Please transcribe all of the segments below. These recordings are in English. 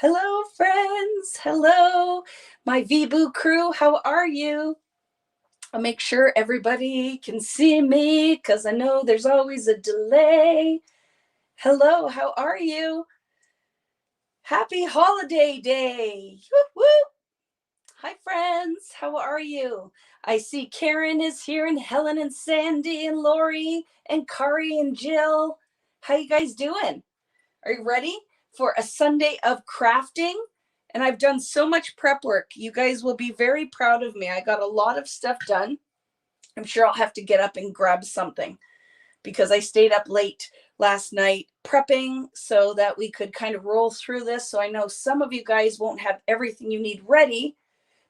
Hello, friends. Hello, my VBoo crew. How are you? I'll make sure everybody can see me because I know there's always a delay. Hello, how are you? Happy holiday day. Woo woo. Hi, friends. How are you? I see Karen is here and Helen and Sandy and Lori and Kari and Jill. How you guys doing? Are you ready for a Sunday of crafting? And I've done so much prep work. You guys will be very proud of me. I got a lot of stuff done. I'm sure I'll have to get up and grab something because I stayed up late last night prepping so that we could kind of roll through this. So I know some of you guys won't have everything you need ready,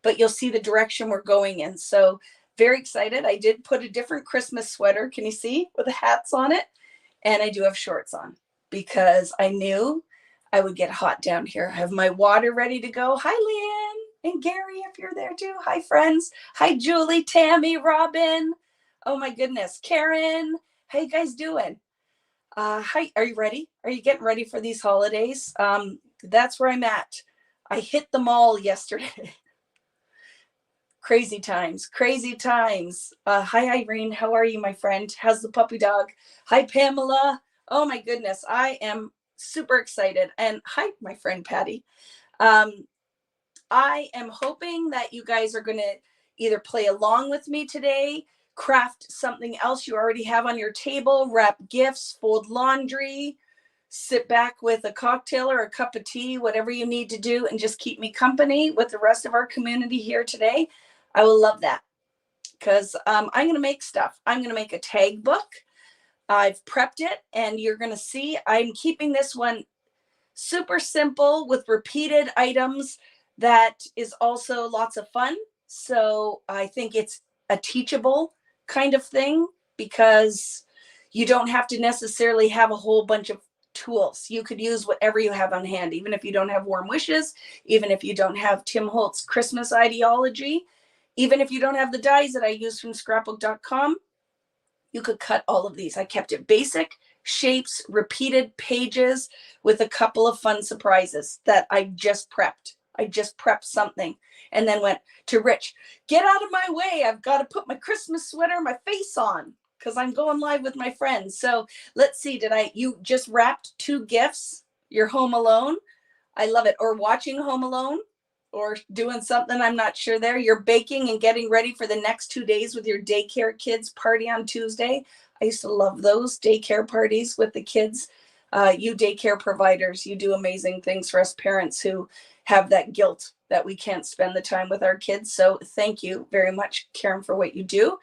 but you'll see the direction we're going in. So very excited. I did put a different Christmas sweater. Can you see with the hats on it? And I do have shorts on because I knew I would get hot down here. I have my water ready to go. Hi, Leanne and Gary, if you're there too. Hi, friends. Hi, Julie, Tammy, Robin. Oh my goodness. Karen, how you guys doing? Hi, are you ready? Are you getting ready for these holidays? That's where I'm at. I hit the mall yesterday. Crazy times, crazy times. Hi, Irene. How are you, my friend? How's the puppy dog? Hi, Pamela. Oh my goodness. I am super excited. And hi, my friend Patty. I am hoping that you guys are going to either play along with me today, craft something else you already have on your table, wrap gifts, fold laundry, sit back with a cocktail or a cup of tea, whatever you need to do, and just keep me company with the rest of our community here today. I will love that because I'm going to make stuff. I'm going to make a tag book. I've prepped it, and you're going to see I'm keeping this one super simple with repeated items that is also lots of fun. So I think it's a teachable kind of thing because you don't have to necessarily have a whole bunch of tools. You could use whatever you have on hand, even if you don't have warm wishes, even if you don't have Tim Holtz Christmas ideology, even if you don't have the dies that I use from Scrapbookdotcom, you could cut all of these. I kept it basic, shapes, repeated pages with a couple of fun surprises that I just prepped. I just prepped something and then went to Rich, get out of my way. I've got to put my Christmas sweater, my face on because I'm going live with my friends. So let's see, you just wrapped 2 gifts? You're home alone? I love it. Or watching Home Alone or doing something, I'm not sure there. You're baking and getting ready for the next 2 days with your daycare kids party on Tuesday. I used to love those daycare parties with the kids. You daycare providers, you do amazing things for us parents who have that guilt that we can't spend the time with our kids. So thank you very much, Karen, for what you do.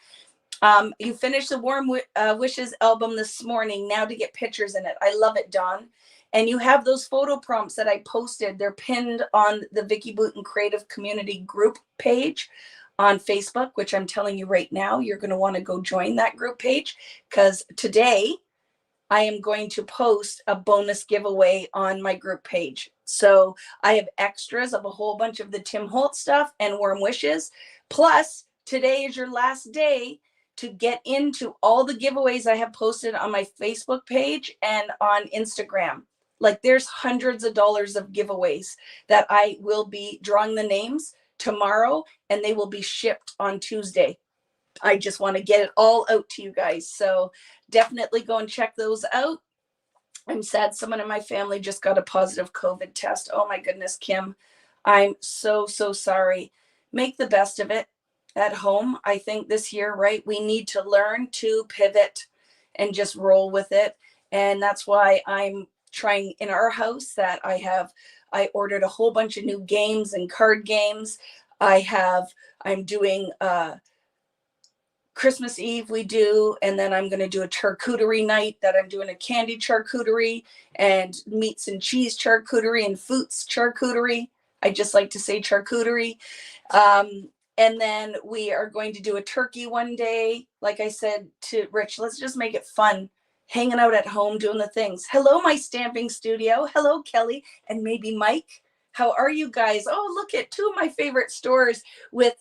You finished the Warm Wishes album this morning. Now to get pictures in it. I love it, Dawn. And you have those photo prompts that I posted. They're pinned on the Vicki Boutin Creative Community group page on Facebook, which I'm telling you right now, you're going to want to go join that group page because today I am going to post a bonus giveaway on my group page. So I have extras of a whole bunch of the Tim Holtz stuff and Warm Wishes. Plus, today is your last day to get into all the giveaways I have posted on my Facebook page and on Instagram. Like there's hundreds of dollars of giveaways that I will be drawing the names tomorrow, and they will be shipped on Tuesday. I just want to get it all out to you guys. So definitely go and check those out. I'm sad someone in my family just got a positive COVID test. Oh my goodness, Kim. I'm so sorry. Make the best of it at home. I think this year, right, we need to learn to pivot and just roll with it. And that's why I'm trying in our house that I ordered a whole bunch of new games and card games. I'm doing Christmas Eve we do, and then I'm going to do a charcuterie night that I'm doing a candy charcuterie and meats and cheese charcuterie and Foots charcuterie. I just like to say charcuterie. And then we are going to do a turkey one day. Like I said to Rich, let's just make it fun, hanging out at home, doing the things. Hello, my stamping studio. Hello, Kelly, and maybe Mike. How are you guys? Oh, look at 2 of my favorite stores with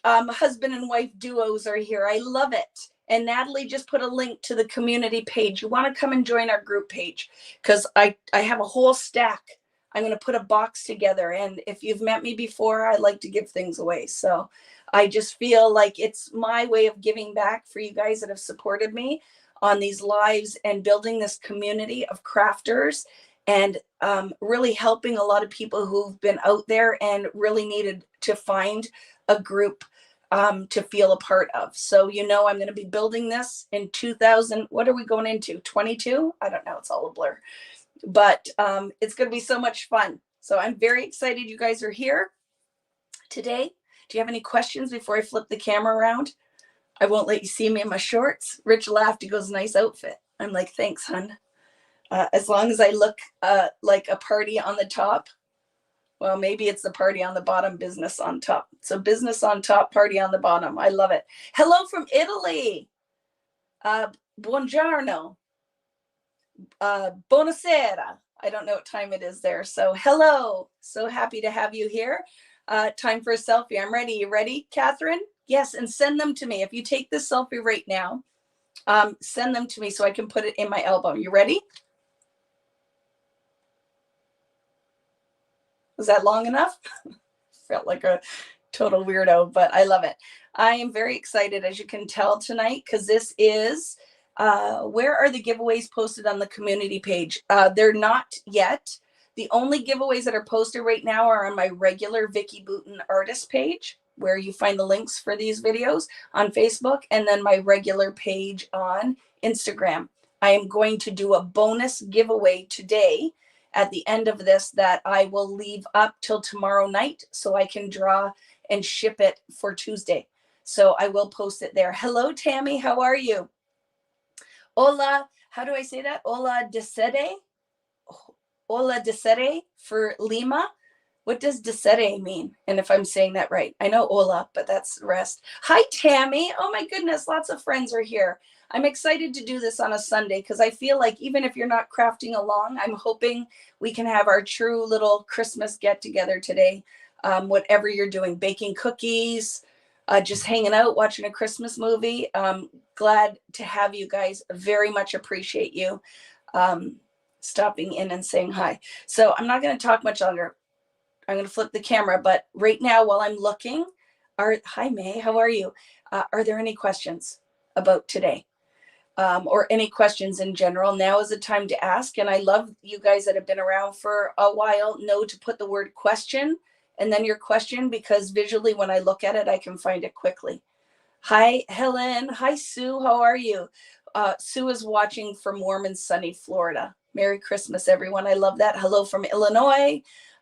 husband and wife duos are here. I love it. And Natalie just put a link to the community page. You want to come and join our group page because I have a whole stack I'm going to put a box together. And if you've met me before, I like to give things away. So I just feel like it's my way of giving back for you guys that have supported me on these lives and building this community of crafters, and really helping a lot of people who've been out there and really needed to find a group to feel a part of. So, I'm going to be building this in 2000. What are we going into? 22? I don't know. It's all a blur, but it's going to be so much fun. So I'm very excited you guys are here today. Do you have any questions before I flip the camera around? I won't let you see me in my shorts. Rich laughed. He goes, nice outfit. I'm like, thanks, hun. As long as I look like a party on the top. Well, maybe it's the party on the bottom, business on top. So business on top, party on the bottom. I love it. Hello from Italy. Buongiorno. Buonasera. I don't know what time it is there. So hello. So happy to have you here. Time for a selfie. I'm ready. You ready, Catherine? Yes, and send them to me. If you take this selfie right now, send them to me so I can put it in my album. You ready? Was that long enough? Felt like a total weirdo, but I love it. I am very excited, as you can tell tonight, because this is, where are the giveaways posted on the community page? They're not yet. The only giveaways that are posted right now are on my regular Vicki Boutin artist page, where you find the links for these videos on Facebook, and then my regular page on Instagram. I am going to do a bonus giveaway today at the end of this that I will leave up till tomorrow night so I can draw and ship it for Tuesday. So I will post it there. Hello, Tammy. How are you? Hola. How do I say that? Hola desere. Hola desere for Lima. What does desere mean? And if I'm saying that right, I know hola, but that's the rest. Hi, Tammy. Oh my goodness. Lots of friends are here. I'm excited to do this on a Sunday because I feel like even if you're not crafting along, I'm hoping we can have our true little Christmas get together today. Whatever you're doing, baking cookies, just hanging out, watching a Christmas movie. Glad to have you guys. Very much appreciate you stopping in and saying hi. So I'm not going to talk much longer. I'm going to flip the camera, but right now while I'm looking, hi May, how are you? Are there any questions about today? Or any questions in general? Now is the time to ask. And I love you guys that have been around for a while know to put the word question and then your question, because visually when I look at it, I can find it quickly. Hi, Helen. Hi, Sue. How are you? Sue is watching from warm and sunny Florida. Merry Christmas, everyone. I love that. Hello from Illinois.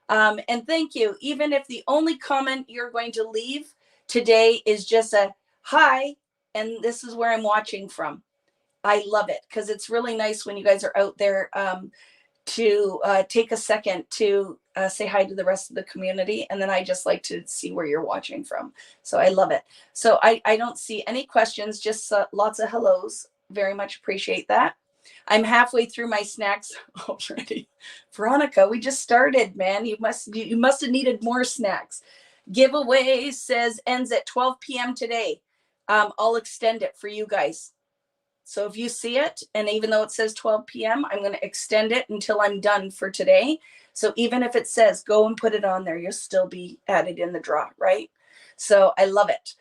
And thank you. Even if the only comment you're going to leave today is just a hi, and this is where I'm watching from. I love it because it's really nice when you guys are out there to take a second to say hi to the rest of the community. And then I just like to see where you're watching from. So I love it. So I don't see any questions, just lots of hellos. Very much appreciate that. I'm halfway through my snacks already. Veronica, we just started, man. You must have needed more snacks. Giveaway says ends at 12 p.m. today. I'll extend it for you guys. So if you see it, and even though it says 12 p.m., I'm going to extend it until I'm done for today. So even if it says go and put it on there, you'll still be added in the draw, right? So I love it.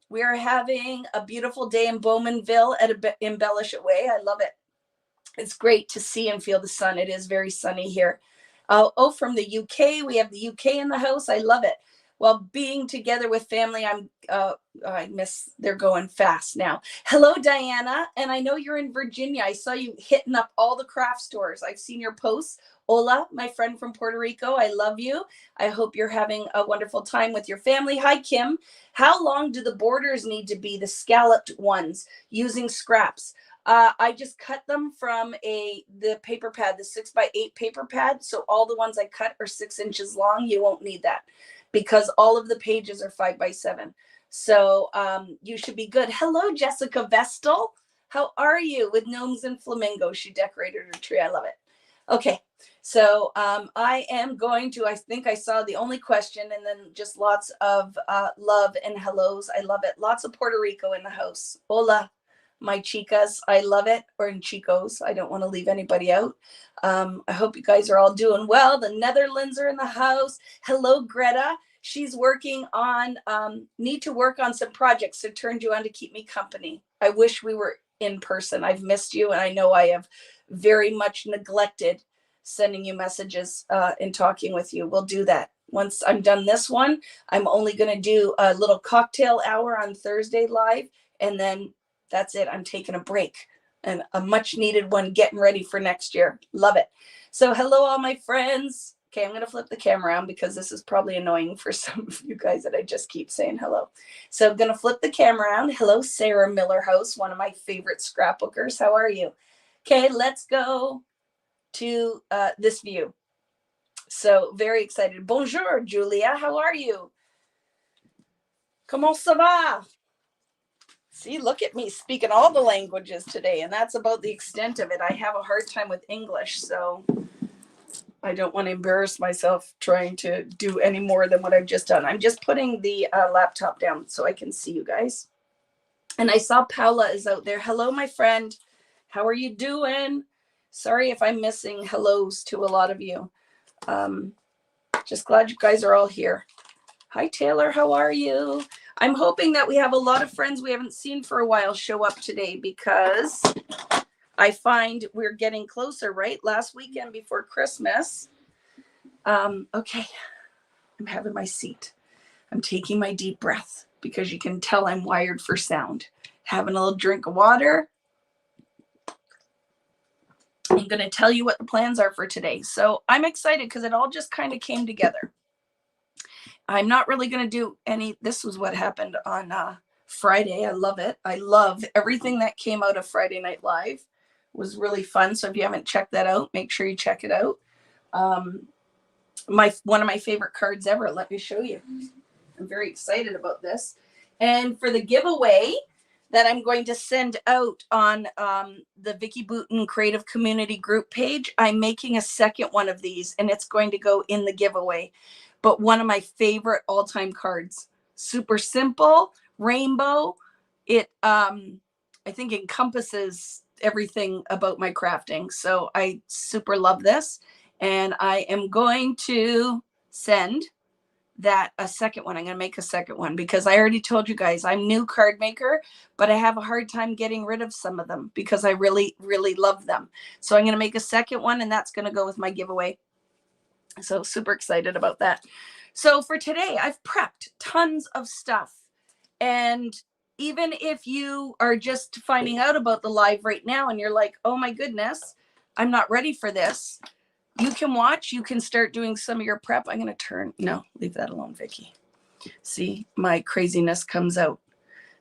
We are having a beautiful day in Bowmanville at Embellish It Way. I love it. It's great to see and feel the sun. It is very sunny here. Oh, from the UK, we have the UK in the house. I love it. Well, being together with family, I miss, they're going fast now. Hello, Diana. And I know you're in Virginia. I saw you hitting up all the craft stores. I've seen your posts. Hola, my friend from Puerto Rico. I love you. I hope you're having a wonderful time with your family. Hi, Kim. How long do the borders need to be, the scalloped ones, using scraps? I just cut them from the paper pad, the 6x8 paper pad. So all the ones I cut are 6 inches long. You won't need that because all of the pages are 5x7. So you should be good. Hello, Jessica Vestal. How are you? With gnomes and flamingos. She decorated her tree. I love it. Okay. So I am going to, I think I saw the only question and then just lots of love and hellos. I love it. Lots of Puerto Rico in the house. Hola. my chicas. I love it. Or in chicos. I don't want to leave anybody out. I hope you guys are all doing well. The Netherlands are in the house. Hello, Greta. She's working on, need to work on some projects, so turned you on to keep me company. I wish we were in person. I've missed you, and I know I have very much neglected sending you messages and talking with you. We'll do that. Once I'm done this one, I'm only going to do a little cocktail hour on Thursday live, and then that's it. I'm taking a break, and a much needed one, getting ready for next year. Love it. So hello, all my friends. Okay, I'm going to flip the camera around because this is probably annoying for some of you guys that I just keep saying hello. So I'm going to flip the camera around. Hello, Sarah Millerhouse, one of my favorite scrapbookers. How are you? Okay, let's go to this view. So very excited. Bonjour, Julia. How are you? Comment ça va? See, look at me speaking all the languages today, and that's about the extent of it. I have a hard time with English, so I don't want to embarrass myself trying to do any more than what I've just done. I'm just putting the laptop down so I can see you guys. And I saw Paula is out there. Hello, my friend. How are you doing? Sorry if I'm missing hellos to a lot of you. Just glad you guys are all here. Hi, Taylor. How are you? I'm hoping that we have a lot of friends we haven't seen for a while show up today, because I find we're getting closer, right? Last weekend before Christmas. Okay, I'm having my seat. I'm taking my deep breath because you can tell I'm wired for sound. Having a little drink of water. I'm going to tell you what the plans are for today. So I'm excited because it all just kind of came together. I'm not really going to do any. This was what happened on Friday. I love it. I love everything that came out of Friday Night Live. It was really fun. So if you haven't checked that out, make sure you check it out. One of my favorite cards ever. Let me show you. I'm very excited about this. And for the giveaway that I'm going to send out on the Vicki Boutin Creative Community Group page, I'm making a second one of these, and it's going to go in the giveaway. But one of my favorite all-time cards. Super simple, rainbow. It, I think, encompasses everything about my crafting. So I super love this. And I am going to send that a second one. I'm going to make a second one because I already told you guys I'm new card maker, but I have a hard time getting rid of some of them because I really, really love them. So I'm going to make a second one, and that's going to go with my giveaway. So super excited about that. So for today, I've prepped tons of stuff. And even if you are just finding out about the live right now and you're like, oh my goodness, I'm not ready for this, you can watch. You can start doing some of your prep. I'm going to turn. No, leave that alone, Vicki. See, my craziness comes out.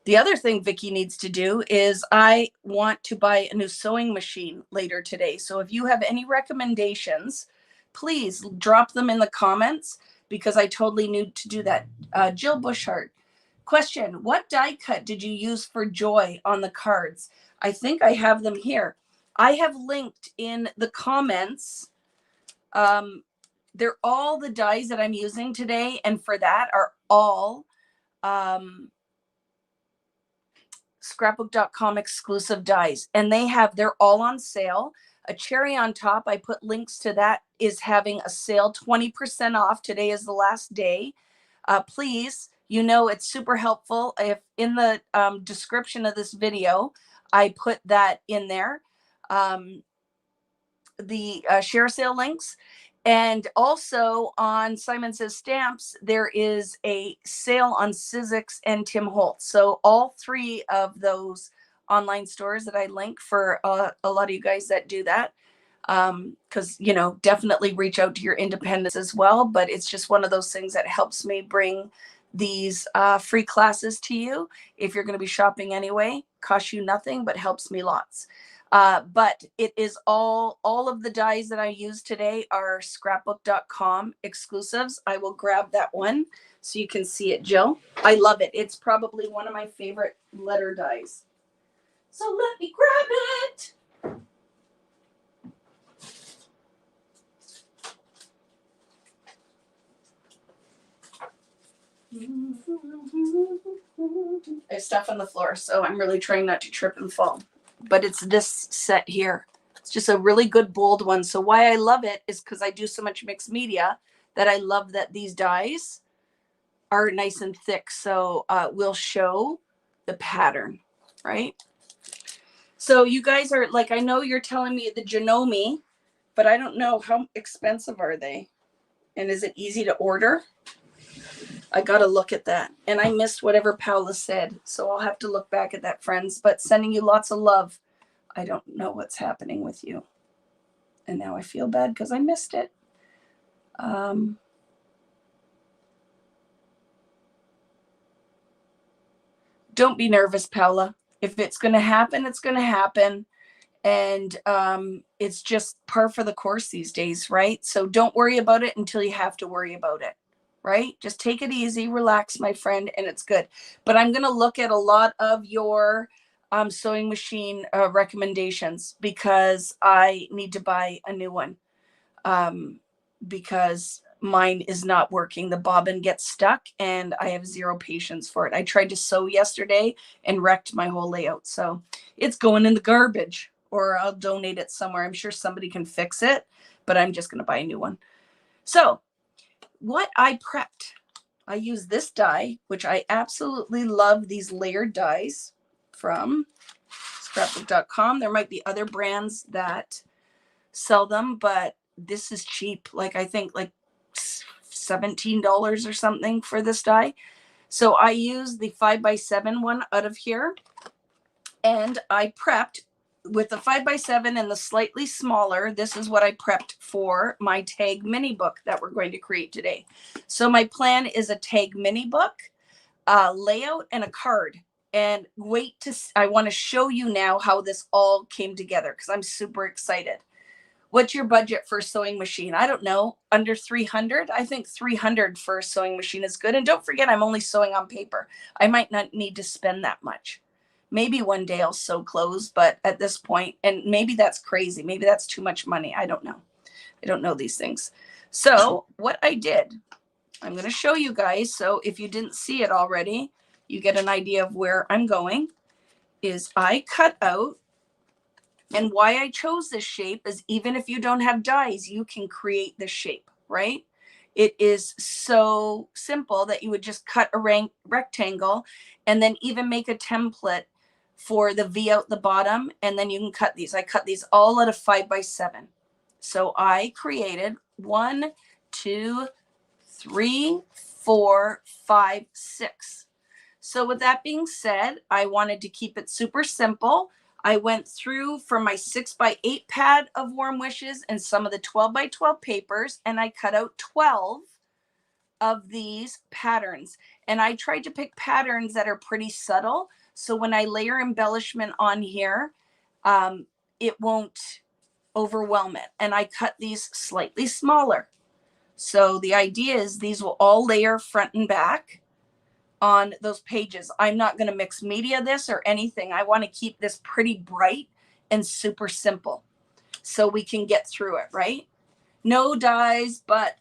The other thing Vicki needs to do is I want to buy a new sewing machine later today. So if you have any recommendations, please drop them in the comments because I totally need to do that. Jill Bushart, question, what die cut did you use for Joy on the cards? I think I have them here. I have linked in the comments. They're all the dies that I'm using today, and for that are all Scrapbook.com exclusive dies, and they're all on sale. A cherry on top, I put links to that, is having a sale, 20% off. Today is the last day. Please, it's super helpful if in the description of this video I put that in there, the share sale links. And also on Simon Says Stamps, there is a sale on Sizzix and Tim Holtz. So all three of those online stores that I link for a lot of you guys that do that. Because, definitely reach out to your independents as well. But it's just one of those things that helps me bring these free classes to you. If you're going to be shopping anyway, costs you nothing, but helps me lots. But it is all of the dies that I use today are Scrapbook.com exclusives. I will grab that one so you can see it, Jill. I love it. It's probably one of my favorite letter dies. So let me grab it. I have stuff on the floor, so I'm really trying not to trip and fall. But it's this set here. It's just a really good bold one. So why I love it is because I do so much mixed media that I love that these dies are nice and thick. So we'll show the pattern, right? So you guys are like, I know you're telling me the Janome, but I don't know how expensive are they? And is it easy to order? I got to look at that. And I missed whatever Paula said. So I'll have to look back at that, friends. But sending you lots of love. I don't know what's happening with you. And now I feel bad because I missed it. Don't be nervous, Paula. If it's going to happen, it's going to happen. And it's just par for the course these days, right? So don't worry about it until you have to worry about it, right? Just take it easy, relax, my friend, and it's good. But I'm going to look at a lot of your sewing machine recommendations because I need to buy a new one because mine is not working. The bobbin gets stuck and I have zero patience for it. I tried to sew yesterday and wrecked my whole layout. So it's going in the garbage, or I'll donate it somewhere. I'm sure somebody can fix it, but I'm just going to buy a new one. So what I prepped, I use this die, which I absolutely love, these layered dies from Scrapbookdotcom. There might be other brands that sell them, but this is cheap. Like I think like $17 or something for this die. So I use the 5x7 one out of here. And I prepped with the 5x7 and the slightly smaller. This is what I prepped for my tag mini book that we're going to create today. So my plan is a tag mini book, layout, and a card. And I want to show you now how this all came together because I'm super excited. What's your budget for a sewing machine? I don't know, under 300. I think 300 for a sewing machine is good. And don't forget, I'm only sewing on paper. I might not need to spend that much. Maybe one day I'll sew clothes, but at this point, and maybe that's crazy. Maybe that's too much money. I don't know. I don't know these things. So what I did, I'm going to show you guys. So if you didn't see it already, you get an idea of where I'm going, is I cut out. And why I chose this shape is even if you don't have dies, you can create this shape, right? It is so simple that you would just cut a rectangle and then even make a template for the V out the bottom. And then you can cut these. I cut these all out of 5x7. So I created 1, 2, 3, 4, 5, 6. So with that being said, I wanted to keep it super simple. I went through for my 6x8 pad of Warm Wishes and some of the 12x12 papers, and I cut out 12 of these patterns. And I tried to pick patterns that are pretty subtle. So when I layer embellishment on here, it won't overwhelm it. And I cut these slightly smaller. So the idea is these will all layer front and back on those pages. I'm not going to mix media this or anything. I want to keep this pretty bright and super simple so we can get through it, right? No dies, but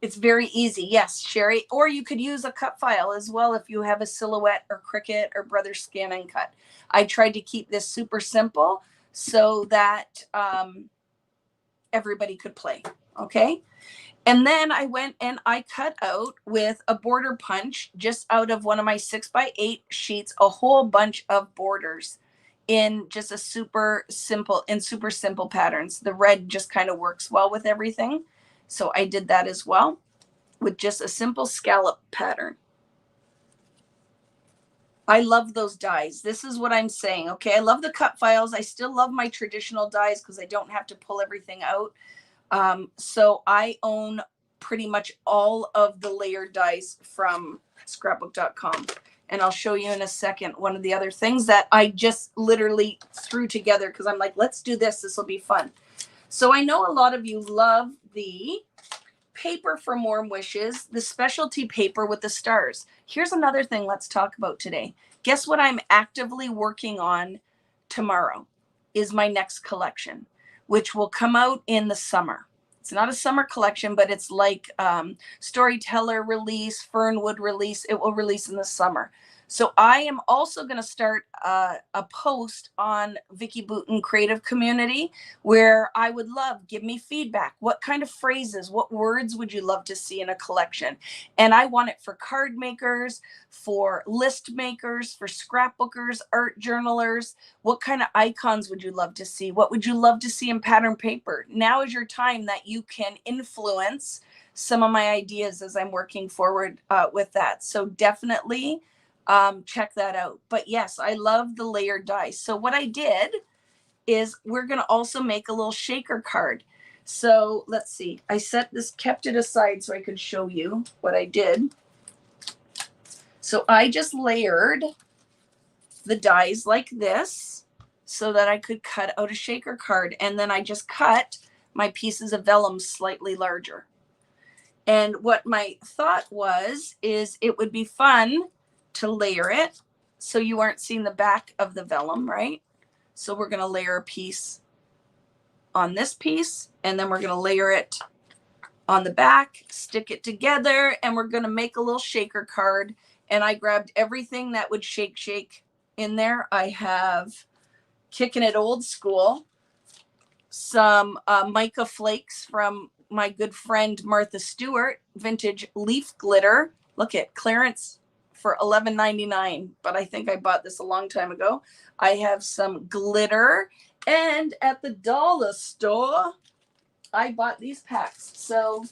it's very easy. Yes, Sherry. Or you could use a cut file as well if you have a Silhouette or Cricut or Brother Scan and Cut. I tried to keep this super simple so that everybody could play, okay? And then I went and I cut out with a border punch just out of one of my 6x8 sheets, a whole bunch of borders in just a super simple patterns. The red just kind of works well with everything. So I did that as well with just a simple scallop pattern. I love those dies. This is what I'm saying. Okay. I love the cut files. I still love my traditional dies because I don't have to pull everything out. So I own pretty much all of the layered dies from Scrapbook.com. And I'll show you in a second one of the other things that I just literally threw together because I'm like, let's do this. This will be fun. So I know a lot of you love the paper from Warm Wishes, the specialty paper with the stars. Here's another thing let's talk about today. Guess what I'm actively working on tomorrow is my next collection, which will come out in the summer. It's not a summer collection, but it's like Storyteller release, Fernwood release. It will release in the summer. So I am also going to start a post on Vicki Boutin Creative Community where I would love, give me feedback. What kind of phrases, what words would you love to see in a collection? And I want it for card makers, for list makers, for scrapbookers, art journalers. What kind of icons would you love to see? What would you love to see in pattern paper? Now is your time that you can influence some of my ideas as I'm working forward with that. So definitely check that out. But yes, I love the layered dies. So what I did is we're going to also make a little shaker card. So let's see. I set this, kept it aside so I could show you what I did. So I just layered the dies like this so that I could cut out a shaker card. And then I just cut my pieces of vellum slightly larger. And what my thought was, is it would be fun to layer it so you aren't seeing the back of the vellum, right? So we're going to layer a piece on this piece, and then we're going to layer it on the back, stick it together, and we're going to make a little shaker card. And I grabbed everything that would shake in there. I have, kicking it old school, some mica flakes from my good friend Martha Stewart, vintage leaf glitter. Look at clearance for $11.99, but I think I bought this a long time ago. I have some glitter, and at the dollar store, I bought these packs. So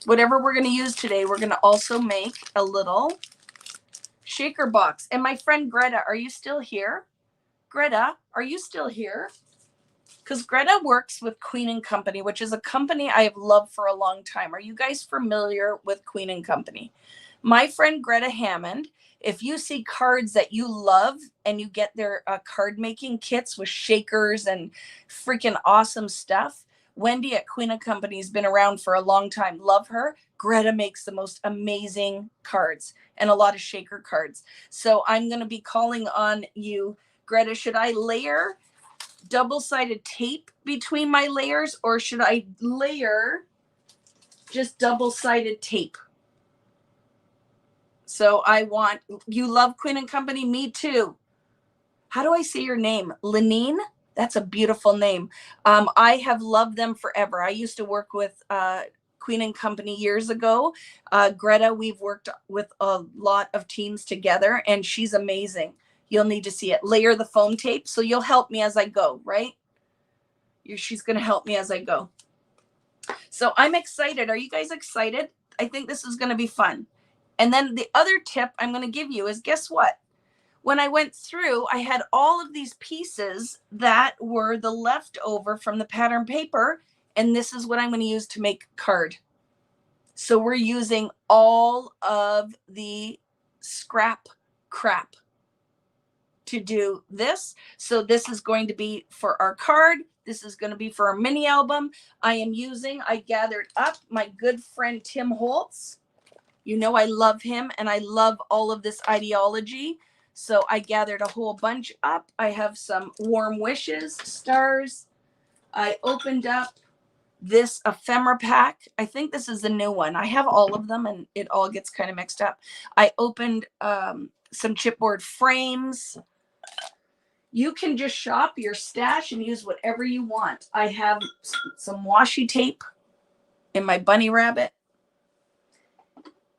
whatever we're going to use today, we're going to also make a little shaker box. And my friend Greta, are you still here? Greta, are you still here? Because Greta works with Queen & Company, which is a company I have loved for a long time. Are you guys familiar with Queen & Company? My friend Greta Hammond, if you see cards that you love and you get their card making kits with shakers and freaking awesome stuff, Wendy at Queen & Company has been around for a long time. Love her. Greta makes the most amazing cards and a lot of shaker cards. So I'm going to be calling on you, Greta. Should I layer double-sided tape between my layers, or should I layer just double-sided tape? So I want, you love Queen & Company? Me too. How do I say your name? Lenine? That's a beautiful name. I have loved them forever. I used to work with Queen & Company years ago. Greta, we've worked with a lot of teams together, and she's amazing. You'll need to see it. Layer the foam tape, so you'll help me as I go, right? She's going to help me as I go. So I'm excited. Are you guys excited? I think this is going to be fun. And then the other tip I'm going to give you is, guess what? When I went through, I had all of these pieces that were the leftover from the pattern paper, and this is what I'm going to use to make card. So we're using all of the scrap crap to do this. So this is going to be for our card. This is going to be for our mini album. I gathered up my good friend Tim Holtz. You know I love him, and I love all of this ideology. So I gathered a whole bunch up. I have some warm wishes, stars. I opened up this ephemera pack. I think this is the new one. I have all of them, and it all gets kind of mixed up. I opened some chipboard frames. You can just shop your stash and use whatever you want. I have some washi tape in my bunny rabbit.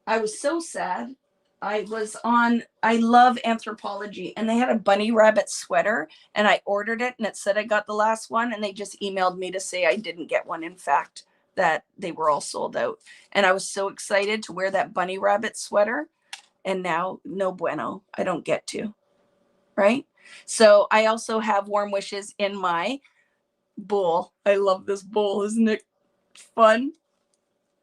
I was so sad. I love Anthropology, and they had a bunny rabbit sweater, and I ordered it, and it said I got the last one, and they just emailed me to say I didn't get one. In fact, that they were all sold out. And I was so excited to wear that bunny rabbit sweater, and now no bueno. I don't get to, right? So I also have warm wishes in my bowl. I love this bowl. Isn't it fun?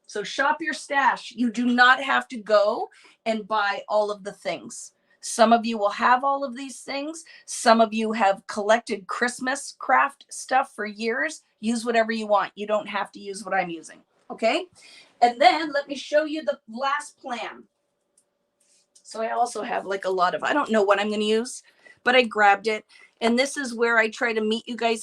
So shop your stash. You do not have to go and buy all of the things. Some of you will have all of these things. Some of you have collected Christmas craft stuff for years. Use whatever you want. You don't have to use what I'm using. Okay. And then let me show you the last plan. So I also have like a lot of, I don't know what I'm going to use, but I grabbed it. And this is where I try to meet you guys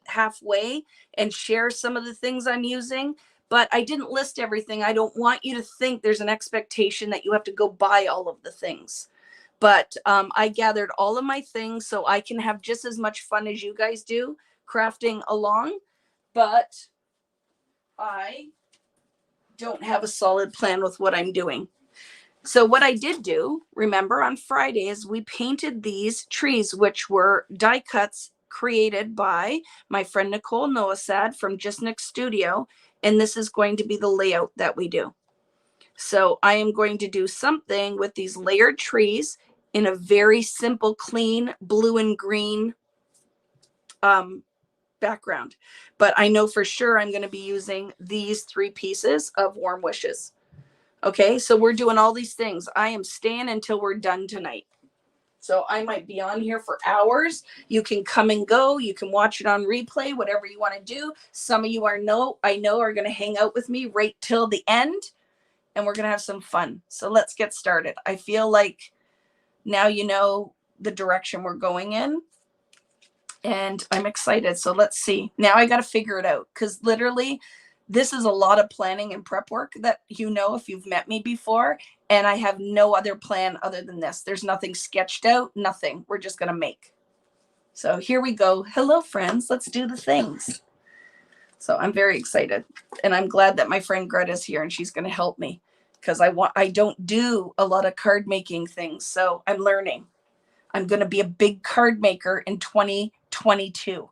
halfway and share some of the things I'm using. But I didn't list everything. I don't want you to think there's an expectation that you have to go buy all of the things. But I gathered all of my things so I can have just as much fun as you guys do crafting along. But I don't have a solid plan with what I'm doing. So what I did do, remember on Fridays, we painted these trees, which were die cuts created by my friend Nicole Noasad from Just Nick Studio. And this is going to be the layout that we do. So I am going to do something with these layered trees in a very simple, clean blue and green background. But I know for sure I'm going to be using these 3 pieces of Warm Wishes. Okay, so we're doing all these things. I am staying until we're done tonight. So I might be on here for hours. You can come and go. You can watch it on replay, whatever you want to do. Some of you I know are going to hang out with me right till the end, and we're going to have some fun. So let's get started. I feel like now you know the direction we're going in, and I'm excited. So let's see. Now I got to figure it out, because literally this is a lot of planning and prep work that you know if you've met me before, and I have no other plan other than this. There's nothing sketched out, nothing. We're just going to make. So here we go. Hello, friends. Let's do the things. So I'm very excited, and I'm glad that my friend Greta's here and she's going to help me, because I don't do a lot of card making things. So I'm learning. I'm going to be a big card maker in 2022.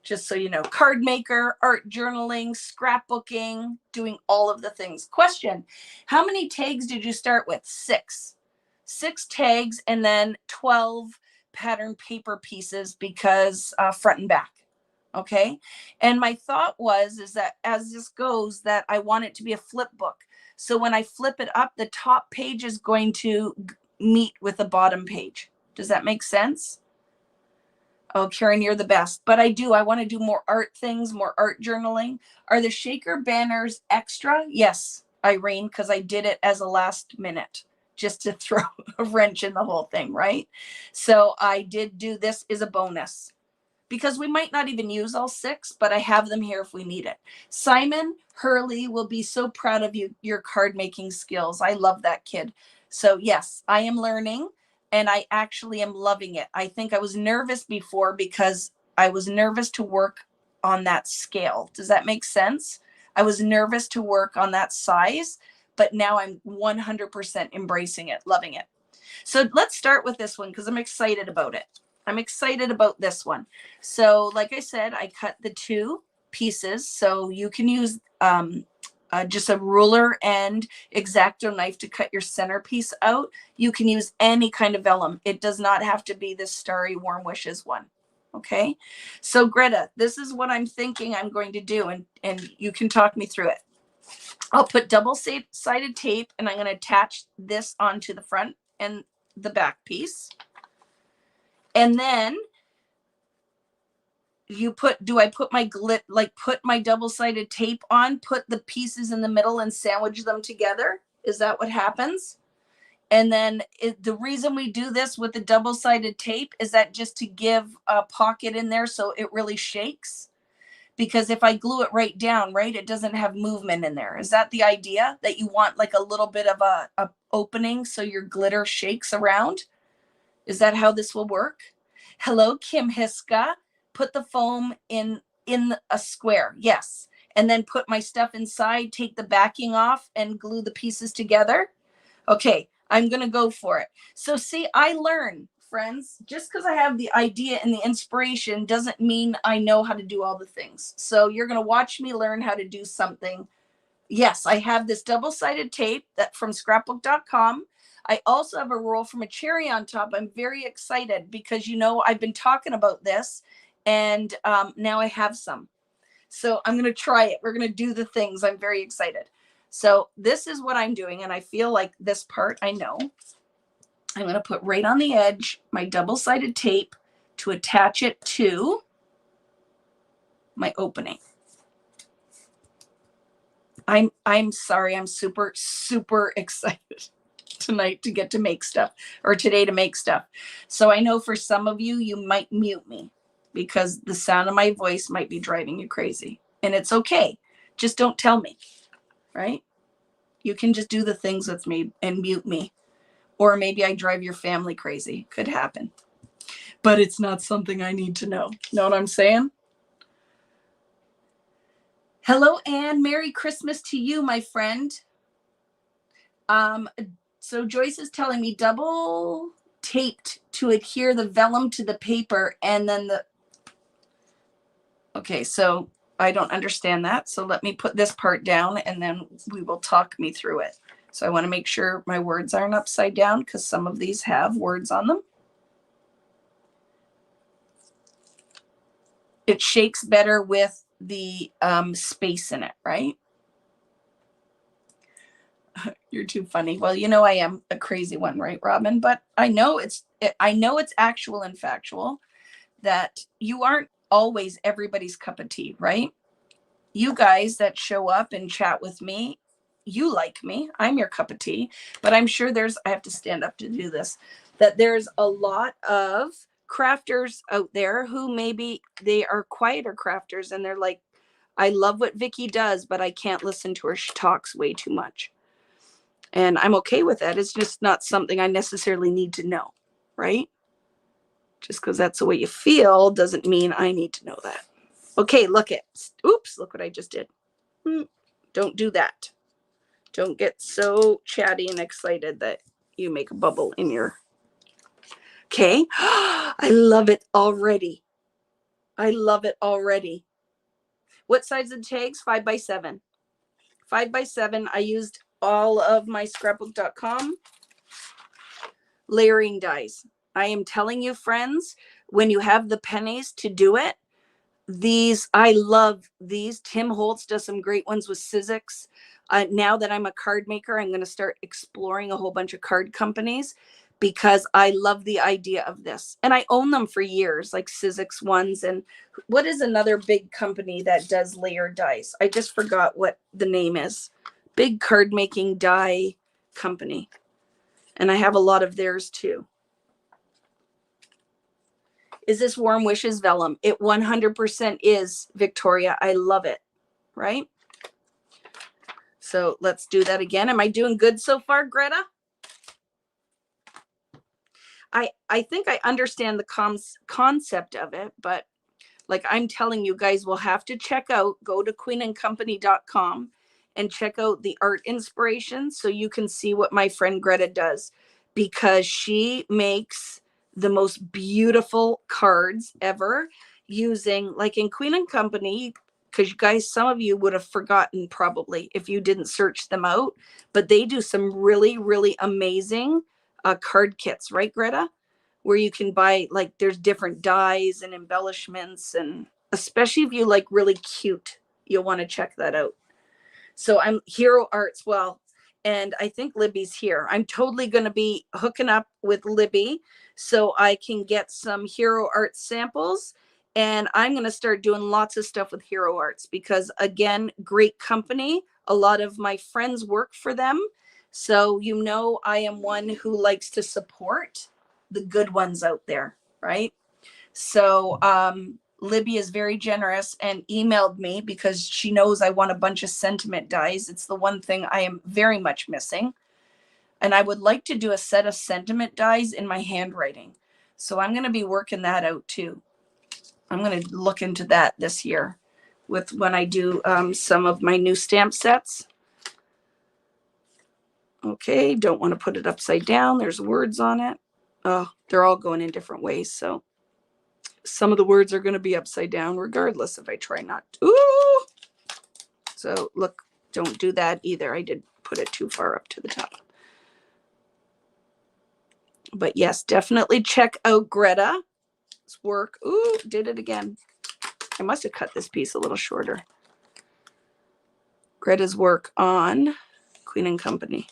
Just so you know, card maker, art journaling, scrapbooking, doing all of the things. Question: how many tags did you start with? 6. 6 tags, and then 12 pattern paper pieces, because front and back. Okay. And my thought is that as this goes, that I want it to be a flip book. So when I flip it up, the top page is going to meet with the bottom page. Does that make sense? Oh, Karen, you're the best. But I want to do more art things, more art journaling. Are the shaker banners extra? Yes, Irene, because I did it as a last minute, just to throw a wrench in the whole thing, right? So I did do this as a bonus, because we might not even use all 6, but I have them here if we need it. Simon Hurley will be so proud of you, your card making skills. I love that kid. So yes, I am learning. And I actually am loving it. I think I was nervous before, because I was nervous to work on that scale. Does that make sense? I was nervous to work on that size, but now I'm 100% embracing it, loving it. So let's start with this one, because I'm excited about it. I'm excited about this one. So like I said, I cut the 2 pieces. So you can use just a ruler and X-Acto knife to cut your centerpiece out. You can use any kind of vellum. It does not have to be this starry Warm Wishes one. Okay. So Greta, this is what I'm thinking I'm going to do. And you can talk me through it. I'll put double-sided tape, and I'm going to attach this onto the front and the back piece. And then do I put my put my double-sided tape on, put the pieces in the middle and sandwich them together? Is that what happens? And then the reason we do this with the double-sided tape is that just to give a pocket in there so it really shakes. Because if I glue it right down, right, it doesn't have movement in there. Is that the idea, that you want like a little bit of a opening so your glitter shakes around? Is that how this will work? Hello, Kim Hiska. Put the foam in a square. Yes. And then put my stuff inside, take the backing off, and glue the pieces together. Okay, I'm going to go for it. So see, I learn, friends. Just because I have the idea and the inspiration doesn't mean I know how to do all the things. So you're going to watch me learn how to do something. Yes, I have this double-sided tape that from Scrapbookdotcom. I also have a roll from a cherry on top. I'm very excited because, you know, I've been talking about this, and now I have some. So I'm going to try it. We're going to do the things. I'm very excited. So this is what I'm doing. And I feel like this part, I know. I'm going to put right on the edge my double-sided tape to attach it to my opening. I'm sorry. I'm super, super excited. tonight to get to make stuff, or today to make stuff. So I know for some of you, you might mute me because the sound of my voice might be driving you crazy. And it's okay. Just don't tell me, right? You can just do the things with me and mute me. Or maybe I drive your family crazy. Could happen. But it's not something I need to know. Know what I'm saying? Hello, Anne. Merry Christmas to you, my friend. So Joyce is telling me double taped to adhere the vellum to the paper and then the... Okay, so I don't understand that. So let me put this part down and then we will talk me through it. So I want to make sure my words aren't upside down because some of these have words on them. It shakes better with the space in it, right? You're too funny. Well, you know I am a crazy one, right, Robin? But I know it's actual and factual that you aren't always everybody's cup of tea, right? You guys that show up and chat with me, you like me. I'm your cup of tea. But I'm sure I have to stand up to do this, that there's a lot of crafters out there who maybe they are quieter crafters and they're like, I love what Vicki does, but I can't listen to her. She talks way too much. And I'm okay with that. It's just not something I necessarily need to know, right? Just because that's the way you feel doesn't mean I need to know that. Okay, look what I just did. Don't do that. Don't get so chatty and excited that you make a bubble in your... Okay, I love it already. I love it already. What size of tags? 5x7. 5x7. I used all of my Scrapbookdotcom layering dies. I am telling you, friends, when you have the pennies to do it, I love these. Tim Holtz does some great ones with Sizzix. Now that I'm a card maker, I'm going to start exploring a whole bunch of card companies because I love the idea of this. And I own them for years, like Sizzix ones. And what is another big company that does layered dice? I just forgot what the name is. Big card making die company. And I have a lot of theirs too. Is this Warm Wishes vellum? It 100% is, Victoria. I love it, right? So let's do that again. Am I doing good so far, Greta? I think I understand the concept of it, but like I'm telling you guys, we'll have to go to queenandcompany.com and check out the art inspiration so you can see what my friend Greta does, because she makes the most beautiful cards ever using, like in Queen and Company, because you guys, some of you would have forgotten probably if you didn't search them out, but they do some really, really amazing card kits, right, Greta? Where you can buy, like, there's different dies and embellishments, and especially if you like really cute, you'll want to check that out. So I'm Hero Arts, and I think Libby's here. I'm totally going to be hooking up with Libby so I can get some Hero Arts samples, and I'm going to start doing lots of stuff with Hero Arts because, again, great company. A lot of my friends work for them. So, you know, I am one who likes to support the good ones out there, right? So Libby is very generous and emailed me because she knows I want a bunch of sentiment dies. It's the one thing I am very much missing. And I would like to do a set of sentiment dies in my handwriting. So I'm going to be working that out too. I'm going to look into that this year with when I do some of my new stamp sets. Okay, don't want to put it upside down. There's words on it. Oh, they're all going in different ways. So some of the words are going to be upside down regardless if I try not to. Ooh! So look, don't do that either. I did put it too far up to the top. But yes, definitely check out Greta's work. Ooh, did it again. I must have cut this piece a little shorter. Greta's work on Queen and Company.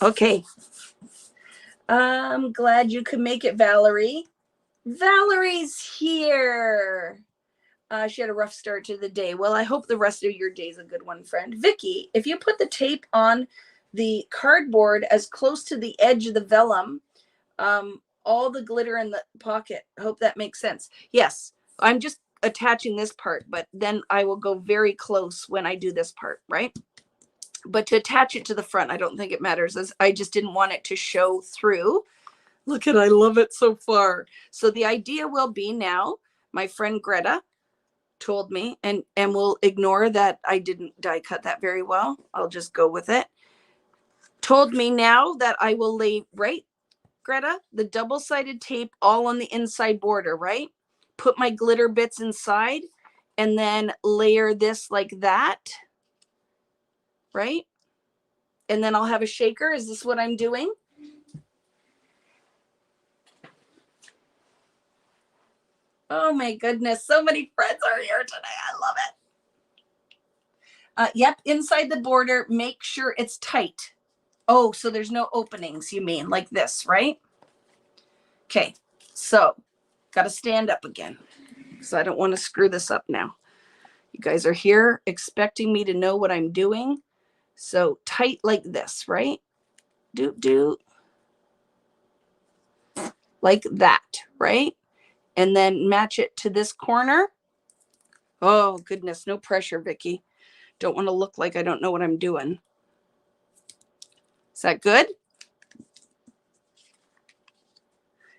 Okay. I'm glad you could make it, Valerie. Valerie's here. She had a rough start to the day. Well, I hope the rest of your day is a good one, friend. Vicki, if you put the tape on the cardboard as close to the edge of the vellum, all the glitter in the pocket. Hope that makes sense. Yes, I'm just attaching this part, but then I will go very close when I do this part, right? But to attach it to the front, I don't think it matters, as I just didn't want it to show through. Look at, I love it so far. So the idea will be now, my friend Greta told me, and we'll ignore that I didn't die cut that very well. I'll just go with it. Told me now that I will lay, right, Greta, the double-sided tape all on the inside border, right? Put my glitter bits inside and then layer this like that, right? And then I'll have a shaker. Is this what I'm doing? Oh my goodness, so many friends are here today. I love it. Yep, inside the border, make sure it's tight. Oh, so there's no openings, you mean, like this, right? Okay, so got to stand up again, so I don't want to screw this up now. You guys are here expecting me to know what I'm doing. So tight like this, right? Do like that, right? And then match it to this corner. Oh goodness, no pressure, Vicki. Don't want to look like I don't know what I'm doing. Is that good?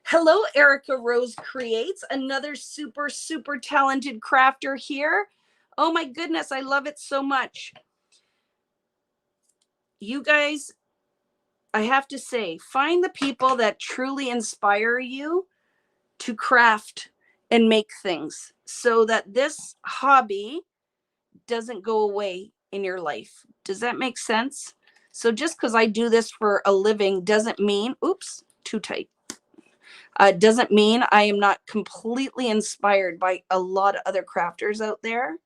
Hello, Erica Rose Creates, another super, super talented crafter here. Oh my goodness, I love it so much. You guys, I have to say, find the people that truly inspire you to craft and make things so that this hobby doesn't go away in your life. Does that make sense? So just because I do this for a living doesn't mean, oops, too tight. Doesn't mean I am not completely inspired by a lot of other crafters out there.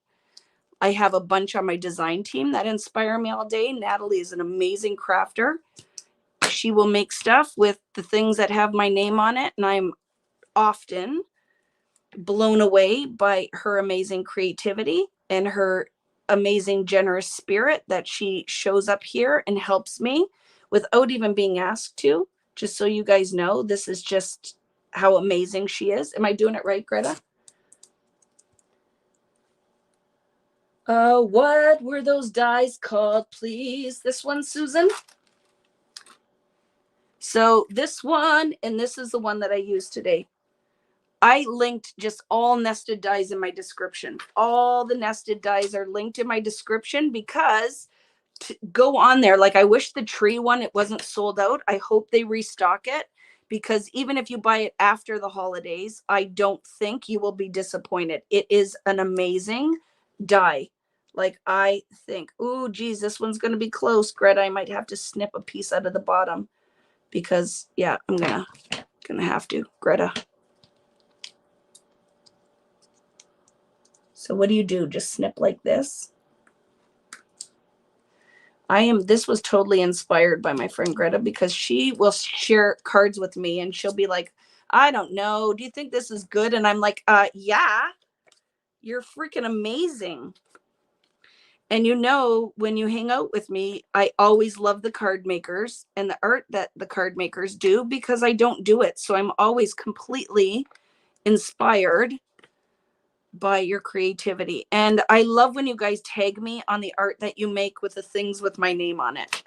I have a bunch on my design team that inspire me all day. Natalie is an amazing crafter. She will make stuff with the things that have my name on it, and I'm often blown away by her amazing creativity and her amazing generous spirit that she shows up here and helps me without even being asked to. Just so you guys know, this is just how amazing she is. Am I doing it right, Greta? What were those dies called, please? This one, Susan? So this one, and this is the one that I used today. I linked just all nested dies in my description. All the nested dies are linked in my description because to go on there, like I wish the tree one, it wasn't sold out. I hope they restock it, because even if you buy it after the holidays, I don't think you will be disappointed. It is an amazing die. Like I think, oh geez, this one's going to be close, Greta. I might have to snip a piece out of the bottom because yeah, I'm gonna have to, Greta. So what do? Just snip like this. This was totally inspired by my friend Greta, because she will share cards with me and she'll be like, I don't know, do you think this is good? And I'm like, yeah, you're freaking amazing. And you know, when you hang out with me, I always love the card makers and the art that the card makers do, because I don't do it. So I'm always completely inspired by your creativity. And I love when you guys tag me on the art that you make with the things with my name on it.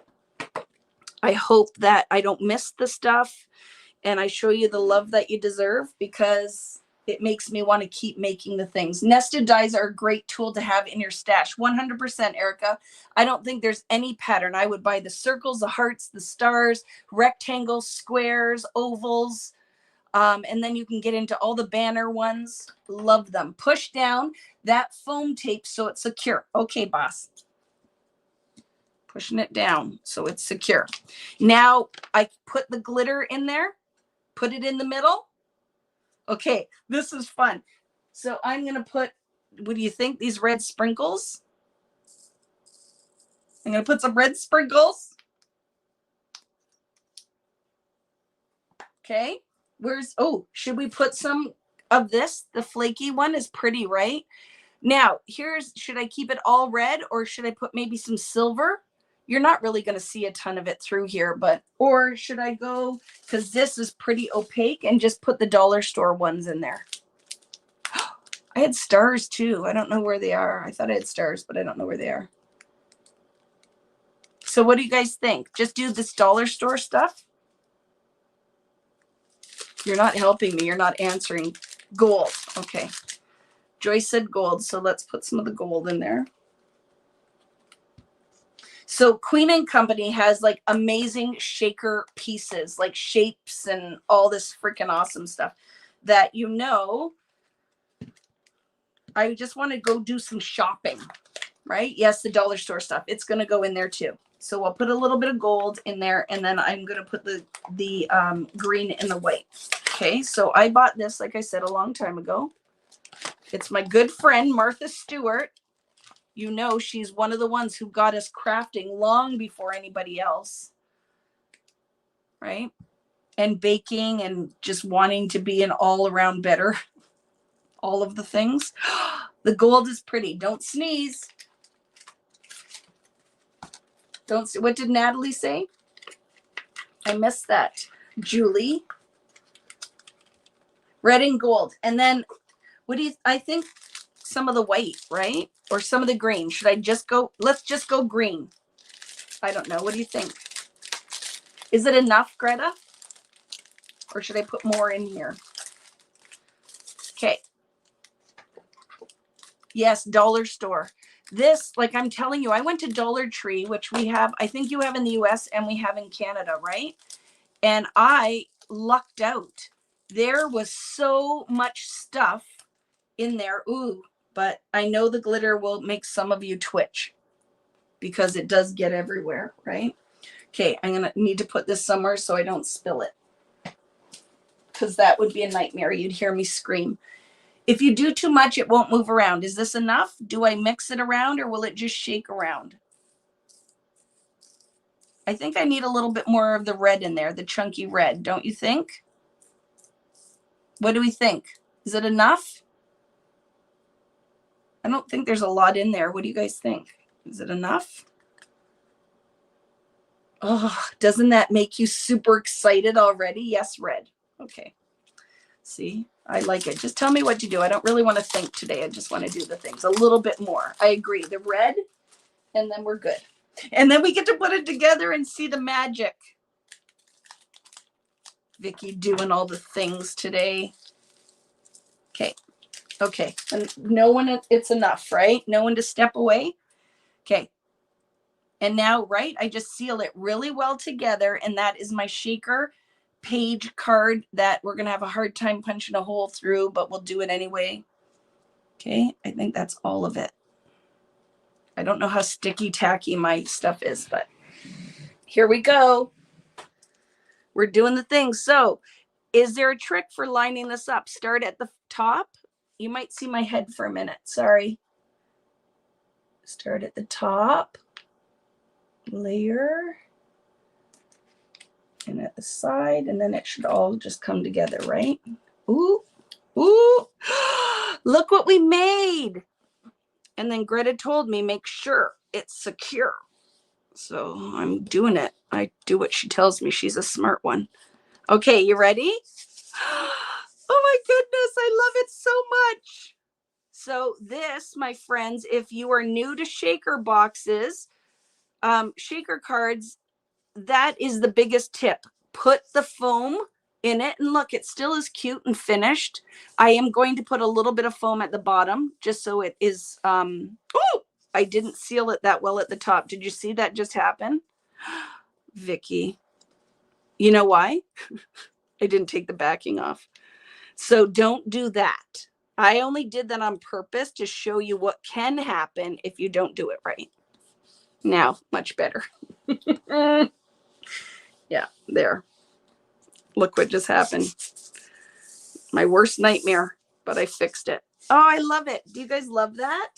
I hope that I don't miss the stuff and I show you the love that you deserve, because it makes me want to keep making the things. Nested dies are a great tool to have in your stash. 100%, Erica. I don't think there's any pattern. I would buy the circles, the hearts, the stars, rectangles, squares, ovals. And then you can get into all the banner ones. Love them. Push down that foam tape so it's secure. Okay, boss. Pushing it down so it's secure. Now I put the glitter in there. Put it in the middle. Okay, this is fun. So I'm going to put, what do you think? These red sprinkles. I'm going to put some red sprinkles. Okay. Should we put some of this? The flaky one is pretty, right? Now, should I keep it all red, or should I put maybe some silver? you're not really going to see a ton of it through here, but, or should I go, because this is pretty opaque, and just put the dollar store ones in there. I had stars too. I don't know where they are. I thought I had stars, but I don't know where they are. So what do you guys think? Just do this dollar store stuff? You're not helping me. You're not answering. Gold. Okay. Joyce said gold, so let's put some of the gold in there. So Queen and Company has like amazing shaker pieces, like shapes and all this freaking awesome stuff that, you know, I just want to go do some shopping, right? Yes, the dollar store stuff. It's going to go in there too. So I'll put a little bit of gold in there, and then I'm going to put the green and the white. Okay, so I bought this, like I said, a long time ago. It's my good friend, Martha Stewart. You know, she's one of the ones who got us crafting long before anybody else, right? And baking and just wanting to be an all-around better. All of the things. The gold is pretty. Don't sneeze. Don't. What did Natalie say? I missed that. Julie. Red and gold. And then what do you, I think some of the white, right? Or some of the green. Should I just go, let's just go green. I don't know. What do you think? Is it enough, Greta? Or should I put more in here? Okay. Yes, dollar store. This, like I'm telling you, I went to Dollar Tree, which we have, I think you have in the US and we have in Canada, right? And I lucked out. There was so much stuff in there. Ooh, but I know the glitter will make some of you twitch because it does get everywhere, right? Okay, I'm going to need to put this somewhere so I don't spill it, because that would be a nightmare. You'd hear me scream. If you do too much, it won't move around. Is this enough? Do I mix it around, or will it just shake around? I think I need a little bit more of the red in there, the chunky red, don't you think? What do we think? Is it enough? I don't think there's a lot in there. What do you guys think? Is it enough? Oh, doesn't that make you super excited already? Yes, red. Okay. See, I like it. Just tell me what to do. I don't really want to think today. I just want to do the things a little bit more. I agree. The red, and then we're good. And then we get to put it together and see the magic. Vicki doing all the things today. Okay. Okay. And no one, it's enough, right? No one to step away. Okay. And now, right, I just seal it really well together. And that is my shaker page card that we're going to have a hard time punching a hole through, but we'll do it anyway. Okay. I think that's all of it. I don't know how sticky tacky my stuff is, but here we go. We're doing the thing. So is there a trick for lining this up? Start at the top. You might see my head for a minute. Sorry. Start at the top. Layer. And at the side. And then it should all just come together, right? Ooh. Ooh. Look what we made. And then Greta told me, make sure it's secure. So I'm doing it. I do what she tells me. She's a smart one. Okay, you ready? Oh my goodness, I love it so much. So this, my friends, if you are new to shaker boxes, shaker cards, that is the biggest tip. Put the foam in it, and look, it still is cute and finished. I am going to put a little bit of foam at the bottom just so it is, oh, I didn't seal it that well at the top. Did you see that just happen? Vicki, you know why? I didn't take the backing off. So don't do that. I only did that on purpose to show you what can happen if you don't do it right. Now, much better. Yeah, there. Look what just happened. My worst nightmare, but I fixed it. Oh, I love it. Do you guys love that?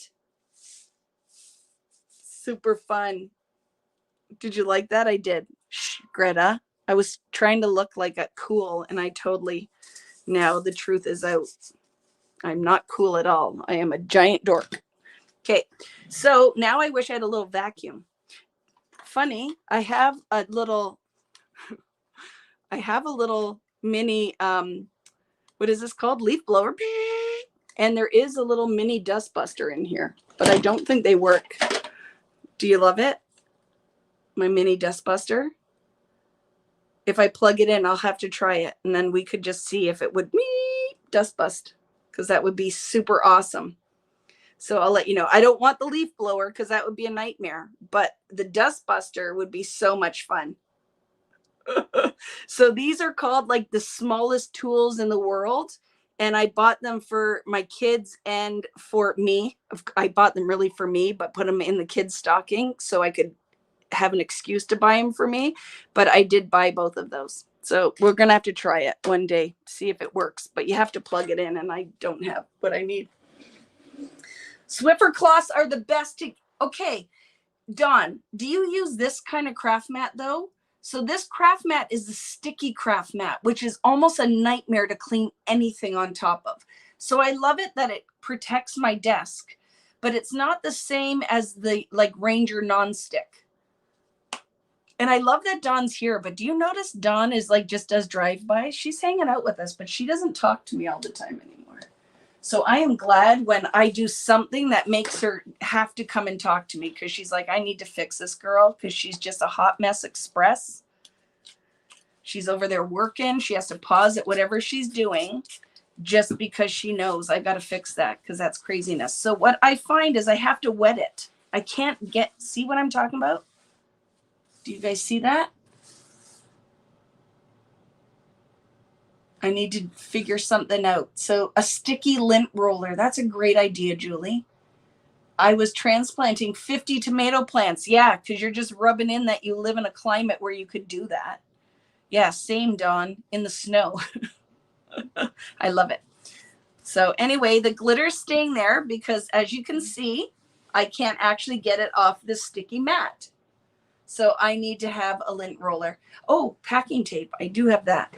Super fun. Did you like that? I did. Shh, Greta. I was trying to look like a cool, and I totally, now the truth is out. I'm not cool at all. I am a giant dork. Okay, so now I wish I had a little vacuum. funny. I have a little mini, what is this called? Leaf blower. And there is a little mini dust buster in here, but I don't think they work. Do you love it? My mini dust buster. If I plug it in, I'll have to try it. And then we could just see if it would dust bust, because that would be super awesome. So I'll let you know. I don't want the leaf blower because that would be a nightmare, but the dust buster would be so much fun. So these are called like the smallest tools in the world. And I bought them for my kids and for me. I bought them really for me, but put them in the kids' stocking so I could have an excuse to buy them for me. But I did buy both of those. So we're going to have to try it one day, see if it works. But you have to plug it in, and I don't have what I need. Swiffer cloths are the best. Okay, Dawn, do you use this kind of craft mat, though? So this craft mat is the sticky craft mat, which is almost a nightmare to clean anything on top of. So I love it that it protects my desk, but it's not the same as the like Ranger nonstick. And I love that Dawn's here, but do you notice Dawn is like just does drive-by? She's hanging out with us, but she doesn't talk to me all the time anymore. So I am glad when I do something that makes her have to come and talk to me, because she's like, I need to fix this girl because she's just a hot mess express. She's over there working. She has to pause at whatever she's doing just because she knows I got to fix that, because that's craziness. So what I find is I have to wet it. I can't see what I'm talking about? Do you guys see that? I need to figure something out. So a sticky lint roller. That's a great idea, Julie. I was transplanting 50 tomato plants. Yeah, because you're just rubbing in that you live in a climate where you could do that. Yeah, same, Dawn, in the snow. I love it. So anyway, the glitter's staying there because, as you can see, I can't actually get it off this sticky mat. So I need to have a lint roller. Oh, packing tape. I do have that.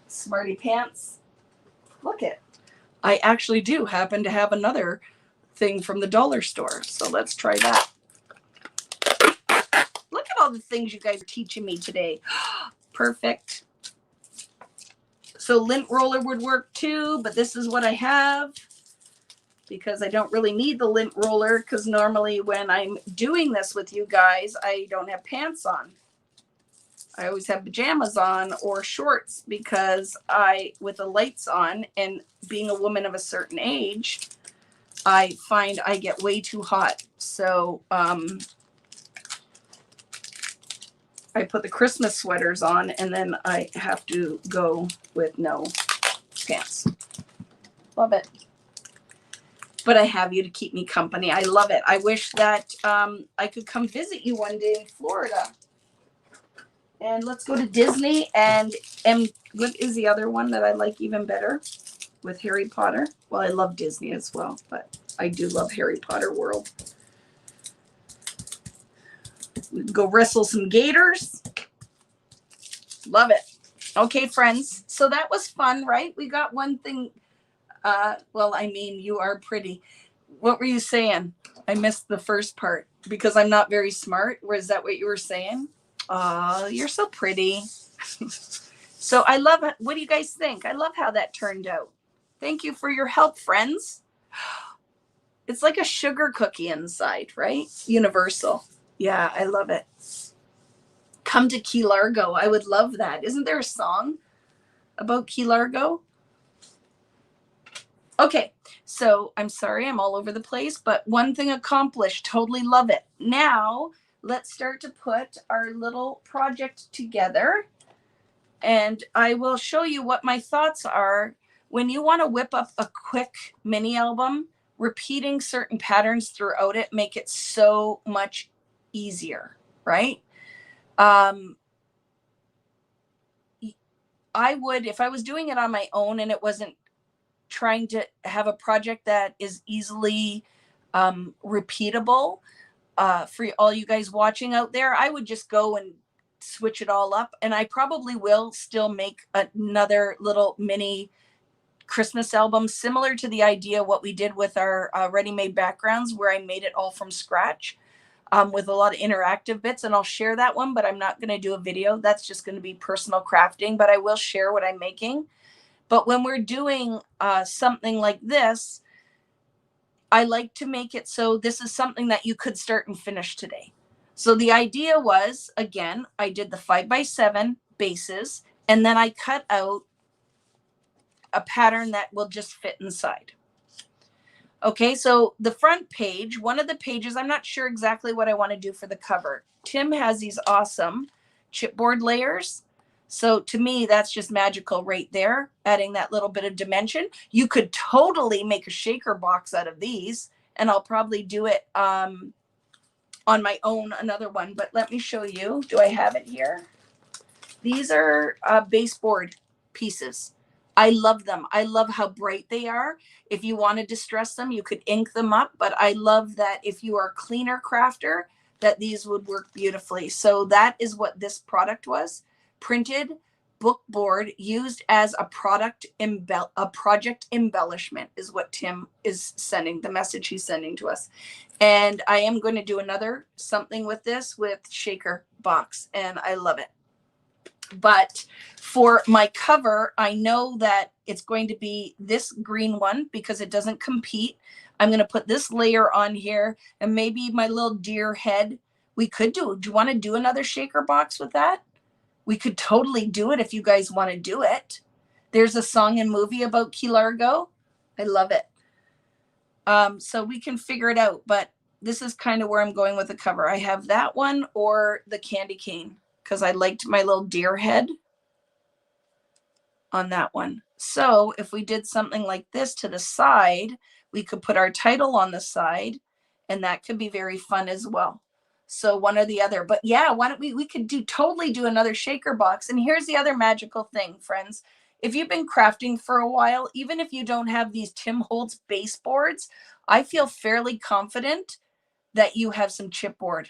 Smarty pants. Look it. I actually do happen to have another thing from the dollar store. So let's try that. Look at all the things you guys are teaching me today. Perfect. So lint roller would work too, but this is what I have because I don't really need the lint roller, because normally when I'm doing this with you guys, I don't have pants on. I always have pajamas on or shorts, because with the lights on and being a woman of a certain age, I find I get way too hot. So I put the Christmas sweaters on, and then I have to go with no pants. Love it. But I have you to keep me company. I love it. I wish that I could come visit you one day in Florida. And let's go to Disney. And what is the other one that I like even better with Harry Potter? Well, I love Disney as well, but I do love Harry Potter World. We'd go wrestle some gators. Love it. Okay, friends. So that was fun, right? We got one thing. Well, I mean, you are pretty. What were you saying? I missed the first part because I'm not very smart. Was that what you were saying? Oh, you're so pretty. So I love it. What do you guys think? I love how that turned out. Thank you for your help, friends. It's like a sugar cookie inside, right? Universal. Yeah, I love it. Come to Key Largo. I would love that. Isn't there a song about Key Largo? Okay, so I'm sorry I'm all over the place, but one thing accomplished. Totally love it. Now, let's start to put our little project together, and I will show you what my thoughts are. When you want to whip up a quick mini album, repeating certain patterns throughout it make it so much easier, right? I would, if I was doing it on my own and it wasn't trying to have a project that is easily repeatable for all you guys watching out there, I would just go and switch it all up. And I probably will still make another little mini Christmas album similar to the idea what we did with our ready-made backgrounds, where I made it all from scratch. with a lot of interactive bits, and I'll share that one, but I'm not going to do a video. That's just going to be personal crafting, but I will share what I'm making. But when we're doing something like this, I like to make it so this is something that you could start and finish today. So the idea was, again, I did the 5x7 bases, and then I cut out a pattern that will just fit inside. Okay, so the front page, one of the pages, I'm not sure exactly what I want to do for the cover. Tim has these awesome chipboard layers. So to me, that's just magical right there, adding that little bit of dimension. You could totally make a shaker box out of these, and I'll probably do it on my own, another one. But let me show you. Do I have it here? These are baseboard pieces. I love them. I love how bright they are. If you want to distress them, you could ink them up. But I love that if you are a cleaner crafter, that these would work beautifully. So that is what this product was. Printed book board used as a project embellishment is what Tim is sending, the message he's sending to us. And I am going to do another something with this with shaker box, and I love it. But for my cover, I know that it's going to be this green one because it doesn't compete. I'm going to put this layer on here, and maybe my little deer head. We could do you want to do another shaker box with that? We could totally do it if you guys want to do it. There's a song and movie about Key Largo. I love it. So we can figure it out, but this is kind of where I'm going with the cover. I have that one or the candy cane, because I liked my little deer head on that one. So if we did something like this to the side, we could put our title on the side, and that could be very fun as well. So one or the other. But yeah, why don't we could totally do another shaker box. And here's the other magical thing, friends. If you've been crafting for a while, even if you don't have these Tim Holtz baseboards, I feel fairly confident that you have some chipboard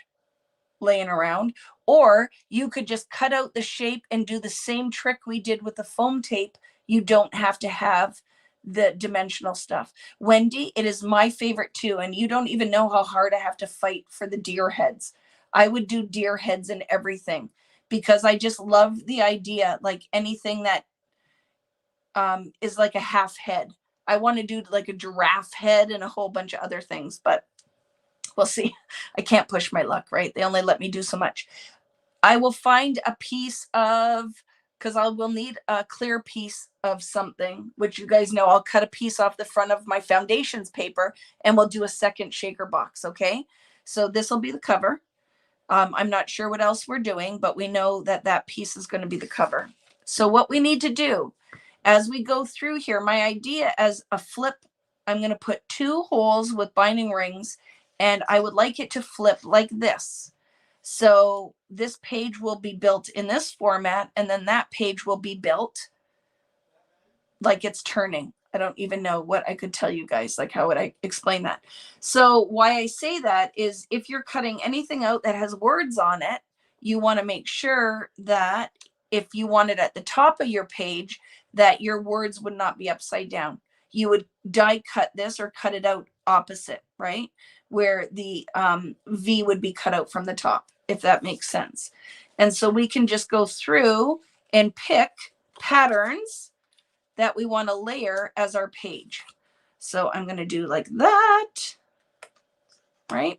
laying around, or you could just cut out the shape and do the same trick we did with the foam tape. You don't have to have the dimensional stuff. Wendy, it is my favorite too, and you don't even know how hard I have to fight for the deer heads. I would do deer heads and everything because I just love the idea, like anything that is like a half head. I want to do like a giraffe head and a whole bunch of other things, but we'll see. I can't push my luck, right? They only let me do so much. I will find a piece of, because I will need a clear piece of something, which you guys know, I'll cut a piece off the front of my foundations paper and we'll do a second shaker box, okay? So this will be the cover. I'm not sure what else we're doing, but we know that that piece is going to be the cover. So what we need to do as we go through here, my idea as a flip, I'm going to put 2 holes with binding rings, and I would like it to flip like this. So this page will be built in this format, and then that page will be built like it's turning. I don't even know what I could tell you guys, like how would I explain that? So why I say that is if you're cutting anything out that has words on it, you want to make sure that if you want it at the top of your page, that your words would not be upside down. You would die cut this or cut it out opposite, right? Where the V would be cut out from the top, if that makes sense. And so we can just go through and pick patterns that we want to layer as our page. So I'm going to do like that, right?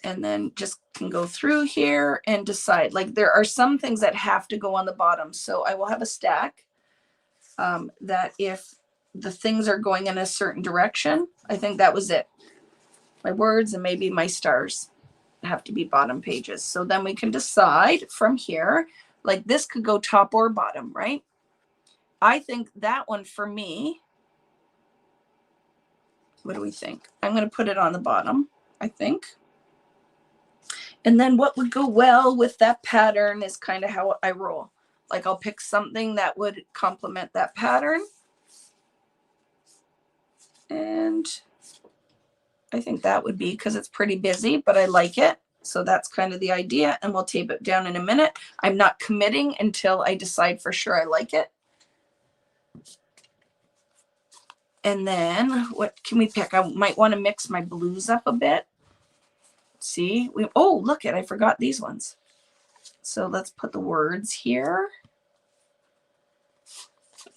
And then just can go through here and decide, like there are some things that have to go on the bottom. So I will have a stack that if the things are going in a certain direction, I think that was it. My words and maybe my stars have to be bottom pages. So then we can decide from here, like this could go top or bottom, right? I think that one for me, what do we think? I'm going to put it on the bottom, I think. And then what would go well with that pattern is kind of how I roll. Like I'll pick something that would complement that pattern. And I think that would be, because it's pretty busy, but I like it. So that's kind of the idea. And we'll tape it down in a minute. I'm not committing until I decide for sure I like it. And then what can we pick? I might want to mix my blues up a bit. See, oh, look I forgot these ones. So let's put the words here.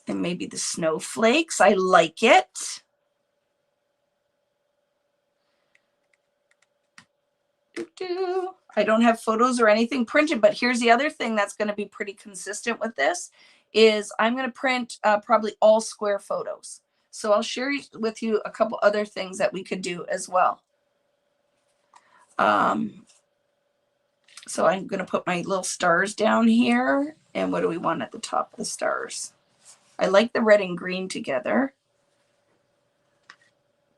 And maybe the snowflakes. I like it. I don't have photos or anything printed, but here's the other thing that's going to be pretty consistent with this is I'm going to print probably all square photos. So I'll share with you a couple other things that we could do as well. So I'm going to put my little stars down here. And what do we want at the top of the stars? I like the red and green together.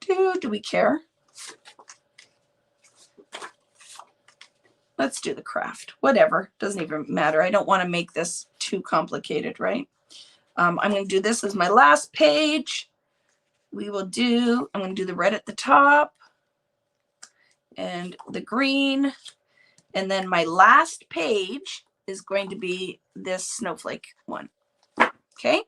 Do we care? Let's do the craft. Whatever. Doesn't even matter. I don't want to make this too complicated, right? I'm going to do this as my last page. I'm going to do the red at the top and the green. And then my last page is going to be this snowflake one. Okay.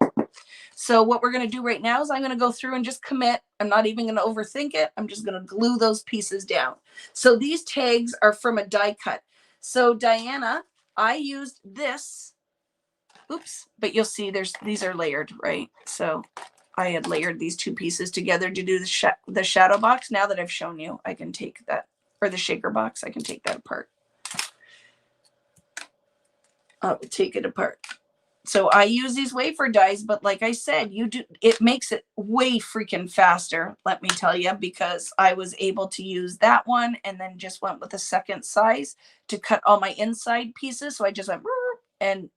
So what we're going to do right now is I'm going to go through and just commit. I'm not even going to overthink it. I'm just going to glue those pieces down. So these tags are from a die cut. So Diana, I used this. Oops, but you'll see these are layered, right? So I had layered these two pieces together to do the shadow box. Now that I've shown you, I can take that, or the shaker box, I can take that apart. I'll take it apart. So I use these wafer dies, but like I said, it makes it way freaking faster, let me tell you, because I was able to use that one and then just went with a second size to cut all my inside pieces. So I just went and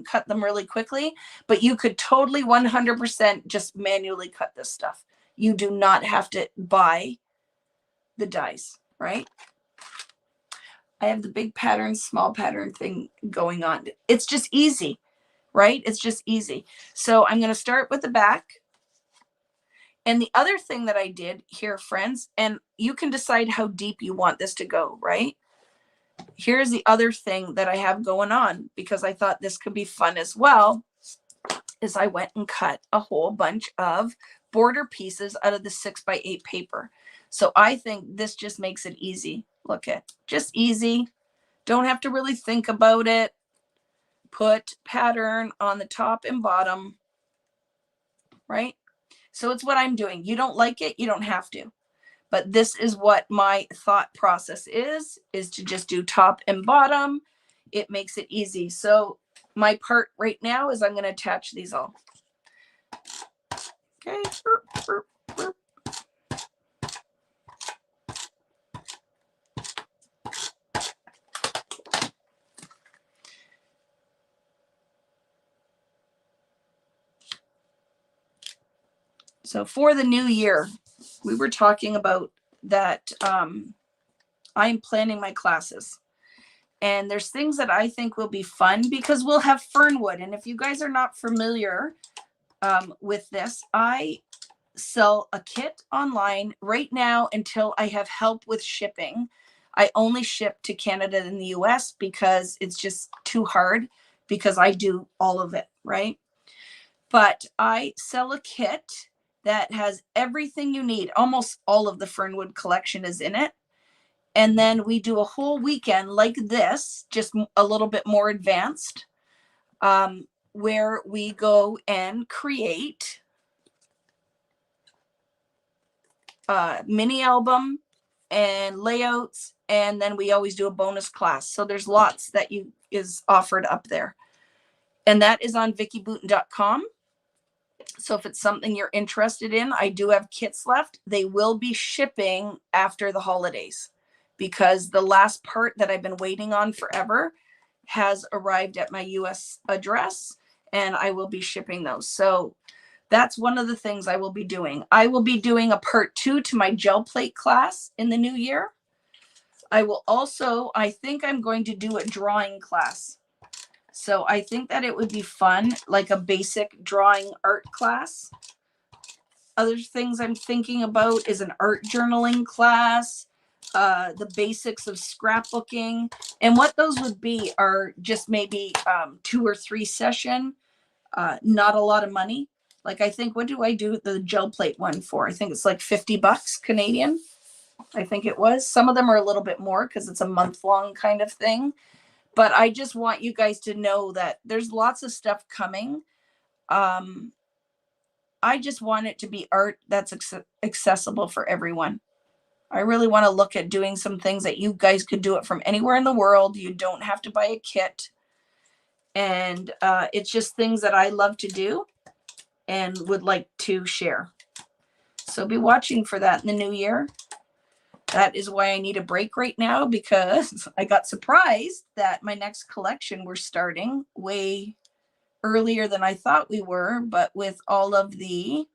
cut them really quickly, but you could totally 100% just manually cut this stuff. You do not have to buy the dies, right? I have the big pattern, small pattern thing going on. It's just easy. Right? It's just easy. So I'm going to start with the back. And the other thing that I did here, friends, and you can decide how deep you want this to go, right? Here's the other thing that I have going on, because I thought this could be fun as well, is I went and cut a whole bunch of border pieces out of the 6x8 paper. So I think this just makes it easy. Look at, just easy. Don't have to really think about it. Put pattern on the top and bottom, right? So it's what I'm doing. You don't like it, you don't have to. But this is what my thought process is to just do top and bottom. It makes it easy. So my part right now is I'm going to attach these all. Okay. So for the new year, we were talking about that I'm planning my classes. And there's things that I think will be fun because we'll have Fernwood. And if you guys are not familiar with this, I sell a kit online right now until I have help with shipping. I only ship to Canada and the US because it's just too hard because I do all of it, right? But I sell a kit that has everything you need. Almost all of the Fernwood collection is in it. And then we do a whole weekend like this, just a little bit more advanced, where we go and create a mini album and layouts. And then we always do a bonus class. So there's lots that is offered up there. And that is on Vicki-Boutin.com. So if it's something you're interested in, I do have kits left. They will be shipping after the holidays because the last part that I've been waiting on forever has arrived at my US address and I will be shipping those. So that's one of the things I will be doing. I will be doing a part 2 to my gel plate class in the new year. I will also, I think I'm going to do a drawing class. So I think that it would be fun, like a basic drawing art class. Other things I'm thinking about is an art journaling class, the basics of scrapbooking. And what those would be are just maybe 2 or 3 session, not a lot of money. Like I think, what do I do the gel plate one for? I think it's like $50 Canadian. I think it was. Some of them are a little bit more because it's a month-long kind of thing. But I just want you guys to know that there's lots of stuff coming. I just want it to be art that's accessible for everyone. I really want to look at doing some things that you guys could do it from anywhere in the world. You don't have to buy a kit. And it's just things that I love to do and would like to share. So be watching for that in the new year. That is why I need a break right now, because I got surprised that my next collection we're starting way earlier than I thought we were, but with all of the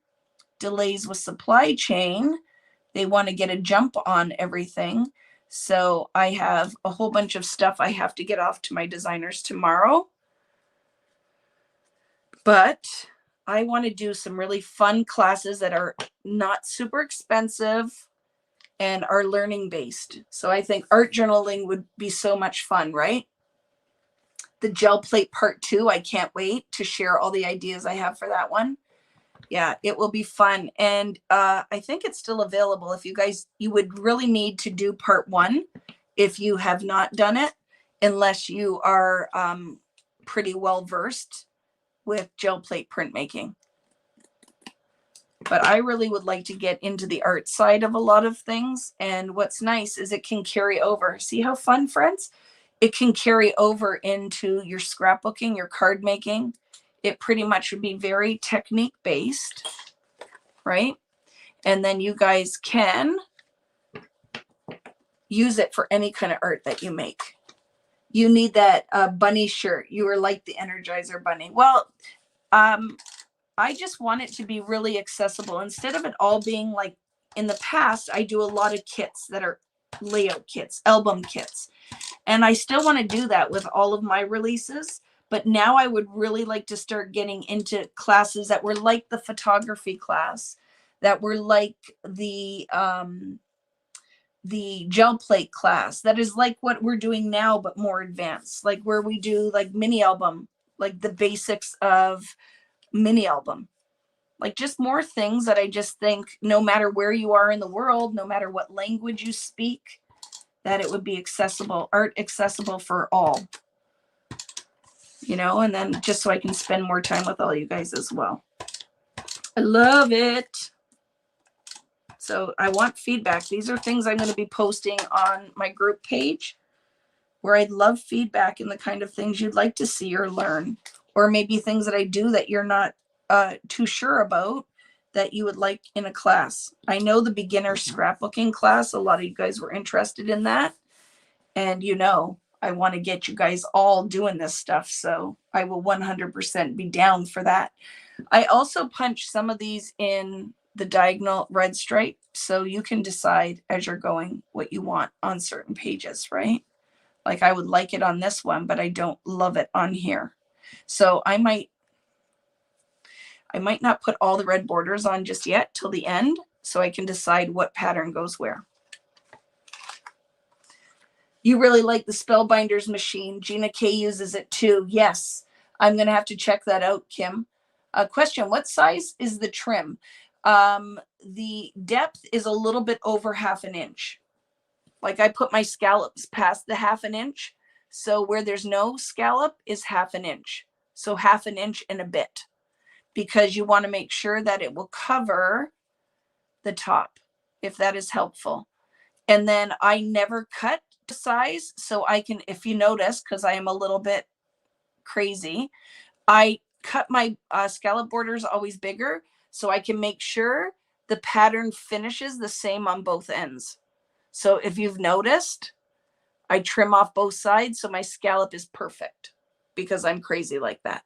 delays with supply chain, they want to get a jump on everything. So I have a whole bunch of stuff I have to get off to my designers tomorrow. But I want to do some really fun classes that are not super expensive and are learning based. So I think art journaling would be so much fun, right? The gel plate part 2, I can't wait to share all the ideas I have for that one. Yeah, it will be fun. And I think it's still available. If you guys, you would really need to do part 1 if you have not done it, unless you are pretty well versed with gel plate printmaking. But I really would like to get into the art side of a lot of things. And what's nice is it can carry over. See how fun, friends? It can carry over into your scrapbooking, your card making. It pretty much would be very technique based, right? And then you guys can use it for any kind of art that you make. You need that bunny shirt. You are like the Energizer Bunny. Well, I just want it to be really accessible. Instead of it all being like in the past, I do a lot of kits that are layout kits, album kits. And I still want to do that with all of my releases. But now I would really like to start getting into classes that were like the photography class, that were like the gel plate class, that is like what we're doing now, but more advanced, like where we do like mini album, like the basics of mini album, like just more things that I just think no matter where you are in the world, no matter what language you speak, that it would be accessible, art accessible for all, you know, and then just so I can spend more time with all you guys as well. I love it. So I want feedback. These are things I'm going to be posting on my group page, where I'd love feedback in the kind of things you'd like to see or learn, or maybe things that I do that you're not too sure about that you would like in a class. I know the beginner scrapbooking class, a lot of you guys were interested in that. And you know, I want to get you guys all doing this stuff. So I will 100% be down for that. I also punch some of these in the diagonal red stripe, so you can decide as you're going what you want on certain pages, right? Like I would like it on this one, but I don't love it on here. So I might not put all the red borders on just yet till the end, so I can decide what pattern goes where. You really like the Spellbinders machine. Gina K uses it too. Yes, I'm going to have to check that out, Kim. Question, what size is the trim? The depth is a little bit over 1/2 inch. Like I put my scallops past the 1/2 inch. So where there's no scallop is 1/2 inch. So 1/2 inch and a bit, because you want to make sure that it will cover the top, if that is helpful. And then I never cut the size, so I can, if you notice, because I am a little bit crazy, I cut my scallop borders always bigger, so I can make sure the pattern finishes the same on both ends. So if you've noticed, I trim off both sides so my scallop is perfect, because I'm crazy like that.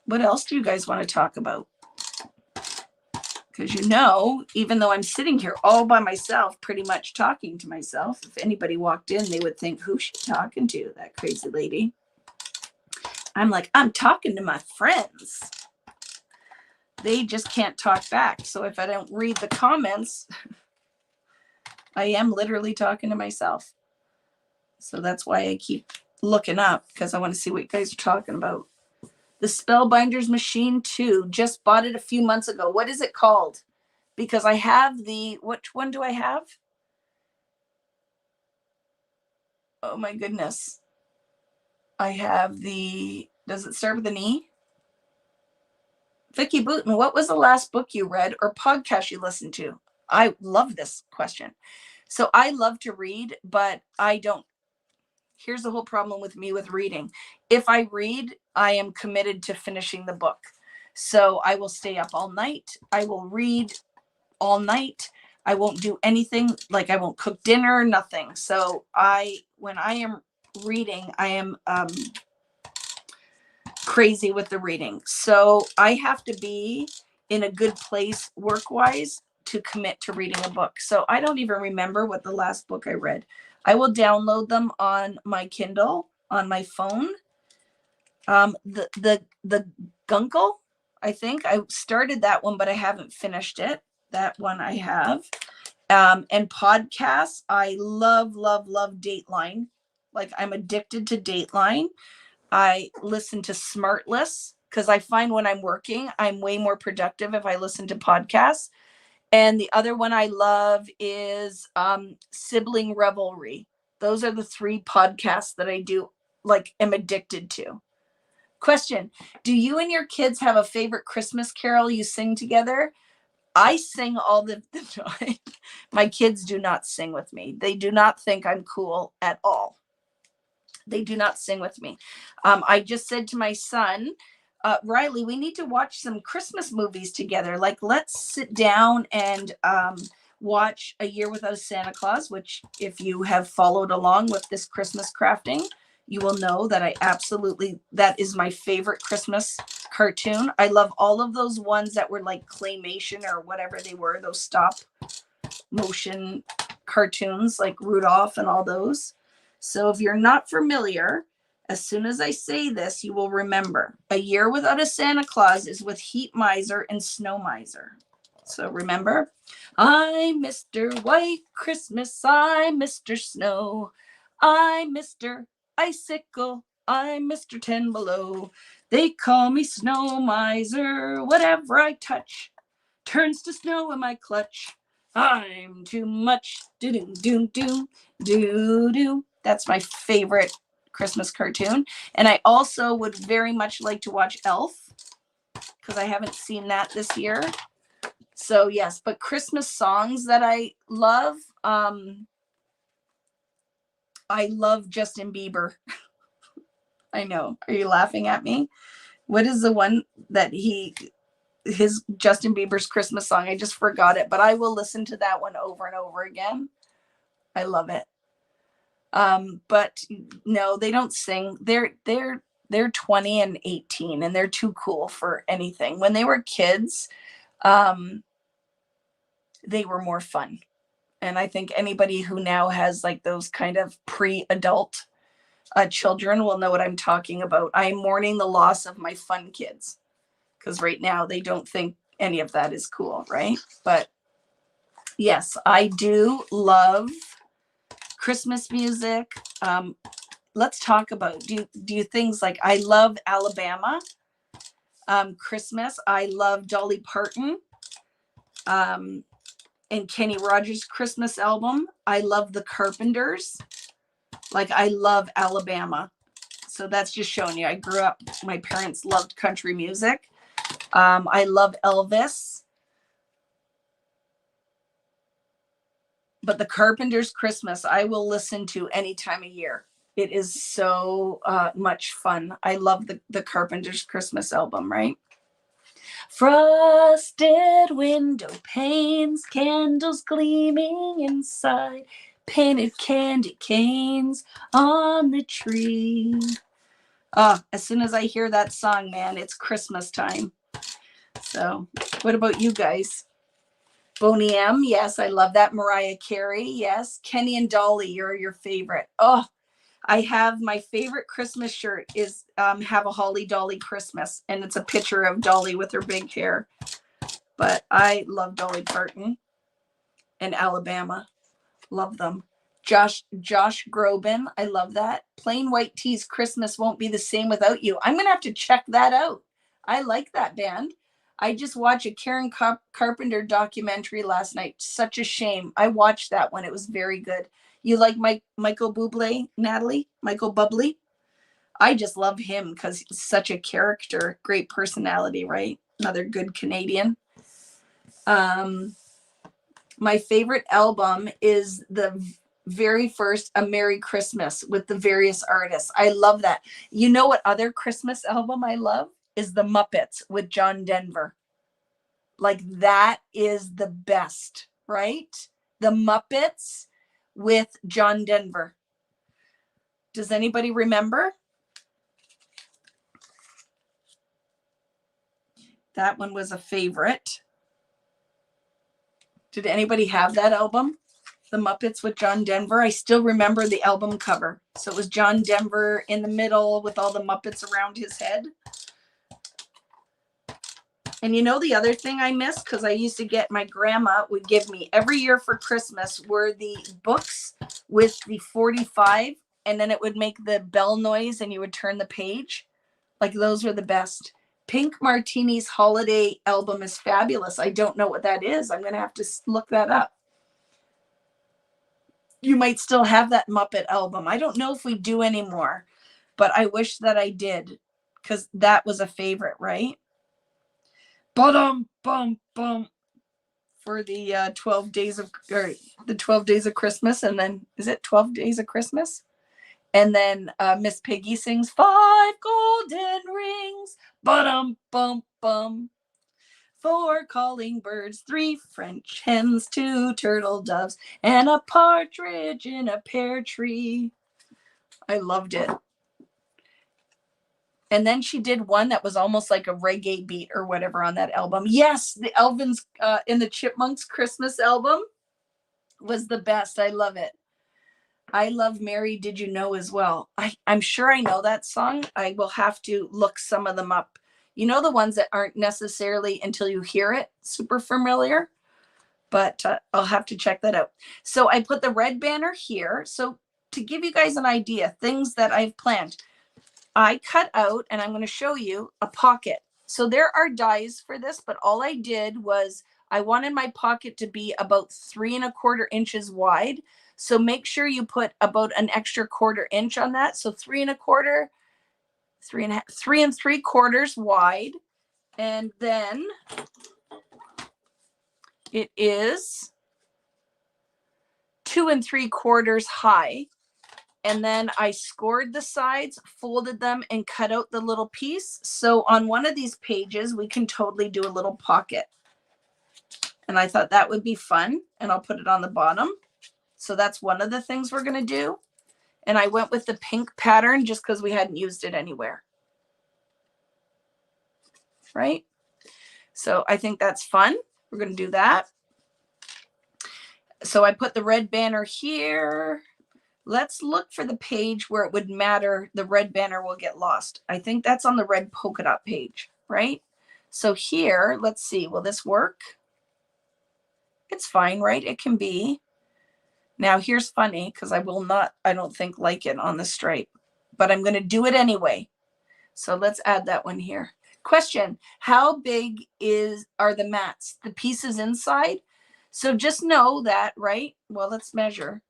What else do you guys want to talk about? Because you know, even though I'm sitting here all by myself, pretty much talking to myself, if anybody walked in, they would think, who's she talking to, that crazy lady? I'm like, I'm talking to my friends. They just can't talk back. So if I don't read the comments, I am literally talking to myself. So that's why I keep looking up, because I want to see what you guys are talking about. The Spellbinders Machine 2. Just bought it a few months ago. What is it called? Because I have the, which one do I have? Oh my goodness. I have the, does it start with an E? Vicki Boutin, what was the last book you read or podcast you listened to? I love this question. So I love to read, but I don't. Here's the whole problem with me with reading. If I read, I am committed to finishing the book. So I will stay up all night. I will read all night. I won't do anything, like I won't cook dinner, nothing. So when I am reading, I am crazy with the reading. So I have to be in a good place work-wise to commit to reading a book. So I don't even remember what the last book I read. I will download them on my Kindle, on my phone. The Gunkel, I think I started that one, but I haven't finished it. That one I have. And podcasts, I love Dateline. Like I'm addicted to Dateline. I listen to Smartless because I find when I'm working, I'm way more productive if I listen to podcasts. And the other one I love is Sibling Revelry. Those are the 3 podcasts that I do, like, am addicted to. Question: do you and your kids have a favorite Christmas carol you sing together? I sing all the time. My kids do not sing with me. They do not think I'm cool at all. They do not sing with me. I just said to my son, Riley, we need to watch some Christmas movies together. Like, let's sit down and watch A Year Without a Santa Claus, which if you have followed along with this Christmas crafting, you will know that that is my favorite Christmas cartoon. I love all of those ones that were like claymation or whatever they were, those stop motion cartoons like Rudolph and all those. So if you're not familiar, as soon as I say this, you will remember. A Year Without a Santa Claus is with Heat Miser and Snow Miser. So remember, I'm Mr. White Christmas, I'm Mr. Snow, I'm Mr. Icicle, I'm Mr. 10 Below. They call me Snow Miser, whatever I touch turns to snow in my clutch. I'm too much. Do. That's my favorite Christmas cartoon. And I also would very much like to watch Elf because I haven't seen that this year. So yes, but Christmas songs that I love Justin Bieber. I know. Are you laughing at me? What is the one that his Justin Bieber's Christmas song? I just forgot it, but I will listen to that one over and over again. I love it. But no, they don't sing. They're 20 and 18 and they're too cool for anything. When they were kids, they were more fun. And I think anybody who now has like those kind of pre-adult children will know what I'm talking about. I'm mourning the loss of my fun kids because right now they don't think any of that is cool, right? But yes, I do love Christmas music. Let's talk about do things like I love Alabama Christmas. I love Dolly Parton and Kenny Rogers' Christmas album. I love the Carpenters. Like I love Alabama. So that's just showing you. I grew up, my parents loved country music. I love Elvis. But the Carpenters' Christmas, I will listen to any time of year. It is so much fun. I love the Carpenters' Christmas album, right? Frosted window panes, candles gleaming inside, painted candy canes on the tree. As soon as I hear that song, man, it's Christmas time. So what about you guys? Boney M, yes, I love that. Mariah Carey, yes. Kenny and Dolly, you're your favorite. Oh, I have my favorite Christmas shirt is Have a Holly Dolly Christmas. And it's a picture of Dolly with her big hair. But I love Dolly Parton and Alabama. Love them. Josh Groban. I love that. Plain White Tees, Christmas Won't Be the Same Without You. I'm going to have to check that out. I like that band. I just watched a Karen Carpenter documentary last night. Such a shame. I watched that one. It was very good. You like Michael Bublé, Natalie? Michael Bublé? I just love him because he's such a character. Great personality, right? Another good Canadian. My favorite album is the very first A Merry Christmas with the various artists. I love that. You know what other Christmas album I love? Is The Muppets with John Denver. Like, that is the best, right? The Muppets with John Denver. Does anybody remember? That one was a favorite. Did anybody have that album? The Muppets with John Denver. I still remember the album cover. So it was John Denver in the middle with all the Muppets around his head. And you know the other thing I miss, because I used to get, my grandma would give me every year for Christmas, were the books with the 45, and then it would make the bell noise and you would turn the page. Like, those were the best. Pink Martini's holiday album is fabulous. I don't know what that is. I'm going to have to look that up. You might still have that Muppet album. I don't know if we do anymore, but I wish that I did, because that was a favorite, right? Bum for the 12 days of, or the 12 days of Christmas, and then is it 12 days of Christmas? And then Miss Piggy sings 5 golden rings, bum 4 calling birds, 3 French hens, 2 turtle doves, and a partridge in a pear tree. I loved it. And then she did one that was almost like a reggae beat or whatever on that album. Yes, the Elvins in the Chipmunks Christmas album was the best. I love it. I love Mary Did You Know as well. I'm sure I know that song. I will have to look some of them up. You know, the ones that aren't necessarily, until you hear it, super familiar. But I'll have to check that out. So I put the red banner here. So to give you guys an idea, things that I've planned. I cut out, and I'm going to show you, a pocket. So there are dies for this, but all I did was I wanted my pocket to be about 3 1/4 inches wide. So make sure you put about an extra 1/4 inch on that. So 3 1/4, 3 3 3/4 wide. And then it is 2 3/4 high. And then I scored the sides, folded them, and cut out the little piece. So on one of these pages, we can totally do a little pocket. And I thought that would be fun. And I'll put it on the bottom. So that's one of the things we're going to do. And I went with the pink pattern just because we hadn't used it anywhere. Right? So I think that's fun. We're going to do that. So I put the red banner here. Let's look for the page where it would matter. The red banner will get lost. I think that's on the red polka dot page, right? So here, let's see, will this work? It's fine, right? It can be. Now here's funny, because I will not, I don't think, like it on the stripe, but I'm going to do it anyway. So let's add that one here. Question, how big are the mats, the pieces inside? So just know that, right? Well, let's measure.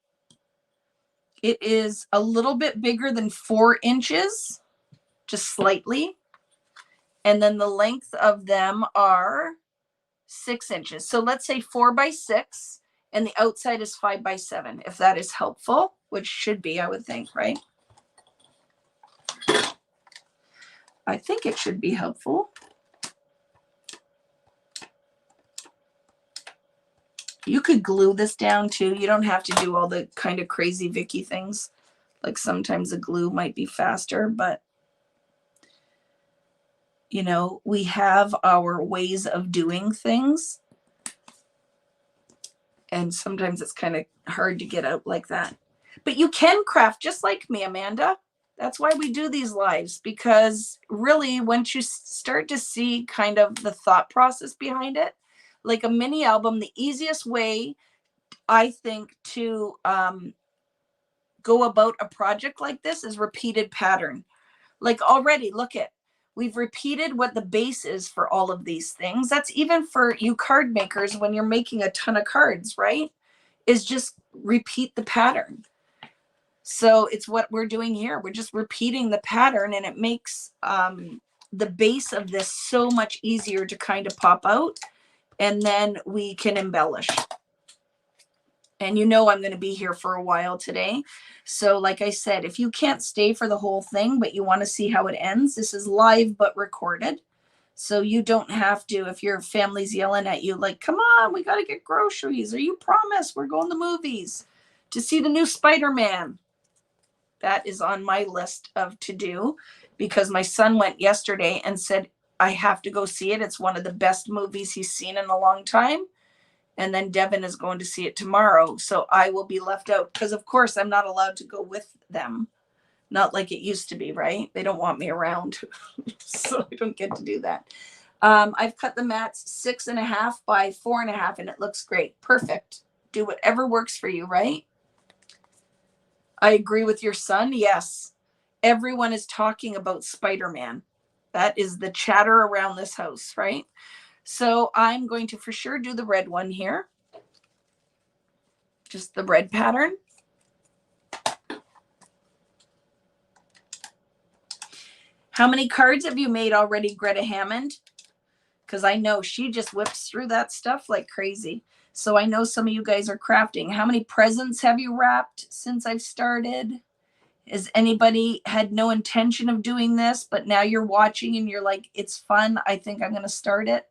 It is a little bit bigger than 4 inches, just slightly. And then the length of them are 6 inches. So let's say 4 by 6, and the outside is 5 by 7, if that is helpful, which should be, I would think, right? I think it should be helpful. You could glue this down too. You don't have to do all the kind of crazy Vicki things. Like, sometimes the glue might be faster, but you know, we have our ways of doing things. And sometimes it's kind of hard to get out like that. But you can craft just like me, Amanda. That's why we do these lives, because really, once you start to see kind of the thought process behind it, like a mini album, the easiest way, I think, to go about a project like this is repeated pattern. Like already, look at, we've repeated what the base is for all of these things. That's even for you card makers when you're making a ton of cards, right? Is just repeat the pattern. So it's what we're doing here. We're just repeating the pattern, and it makes the base of this so much easier to kind of pop out, and then we can embellish. And you know I'm going to be here for a while today. So like I said, if you can't stay for the whole thing, but you want to see how it ends, this is live but recorded. So you don't have to, if your family's yelling at you, like, come on, we got to get groceries, or you promised we're going to movies to see the new Spider-Man. That is on my list of to do, because my son went yesterday and said, I have to go see it. It's one of the best movies he's seen in a long time. And then Devin is going to see it tomorrow. So I will be left out because, of course, I'm not allowed to go with them. Not like it used to be, right? They don't want me around. So I don't get to do that. I've cut the mats 6.5 by 4.5, and it looks great. Perfect. Do whatever works for you, right? I agree with your son. Yes. Everyone is talking about Spider-Man. That is the chatter around this house, right? So I'm going to for sure do the red one here. Just the red pattern. How many cards have you made already, Greta Hammond? Because I know she just whips through that stuff like crazy. So I know some of you guys are crafting. How many presents have you wrapped since I've started? Has anybody had no intention of doing this, but now you're watching and you're like, it's fun, I think I'm going to start it?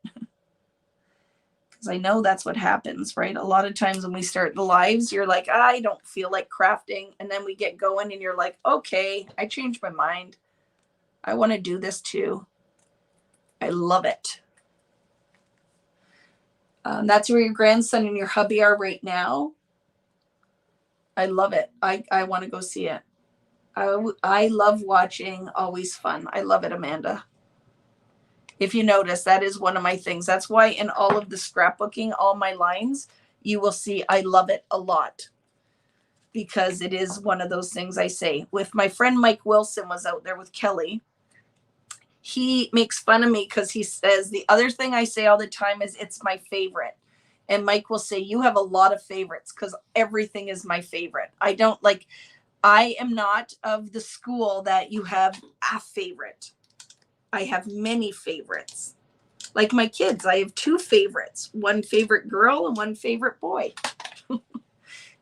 Because I know that's what happens, right? A lot of times when we start the lives, you're like, I don't feel like crafting. And then we get going and you're like, okay, I changed my mind. I want to do this too. I love it. That's where your grandson and your hubby are right now. I love it. I want to go see it. I love watching Always Fun. I love it, Amanda. If you notice, that is one of my things. That's why in all of the scrapbooking, all my lines, you will see I love it a lot. Because it is one of those things I say. With my friend Mike Wilson was out there with Kelly. He makes fun of me because he says, the other thing I say all the time is it's my favorite. And Mike will say, you have a lot of favorites because everything is my favorite. I am not of the school that you have a favorite. I have many favorites. Like my kids, I have 2 favorites, one favorite girl and one favorite boy.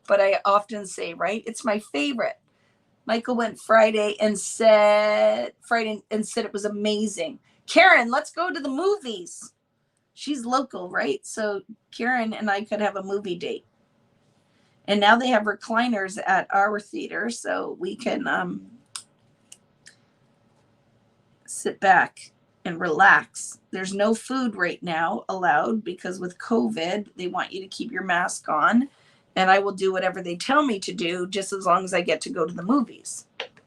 But I often say, right, it's my favorite. Michael went Friday and said it was amazing. Karen, let's go to the movies. She's local, right? So Karen and I could have a movie date. And now they have recliners at our theater, so we can sit back and relax. There's no food right now allowed because with COVID, they want you to keep your mask on. And I will do whatever they tell me to do just as long as I get to go to the movies.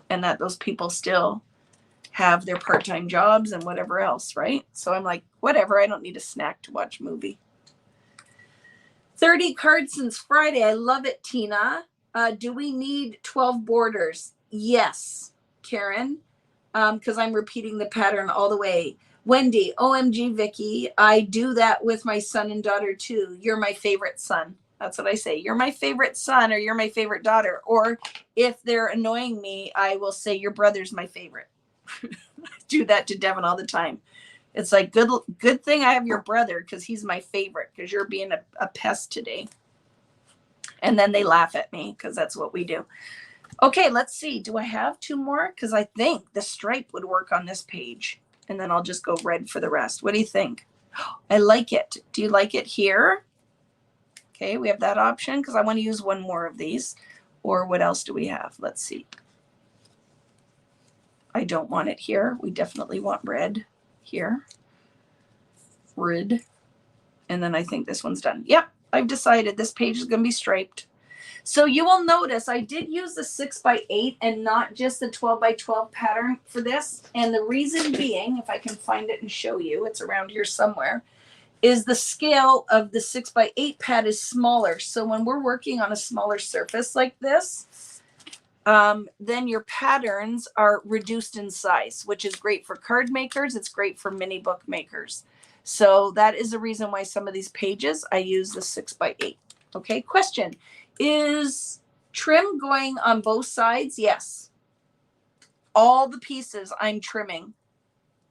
And that those people still have their part-time jobs and whatever else, right? So I'm like, whatever, I don't need a snack to watch a movie. 30 cards since Friday. I love it, Tina. Do we need 12 borders? Yes, Karen, because I'm repeating the pattern all the way. Wendy, OMG, Vicki, I do that with my son and daughter too. You're my favorite son. That's what I say. You're my favorite son or you're my favorite daughter. Or if they're annoying me, I will say your brother's my favorite. I do that to Devin all the time. It's like, good thing I have your brother because he's my favorite because you're being a pest today. And then they laugh at me because that's what we do. Okay, let's see. Do I have 2 more? Because I think the stripe would work on this page. And then I'll just go red for the rest. What do you think? I like it. Do you like it here? Okay, we have that option because I want to use one more of these. Or what else do we have? Let's see. I don't want it here. We definitely want red here. Red. And then I think this one's done. Yep, I've decided this page is going to be striped. So you will notice I did use the 6x8 and not just the 12x12 pattern for this. And the reason being, if I can find it and show you, it's around here somewhere, is the scale of the 6x8 pad is smaller. So when we're working on a smaller surface like this, then your patterns are reduced in size, which is great for card makers. It's great for mini book makers. So that is the reason why some of these pages I use the 6x8. Okay, question. Is trim going on both sides? Yes. All the pieces I'm trimming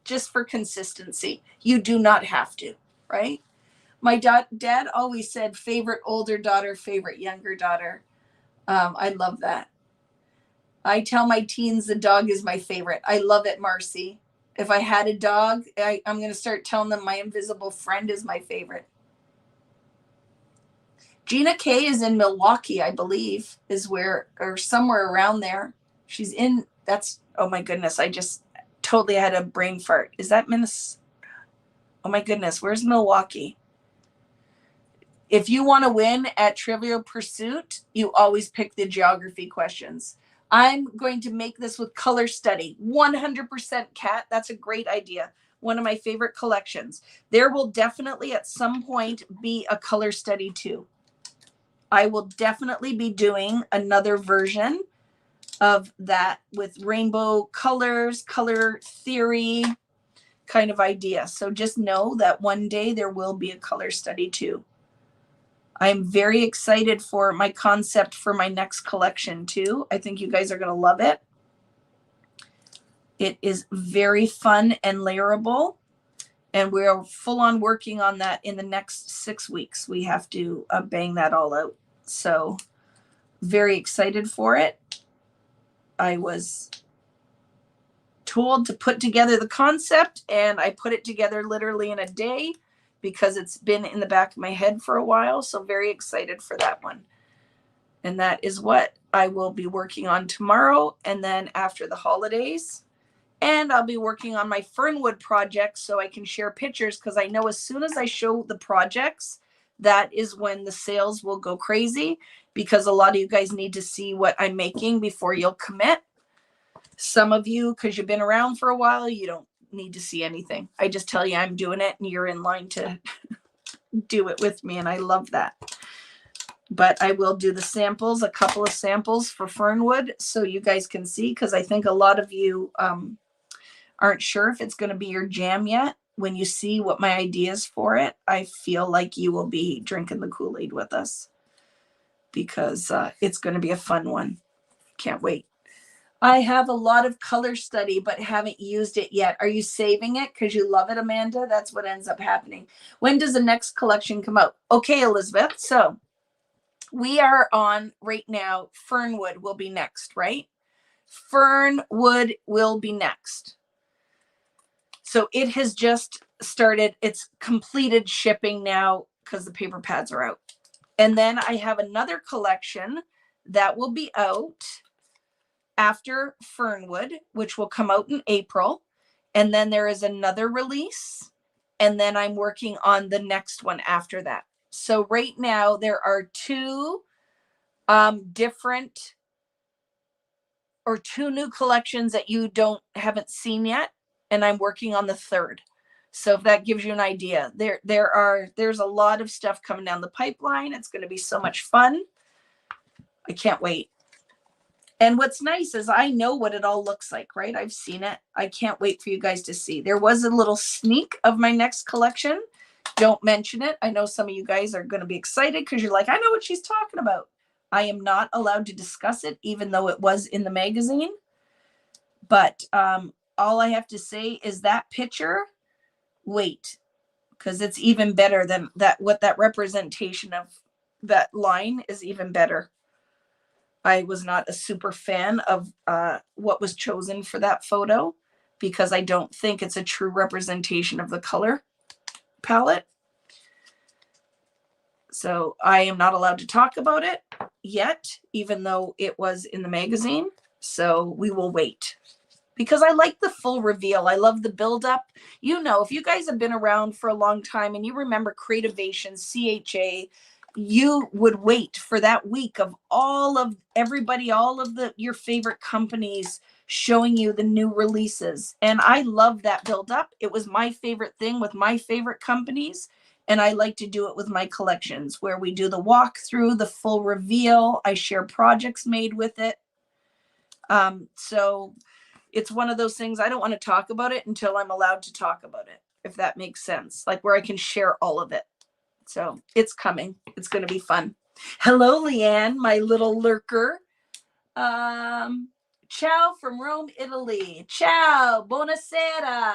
just for consistency. You do not have to, right? My dad always said favorite older daughter, favorite younger daughter. I love that. I tell my teens the dog is my favorite. I love it, Marcy. If I had a dog, I'm going to start telling them my invisible friend is my favorite. Gina K is in Milwaukee, I believe, is where, or somewhere around there. She's in, that's, oh my goodness, I just totally had a brain fart. Is that Minnesota? Oh my goodness, where's Milwaukee? If you want to win at Trivial Pursuit, you always pick the geography questions. I'm going to make this with color study. 100% Cat. That's a great idea. One of my favorite collections. There will definitely at some point be a color study too. I will definitely be doing another version of that with rainbow colors, color theory kind of idea. So just know that one day there will be a color study too. I'm very excited for my concept for my next collection too. I think you guys are going to love it. It is very fun and layerable. And we're full on working on that in the next 6 weeks. We have to bang that all out. So very excited for it. I was told to put together the concept and I put it together literally in a day, because it's been in the back of my head for a while. So very excited for that one. And that is what I will be working on tomorrow and then after the holidays. And I'll be working on my Fernwood project so I can share pictures, because I know as soon as I show the projects, that is when the sales will go crazy, because a lot of you guys need to see what I'm making before you'll commit. Some of you, because you've been around for a while, you don't need to see anything. I just tell you I'm doing it and you're in line to do it with me, and I love that. But I will do the samples, a couple of samples for Fernwood, so you guys can see, because I think a lot of you aren't sure if it's going to be your jam yet. When you see what my ideas for it, I feel like you will be drinking the Kool-Aid with us, because it's going to be a fun one. Can't wait. I have a lot of color study, but haven't used it yet. Are you saving it because you love it, Amanda? That's what ends up happening. When does the next collection come out? Okay, Elizabeth. So we are on right now. Fernwood will be next, right? Fernwood will be next. So it has just started. It's completed shipping now because the paper pads are out. And then I have another collection that will be out after Fernwood, which will come out in April. And then there is another release. And then I'm working on the next one after that. So right now there are two different, or two new collections that you haven't seen yet. And I'm working on the third. So if that gives you an idea, there's a lot of stuff coming down the pipeline. It's going to be so much fun. I can't wait. And what's nice is I know what it all looks like, right? I've seen it. I can't wait for you guys to see. There was a little sneak of my next collection. Don't mention it. I know some of you guys are going to be excited because you're like, I know what she's talking about. I am not allowed to discuss it, even though it was in the magazine. But all I have to say is that picture, wait, because it's even better than that. What that representation of that line is even better. I was not a super fan of what was chosen for that photo, because I don't think it's a true representation of the color palette. So I am not allowed to talk about it yet, even though it was in the magazine. So we will wait, because I like the full reveal. I love the buildup. You know, if you guys have been around for a long time and you remember Creativation, CHA, you would wait for that week of all of everybody, all of your favorite companies showing you the new releases. And I love that build up. It was my favorite thing with my favorite companies. And I like to do it with my collections, where we do the walkthrough, the full reveal. I share projects made with it. So it's one of those things, I don't want to talk about it until I'm allowed to talk about it, if that makes sense, like where I can share all of it. So it's coming. It's going to be fun. Hello, Leanne, my little lurker. Ciao from Rome, Italy. Ciao, buonasera,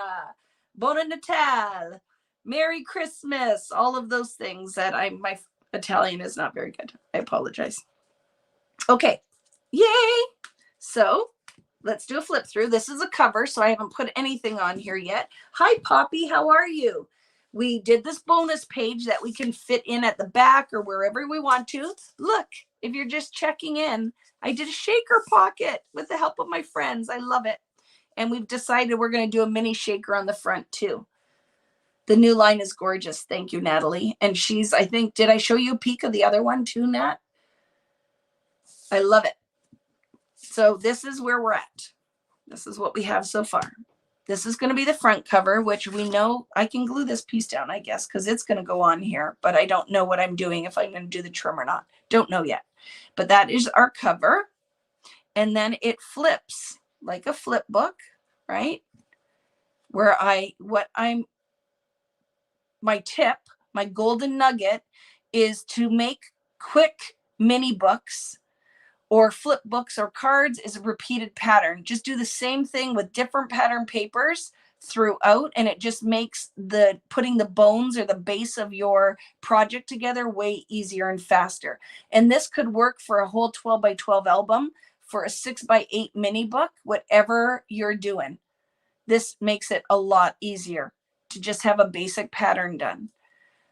buona Natale, Merry Christmas, all of those things that my Italian is not very good. I apologize. Okay, yay. So let's do a flip through. This is a cover, so I haven't put anything on here yet. Hi, Poppy, how are you? We did this bonus page that we can fit in at the back or wherever we want to. Look, if you're just checking in, I did a shaker pocket with the help of my friends. I love it. And we've decided we're going to do a mini shaker on the front too. The new line is gorgeous. Thank you, Natalie. And she's, I think, did I show you a peek of the other one too, Nat? I love it. So this is where we're at. This is what we have so far. This is going to be the front cover, which we know I can glue this piece down, I guess, because it's going to go on here. But I don't know what I'm doing, if I'm going to do the trim or not. Don't know yet. But that is our cover. And then it flips like a flip book, right? Where my tip, my golden nugget is to make quick mini books or flip books or cards is a repeated pattern. Just do the same thing with different pattern papers throughout, and it just makes the putting the bones or the base of your project together way easier and faster. And this could work for a whole 12 by 12 album, for a 6 by 8 mini book, whatever you're doing. This makes it a lot easier to just have a basic pattern done.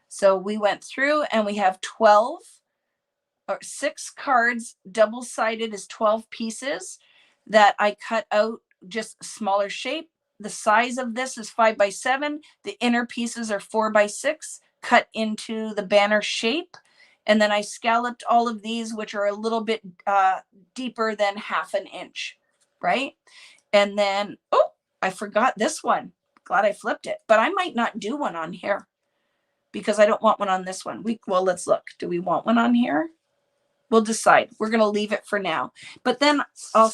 So we went through and we have 12 or 6 cards, double-sided is 12 pieces that I cut out just smaller shape. The size of this is 5 by 7. The inner pieces are 4 by 6, cut into the banner shape. And then I scalloped all of these, which are a little bit deeper than 1/2 inch, right? And then, oh, I forgot this one. Glad I flipped it, but I might not do one on here because I don't want one on this one. Well, let's look. Do we want one on here? We'll decide. We're going to leave it for now. But then I'll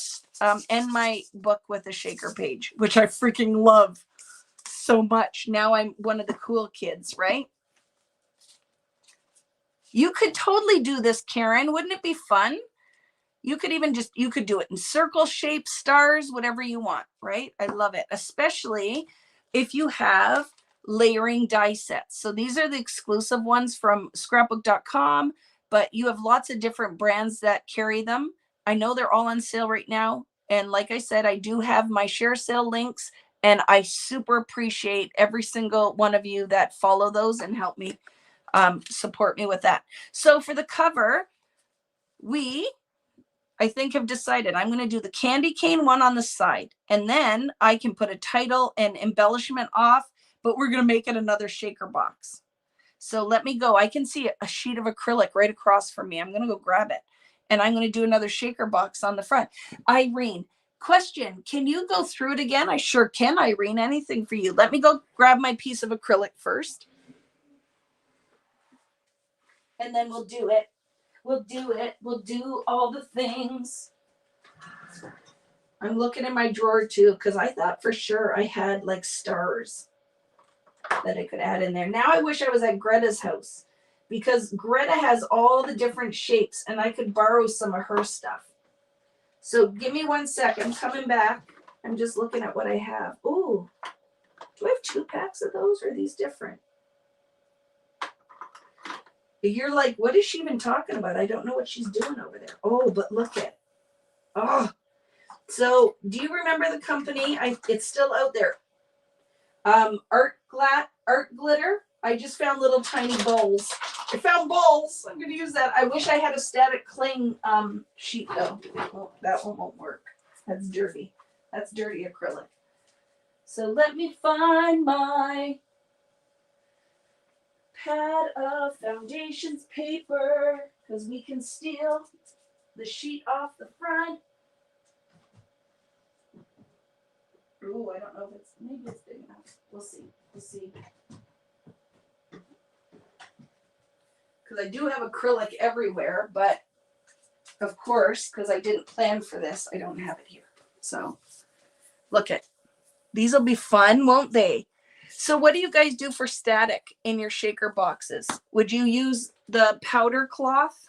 end my book with a shaker page, which I freaking love so much. Now I'm one of the cool kids, right? You could totally do this, Karen. Wouldn't it be fun? You could even you could do it in circle shape, stars, whatever you want, right? I love it, especially if you have layering die sets. So these are the exclusive ones from Scrapbookdotcom, but you have lots of different brands that carry them. I know they're all on sale right now. And like I said, I do have my share sale links, and I super appreciate every single one of you that follow those and help me support me with that. So for the cover, I think have decided I'm going to do the candy cane one on the side, and then I can put a title and embellishment off, but we're going to make it another shaker box. So let me go. I can see a sheet of acrylic right across from me. I'm going to go grab it, and I'm going to do another shaker box on the front. Irene, question, can you go through it again? I sure can, Irene. Anything for you. Let me go grab my piece of acrylic first, and then we'll do it. We'll do it. We'll do all the things. I'm looking in my drawer too, because I thought for sure I had like stars that I could add in there. Now I wish I was at Greta's house, because Greta has all the different shapes and I could borrow some of her stuff. So give me 1 second. I'm coming back. I'm just looking at what I have. Ooh, do I have 2 packs of those, or are these different? You're like, what is she even talking about? I don't know what she's doing over there. Oh, but look at, oh. So do you remember the company? It's still out there. Art Glitter. I just found little tiny bowls. I found bowls. I'm going to use that. I wish I had a static cling sheet though. Oh, that one won't work. That's dirty. That's dirty acrylic. So let me find my pad of foundations paper, because we can steal the sheet off the front. Ooh, I don't know if it's, maybe it's big enough. We'll see. We'll see. Because I do have acrylic everywhere, but of course, because I didn't plan for this, I don't have it here. So look at, these will be fun, won't they? So what do you guys do for static in your shaker boxes? Would you use the powder cloth?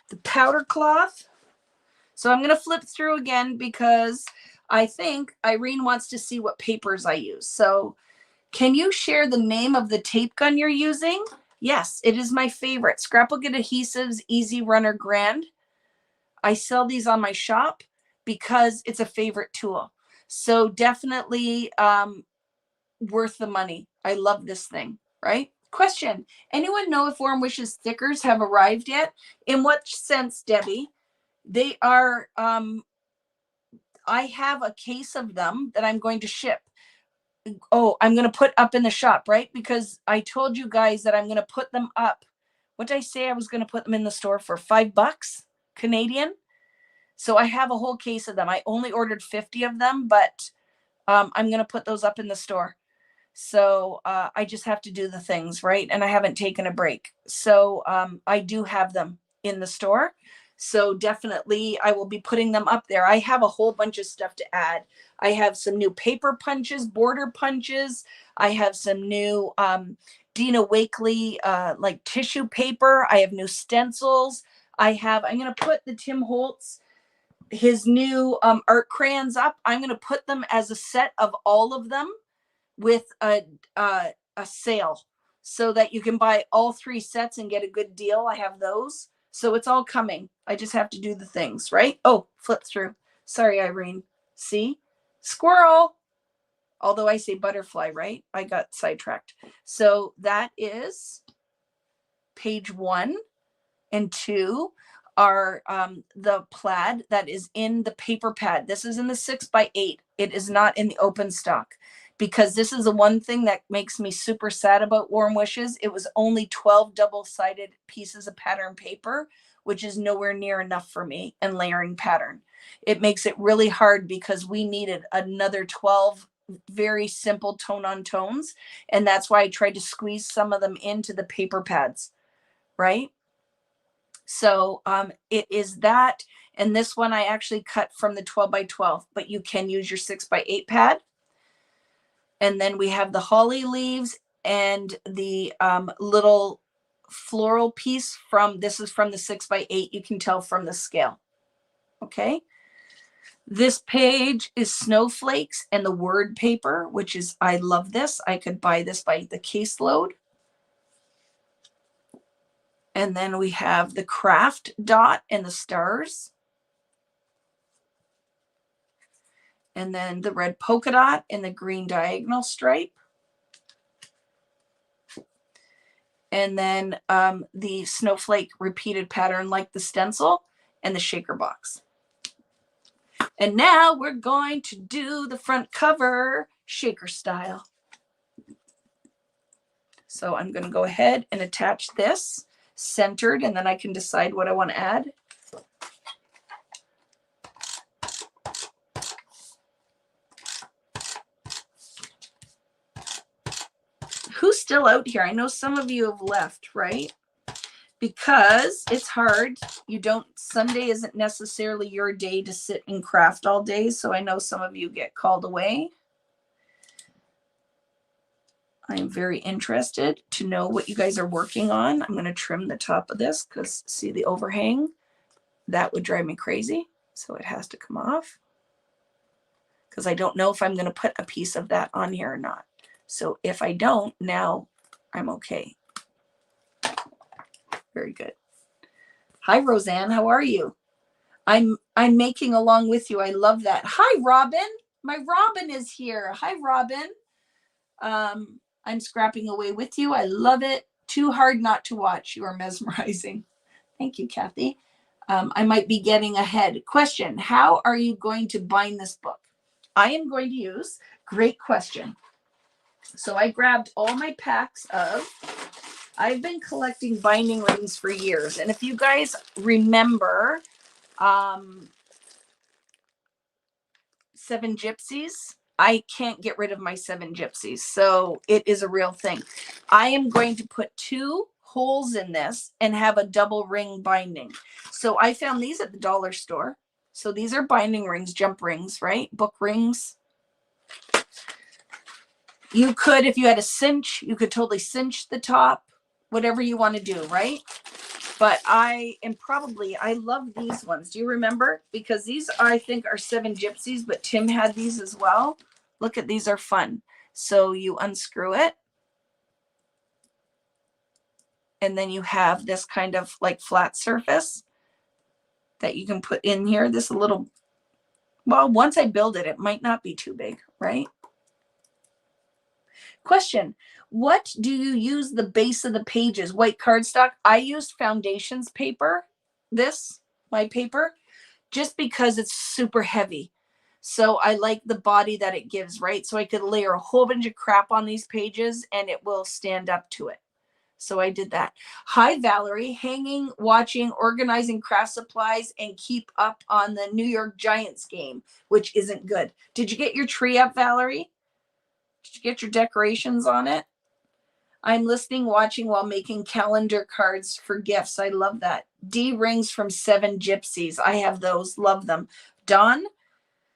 The powder cloth. So I'm going to flip through again because I think Irene wants to see what papers I use. So can you share the name of the tape gun you're using? Yes, it is my favorite. Scrapbook Adhesives Easy Runner Grand. I sell these on my shop because it's a favorite tool. So definitely worth the money. I love this thing, right? Question, anyone know if Warm Wishes stickers have arrived yet? In what sense, Debbie? They are, I have a case of them that I'm going to ship. Oh, I'm going to put up in the shop, right? Because I told you guys that I'm going to put them up. What did I say? I was going to put them in the store for $5 Canadian. So I have a whole case of them. I only ordered 50 of them, but I'm going to put those up in the store. So I just have to do the things, right? And I haven't taken a break. So I do have them in the store. So definitely I will be putting them up there. I have a whole bunch of stuff to add. I have some new paper punches, border punches. I have some new Dina Wakley like tissue paper. I have new stencils. I'm going to put the Tim Holtz, his new art crayons up. I'm going to put them as a set of all of them with a sale so that you can buy all 3 sets and get a good deal. I have those. So it's all coming. I just have to do the things, right? Oh, flip through. Sorry, Irene. See? Squirrel. Although I say butterfly, right? I got sidetracked. So that is page 1 and 2 are the plaid that is in the paper pad. This is in the 6x8. It is not in the open stock because this is the one thing that makes me super sad about Warm Wishes. It was only 12 double-sided pieces of pattern paper, which is nowhere near enough for me, and layering pattern. It makes it really hard because we needed another 12 very simple tone-on tones, and that's why I tried to squeeze some of them into the paper pads, right? So it is that, and this one I actually cut from the 12x12, but you can use your 6x8 pad. And then we have the holly leaves and the little floral piece from, this is from the 6x8. You can tell from the scale. Okay. This page is snowflakes and the word paper, which is, I love this. I could buy this by the caseload. And then we have the craft dot and the stars. And then the red polka dot and the green diagonal stripe. And then the snowflake repeated pattern like the stencil and the shaker box. And now we're going to do the front cover shaker style. So I'm going to go ahead and attach this centered, and then I can decide what I want to add. Who's still out here? I know some of you have left, right? Because it's hard. Sunday isn't necessarily your day to sit and craft all day. So I know some of you get called away. I'm very interested to know what you guys are working on. I'm going to trim the top of this because see the overhang? That would drive me crazy. So it has to come off because I don't know if I'm going to put a piece of that on here or not. So if I don't, now I'm okay. Very good. Hi, Roseanne. How are you? I'm making along with you. I love that. Hi, Robin. My Robin is here. Hi, Robin. I'm scrapping away with you. I love it. Too hard not to watch. You are mesmerizing. Thank you, Kathy. I might be getting ahead. Question, how are you going to bind this book? I am going to use, great question. So I grabbed all my packs of, I've been collecting binding rings for years. And if you guys remember, 7 Gypsies, I can't get rid of my 7 Gypsies. So it is a real thing. I am going to put 2 holes in this and have a double ring binding. So I found these at the dollar store. So these are binding rings, jump rings, right? Book rings. You could, if you had a cinch, you could totally cinch the top, whatever you want to do, right? But I love these ones. Do you remember? Because these, I think, are 7 Gypsies, but Tim had these as well. Look at these, are fun. So you unscrew it. And then you have this kind of like flat surface that you can put in here. This little, well, once I build it, it might not be too big, right? Question, what do you use the base of the pages? White cardstock? I used Foundations paper, my paper, just because it's super heavy. So I like the body that it gives, right? So I could layer a whole bunch of crap on these pages and it will stand up to it. So I did that. Hi, Valerie. Hanging, watching, organizing craft supplies, and keep up on the New York Giants game, which isn't good. Did you get your tree up, Valerie? Did you get your decorations on it? I'm listening, watching while making calendar cards for gifts. I love that. D rings from 7 Gypsies. I have those. Love them. Dawn?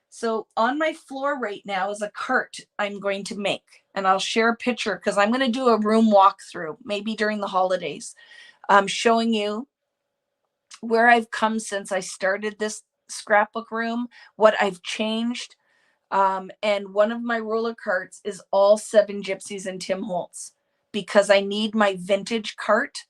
So on my floor right now is a cart I'm going to make. And I'll share a picture because I'm going to do a room walkthrough, maybe during the holidays, showing you where I've come since I started this scrapbook room, what I've changed. And one of my roller carts is all 7 Gypsies and Tim Holtz because I need my vintage cart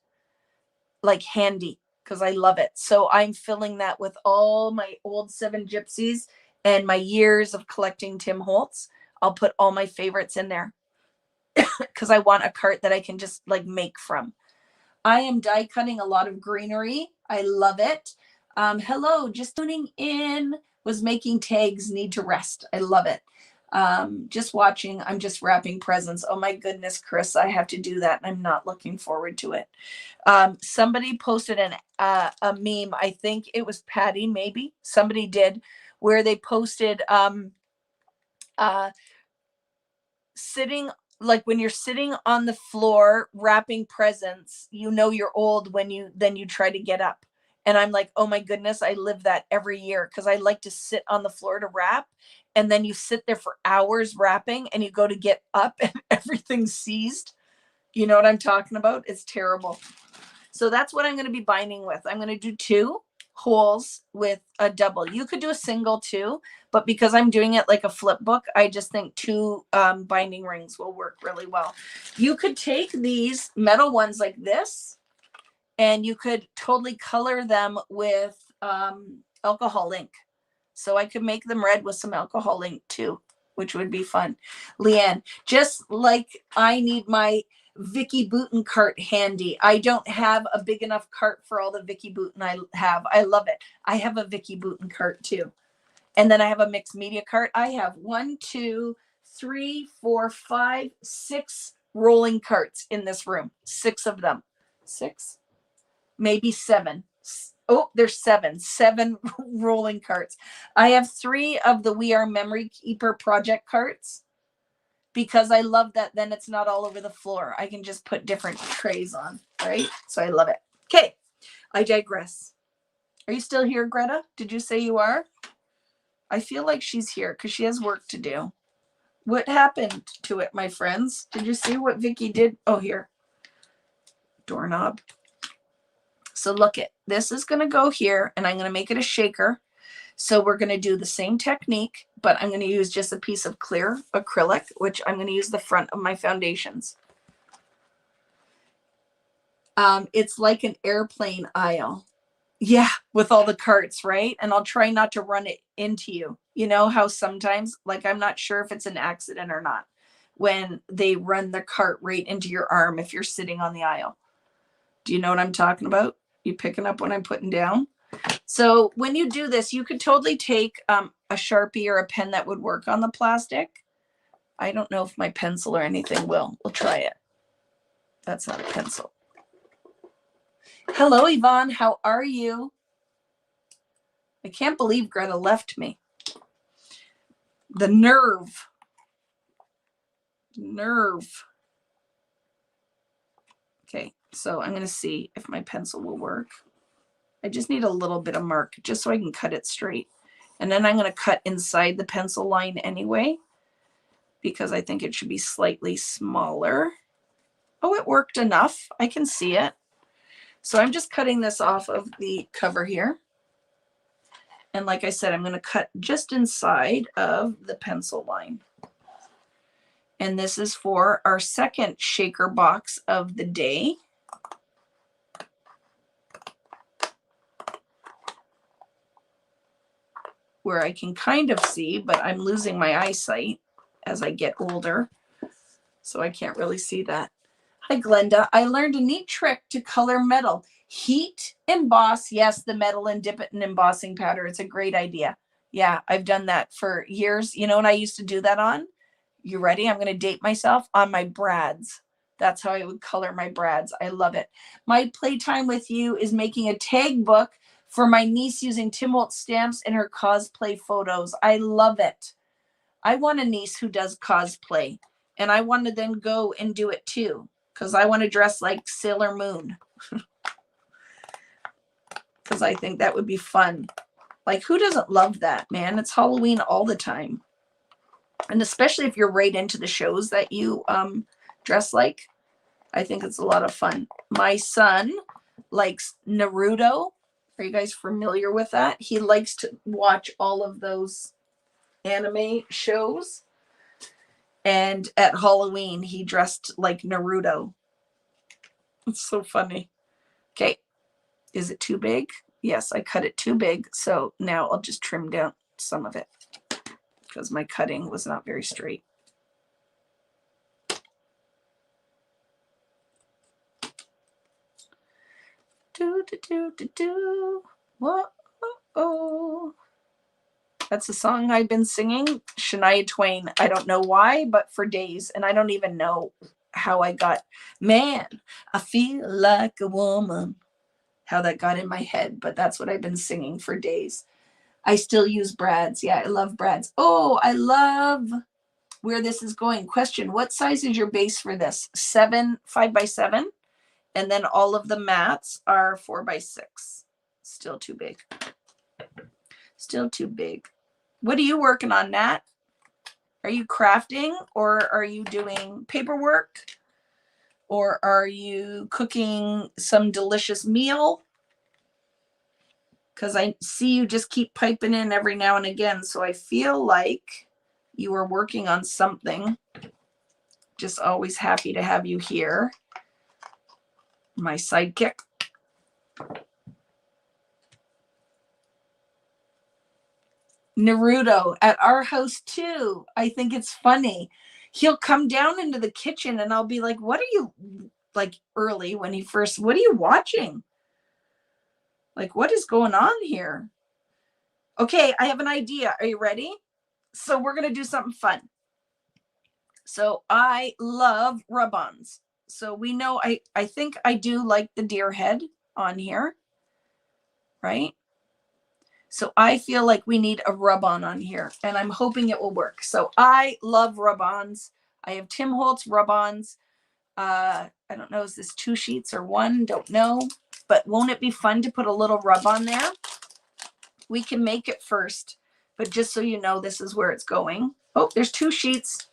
like handy because I love it. So I'm filling that with all my old 7 Gypsies and my years of collecting Tim Holtz. I'll put all my favorites in there because I want a cart that I can just like make from. I am die cutting a lot of greenery. I love it. Hello, just tuning in. Was making tags, need to rest. I love it. Just watching. I'm just wrapping presents. Oh my goodness, Chris, I have to do that. I'm not looking forward to it. Somebody posted a meme. I think it was Patty, maybe somebody did, where they posted sitting, like when you're sitting on the floor wrapping presents, you know you're old when you try to get up. And I'm like, oh my goodness, I live that every year because I like to sit on the floor to wrap. And then you sit there for hours wrapping and you go to get up and everything's seized. You know what I'm talking about? It's terrible. So that's what I'm going to be binding with. I'm going to do 2 holes with a double. You could do a single too, but because I'm doing it like a flip book, I just think 2 binding rings will work really well. You could take these metal ones like this and you could totally color them with alcohol ink. So I could make them red with some alcohol ink too, which would be fun. Leanne, just like I need my Vicki Boutin cart handy. I don't have a big enough cart for all the Vicki Boutin I have. I love it. I have a Vicki Boutin cart too. And then I have a mixed media cart. I have 1, 2, 3, 4, 5, 6 rolling carts in this room. 6 of them. 6, maybe 7. Oh, there's 7 rolling carts. I have 3 of the We Are Memory Keeper project carts because I love that. Then it's not all over the floor. I can just put different trays on, right? So I love it. Okay, I digress. Are you still here, Greta? Did you say you are? I feel like she's here because she has work to do. What happened to it, my friends? Did you see what Vicki did? Oh, here. Doorknob. So look it. This is going to go here, and I'm going to make it a shaker. So we're going to do the same technique, but I'm going to use just a piece of clear acrylic, which I'm going to use the front of my foundations. It's like an airplane aisle. Yeah, with all the carts, right? And I'll try not to run it into you. You know how sometimes, like, I'm not sure if it's an accident or not, when they run the cart right into your arm if you're sitting on the aisle. Do you know what I'm talking about? You picking up what I'm putting down? So when you do this, you could totally take a Sharpie or a pen that would work on the plastic. I don't know if my pencil or anything will. We'll try it. That's not a pencil. Hello, Yvonne. How are you? I can't believe Greta left me. The nerve. Nerve. Okay, So I'm going to see if my pencil will work. I just need a little bit of mark just so I can cut it straight. And then I'm going to cut inside the pencil line anyway, because I think it should be slightly smaller. Oh, it worked enough. I can see it. So I'm just cutting this off of the cover here. And like I said, I'm going to cut just inside of the pencil line. And this is for our second shaker box of the day. Where I can kind of see, but I'm losing my eyesight as I get older. So I can't really see that. Hi, Glenda. I learned a neat trick to color metal. Heat, emboss, yes, the metal, and dip it in embossing powder. It's a great idea. Yeah, I've done that for years. You know what I used to do that on? You ready? I'm going to date myself on my brads. That's how I would color my brads. I love it. My playtime with you is making a tag book for my niece using Tim Holtz stamps in her cosplay photos. I love it. I want a niece who does cosplay, and I want to then go and do it too, because I want to dress like Sailor Moon. Because I think that would be fun. Like, who doesn't love that, man? It's Halloween all the time. And especially if you're right into the shows that you dress like, I think it's a lot of fun. My son likes Naruto. Are you guys familiar with that? He likes to watch all of those anime shows. And at Halloween, he dressed like Naruto. It's so funny. Okay. Is it too big? Yes, I cut it too big. So now I'll just trim down some of it because my cutting was not very straight. Do, do, do, do, do. Whoa, oh. That's a song I've been singing, Shania Twain. I don't know why, but for days. And I don't even know how I got, man, I feel like a woman. How that got in my head, but that's what I've been singing for days. I still use brads. Yeah, I love brads. Oh, I love where this is going. Question, what size is your base for this? 5x7. And then all of the mats are 4x6. Still too big. Still too big. What are you working on, Nat? Are you crafting, or are you doing paperwork? Or are you cooking some delicious meal? Because I see you just keep piping in every now and again. So I feel like you are working on something. Just always happy to have you here. My sidekick. Naruto at our house too. I think it's funny. He'll come down into the kitchen and I'll be like, what are you, like early when he first, what are you watching? Like, what is going on here? Okay, I have an idea. Are you ready? So we're going to do something fun. So I love rub-ons. So we know, I think I do like the deer head on here, right? So I feel like we need a rub-on here, and I'm hoping it will work. So I love rub-ons. I have Tim Holtz rub-ons. I don't know, is this 2 sheets or 1? Don't know. But won't it be fun to put a little rub-on there? We can make it first, but just so you know, this is where it's going. Oh, there's 2 sheets.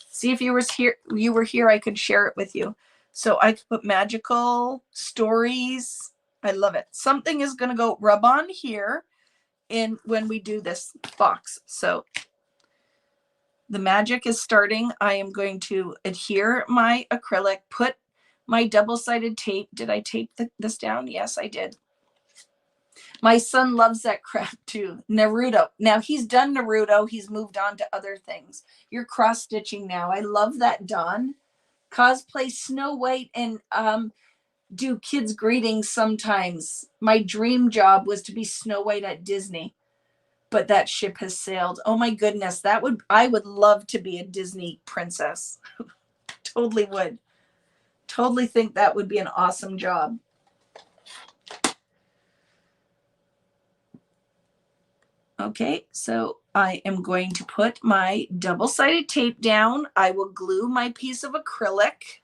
See, if you were here, I could share it with you. So I could put magical stories. I love it. Something is going to go rub on here in when we do this box. So the magic is starting. I am going to adhere my acrylic, put my double-sided tape. Did I tape this down? Yes, I did. My son loves that crap too. Naruto. Now he's done Naruto. He's moved on to other things. You're cross-stitching now. I love that, Dawn. Cosplay Snow White and do kids greetings sometimes. My dream job was to be Snow White at Disney, but that ship has sailed. Oh my goodness, I would love to be a Disney princess. Totally would. Totally think that would be an awesome job. Okay, so I am going to put my double-sided tape down. I will glue my piece of acrylic.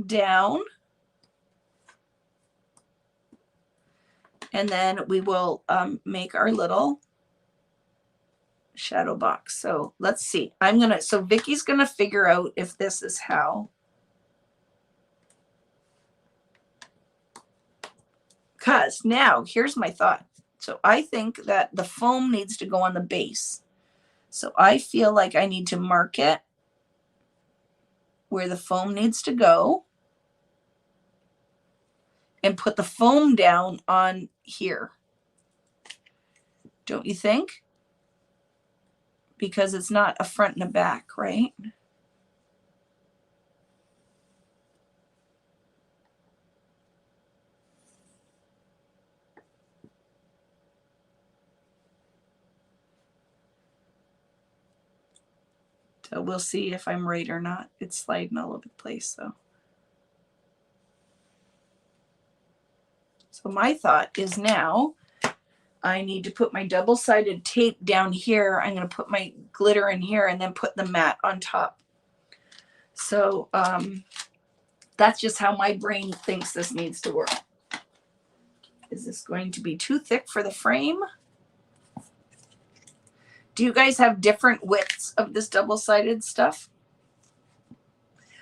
down. And then we will make our little shadow box. So let's see. So Vicky's gonna figure out if this is how. Because now here's my thought. So I think that the foam needs to go on the base. So I feel like I need to mark it where the foam needs to go and put the foam down on here. Don't you think? Because it's not a front and a back, right? So we'll see if I'm right or not. It's sliding all over the place, though. So my thought is now I need to put my double-sided tape down here. I'm going to put my glitter in here and then put the mat on top. So that's just how my brain thinks this needs to work. Is this going to be too thick for the frame? Do you guys have different widths of this double-sided stuff?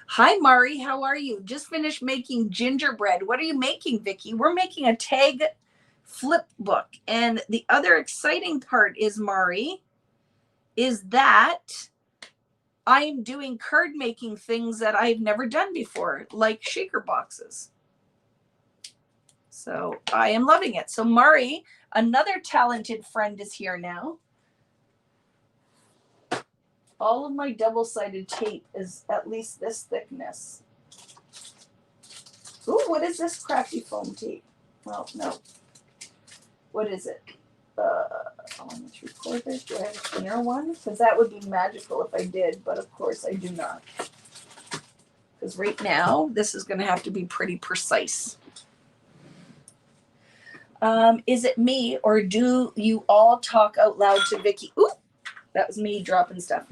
Hi, Mari. How are you? Just finished making gingerbread. What are you making, Vicki? We're making a tag flip book. And the other exciting part is, Mari, is that I'm doing card making things that I've never done before, like shaker boxes. So I am loving it. So Mari, another talented friend, is here now. All of my double-sided tape is at least this thickness. Ooh, what is this crafty foam tape? Well, no. What is it? 1 3/4. Do I have a thinner one? Because that would be magical if I did, but of course I do not. Because right now, this is going to have to be pretty precise. Is it me, or do you all talk out loud to Vicki? Ooh, that was me dropping stuff.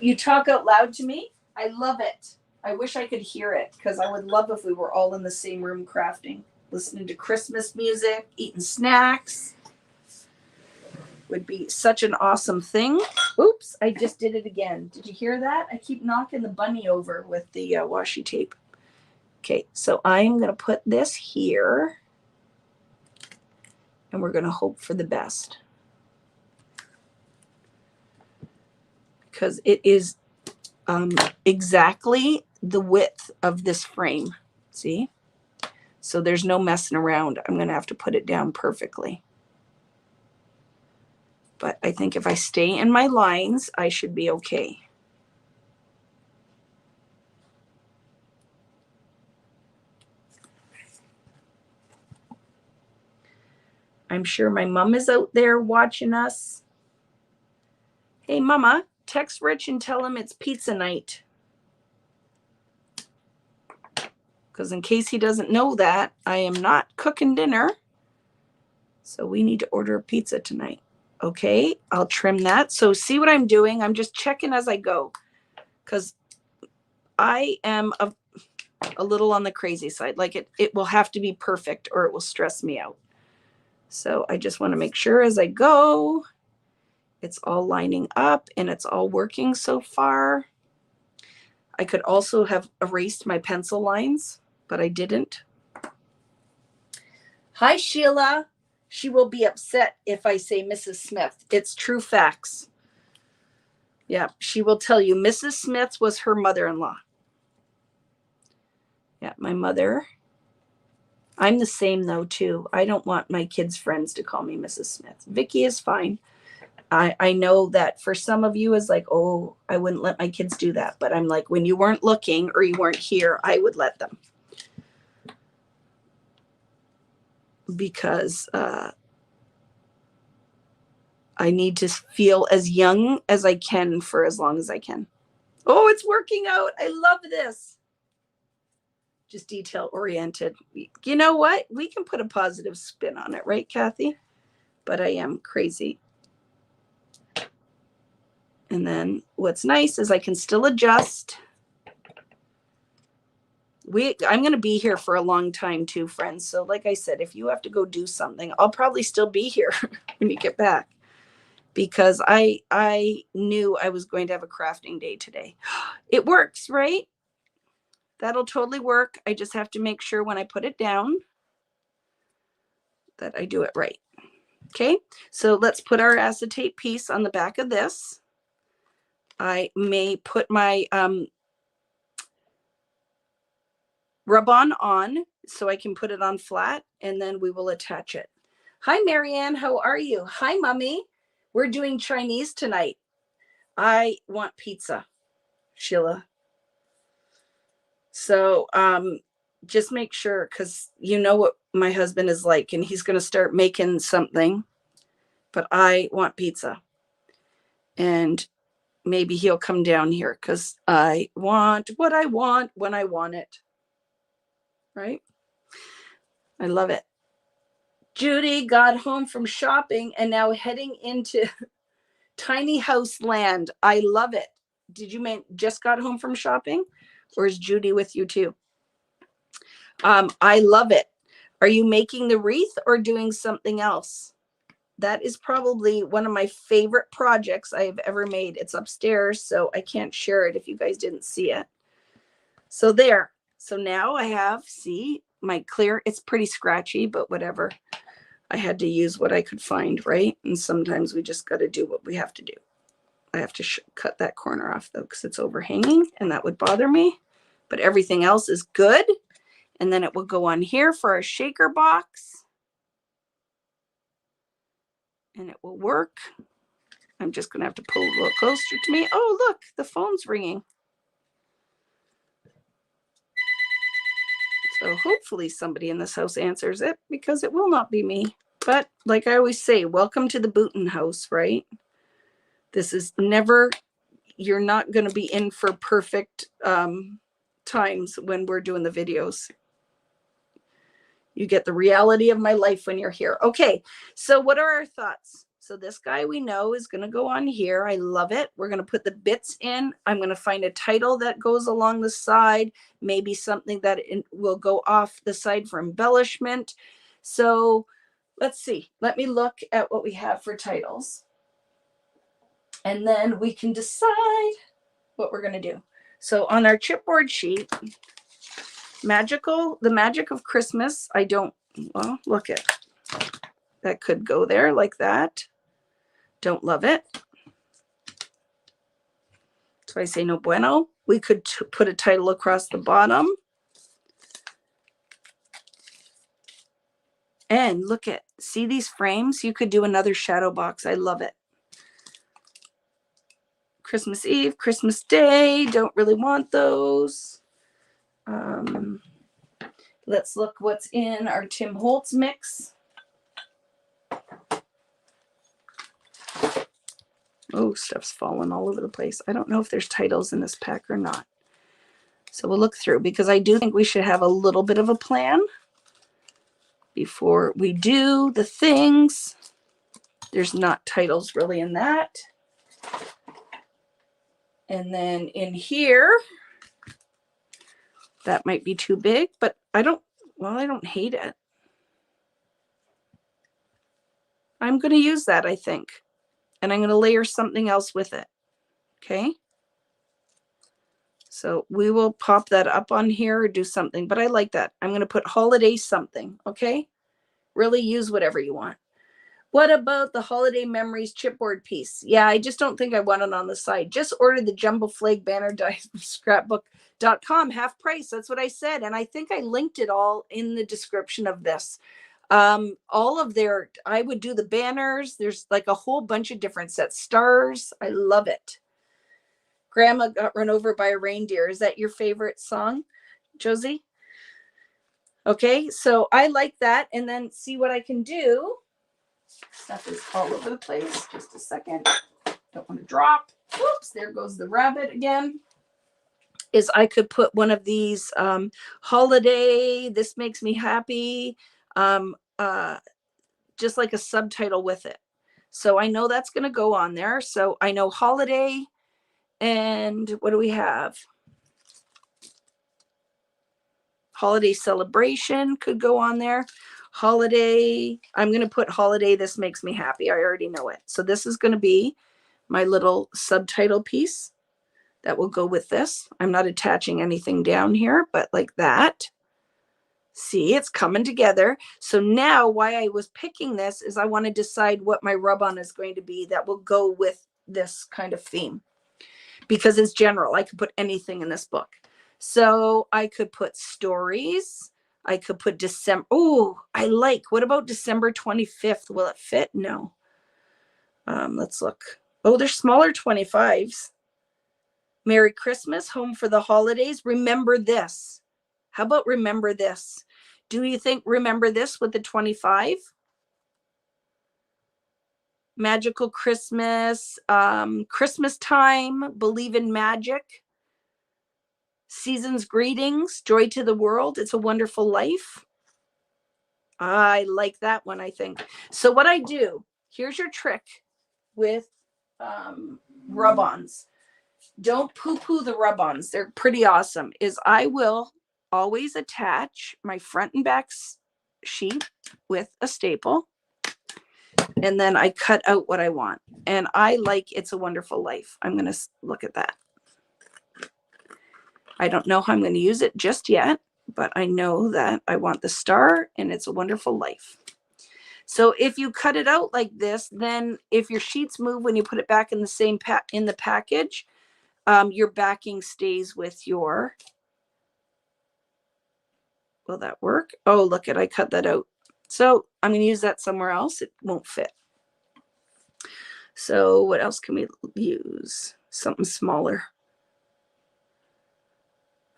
You talk out loud to me? I love it. I wish I could hear it, because I would love if we were all in the same room crafting, listening to Christmas music, eating snacks. Would be such an awesome thing. Oops, I just did it again. Did you hear that? I keep knocking the bunny over with the washi tape. Okay, so I'm going to put this here, and we're going to hope for the best. Because it is exactly the width of this frame. See? So there's no messing around. I'm going to have to put it down perfectly. But I think if I stay in my lines, I should be okay. I'm sure my mom is out there watching us. Hey, Mama, text Rich and tell him it's pizza night. Because in case he doesn't know that, I am not cooking dinner. So we need to order a pizza tonight. Okay, I'll trim that. So see what I'm doing? I'm just checking as I go. Because I am a little on the crazy side. Like it will have to be perfect or it will stress me out. So I just want to make sure as I go, it's all lining up and it's all working so far. I could also have erased my pencil lines, but I didn't. Hi, Sheila. She will be upset if I say Mrs. Smith. It's true facts. Yeah, she will tell you Mrs. Smith was her mother-in-law. Yeah, my mother. I'm the same though too. I don't want my kids' friends to call me Mrs. Smith. Vicki is fine. I know that for some of you is like, oh, I wouldn't let my kids do that. But I'm like, when you weren't looking or you weren't here, I would let them. Because I need to feel as young as I can for as long as I can. Oh, it's working out. I love this. Just detail oriented. You know what? We can put a positive spin on it, right, Kathy? But I am crazy. And then what's nice is I can still adjust. I'm going to be here for a long time too, friends. So like I said, if you have to go do something, I'll probably still be here when you get back, because I knew I was going to have a crafting day today. It works, right? That'll totally work. I just have to make sure when I put it down that I do it right. Okay, so let's put our acetate piece on the back of this. I may put my rub-on so I can put it on flat, and then we will attach it. Hi, Marianne. How are you? Hi, Mummy. We're doing Chinese tonight. I want pizza, Sheila. So just make sure, because you know what my husband is like, and he's going to start making something, but I want pizza. And maybe he'll come down here because I want what I want when I want it. Right? I love it. Judy got home from shopping and now heading into tiny house land. I love it. Did you mean just got home from shopping, or is Judy with you too? I love it. Are you making the wreath or doing something else? That is probably one of my favorite projects I've ever made. It's upstairs, so I can't share it if you guys didn't see it. So there. So now I have, see, my clear. It's pretty scratchy, but whatever. I had to use what I could find, right? And sometimes we just got to do what we have to do. I have to cut that corner off, though, because it's overhanging, and that would bother me. But everything else is good. And then it will go on here for our shaker box. And it will work. I'm just going to have to pull a little closer to me. Oh, look, the phone's ringing. So hopefully somebody in this house answers it, because it will not be me. But like I always say, welcome to the Boutin house, right? This is never, you're not going to be in for perfect times when we're doing the videos. You get the reality of my life when you're here. Okay, so what are our thoughts? So this guy we know is going to go on here. I love it. We're going to put the bits in. I'm going to find a title that goes along the side, maybe something that will go off the side for embellishment. So let's see. Let me look at what we have for titles. And then we can decide what we're going to do. So on our chipboard sheet, the magic of Christmas, well, look at that, could go there like that. Don't love it. So I say no bueno. We could put a title across the bottom. And look at, see these frames? You could do another shadow box. I love it. Christmas Eve, Christmas Day, don't really want those. Let's look what's in our Tim Holtz mix. Oh, stuff's falling all over the place. I don't know if there's titles in this pack or not. So we'll look through, because I do think we should have a little bit of a plan before we do the things. There's not titles really in that. And then in here, that might be too big, but I don't hate it. I'm going to use that, I think. And I'm going to layer something else with it. Okay. So we will pop that up on here or do something, but I like that. I'm going to put holiday something. Okay. Really use whatever you want. What about the holiday memories chipboard piece? Yeah, I just don't think I want it on the side. Just ordered the jumbo flag banner dies from Scrapbookdotcom, half price. That's what I said. And I think I linked it all in the description of this. All of their, I would do the banners. There's like a whole bunch of different sets. Stars. I love it. Grandma got run over by a reindeer. Is that your favorite song, Josie? Okay, so I like that. And then see what I can do. Stuff is all over the place. Just a second. Don't want to drop. Oops, there goes the rabbit again. Is I could put one of these holiday, this makes me happy, just like a subtitle with it. So I know that's going to go on there. So I know holiday. And what do we have? Holiday celebration could go on there. Holiday, I'm going to put holiday, this makes me happy. I already know it. So this is going to be my little subtitle piece that will go with this. I'm not attaching anything down here, but like that. See, it's coming together. So now why I was picking this is I want to decide what my rub-on is going to be that will go with this kind of theme, because it's general. I could put anything in this book. So I could put stories. I could put December. Oh, I like. What about December 25th? Will it fit? No. Let's look. Oh, they're smaller 25s. Merry Christmas, home for the holidays. Remember this. How about remember this? Do you think remember this with the 25? Magical Christmas, Christmas time, believe in magic, season's greetings, joy to the world, it's a wonderful life. I like that one, I think. So what I do, here's your trick with rub-ons. Don't poo-poo the rub-ons. They're pretty awesome. Is I will always attach my front and back sheet with a staple. And then I cut out what I want. And I like It's a Wonderful Life. I'm going to look at that. I don't know how I'm going to use it just yet, but I know that I want the star and It's a Wonderful Life. So if you cut it out like this, then if your sheets move when you put it back in the same in the package, your backing stays with your, will that work? Oh, look I cut that out. So I'm going to use that somewhere else. It won't fit. So what else can we use? Something smaller.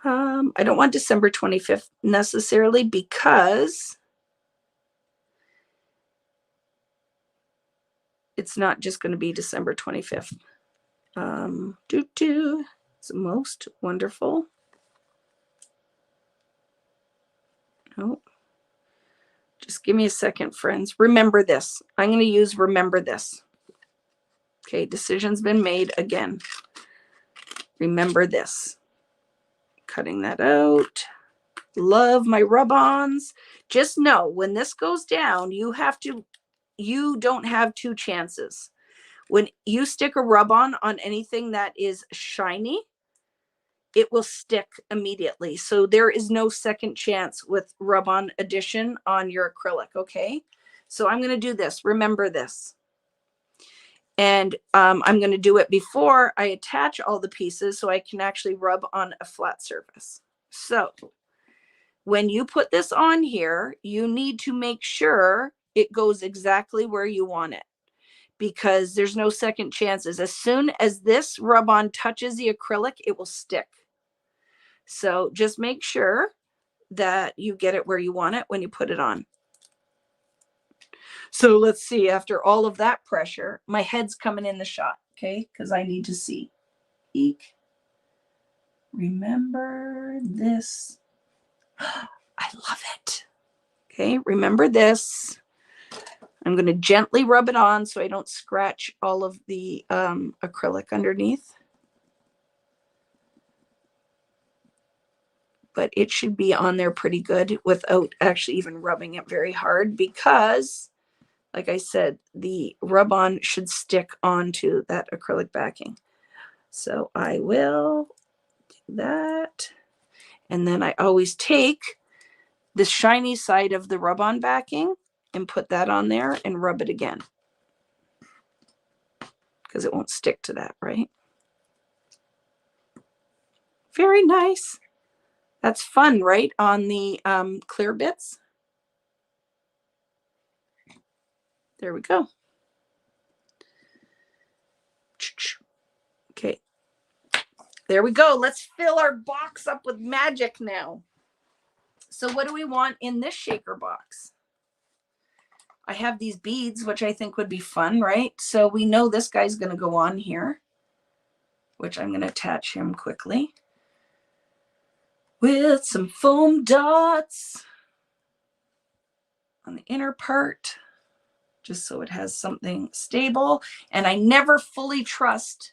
I don't want December 25th necessarily, because it's not just going to be December 25th. It's most wonderful. Oh, just give me a second, friends. Remember this. I'm going to use remember this. Okay, decision's been made again. Remember this. Cutting that out. Love my rub-ons. Just know when this goes down, you don't have two chances. When you stick a rub-on on anything that is shiny, it will stick immediately. So there is no second chance with rub-on addition on your acrylic, okay? So I'm going to do this. Remember this. And I'm going to do it before I attach all the pieces so I can actually rub on a flat surface. So when you put this on here, you need to make sure it goes exactly where you want it, because there's no second chances. As soon as this rub-on touches the acrylic, it will stick. So just make sure that you get it where you want it when you put it on. So let's see, after all of that pressure, my head's coming in the shot, okay? Because I need to see. Eek. Remember this. I love it. Okay, remember this. I'm going to gently rub it on so I don't scratch all of the acrylic underneath. But it should be on there pretty good without actually even rubbing it very hard, because, like I said, the rub-on should stick onto that acrylic backing. So I will do that. And then I always take the shiny side of the rub-on backing and put that on there and rub it again, because it won't stick to that, right? Very nice. That's fun, right? On the clear bits. There we go. Okay. There we go. Let's fill our box up with magic now. So what do we want in this shaker box? I have these beads, which I think would be fun, right? So we know this guy's going to go on here, which I'm going to attach him quickly with some foam dots on the inner part, just so it has something stable. And I never fully trust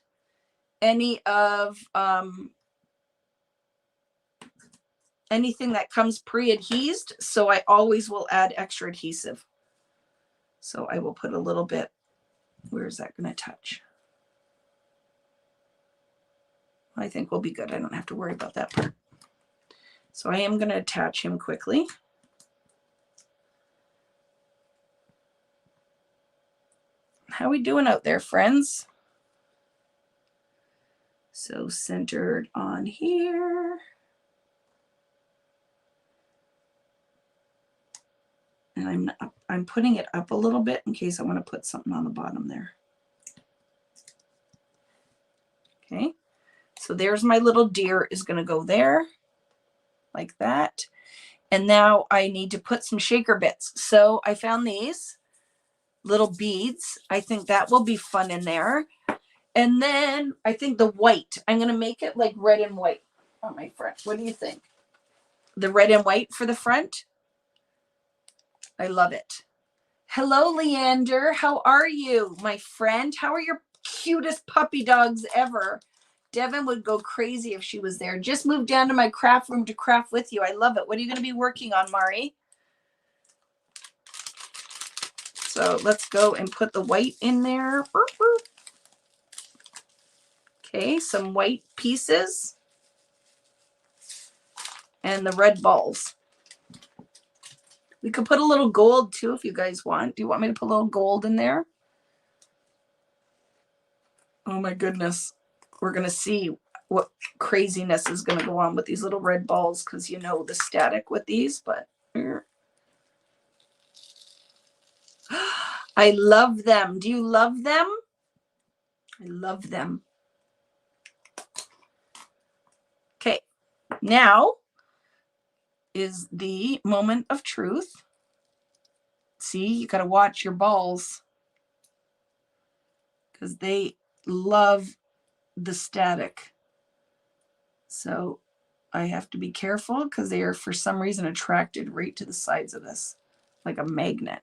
any of anything that comes pre-adhesed, so I always will add extra adhesive. So I will put a little bit. Where is that going to touch? I think we'll be good. I don't have to worry about that part. So I am going to attach him quickly. How we doing out there, friends? So centered on here. And I'm putting it up a little bit in case I want to put something on the bottom there. Okay. So there's my little deer is going to go there like that. And now I need to put some shaker bits. So I found these little beads. I think that will be fun in there. And then I think the white, I'm going to make it like red and white on my front. What do you think? The red and white for the front? I love it. Hello, Leander. How are you, my friend? How are your cutest puppy dogs ever? Devin would go crazy if she was there. Just moved down to my craft room to craft with you. I love it. What are you going to be working on, Mari? So let's go and put the white in there. Okay, some white pieces. And the red balls. We could put a little gold too if you guys want. Do you want me to put a little gold in there? Oh my goodness. We're going to see what craziness is going to go on with these little red balls because you know the static with these, but I love them. Do you love them? I love them. Okay, now is the moment of truth. See, you got to watch your balls because they love the static. So I have to be careful because they are for some reason attracted right to the sides of this like a magnet.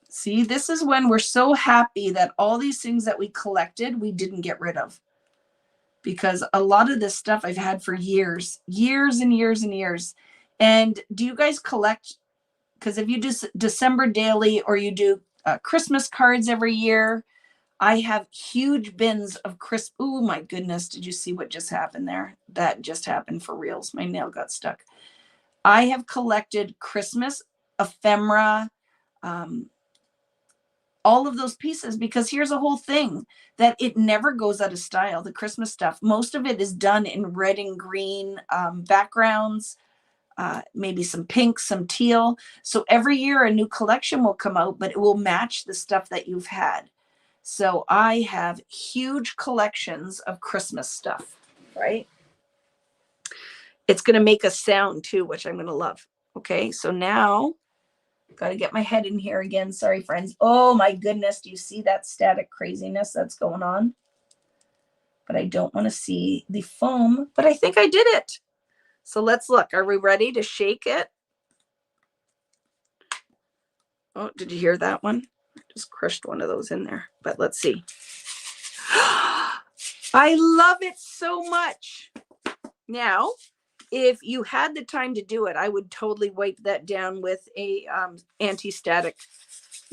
See, this is when we're so happy that all these things that we collected, we didn't get rid of. Because a lot of this stuff I've had for years, years and years and years. And do you guys collect? Because if you do December daily or you do Christmas cards every year, I have huge bins of crisp. Oh my goodness. Did you see what just happened there? That just happened for reals. My nail got stuck. I have collected Christmas ephemera, all of those pieces, because here's a whole thing that it never goes out of style. The Christmas stuff, most of it is done in red and green backgrounds, maybe some pink, some teal. So every year a new collection will come out, but it will match the stuff that you've had. So I have huge collections of Christmas stuff, right? It's going to make a sound too, which I'm going to love. Okay, so now got to get my head in here again. Sorry, friends. Oh my goodness. Do you see that static craziness that's going on? But I don't want to see the foam, but I think I did it. So let's look. Are we ready to shake it? Oh, did you hear that one? I just crushed one of those in there, but let's see. I love it so much. Now, if you had the time to do it, I would totally wipe that down with a anti-static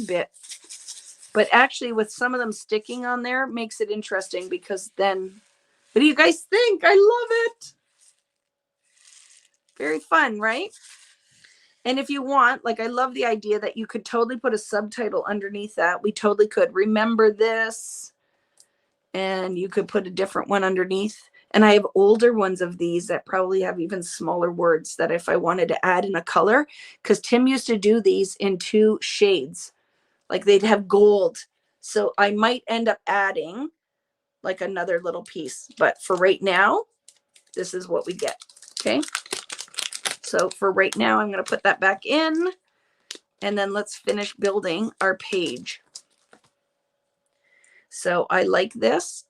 bit. But actually, with some of them sticking on there, makes it interesting because then, what do you guys think? I love it. Very fun, right? And if you want, like, I love the idea that you could totally put a subtitle underneath that. We totally could. Remember this. And you could put a different one underneath. And I have older ones of these that probably have even smaller words that if I wanted to add in a color, because Tim used to do these in 2 shades, like they'd have gold. So I might end up adding like another little piece, but for right now, this is what we get. Okay. So for right now, I'm going to put that back in and then let's finish building our page. So I like this.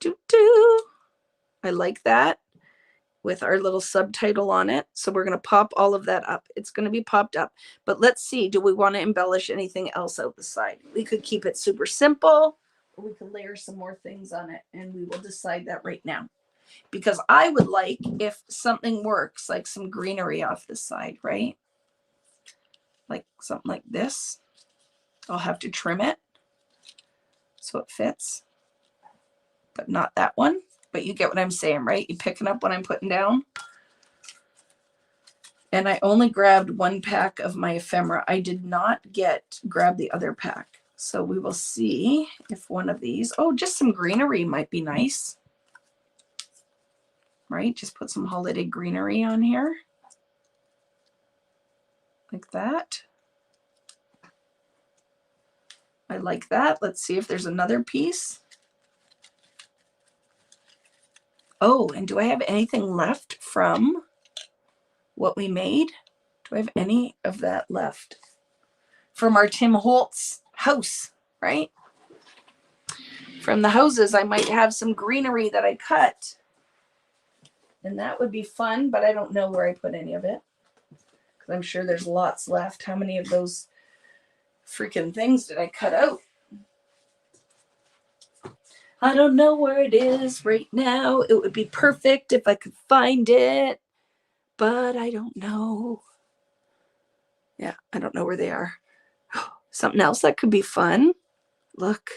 I like that with our little subtitle on it. So we're going to pop all of that up. It's going to be popped up. But let's see, do we want to embellish anything else out the side? We could keep it super simple, or we could layer some more things on it, and we will decide that right now. because I would like, if something works, like some greenery off this side, right? Like something like this. I'll have to trim it so it fits, but not that one. But you get what I'm saying, right? You picking up what I'm putting down? And I only grabbed one pack of my ephemera. I did not grab the other pack. So we will see if one of these, oh, just some greenery might be nice. Right? Just put some holiday greenery on here. Like that. I like that. Let's see if there's another piece. Oh, and do I have anything left from what we made? Do I have any of that left? From our Tim Holtz house, right? From the houses, I might have some greenery that I cut. And that would be fun, but I don't know where I put any of it. Because I'm sure there's lots left. How many of those freaking things did I cut out? I don't know where it is right now. It would be perfect if I could find it, but I don't know. Yeah, I don't know where they are. Something else that could be fun. Look,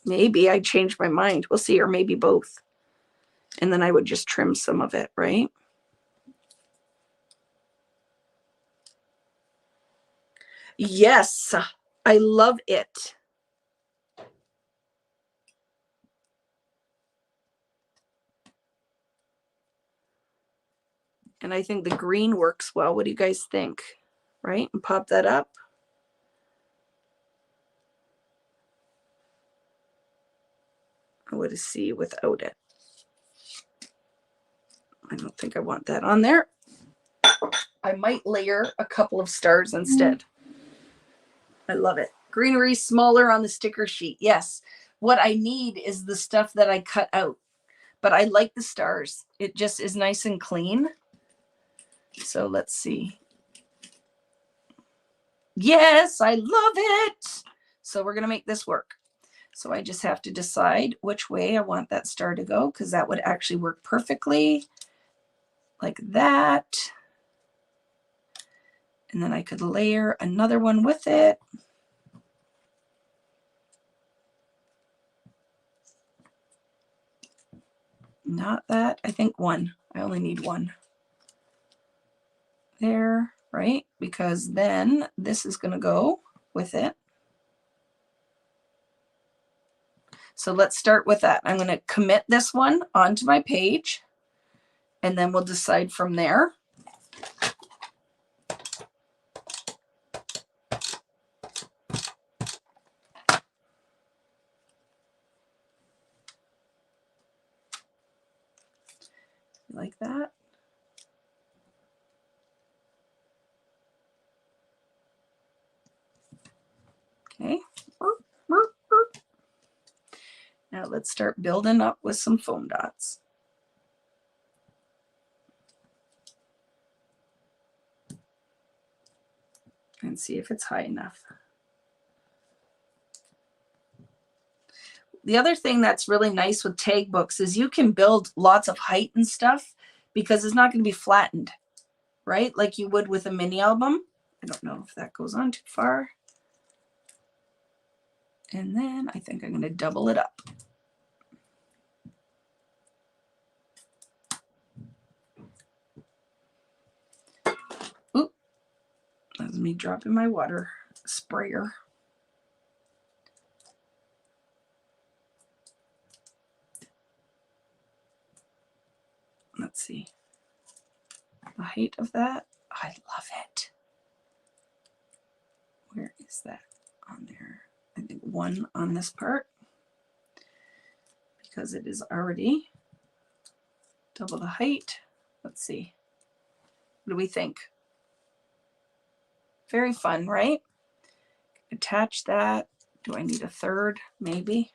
maybe I changed my mind. We'll see, or maybe both. And then I would just trim some of it, right? Yes, I love it. And I think the green works well. What do you guys think? Right? And pop that up. I would see without it. I don't think I want that on there. I might layer a couple of stars instead. I love it. Greenery smaller on the sticker sheet. Yes. What I need is the stuff that I cut out. But I like the stars. It just is nice and clean. So let's see. Yes, I love it. So we're going to make this work. So I just have to decide which way I want that star to go, because that would actually work perfectly. Like that. And then I could layer another one with it. Not that. I think one. I only need one. There, right? Because then this is going to go with it. So let's start with that. I'm going to commit this one onto my page, and then we'll decide from there. Like that. Okay. Now let's start building up with some foam dots. And see if it's high enough. The other thing that's really nice with tag books is you can build lots of height and stuff because it's not going to be flattened, right? Like you would with a mini album. I don't know if that goes on too far. And then I think I'm going to double it up. Oop, that's me dropping my water sprayer. Let's see. The height of that. I love it. Where is that on there? I think one on this part, because it is already double the height. Let's see. What do we think? Very fun, right? Attach that. Do I need a third? Maybe.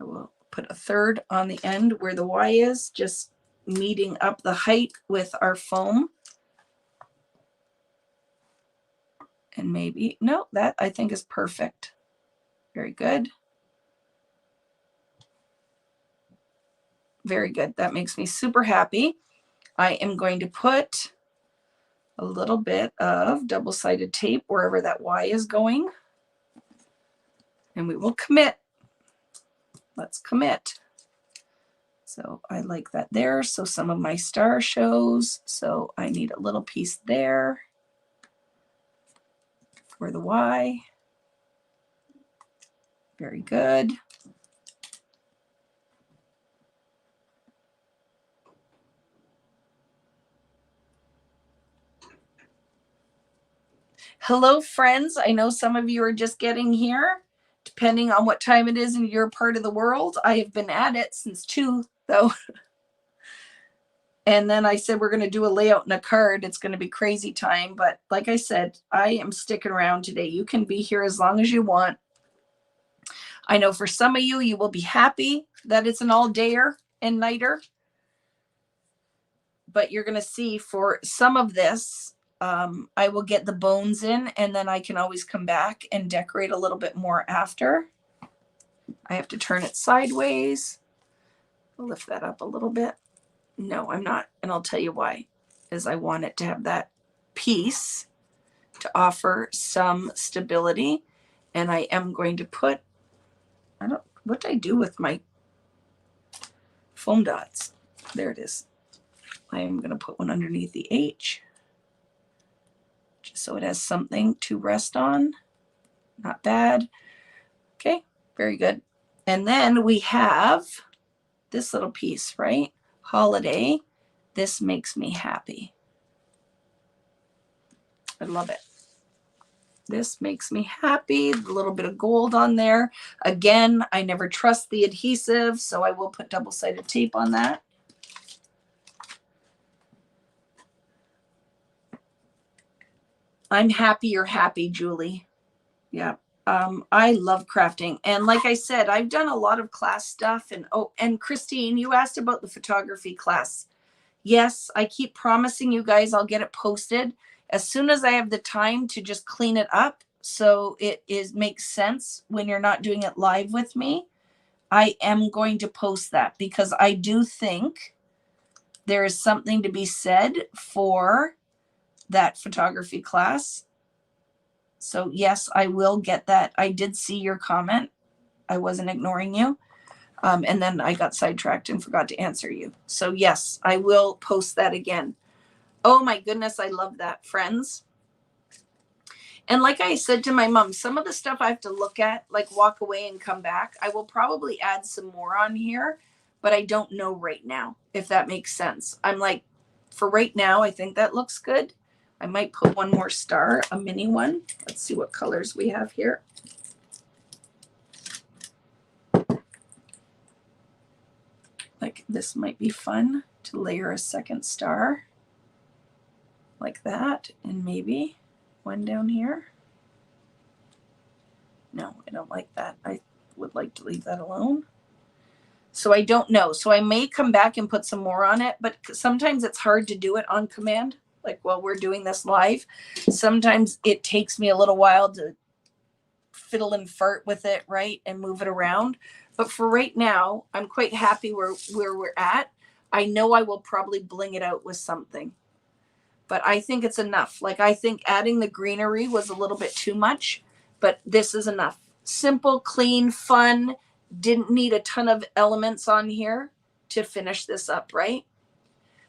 I will put a third on the end where the Y is, just meeting up the height with our foam. And maybe, no, that I think is perfect. Very good. very good. That makes me super happy. I am going to put a little bit of double-sided tape wherever that Y is going. And we will commit. Let's commit. So I like that there. So some of my star shows. So I need a little piece there for the Y. Very good. Hello, friends. I know some of you are just getting here. Depending on what time it is in your part of the world. I have been at it since 2, though. And then I said we're going to do a layout and a card. It's going to be crazy time. But like I said, I am sticking around today. You can be here as long as you want. I know for some of you, you will be happy that it's an all-dayer and nighter. But you're going to see for some of this, I will get the bones in, and then I can always come back and decorate a little bit more after. I have to turn it sideways. I'll lift that up a little bit. No, I'm not. And I'll tell you why. Is I want it to have that piece to offer some stability. And I am going to put, what did I do with my foam dots? There it is. I am going to put one underneath the H, just so it has something to rest on. Not bad. Okay, very good. And then we have this little piece, right? Holiday. This makes me happy. I love it. This makes me happy. A little bit of gold on there. Again, I never trust the adhesive, so I will put double-sided tape on that. I'm happy you're happy, Julie. Yeah. I love crafting. And like I said, I've done a lot of class stuff. And and Christine, you asked about the photography class. Yes, I keep promising you guys I'll get it posted as soon as I have the time to just clean it up. So it makes sense when you're not doing it live with me. I am going to post that because I do think there is something to be said for that photography class. So yes, I will get that. I did see your comment. I wasn't ignoring you. And then I got sidetracked and forgot to answer you. So yes, I will post that again. Oh my goodness, I love that, friends. And like I said to my mom, some of the stuff I have to look at, like walk away and come back. I will probably add some more on here, but I don't know right now, if that makes sense. I'm like, for right now, I think that looks good. I might put one more star, a mini one. Let's see what colors we have here. Like this might be fun to layer a second star like that, and maybe one down here. No, I don't like that. I would like to leave that alone. So I don't know. So I may come back and put some more on it, but sometimes it's hard to do it on command. Like while we're doing this live, sometimes it takes me a little while to fiddle and fart with it, right, and move it around. But for right now, I'm quite happy where we're at. I know I will probably bling it out with something, but I think it's enough. Like I think adding the greenery was a little bit too much, but this is enough. Simple, clean, fun. Didn't need a ton of elements on here to finish this up, right?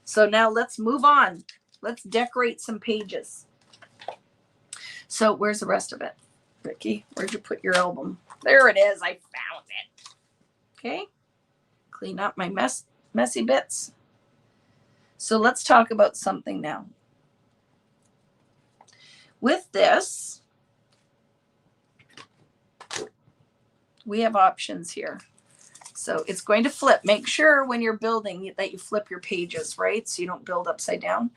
So now let's move on. Let's decorate some pages. So where's the rest of it? Vicki, where'd you put your album? There it is. I found it. Okay. Clean up my messy bits. So let's talk about something now. With this, we have options here. So it's going to flip. Make sure when you're building that you flip your pages, right? So you don't build upside down.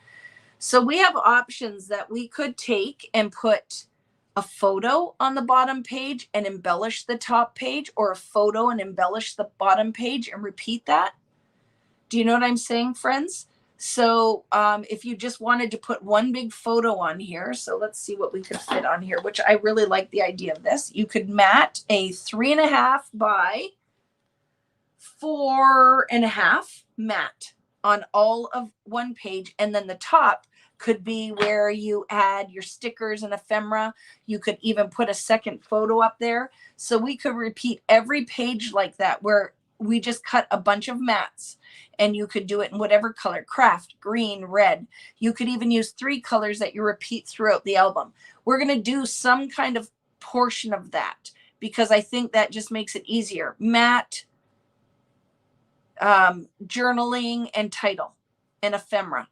So we have options that we could take and put a photo on the bottom page and embellish the top page, or a photo and embellish the bottom page and repeat that. Do you know what I'm saying, friends? So if you just wanted to put one big photo on here, so let's see what we could fit on here, which I really like the idea of this. You could mat a 3.5 by 4.5 matte on all of one page. And then the top could be where you add your stickers and ephemera. You could even put a second photo up there. So we could repeat every page like that, where we just cut a bunch of mattes, and you could do it in whatever color: craft, green, red. You could even use 3 colors that you repeat throughout the album. We're going to do some kind of portion of that because I think that just makes it easier. Matte, journaling, and title, and ephemera.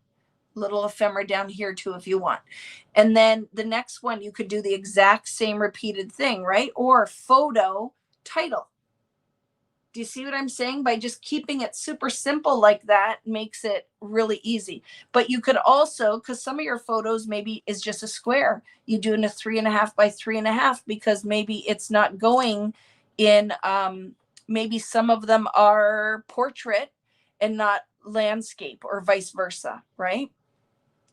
Little ephemera down here too if you want. And then the next one, you could do the exact same repeated thing, right? Or photo, title. Do you see what I'm saying? By just keeping it super simple like that makes it really easy. But you could also, because some of your photos maybe is just a square, you do in a 3.5 by 3.5 because maybe it's not going in, maybe some of them are portrait and not landscape, or vice versa, right?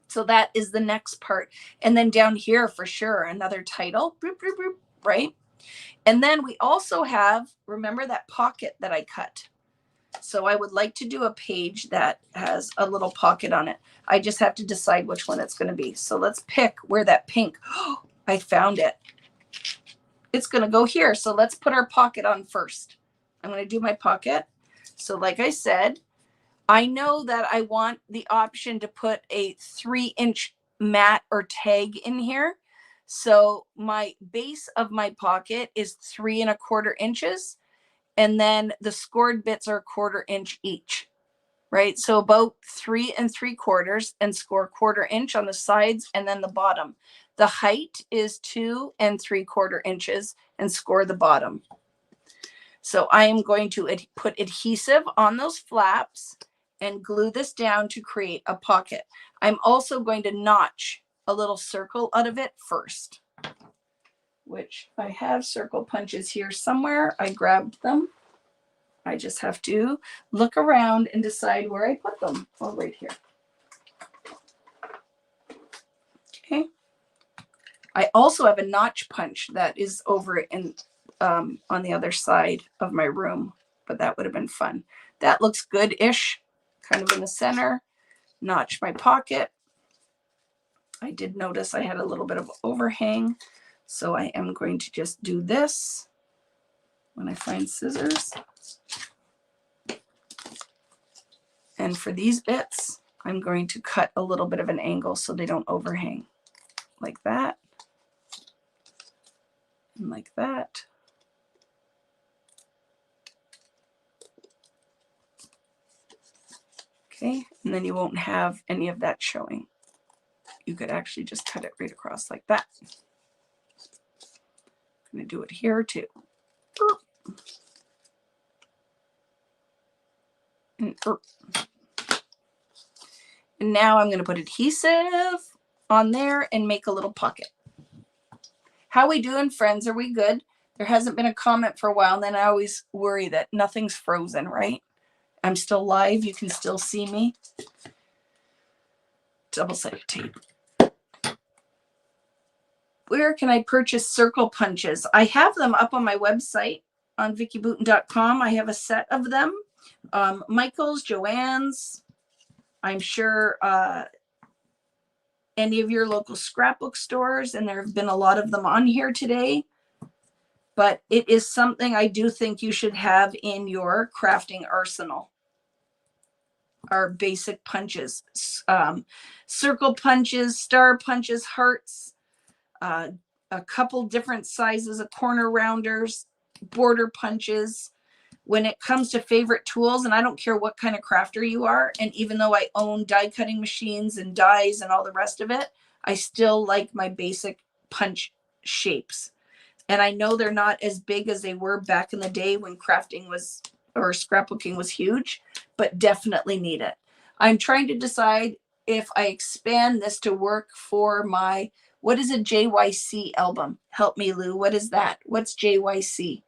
So that is the next part. And then down here for sure, another title, boop, boop, boop, right? And then we also have, remember that pocket that I cut? So I would like to do a page that has a little pocket on it. I just have to decide which one it's going to be. So let's pick where that pink, oh, I found it. It's going to go here. So let's put our pocket on first. I'm going to do my pocket. So like I said, I know that I want the option to put a 3-inch mat or tag in here. So my base of my pocket is 3¼ inches. And then the scored bits are 1/4 inch each, right? So about 3 3/4 and score 1/4 inch on the sides and then the bottom. The height is 2 3/4 inches and score the bottom. So I am going to put adhesive on those flaps and glue this down to create a pocket. I'm also going to notch a little circle out of it first, which I have circle punches here somewhere. I grabbed them. I just have to look around and decide where I put them. Oh, right here. Okay. I also have a notch punch that is over in on the other side of my room, but that would have been fun. That looks good-ish, kind of in the center. Notch my pocket. I did notice I had a little bit of overhang, so I am going to just do this when I find scissors. And for these bits, I'm going to cut a little bit of an angle so they don't overhang, like that, and like that. Okay, and then you won't have any of that showing. You could actually just cut it right across like that. I'm going to do it here too. And now I'm going to put adhesive on there and make a little pocket. How we doing, friends? Are we good? There hasn't been a comment for a while, and then I always worry that nothing's frozen, right? I'm still live. You can still see me. Double-sided tape. Where can I purchase circle punches? I have them up on my website on Vickyboutin.com. I have a set of them. Michael's, Joann's, I'm sure any of your local scrapbook stores, and there have been a lot of them on here today. But it is something I do think you should have in your crafting arsenal. Our basic punches, circle punches, star punches, hearts, a couple different sizes of corner rounders, border punches. When it comes to favorite tools, and I don't care what kind of crafter you are, and even though I own die cutting machines and dies and all the rest of it, I still like my basic punch shapes. And I know they're not as big as they were back in the day when crafting was, or scrapbooking was huge, but definitely need it. I'm trying to decide if I expand this to work for my, what is a JYC album? Help me, Lou. What is that? What's JYC?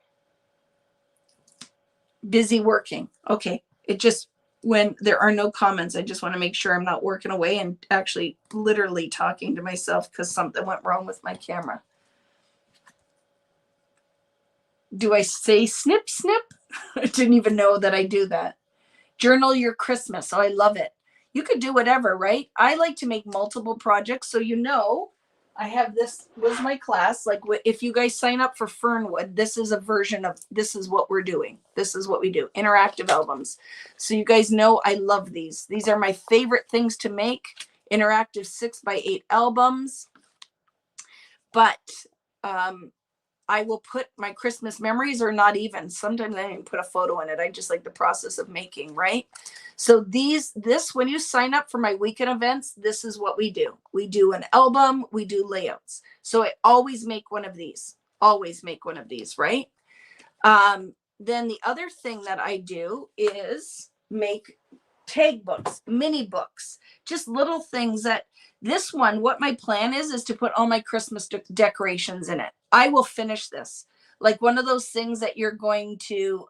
Busy working. Okay. It just, when there are no comments, I just want to make sure I'm not working away and actually literally talking to myself because something went wrong with my camera. Do I say snip, snip? I didn't even know that I do that. Journal your Christmas. Oh, I love it. You could do whatever, right? I like to make multiple projects. So, you know, I have this was my class. Like if you guys sign up for Fernwood, this is a version of, this is what we're doing. This is what we do. Interactive albums. So you guys know I love these. These are my favorite things to make. Interactive 6x8 albums. But I will put my Christmas memories, or not even. Sometimes I don't even put a photo in it. I just like the process of making, right? So when you sign up for my weekend events, this is what we do. We do an album, we do layouts. So I always make one of these, right? Then the other thing that I do is make tag books, mini books, just little things that this one, what my plan is to put all my Christmas decorations in it. I will finish this. Like one of those things that you're going to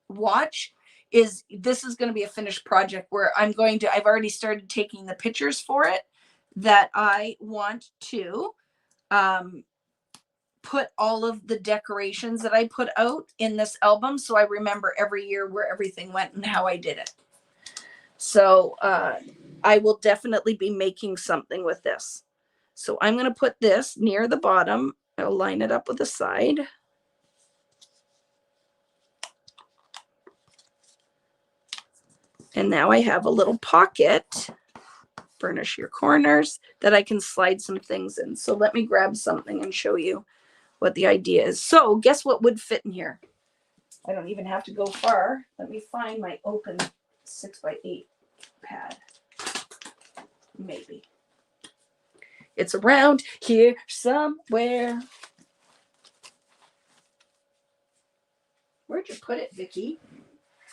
watch is, this is going to be a finished project where I've already started taking the pictures for it that I want to put all of the decorations that I put out in this album. So I remember every year where everything went and how I did it. So I will definitely be making something with this. So I'm going to put this near the bottom. I'll line it up with the side. And now I have a little pocket, burnish your corners, that I can slide some things in. So let me grab something and show you what the idea is. So guess what would fit in here? I don't even have to go far. Let me find my open 6x8 pad. Maybe. It's around here somewhere. Where'd you put it, Vicki?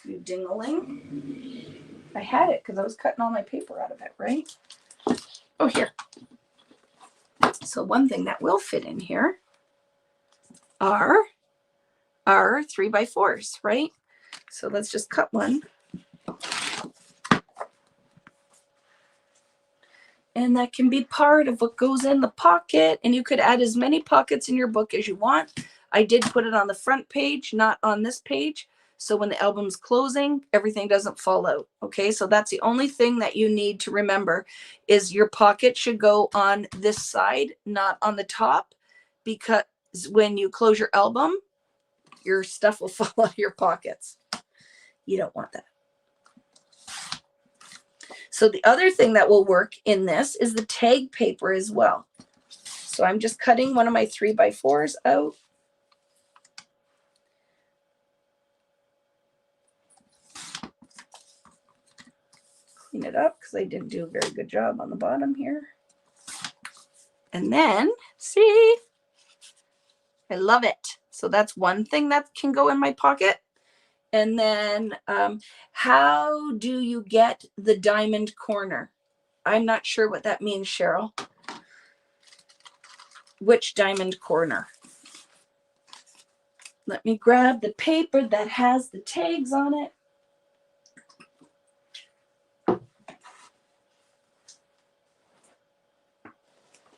You dingling. I had it because I was cutting all my paper out of it, right? Oh, here. So one thing that will fit in here are our 3x4s, right? So let's just cut one. And that can be part of what goes in the pocket. And you could add as many pockets in your book as you want. I did put it on the front page, not on this page. So when the album's closing, everything doesn't fall out. Okay, so that's the only thing that you need to remember is your pocket should go on this side, not on the top, because when you close your album, your stuff will fall out of your pockets. You don't want that. So the other thing that will work in this is the tag paper as well. So I'm just cutting one of my 3x4s out. Clean it up because I didn't do a very good job on the bottom here. And then, see, I love it. So that's one thing that can go in my pocket. And then how do you get the diamond corner? I'm not sure what that means, Cheryl. Which diamond corner? Let me grab the paper that has the tags on it.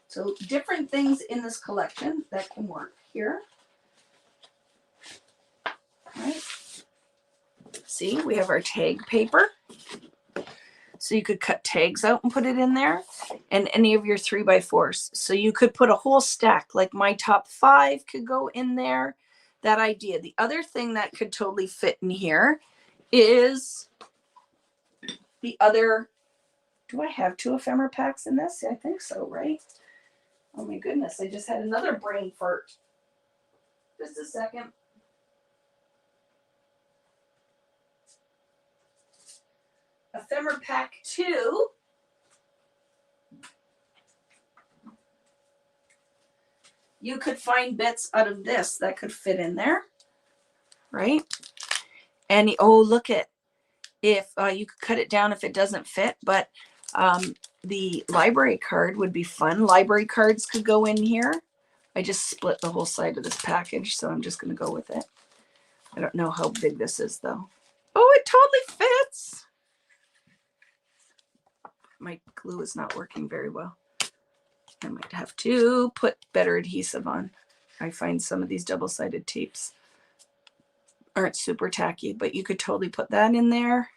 So different things in this collection that can work here. Right. See, we have our tag paper. So you could cut tags out and put it in there, and any of your 3x4s. So you could put a whole stack, like my top 5 could go in there. That idea. The other thing that could totally fit in here is the other. Do I have 2 ephemera packs in this? I think so, right? Oh my goodness, I just had another brain fart. Just a second. Ephemera pack 2. You could find bits out of this that could fit in there, right? And oh, look at, if you could cut it down if it doesn't fit, but the library card would be fun. Library cards could go in here. I just split the whole side of this package, so I'm just going to go with it. I don't know how big this is, though. Oh, it totally fits. My glue is not working very well. I might have to put better adhesive on. I find some of these double-sided tapes aren't super tacky, but you could totally put that in there,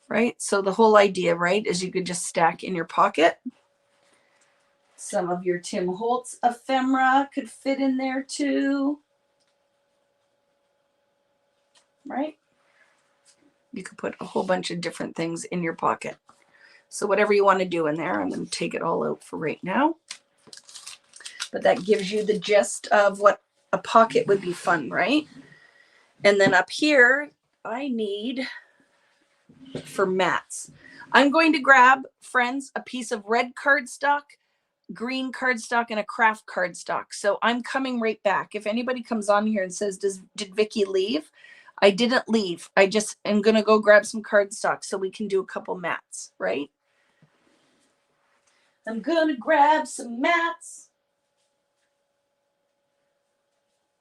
right? So the whole idea, right, is you could just stack in your pocket. Some of your Tim Holtz ephemera could fit in there too, right? You could put a whole bunch of different things in your pocket. So whatever you want to do in there, I'm going to take it all out for right now. But that gives you the gist of what a pocket would be fun, right? And then up here, I need for mats. I'm going to grab, friends, a piece of red cardstock, green cardstock, and a craft cardstock. So I'm coming right back. If anybody comes on here and says, did Vicki leave? I didn't leave. I just am going to go grab some cardstock so we can do a couple mats, right? I'm going to grab some mats.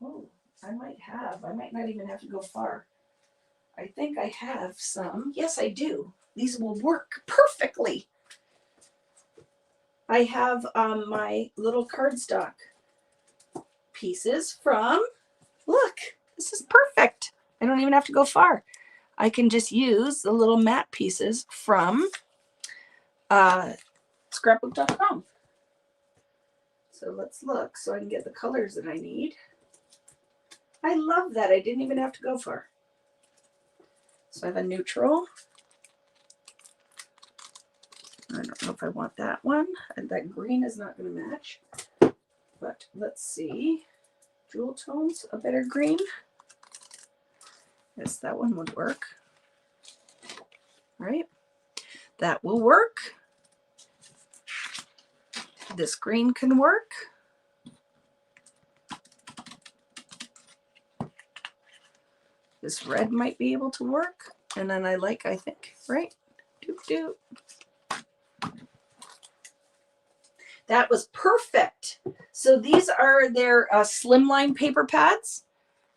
Oh, I might not even have to go far. I think I have some. Yes, I do. These will work perfectly. I have my little cardstock pieces from, look, this is perfect. I don't even have to go far. I can just use the little mat pieces from Scrapbookdotcom. So let's look so I can get the colors that I need. I love that. I didn't even have to go far. So I have a neutral. I don't know if I want that one. And that green is not going to match. But let's see. Jewel tones, a better green. Yes, that one would work. Right? That will work. This green can work. This red might be able to work. And then I think, right? Doop doop. That was perfect. So these are their slimline paper pads,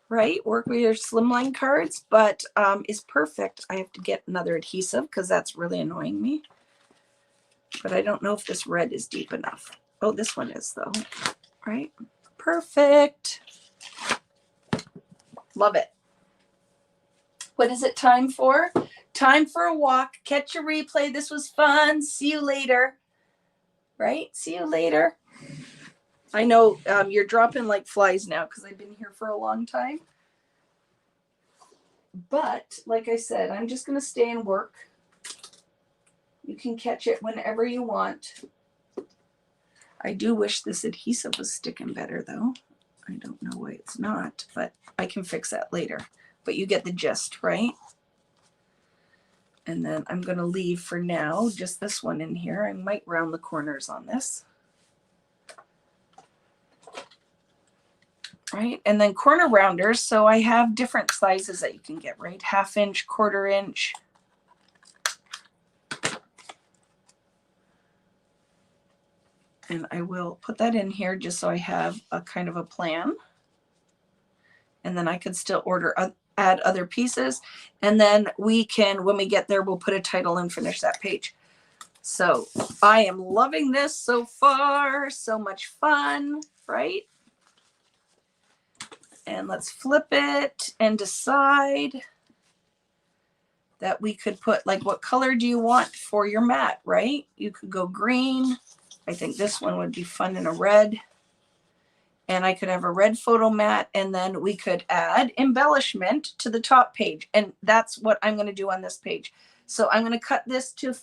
right? Work with your slimline cards, but is perfect. I have to get another adhesive because that's really annoying me. But I don't know if this red is deep enough. Oh, this one is though, right? Perfect. Love it. What is it time for? Time for a walk. Catch a replay. This was fun. See you later. Right? See you later. I know you're dropping like flies now because I've been here for a long time. But like I said, I'm just going to stay and work. You can catch it whenever you want. I do wish this adhesive was sticking better though. I don't know why it's not, but I can fix that later. But you get the gist, right? And then I'm going to leave for now just this one in here. I might round the corners on this. Right? And then corner rounders. So I have different sizes that you can get, right? 1/2 inch, 1/4 inch. And I will put that in here just so I have a kind of a plan. And then I could still add other pieces. And then we can, when we get there, we'll put a title and finish that page. So I am loving this so far. So much fun, right? And let's flip it and decide that we could put, like, what color do you want for your mat, right? You could go green. I think this one would be fun in a red. And I could have a red photo mat, and then we could add embellishment to the top page. And that's what I'm going to do on this page. So I'm going to cut this to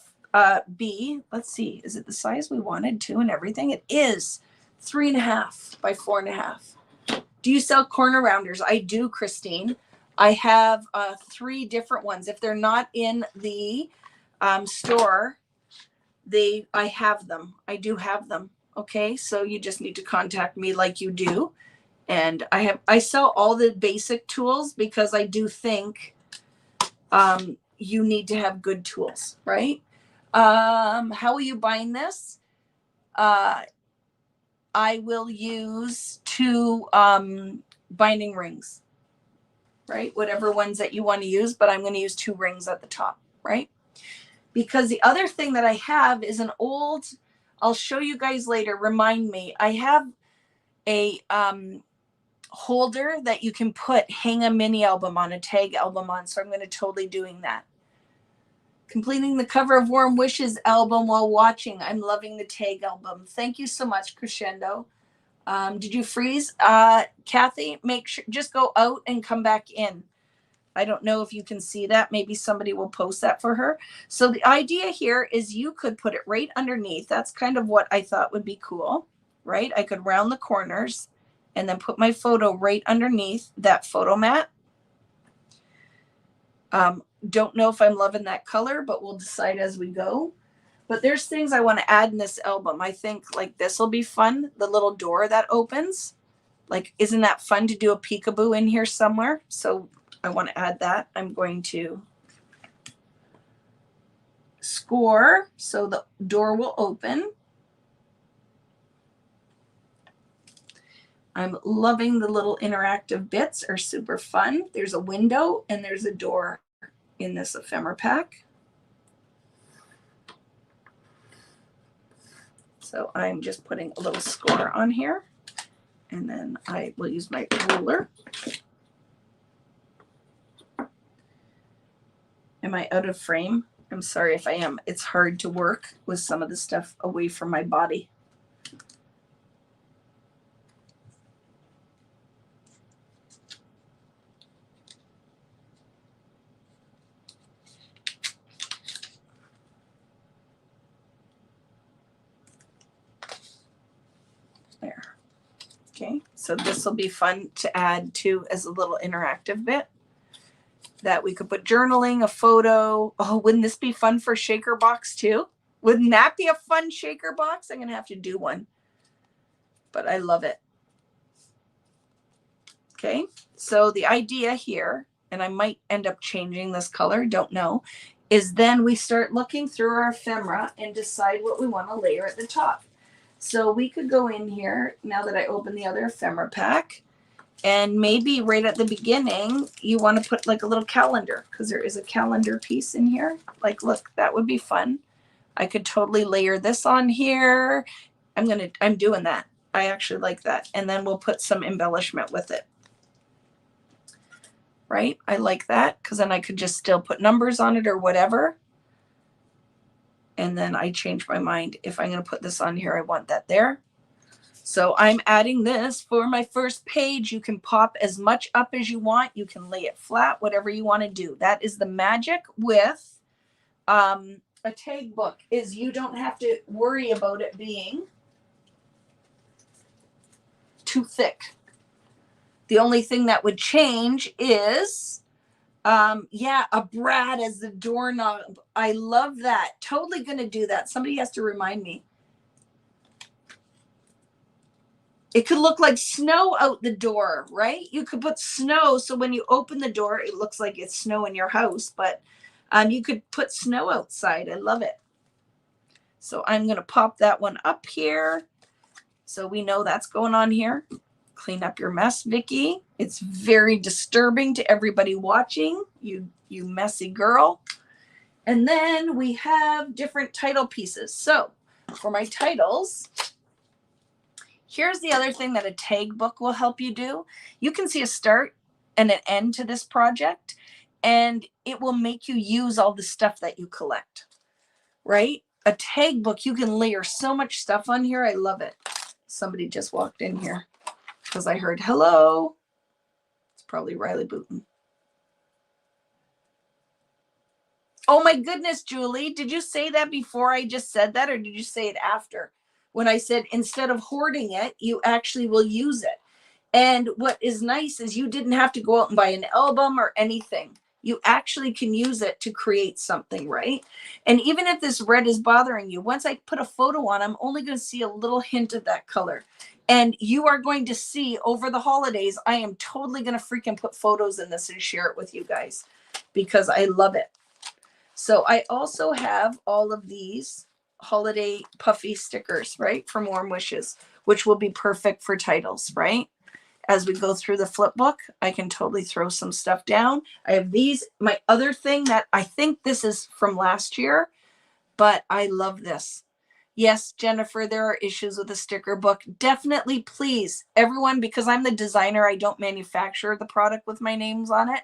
be, let's see, is it the size we wanted to and everything? It is 3.5 by 4.5. Do you sell corner rounders? I do, Christine. I have 3 different ones. If they're not in the store, I have them. I do have them. Okay, so you just need to contact me like you do. And I sell all the basic tools because I do think you need to have good tools, right? How will you bind this? I will use 2 binding rings, right? Whatever ones that you want to use, but I'm going to use 2 rings at the top, right? Because the other thing that I have is an old, I'll show you guys later, remind me, I have a holder that you can hang a mini album on, a tag album on. So I'm going to totally doing that. Completing the cover of Warm Wishes album while watching. I'm loving the tag album. Thank you so much, Crescendo. Did you freeze? Kathy, make sure, just go out and come back in. I don't know if you can see that. Maybe somebody will post that for her. So the idea here is you could put it right underneath. That's kind of what I thought would be cool, right? I could round the corners and then put my photo right underneath that photo mat. Don't know if I'm loving that color, but we'll decide as we go. But there's things I want to add in this album. I think like this will be fun. The little door that opens. Like, isn't that fun to do a peekaboo in here somewhere? So I want to add that. I'm going to score so the door will open. I'm loving the little interactive bits, are super fun. There's a window and there's a door in this ephemera pack. So I'm just putting a little score on here, and then I will use my ruler. Am I out of frame? I'm sorry if I am. It's hard to work with some of the stuff away from my body. There. Okay, so this will be fun to add to as a little interactive bit. That we could put journaling, a photo. Oh, wouldn't this be fun for shaker box too? Wouldn't that be a fun shaker box? I'm gonna have to do one, but I love it. Okay, so the idea here, and I might end up changing this color, don't know, is then we start looking through our ephemera and decide what we want to layer at the top. So we could go in here, now that I open the other ephemera pack, and maybe right at the beginning, you want to put like a little calendar, because there is a calendar piece in here. Like, look, that would be fun. I could totally layer this on here. I'm doing that. I actually like that. And then we'll put some embellishment with it. Right? I like that, because then I could just still put numbers on it or whatever. And then I change my mind. If I'm going to put this on here, I want that there. So I'm adding this for my first page. You can pop as much up as you want. You can lay it flat, whatever you want to do. That is the magic with a tag book, is you don't have to worry about it being too thick. The only thing that would change is, yeah, a brad as the doorknob. I love that. Totally going to do that. Somebody has to remind me. It could look like snow out the door, right? You could put snow, so when you open the door, it looks like it's snow in your house, but you could put snow outside. I love it. So I'm going to pop that one up here, so we know that's going on here. Clean up your mess, Vicki. It's very disturbing to everybody watching. You messy girl. And then we have different title pieces. So for my titles, here's the other thing that a tag book will help you do. You can see a start and an end to this project, and it will make you use all the stuff that you collect, right? A tag book, you can layer so much stuff on here. I love it. Somebody just walked in here because I heard hello. It's probably Riley Boutin. Oh my goodness, Julie, did you say that before I just said that, or did you say it after? When I said instead of hoarding it, you actually will use it. And what is nice is you didn't have to go out and buy an album or anything. You actually can use it to create something, right? And even if this red is bothering you, once I put a photo on, I'm only going to see a little hint of that color. And you are going to see over the holidays, I am totally going to freaking put photos in this and share it with you guys because I love it. So I also have all of these holiday puffy stickers, right, from Warm Wishes, which will be perfect for titles, right? As we go through the flip book, I can totally throw some stuff down. I have these. My other thing that I think this is from last year, but I love this. Yes, Jennifer, there are issues with the sticker book. Definitely, please, everyone, because I'm the designer, I don't manufacture the product with my names on it.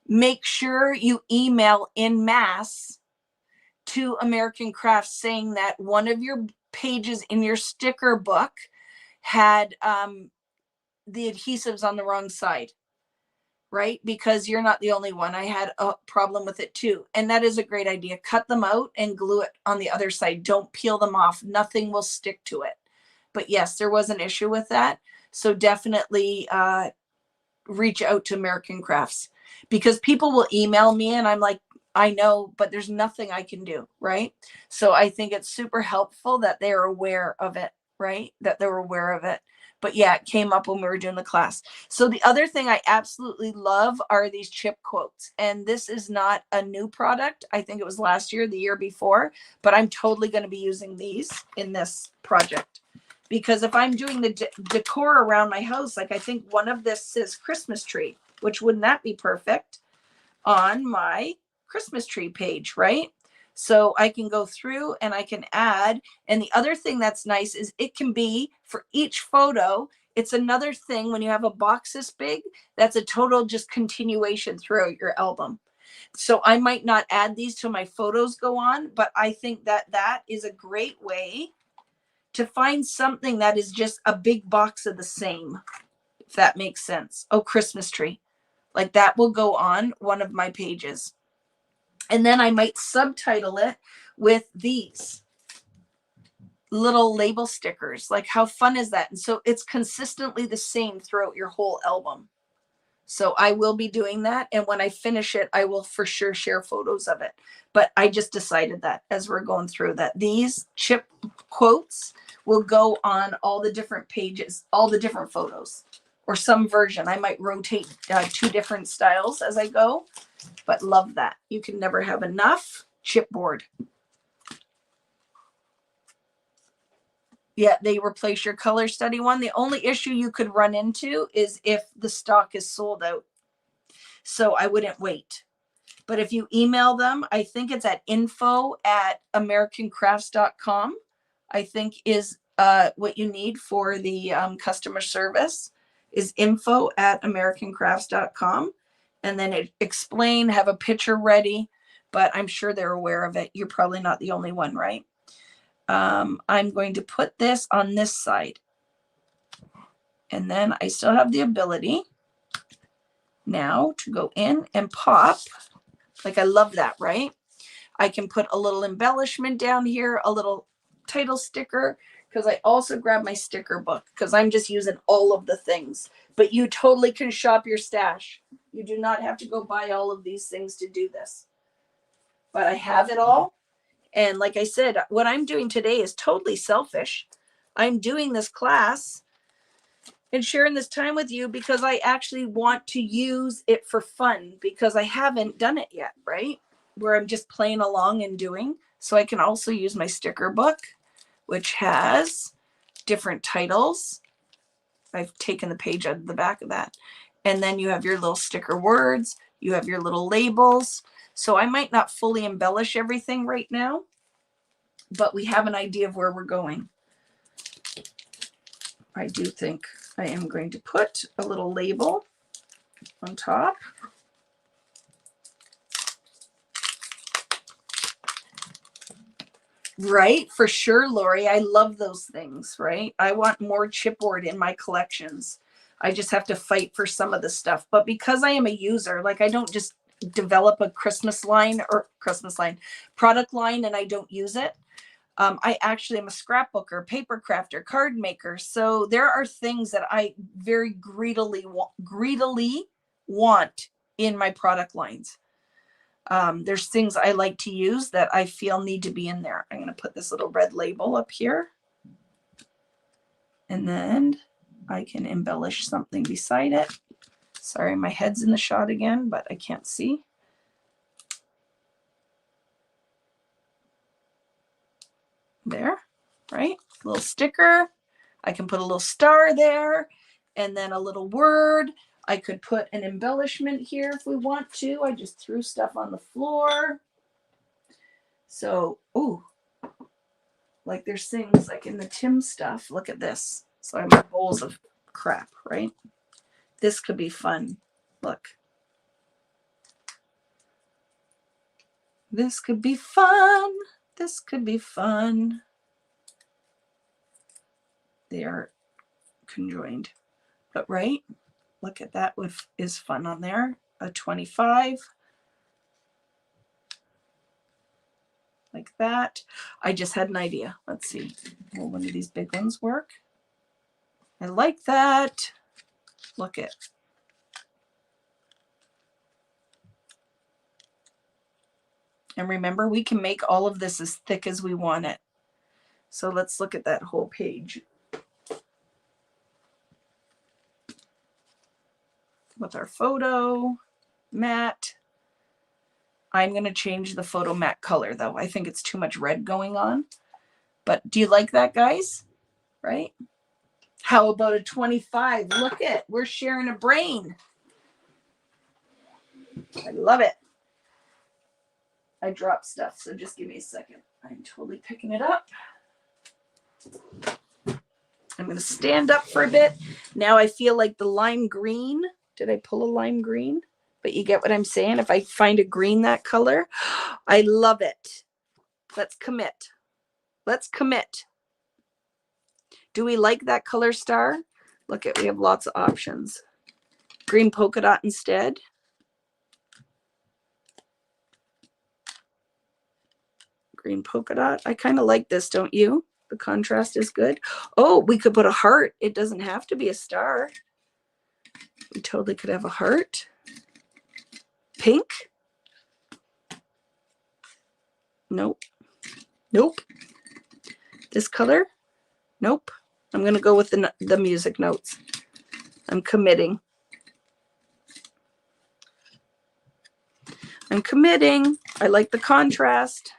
Make sure you email en masse to American Crafts saying that one of your pages in your sticker book had the adhesives on the wrong side, right? Because you're not the only one. I had a problem with it too. And that is a great idea. Cut them out and glue it on the other side. Don't peel them off. Nothing will stick to it. But yes, there was an issue with that. So definitely reach out to American Crafts, because people will email me and I'm like, I know, but there's nothing I can do, right? So I think it's super helpful that they're aware of it, right? That they're aware of it. But yeah, it came up when we were doing the class. So the other thing I absolutely love are these chip quotes. And this is not a new product. I think it was last year, the year before, but I'm totally going to be using these in this project. Because if I'm doing the decor around my house, like I think one of this says Christmas tree, which wouldn't that be perfect on my Christmas tree page, right? So I can go through and I can add. And the other thing that's nice is it can be for each photo. It's another thing when you have a box this big, that's a total just continuation throughout your album. So I might not add these till my photos go on, but I think that that is a great way to find something that is just a big box of the same, if that makes sense. Oh, Christmas tree. Like that will go on one of my pages. And then I might subtitle it with these little label stickers. Like how fun is that? And so it's consistently the same throughout your whole album. So I will be doing that. And when I finish it, I will for sure share photos of it. But I just decided that as we're going through that these chip quotes will go on all the different pages, all the different photos, or some version. I might rotate 2 different styles as I go, but love that. You can never have enough chipboard. Yeah, they replace your color study one. The only issue you could run into is if the stock is sold out. So I wouldn't wait. But if you email them, I think it's at info@americancrafts.com, I think is what you need for the customer service is info@americancrafts.com. And then it explain, have a picture ready, but I'm sure they're aware of it. You're probably not the only one, right? I'm going to put this on this side. And then I still have the ability now to go in and pop. Like I love that, right? I can put a little embellishment down here, a little title sticker, because I also grab my sticker book because I'm just using all of the things. But you totally can shop your stash. You do not have to go buy all of these things to do this. But I have it all. And like I said, what I'm doing today is totally selfish. I'm doing this class and sharing this time with you because I actually want to use it for fun because I haven't done it yet, right? Where I'm just playing along and doing. So I can also use my sticker book, which has different titles. I've taken the page out of the back of that. And then you have your little sticker words. You have your little labels. So I might not fully embellish everything right now, but we have an idea of where we're going. I do think I am going to put a little label on top. Right, for sure, Lori. I love those things, right? I want more chipboard in my collections. I just have to fight for some of the stuff. But because I am a user, like I don't just develop a Christmas line product line and I don't use it. I actually am a scrapbooker, paper crafter, card maker. So there are things that I very greedily want in my product lines. There's things I like to use that I feel need to be in there. I'm going to put this little red label up here. And then I can embellish something beside it. Sorry, my head's in the shot again, but I can't see. There, right? A little sticker. I can put a little star there and then a little word. I could put an embellishment here if we want to. I just threw stuff on the floor. So, ooh, Like there's things like in the Tim stuff. Look at this. So I have my bowls of crap, right? This could be fun. Look. This could be fun. This could be fun. They are conjoined. But right, look at that. What is fun on there? A 25. Like that. I just had an idea. Let's see. Will one of these big ones work? I like that. Look it. And remember, we can make all of this as thick as we want it. So let's look at that whole page. With our photo matte. I'm going to change the photo matte color though. I think it's too much red going on. But do you like that, guys? Right? How about a 25? Look it. We're sharing a brain. I love it. I dropped stuff, so just give me a second. I'm totally picking it up. I'm going to stand up for a bit. Now I feel like the lime green. Did I pull a lime green? But you get what I'm saying? If I find a green that color, I love it. Let's commit. Let's commit. Do we like that color star? Look at, we have lots of options. Green polka dot instead. Green polka dot. I kind of like this, don't you? The contrast is good. Oh, we could put a heart. It doesn't have to be a star. We totally could have a heart. Pink. Nope. Nope. This color. Nope. I'm going to go with the music notes. I'm committing. I'm committing. I like the contrast.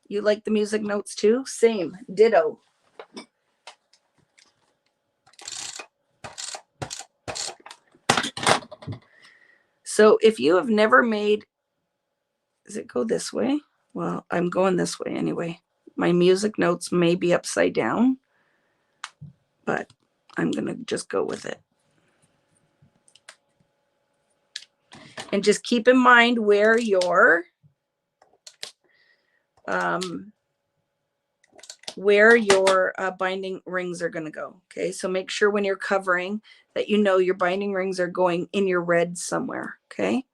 You like the music notes too? Same. Ditto. So if you have never made, does it go this way? Well, I'm going this way anyway. My music notes may be upside down, but I'm going to just go with it. And just keep in mind where your binding rings are going to go. Okay, so make sure when you're covering that you know your binding rings are going in your red somewhere. Okay,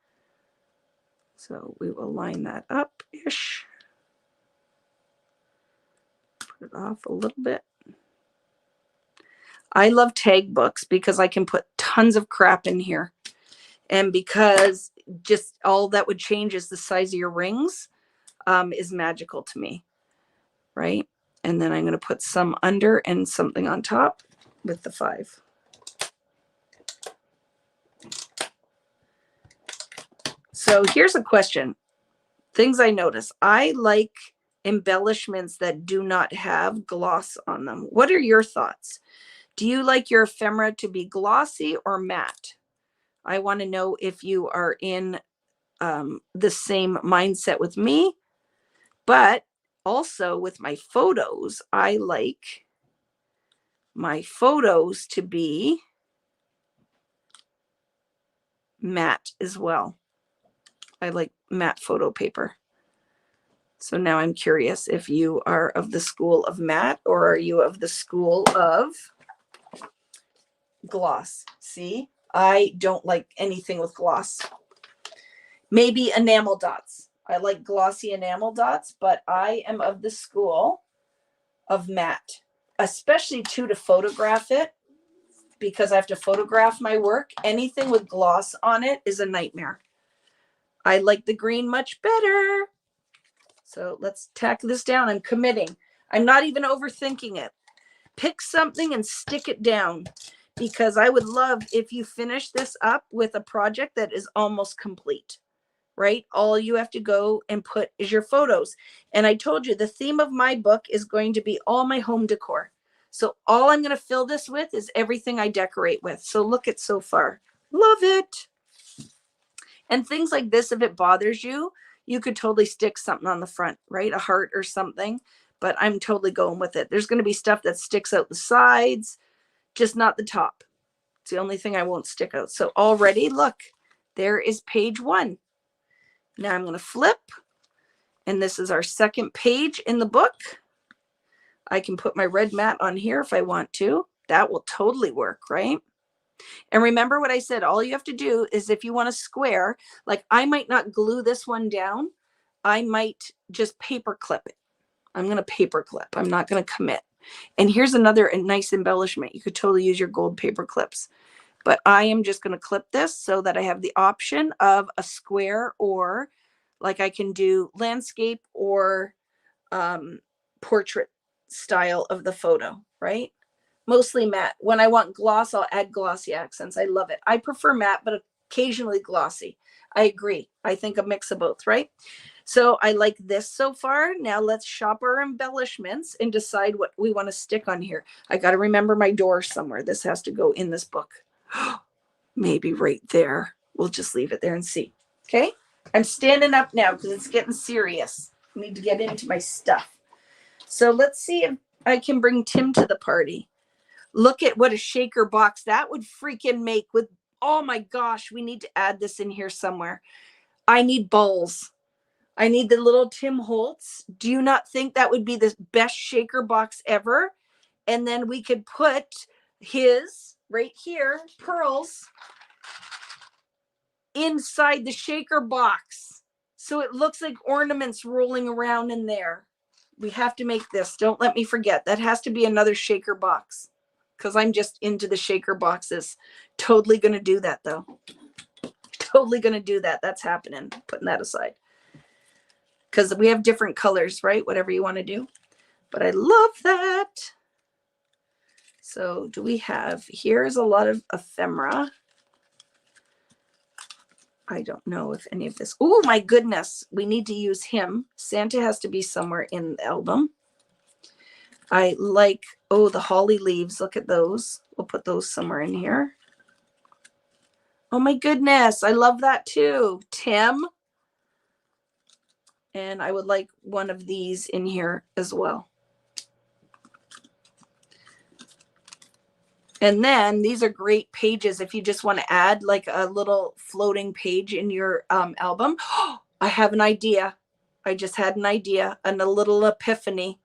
so we will line that up-ish. Put it off a little bit. I love tag books because I can put tons of crap in here. And because just all that would change is the size of your rings is magical to me, right? And then I'm going to put some under and something on top with the 5. So here's a question. Things I notice. I like embellishments that do not have gloss on them. What are your thoughts? Do you like your ephemera to be glossy or matte? I want to know if you are in the same mindset with me, but also with my photos, I like my photos to be matte as well. I like matte photo paper. So now I'm curious if you are of the school of matte or are you of the school of gloss? See, I don't like anything with gloss. Maybe enamel dots. I like glossy enamel dots, but I am of the school of matte, especially too to photograph it because I have to photograph my work. Anything with gloss on it is a nightmare. I like the green much better. So let's tack this down. I'm committing. I'm not even overthinking it. Pick something and stick it down because I would love if you finish this up with a project that is almost complete. Right? All you have to go and put is your photos. And I told you the theme of my book is going to be all my home decor. So all I'm going to fill this with is everything I decorate with. So look at so far. Love it. And things like this, if it bothers you, You could totally stick something on the front, right? A heart or something, but I'm totally going with it. There's going to be stuff that sticks out the sides, just not the top. It's the only thing I won't stick out. So already, look, there is page 1. Now I'm going to flip, and this is our second page in the book. I can put my red mat on here if I want to. That will totally work, right? And remember what I said, all you have to do is if you want a square, like I might not glue this one down. I might just paper clip it. I'm going to paper clip. I'm not going to commit. And here's another nice embellishment. You could totally use your gold paper clips. But I am just going to clip this so that I have the option of a square, or like I can do landscape or portrait style of the photo, right? Mostly matte. When I want gloss, I'll add glossy accents. I love it. I prefer matte, but occasionally glossy. I agree. I think a mix of both, right? So I like this so far. Now let's shop our embellishments and decide what we want to stick on here. I got to remember my door somewhere. This has to go in this book. Maybe right there. We'll just leave it there and see. Okay. I'm standing up now because it's getting serious. I need to get into my stuff. So let's see if I can bring Tim to the party. Look at what a shaker box that would freaking make with, oh my gosh, we need to add this in here somewhere. I need bowls. I need the little Tim Holtz. Do you not think that would be the best shaker box ever? And then we could put his right here, pearls, inside the shaker box. So it looks like ornaments rolling around in there. We have to make this. Don't let me forget. That has to be another shaker box because I'm just into the shaker boxes. Totally going to do that though. Totally going to do that. That's happening. Putting that aside. Because we have different colors, right? Whatever you want to do. But I love that. So do we have, here's a lot of ephemera. I don't know if any of this, oh my goodness, we need to use him. Santa has to be somewhere in the album. I like, oh, the holly leaves. Look at those. We'll put those somewhere in here. Oh my goodness. I love that too. Tim. And I would like one of these in here as well. And then these are great pages if you just want to add like a little floating page in your album. I have an idea. I just had an idea and a little epiphany.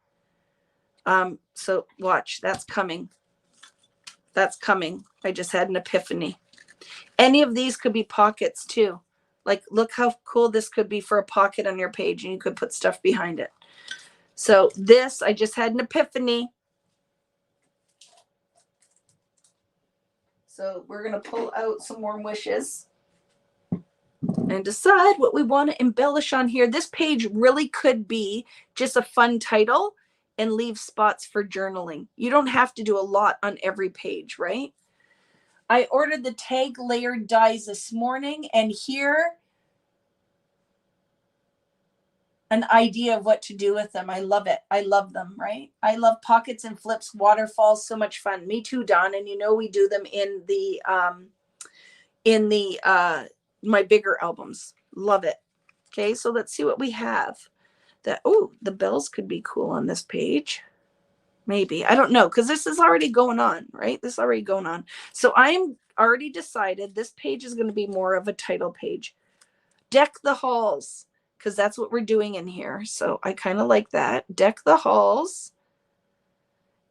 So watch, that's coming. That's coming. I just had an epiphany. Any of these could be pockets too. Like, look how cool this could be for a pocket on your page, and you could put stuff behind it. So this, I just had an epiphany. So we're going to pull out some more wishes and decide what we want to embellish on here. This page really could be just a fun title and leave spots for journaling. You don't have to do a lot on every page, right? I ordered the tag layered dies this morning, and here an idea of what to do with them. I love it. I love them, right? I love pockets and flips, waterfalls, so much fun. Me too, Don. And you know we do them in the my bigger albums. Love it. Okay, so let's see what we have. That, oh, the bells could be cool on this page. Maybe. I don't know, because this is already going on, right? This is already going on. So I'm already decided this page is going to be more of a title page. Deck the halls, because that's what we're doing in here. So I kind of like that. Deck the halls.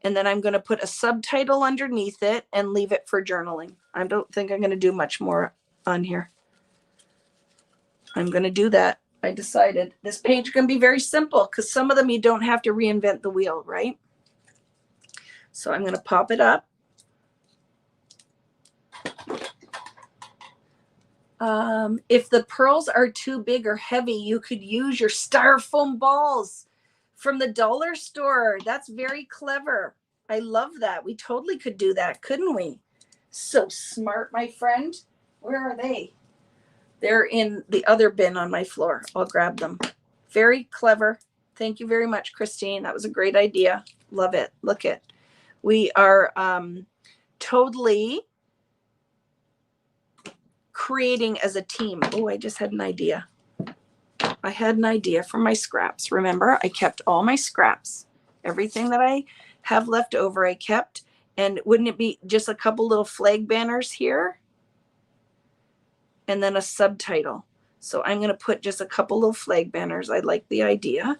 And then I'm going to put a subtitle underneath it and leave it for journaling. I don't think I'm going to do much more on here. I'm going to do that. I decided this page is going to be very simple because some of them you don't have to reinvent the wheel, right? So I'm going to pop it up. If the pearls are too big or heavy, you could use your styrofoam balls from the dollar store. That's very clever. I love that. We totally could do that, couldn't we? So smart, my friend. Where are they? They're in the other bin on my floor. I'll grab them. Very clever. Thank you very much, Christine. That was a great idea. Love it. Look it. We are totally creating as a team. Oh, I just had an idea. I had an idea from my scraps. Remember, I kept all my scraps. Everything that I have left over, I kept. And wouldn't it be just a couple little flag banners here? And then a subtitle. So I'm going to put just a couple little flag banners. I like the idea.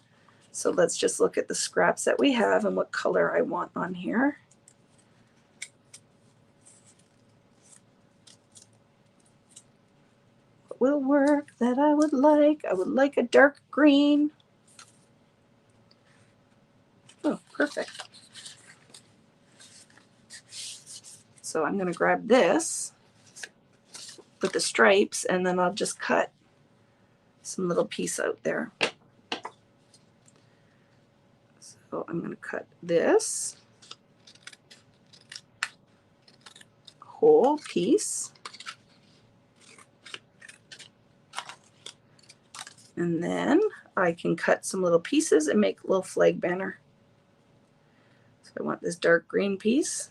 So let's just look at the scraps that we have and what color I want on here. What will work that I would like a dark green. Oh, perfect. So I'm going to grab this with the stripes, and then I'll just cut some little piece out there. So I'm going to cut this whole piece. And then I can cut some little pieces and make a little flag banner. So I want this dark green piece.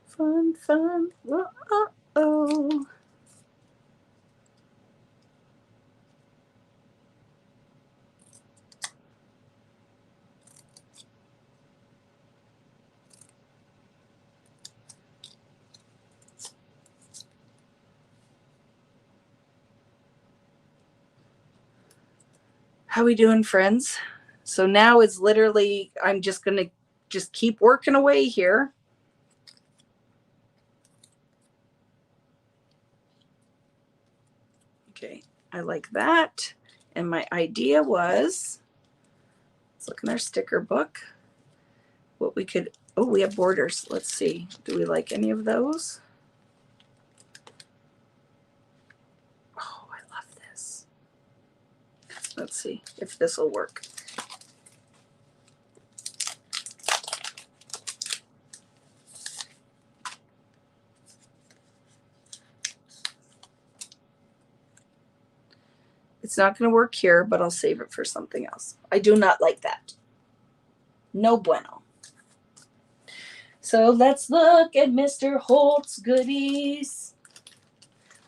Fun, fun. Uh-oh. How we doing, friends? So now it's literally, I'm just going to just keep working away here. Okay, I like that. And my idea was, let's look in our sticker book. What we could, oh, we have borders. Let's see. Do we like any of those? Oh, I love this. Let's see if this will work. It's not going to work here, but I'll save it for something else. I do not like that. No bueno. So let's look at Mr. Holtz goodies.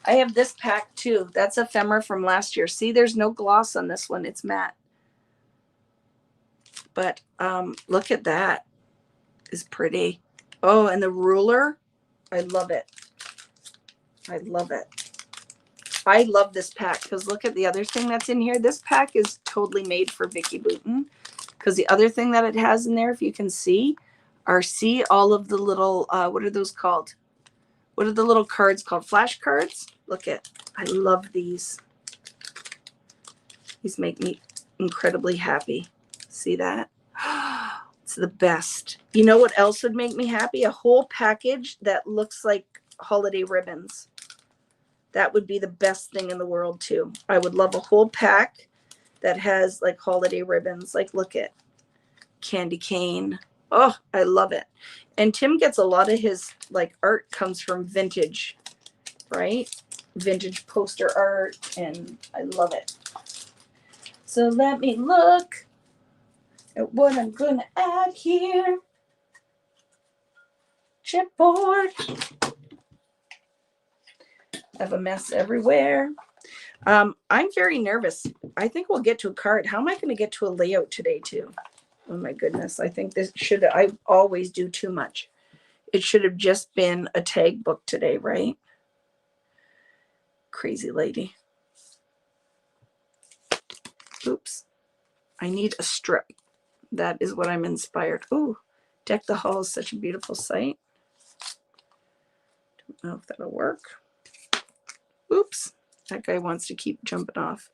I have this pack too. That's ephemera from last year. See, there's no gloss on this one. It's matte. But look at that. It's pretty. Oh, and the ruler. I love it. I love it. I love this pack because look at the other thing that's in here. This pack is totally made for Vicki Boutin because the other thing that it has in there, if you can see, see all of the little, what are those called? What are the little cards called? Flashcards? Look at, I love these. These make me incredibly happy. See that? It's the best. You know what else would make me happy? A whole package that looks like holiday ribbons. That would be the best thing in the world too. I would love a whole pack that has like holiday ribbons. Like look at candy cane. Oh, I love it. And Tim gets a lot of his like art comes from vintage, right? Vintage poster art, and I love it. So let me look at what I'm going to add here. Chipboard. I have a mess everywhere. I'm very nervous. I think we'll get to a card. How am I going to get to a layout today too? Oh my goodness. I think this should, I always do too much. It should have just been a tag book today, right? Crazy lady. Oops. I need a strip. That is what I'm inspired. Ooh, Deck the Hall is such a beautiful site. Don't know if that'll work. Oops. That guy wants to keep jumping off.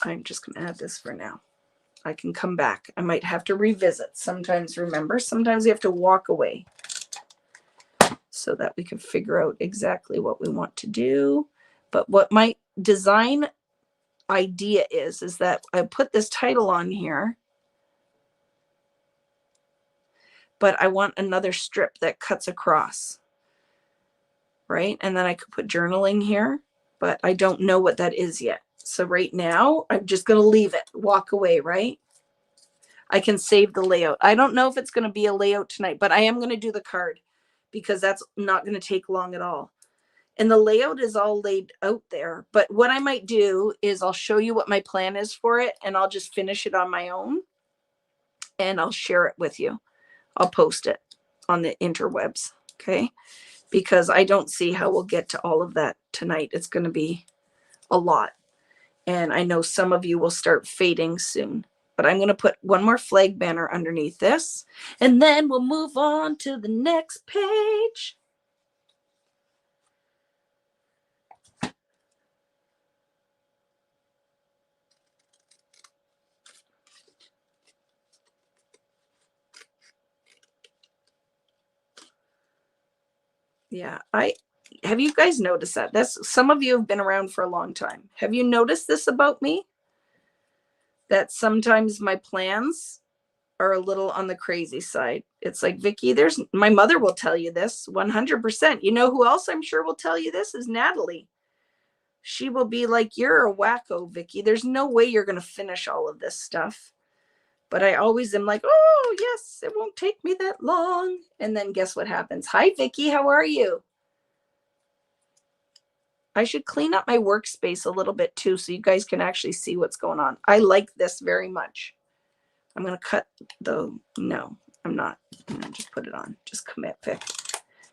I'm just going to add this for now. I can come back. I might have to revisit. Sometimes, remember, sometimes we have to walk away so that we can figure out exactly what we want to do. But what my design idea is that I put this title on here, but I want another strip that cuts across. right? And then I could put journaling here, but I don't know what that is yet. So right now, I'm just going to leave it, walk away, right? I can save the layout. I don't know if it's going to be a layout tonight, but I am going to do the card because that's not going to take long at all. And the layout is all laid out there. But what I might do is I'll show you what my plan is for it, and I'll just finish it on my own, and I'll share it with you. I'll post it on the interwebs, okay? Because I don't see how we'll get to all of that tonight. It's going to be a lot. And I know some of you will start fading soon. But I'm going to put one more flag banner underneath this, and then we'll move on to the next page. Yeah, have you guys noticed that? Some of you have been around for a long time. Have you noticed this about me? That sometimes my plans are a little on the crazy side. It's like, Vicki, my mother will tell you this 100%. You know who else I'm sure will tell you this is Natalie. She will be like, you're a wacko, Vicki. There's no way you're going to finish all of this stuff. But I always am like, oh, yes, it won't take me that long. And then guess what happens? Hi, Vicki, how are you? I should clean up my workspace a little bit too, so you guys can actually see what's going on. I like this very much. I'm going to cut no, I'm not. I'm going to just put it on. Just commit, Vic.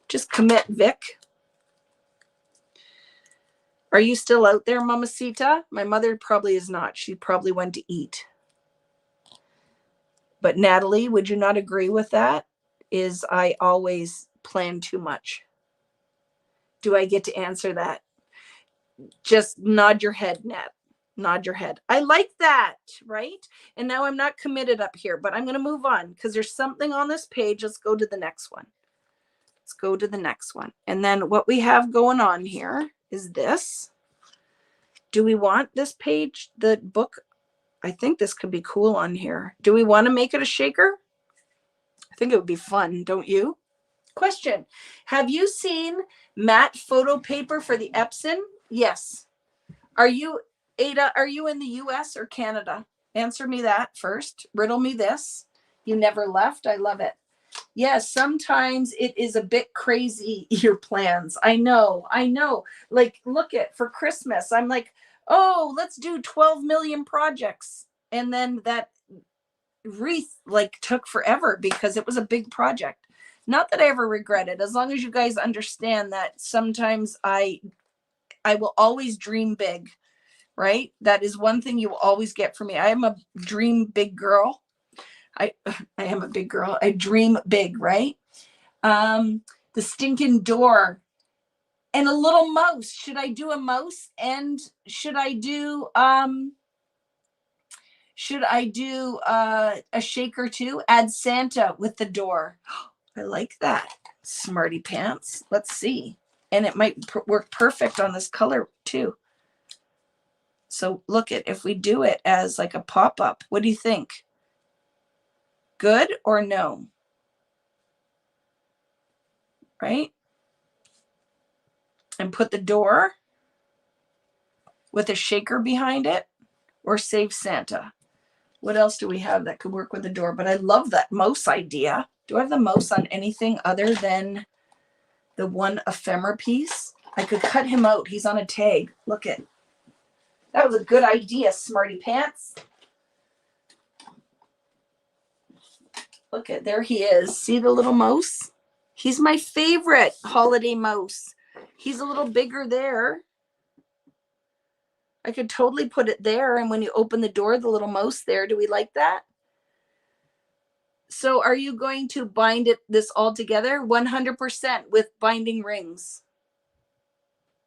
Just commit, Vic. Are you still out there, Mamacita? My mother probably is not. She probably went to eat. But Natalie, would you not agree with that? Is I always plan too much? Do I get to answer that? Just nod your head, Nat. Nod your head. I like that, right? And now I'm not committed up here, but I'm going to move on because there's something on this page. Let's go to the next one. Let's go to the next one. And then what we have going on here is this. Do we want this page, the book? I think this could be cool on here. Do we want to make it a shaker? I think it would be fun, don't you? Question. Have you seen matte photo paper for the Epson? Yes. Are you, Ada, are you in the US or Canada? Answer me that first. Riddle me this. You never left. I love it. Yes, sometimes it is a bit crazy, your plans. I know. Like, look at, for Christmas, I'm like, oh, let's do 12 million projects. And then that wreath like took forever because it was a big project. Not that I ever regret it, as long as you guys understand that sometimes I will always dream big, right? That is one thing you will always get from me. I am a dream big girl. I am a big girl. I dream big, right? The stinking door and a little mouse. Should I do a mouse? And should I do a shaker too? Add Santa with the door. I like that. Smarty pants. Let's see. And it might work perfect on this color too. So look at, if we do it as like a pop-up, what do you think? Good or no? Right? And put the door with a shaker behind it, or save Santa. What else do we have that could work with the door? But I love that mouse idea. Do I have the mouse on anything other than the one ephemera piece? I could cut him out. He's on a tag. Look at, that was a good idea, Smarty Pants. Look at, there he is. See the little mouse? He's my favorite holiday mouse. He's a little bigger there. I could totally put it there. And when you open the door, the little mouse there. Do we like that? So are you going to bind this all together? 100% with binding rings.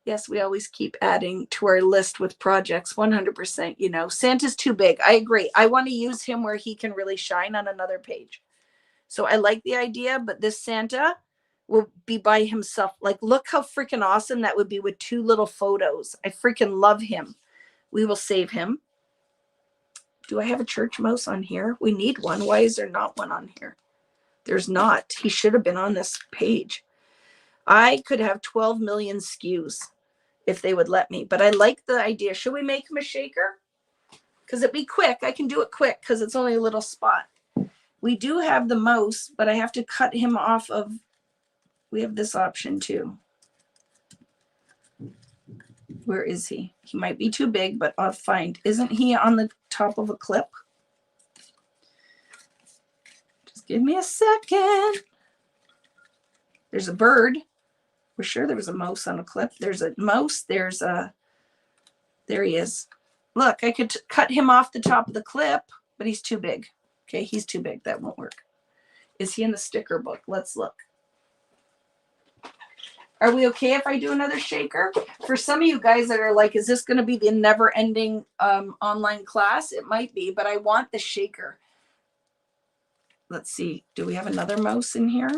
Yes, we always keep adding to our list with projects. 100%, you know. Santa's too big. I agree. I want to use him where he can really shine on another page. So I like the idea, but this Santa will be by himself. Like, look how freaking awesome that would be with two little photos. I freaking love him. We will save him. Do I have a church mouse on here? We need one. Why is there not one on here? There's not. He should have been on this page. I could have 12 million SKUs if they would let me, but I like the idea. Should we make him a shaker? Because it'd be quick. I can do it quick because it's only a little spot. We do have the mouse, but I have to cut him off of, we have this option too. Where is he? He might be too big, but I'll find. Isn't he on the top of a clip? Just give me a second. There's a bird. We're sure there was a mouse on a clip. There's a mouse. There he is. Look, I could cut him off the top of the clip, but he's too big. Okay, he's too big. That won't work. Is he in the sticker book? Let's look. Are we okay if I do another shaker? For some of you guys that are like, is this going to be the never-ending online class? It might be, but I want the shaker. Let's see. Do we have another mouse in here?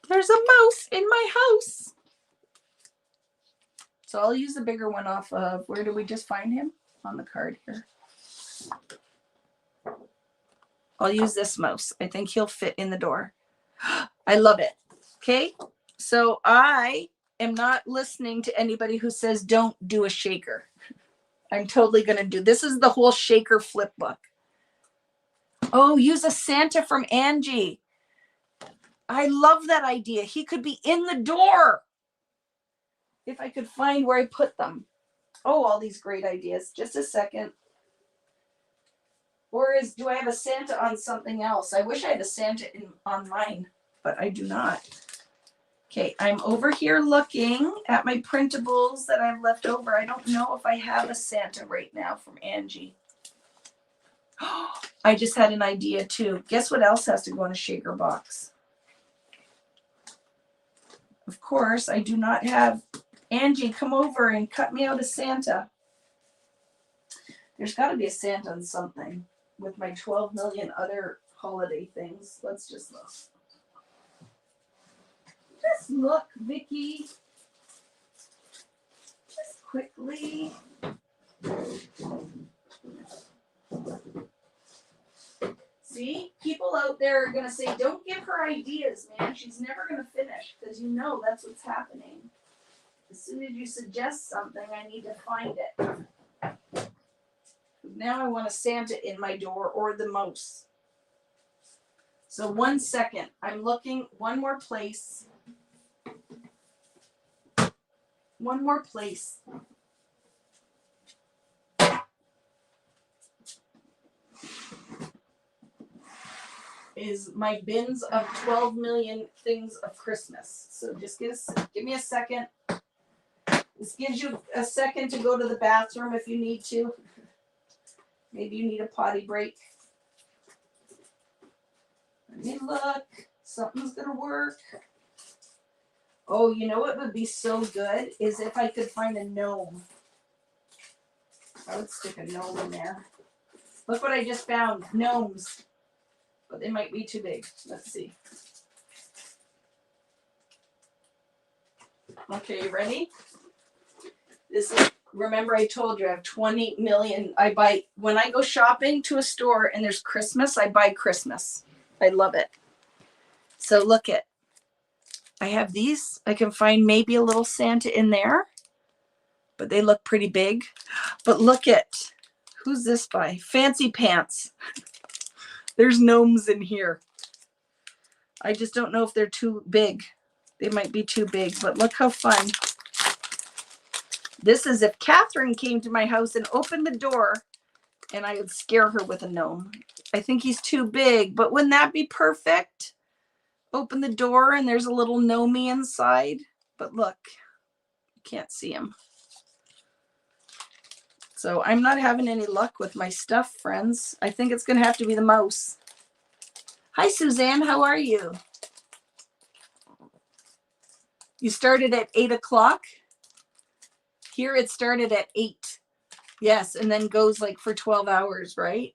There's a mouse in my house. So I'll use the bigger one off of, where do we just find him? On the card here. I'll use this mouse. I think he'll fit in the door. I love it. Okay. So I am not listening to anybody who says don't do a shaker. I'm totally going to do. This is the whole shaker flip book. Oh, use a Santa from Angie. I love that idea. He could be in the door. If I could find where I put them. Oh, all these great ideas. Just a second. Or do I have a Santa on something else? I wish I had a Santa on mine, but I do not. Okay, I'm over here looking at my printables that I've left over. I don't know if I have a Santa right now from Angie. I just had an idea too. Guess what else has to go in a shaker box? Of course, I do not have Angie come over and cut me out a Santa. There's got to be a Santa on something with my 12 million other holiday things. Let's just look. Just look, Vicki. Just quickly. See, people out there are going to say, don't give her ideas, man. She's never going to finish, because you know that's what's happening. As soon as you suggest something, I need to find it. Now I want a Santa in my door or the mouse. So 1 second. I'm looking one more place. One more place. Is my bins of 12 million things of Christmas. So just give me a second. This gives you a second to go to the bathroom if you need to. Maybe you need a potty break. Let me look. Something's going to work. Oh, you know what would be so good is if I could find a gnome. I would stick a gnome in there. Look what I just found. Gnomes. But they might be too big. Let's see. Okay, you ready? This is, remember I told you I have 20 million. When I go shopping to a store and there's Christmas, I buy Christmas. I love it. So look at, I have these. I can find maybe a little Santa in there, but they look pretty big. But look at, who's this by? Fancy Pants. There's gnomes in here. I just don't know if they're too big. They might be too big, but look how fun. This is if Catherine came to my house and opened the door and I would scare her with a gnome. I think he's too big, but wouldn't that be perfect? Open the door and there's a little gnomey inside. But look, you can't see him. So I'm not having any luck with my stuff, friends. I think it's going to have to be the mouse. Hi, Suzanne. How are you? You started at 8 o'clock? Here it started at 8. Yes, and then goes like for 12 hours, right?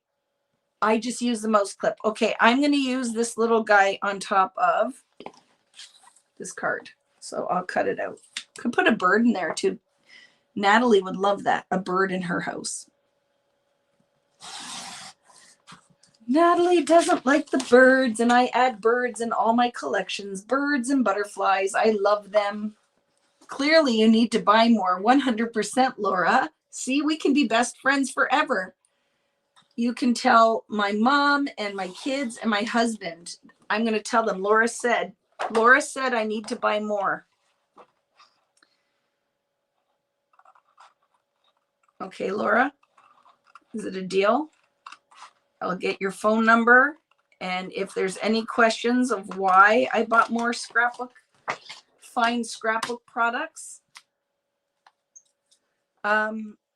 I just use the mouse clip. Okay, I'm going to use this little guy on top of this card. So I'll cut it out. Could put a bird in there too. Natalie would love that, a bird in her house. Natalie doesn't like the birds, and I add birds in all my collections. Birds and butterflies. I love them. Clearly, you need to buy more. 100%, Laura. See, we can be best friends forever. You can tell my mom and my kids and my husband. I'm going to tell them. Laura said I need to buy more. Okay, Laura, is it a deal? I'll get your phone number. And if there's any questions of why I bought more fine scrapbook products.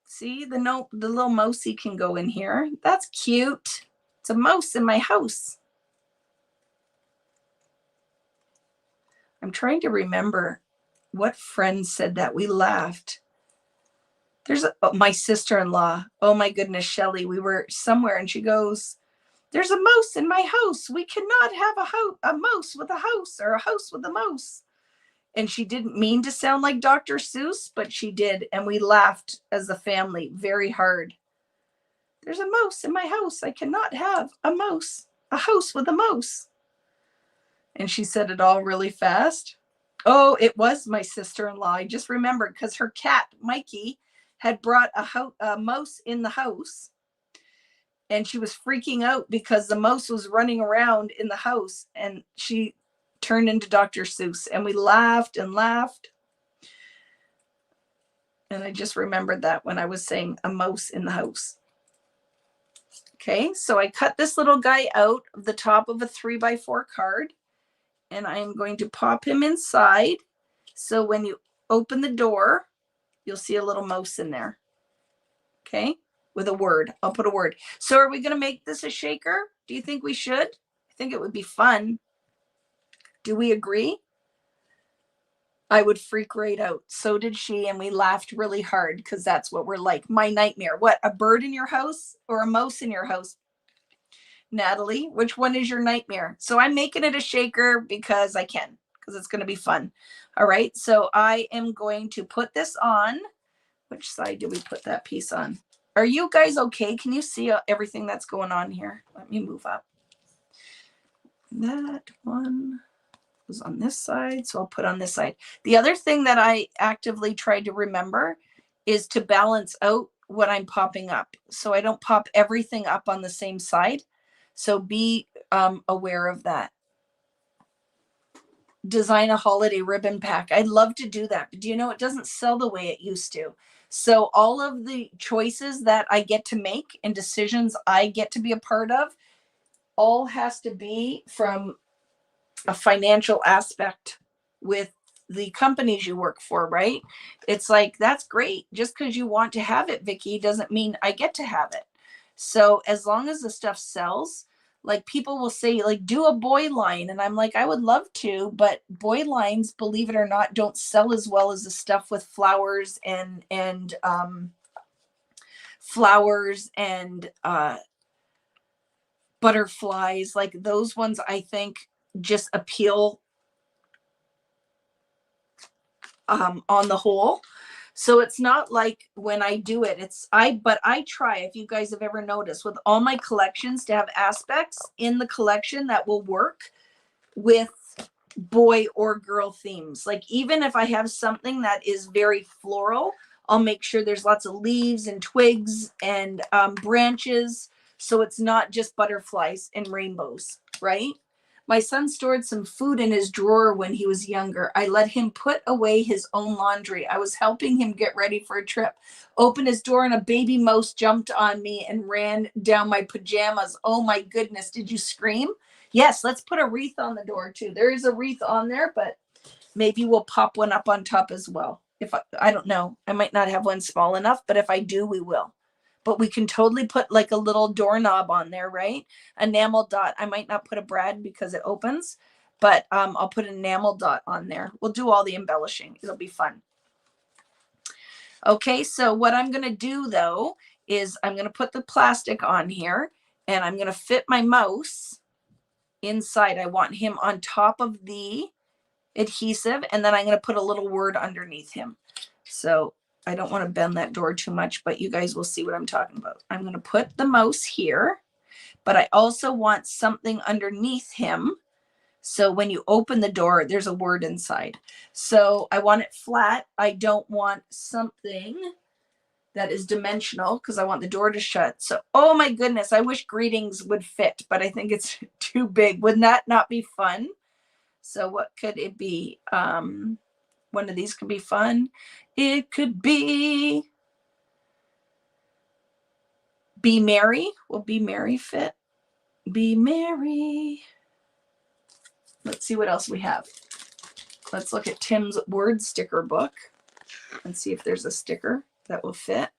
See, the little mousey can go in here. That's cute. It's a mouse in my house. I'm trying to remember what friend said that. We laughed. There's my sister-in-law. Oh my goodness, Shelly. We were somewhere and she goes, there's a mouse in my house. We cannot have a mouse with a house, or a house with a mouse. And she didn't mean to sound like Dr. Seuss, but she did. And we laughed as a family very hard. There's a mouse in my house. I cannot have a house with a mouse. And she said it all really fast. Oh, it was my sister-in-law. I just remembered because her cat, Mikey, had brought a mouse in the house. And she was freaking out because the mouse was running around in the house. And she turned into Dr. Seuss. And we laughed and laughed. And I just remembered that when I was saying a mouse in the house. Okay, so I cut this little guy out of the top of a 3x4 card. And I'm going to pop him inside. So when you open the door, you'll see a little mouse in there. Okay, with a word. I'll put a word. So are we going to make this a shaker? Do you think we should? I think it would be fun. Do we agree? I would freak right out. So did she. And we laughed really hard because that's what we're like. My nightmare. What? A bird in your house or a mouse in your house? Natalie, which one is your nightmare? So I'm making it a shaker because I can, because it's going to be fun. All right. So I am going to put this on. Which side do we put that piece on? Are you guys okay? Can you see everything that's going on here? Let me move up. That one was on this side, so I'll put on this side. The other thing that I actively tried to remember is to balance out what I'm popping up. So I don't pop everything up on the same side. So be aware of that. Design a holiday ribbon pack. I'd love to do that, but do you know it doesn't sell the way it used to? So all of the choices that I get to make and decisions I get to be a part of all has to be from a financial aspect with the companies you work for, right? It's like, that's great. Just because you want to have it, Vicki, doesn't mean I get to have it. So as long as the stuff sells, like people will say, like, do a boy line. And I'm like, I would love to, but boy lines, believe it or not, don't sell as well as the stuff with flowers and butterflies. Like those ones, I think just appeal on the whole. So it's not like when I do it, but I try, if you guys have ever noticed, with all my collections to have aspects in the collection that will work with boy or girl themes. Like even if I have something that is very floral, I'll make sure there's lots of leaves and twigs and branches. So it's not just butterflies and rainbows, right? My son stored some food in his drawer when he was younger. I let him put away his own laundry. I was helping him get ready for a trip. Opened his door and a baby mouse jumped on me and ran down my pajamas. Oh my goodness, did you scream? Yes, let's put a wreath on the door too. There is a wreath on there, but maybe we'll pop one up on top as well. If I don't know, I might not have one small enough, but if I do, we will. But we can totally put like a little doorknob on there, right? Enamel dot. I might not put a brad because it opens, but I'll put an enamel dot on there. We'll do all the embellishing. It'll be fun. Okay, so what I'm going to do though is I'm going to put the plastic on here and I'm going to fit my mouse inside. I want him on top of the adhesive, and then I'm going to put a little word underneath him. So I don't want to bend that door too much, but you guys will see what I'm talking about. I'm going to put the mouse here, but I also want something underneath him. So when you open the door, there's a word inside. So I want it flat. I don't want something that is dimensional because I want the door to shut. So, oh my goodness, I wish greetings would fit, but I think it's too big. Wouldn't that not be fun? So what could it be? One of these could be fun. It could be merry. Will be merry fit? Be merry. Let's see what else we have. Let's look at Tim's word sticker book and see if there's a sticker that will fit.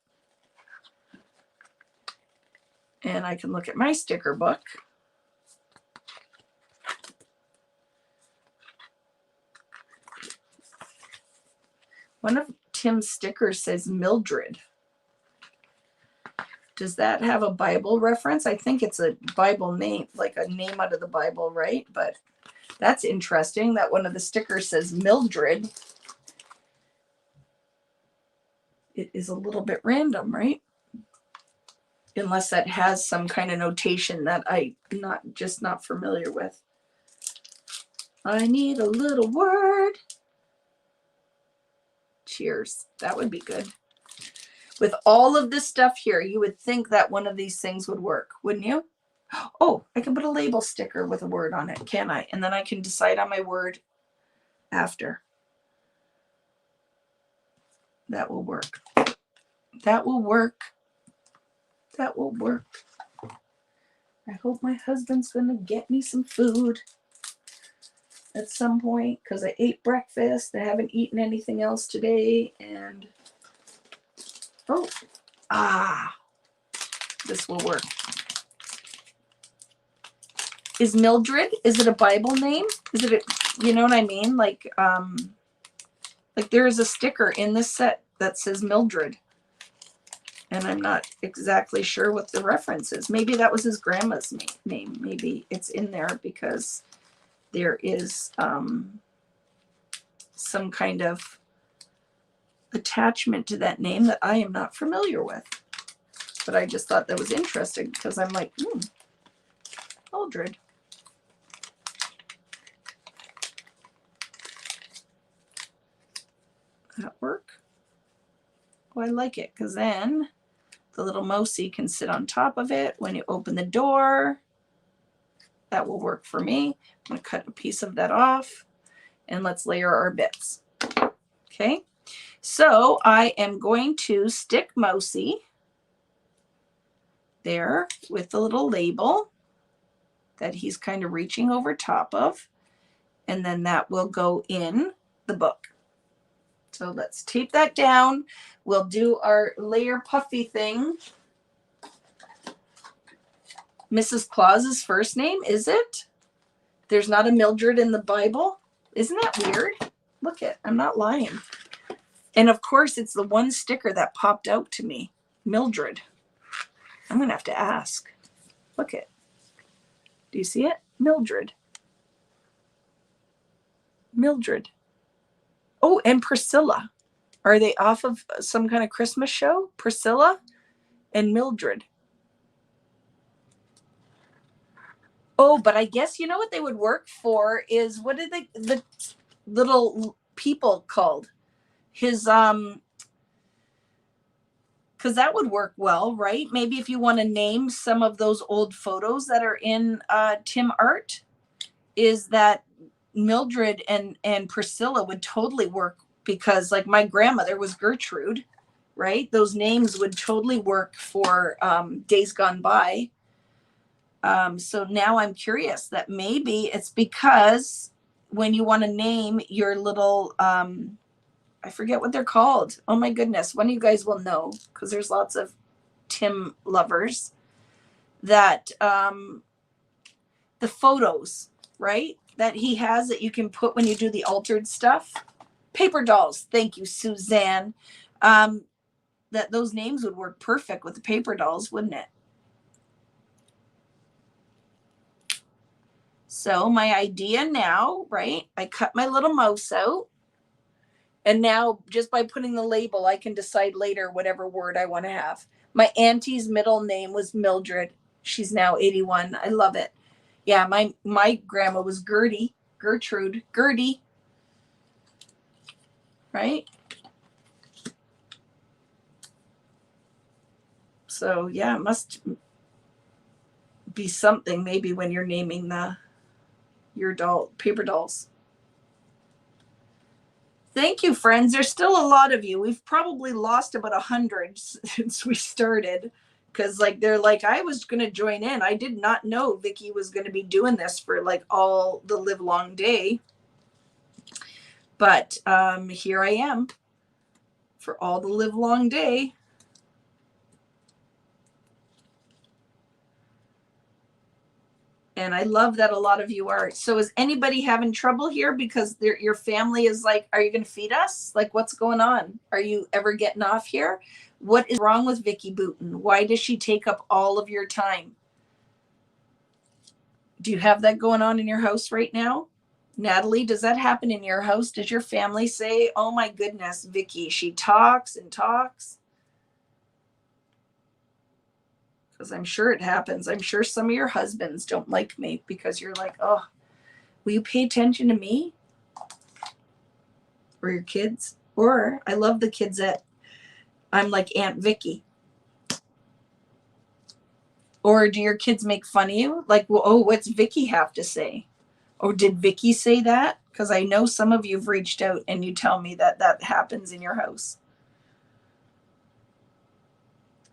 And I can look at my sticker book. One of Tim's stickers says Mildred. Does that have a Bible reference? I think it's a Bible name, like a name out of the Bible, right? But that's interesting that one of the stickers says Mildred. It is a little bit random, right? Unless that has some kind of notation that I'm not familiar with. I need a little word. Cheers. That would be good. With all of this stuff here, you would think that one of these things would work, wouldn't you? Oh, I can put a label sticker with a word on it, can I? And then I can decide on my word after. That will work. That will work. That will work. I hope my husband's going to get me some food at some point because I ate breakfast. I haven't eaten anything else today. And, this will work. Is Mildred, is it a Bible name? Is it, you know what I mean? Like there is a sticker in this set that says Mildred. And I'm not exactly sure what the reference is. Maybe that was his grandma's name. Maybe it's in there because there is some kind of attachment to that name that I am not familiar with. But I just thought that was interesting because I'm like, Mildred. That work? Oh, I like it because then the little mousey can sit on top of it when you open the door. That will work for me. I'm going to cut a piece of that off and let's layer our bits. Okay, so I am going to stick mousey there with the little label that he's kind of reaching over top of, and then that will go in the book. So let's tape that down. We'll do our layer puffy thing. Mrs. Claus's first name, is it? There's not a Mildred in the Bible. Isn't that weird? Look it, I'm not lying. And of course, it's the one sticker that popped out to me, Mildred. I'm going to have to ask. Look it. Do you see it? Mildred. Mildred. Oh, and Priscilla. Are they off of some kind of Christmas show? Priscilla and Mildred. Oh, but I guess you know what they would work for is, what are the little people called? His, because that would work well, right? Maybe if you want to name some of those old photos that are in Tim art, is that Mildred and Priscilla would totally work, because like my grandmother was Gertrude, right? Those names would totally work for Days Gone By. So now I'm curious that maybe it's because when you want to name your little, I forget what they're called. Oh my goodness. One of you guys will know because there's lots of Tim lovers, that the photos, right, that he has that you can put when you do the altered stuff. Paper dolls. Thank you, Suzanne. That those names would work perfect with the paper dolls, wouldn't it? So my idea now, right, I cut my little mouse out. And now just by putting the label, I can decide later whatever word I want to have. My auntie's middle name was Mildred. She's now 81. I love it. Yeah, my grandma was Gertrude, right? So yeah, it must be something maybe when you're naming your paper dolls. Thank you, friends. There's still a lot of you. We've probably lost about 100 since we started, because they're like, I was going to join in. I did not know Vicki was going to be doing this for all the live long day. But here I am for all the live long day. And I love that a lot of you are. So is anybody having trouble here because your family is like, are you going to feed us? What's going on? Are you ever getting off here? What is wrong with Vicki Boutin? Why does she take up all of your time? Do you have that going on in your house right now? Natalie, does that happen in your house? Does your family say, oh my goodness, Vicki, she talks and talks? Because I'm sure it happens. I'm sure some of your husbands don't like me because you're like, oh, will you pay attention to me? Or your kids? Or I love the kids that I'm like Aunt Vicki. Or do your kids make fun of you? Well, oh, what's Vicki have to say? Or did Vicki say that? Because I know some of you have reached out and you tell me that happens in your house.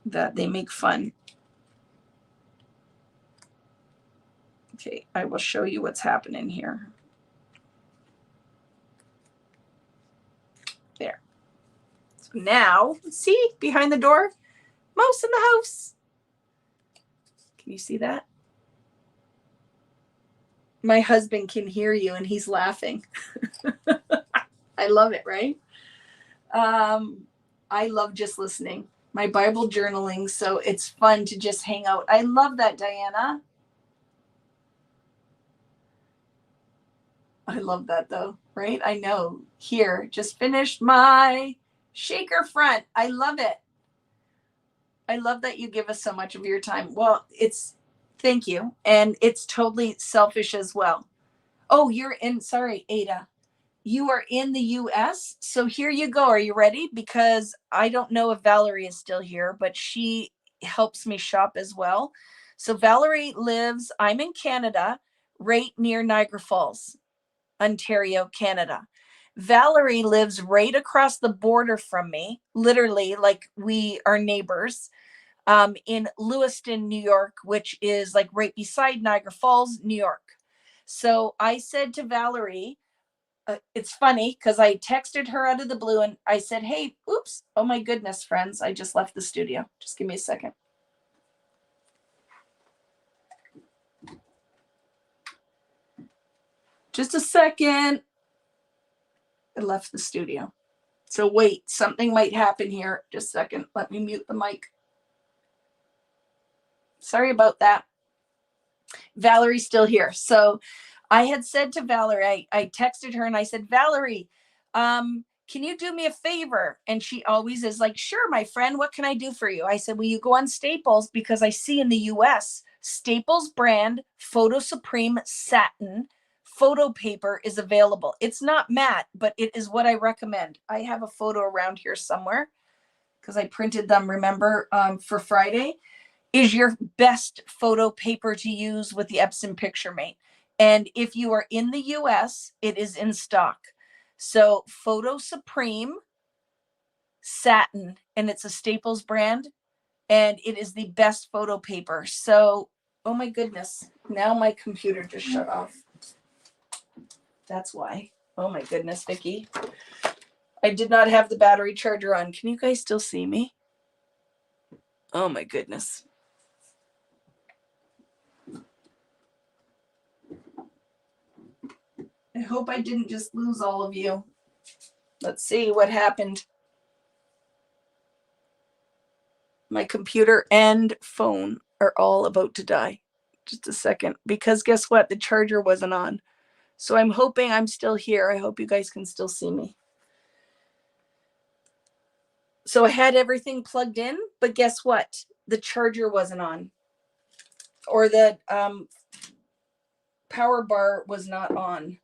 That they make fun. Okay, I will show you what's happening here. There. So now, see, behind the door, mouse in the house. Can you see that? My husband can hear you and he's laughing. I love it, right? I love just listening. My Bible journaling, so it's fun to just hang out. I love that, Diana. I love that though, right? I know. Here, just finished my shaker front. I love it. I love that you give us so much of your time. Well, thank you. And it's totally selfish as well. Oh, sorry, Ada. You are in the US. So here you go. Are you ready? Because I don't know if Valerie is still here, but she helps me shop as well. So Valerie I'm in Canada, right near Niagara Falls, Ontario, Canada. Valerie lives right across the border from me, literally, we are neighbors, in Lewiston, New York, which is right beside Niagara Falls, New York. So I said to Valerie, it's funny because I texted her out of the blue and I said, hey, oops, oh my goodness, friends, I just left the studio. Just give me a second. Just a second. I left the studio. So wait, something might happen here. Just a second. Let me mute the mic. Sorry about that. Valerie's still here. So I had said to Valerie, I texted her and I said, Valerie, can you do me a favor? And she always is like, sure, my friend, what can I do for you? I said, will you go on Staples? Because I see in the US, Staples brand Photo Supreme satin photo paper is available. It's not matte, but it is what I recommend. I have a photo around here somewhere because I printed them, remember, for Friday. Is your best photo paper to use with the Epson PictureMate. And if you are in the US, it is in stock. So Photo Supreme satin, and it's a Staples brand, and it is the best photo paper. So, oh my goodness, now my computer just shut off. That's why. Oh my goodness, Vicki. I did not have the battery charger on. Can you guys still see me? Oh my goodness. I hope I didn't just lose all of you. Let's see what happened. My computer and phone are all about to die. Just a second, because guess what? The charger wasn't on. So I'm hoping I'm still here. I hope you guys can still see me. So I had everything plugged in, but guess what? The charger wasn't on. or the power bar was not on.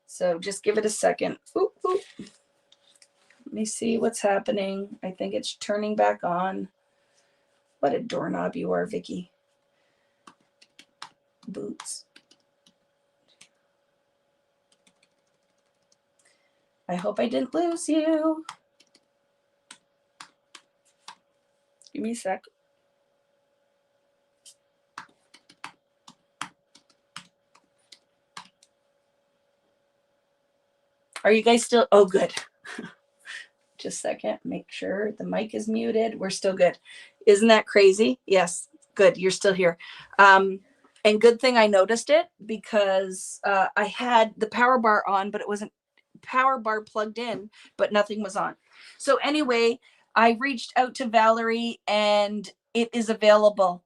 So just give it a second. Oop, oop. Let me see what's happening. I think it's turning back on. What a doorknob you are, Vicki. Boots. I hope I didn't lose you. Give me a sec. Are you guys still? Oh, good. Just a second. Make sure the mic is muted. We're still good. Isn't that crazy? Yes. Good. You're still here. And good thing I noticed it, because I had the power bar on, but it wasn't power bar plugged in, but nothing was on. So anyway, I reached out to Valerie, and it is available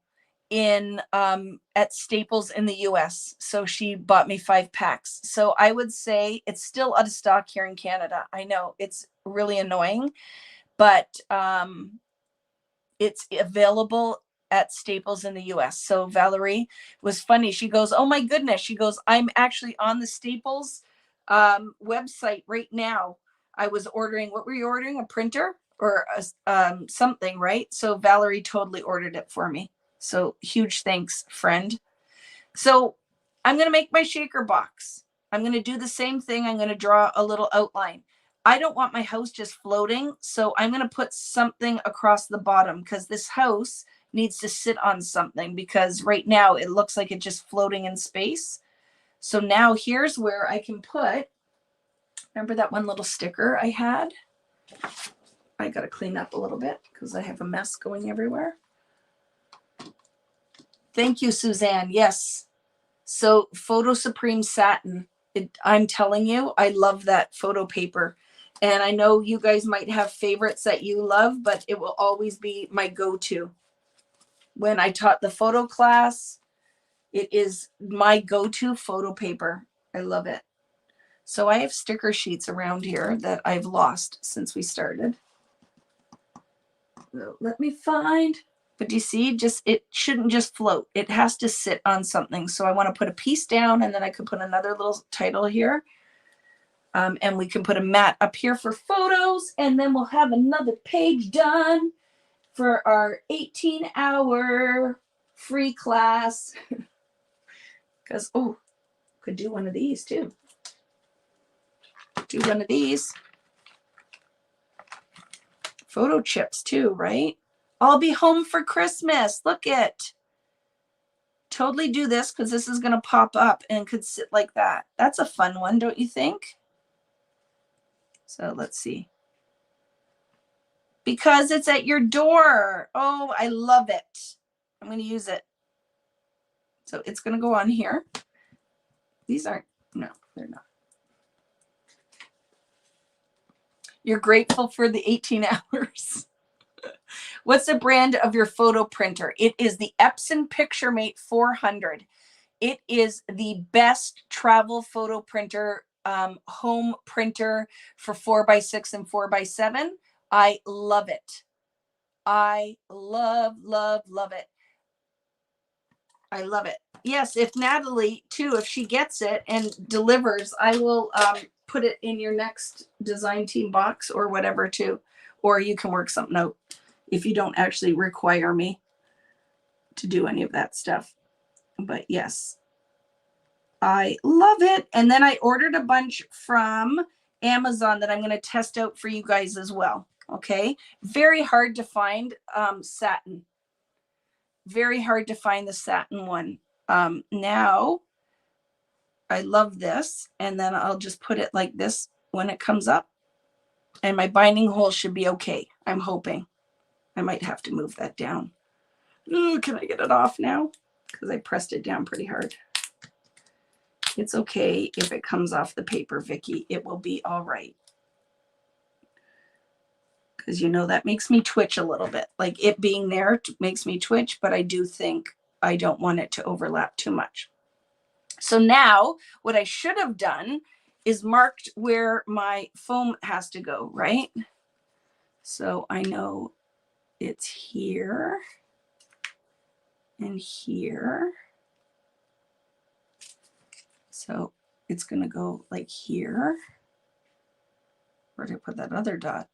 in at Staples in the US. So she bought me 5 packs. So I would say it's still out of stock here in Canada. I know it's really annoying, but it's available at Staples in the US. So Valerie was funny. She goes, "Oh my goodness." She goes, "I'm actually on the Staples website right now. I was ordering," what were you ordering? A printer or something, right? So Valerie totally ordered it for me. So huge thanks, friend. So I'm going to make my shaker box. I'm going to do the same thing. I'm going to draw a little outline. I don't want my house just floating. So I'm going to put something across the bottom, because this house needs to sit on something, because right now it looks like it's just floating in space. So now here's where I can put, remember that one little sticker I had? I got to clean up a little bit because I have a mess going everywhere. Thank you, Suzanne. Yes. So Photo Supreme Satin. I'm telling you, I love that photo paper. And I know you guys might have favorites that you love, but it will always be my go-to. When I taught the photo class, it is my go-to photo paper. I love it. So I have sticker sheets around here that I've lost since we started. So let me find. But do you see, just it shouldn't just float. It has to sit on something. So I want to put a piece down, and then I could put another little title here. And we can put a mat up here for photos, and then we'll have another page done for our 18-hour free class. Because, oh, could do one of these too. Do one of these. Photo chips too, right? I'll be home for Christmas. Look it. Totally do this, because this is going to pop up and could sit like that. That's a fun one, don't you think? So let's see. Because it's at your door. Oh, I love it. I'm going to use it. So it's going to go on here. These aren't, no, they're not. You're grateful for the 18 hours. What's the brand of your photo printer? It is the Epson PictureMate 400. It is the best travel photo printer, home printer for 4x6 and 4x7. I love it. I love it. I love it. Yes, if Natalie too, if she gets it and delivers, I will put it in your next design team box or whatever too. Or you can work something out if you don't actually require me to do any of that stuff. But yes, I love it. And then I ordered a bunch from Amazon that I'm going to test out for you guys as well. Okay. Very hard to find satin. Very hard to find the satin one. Now I love this, and then I'll just put it like this when it comes up, and my binding hole should be okay. I'm hoping. I might have to move that down. Ooh, can I get it off now? Because I pressed it down pretty hard. It's okay if it comes off the paper, Vicki. It will be all right. Because you know that makes me twitch a little bit. Like it being there makes me twitch, but I do think I don't want it to overlap too much. So now what I should have done is marked where my foam has to go, right? So I know it's here. and here. So it's going to go like here. Where did I put that other dot?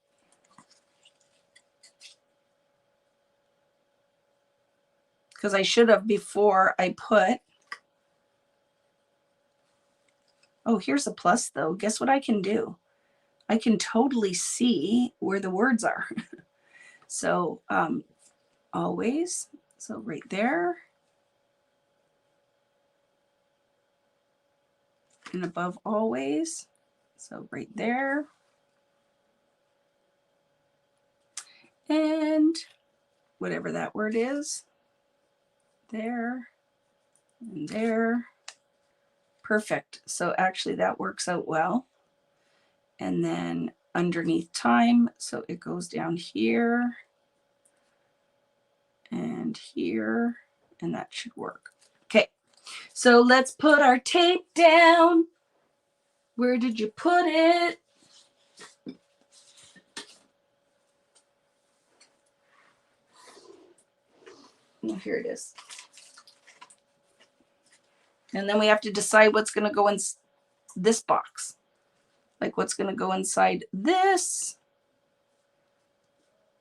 Because I should have before I put. Oh, here's a plus though. Guess what I can do? I can totally see where the words are. So always, so right there. And above always, so right there. And whatever that word is, there and there. Perfect. So actually that works out well. And then underneath time, so it goes down here and here, and that should work. Okay, so let's put our tape down. Where did you put it? Oh, here it is. And then we have to decide what's going to go in this box. Like what's going to go inside this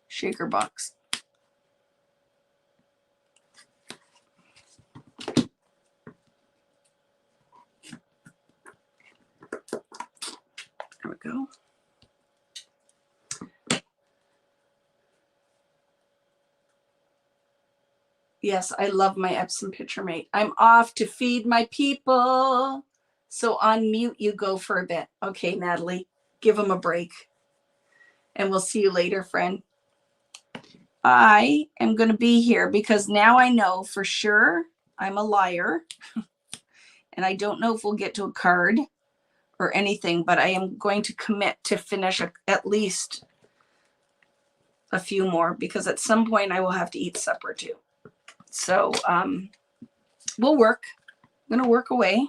shaker box. There we go. Yes, I love my Epson Picture Mate. I'm off to feed my people. So on mute you go for a bit. Okay, Natalie, give them a break. And we'll see you later, friend. I am going to be here because now I know for sure I'm a liar. And I don't know if we'll get to a card or anything, but I am going to commit to finish at least a few more because at some point I will have to eat supper too. So we'll work. I'm going to work away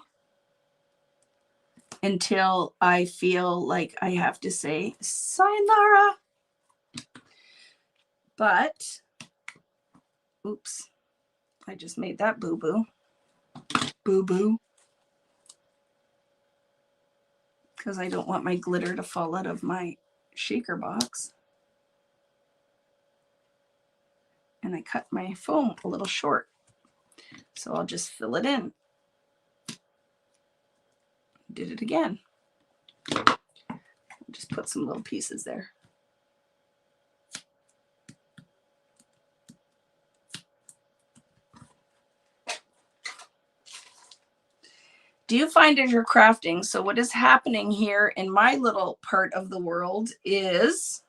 until I feel like I have to say sayonara. But, oops, I just made that boo-boo. Boo-boo. Because I don't want my glitter to fall out of my shaker box. And I cut my foam a little short. So I'll just fill it in. Did it again. Just put some little pieces there. Do you find as you're crafting, so what is happening here in my little part of the world is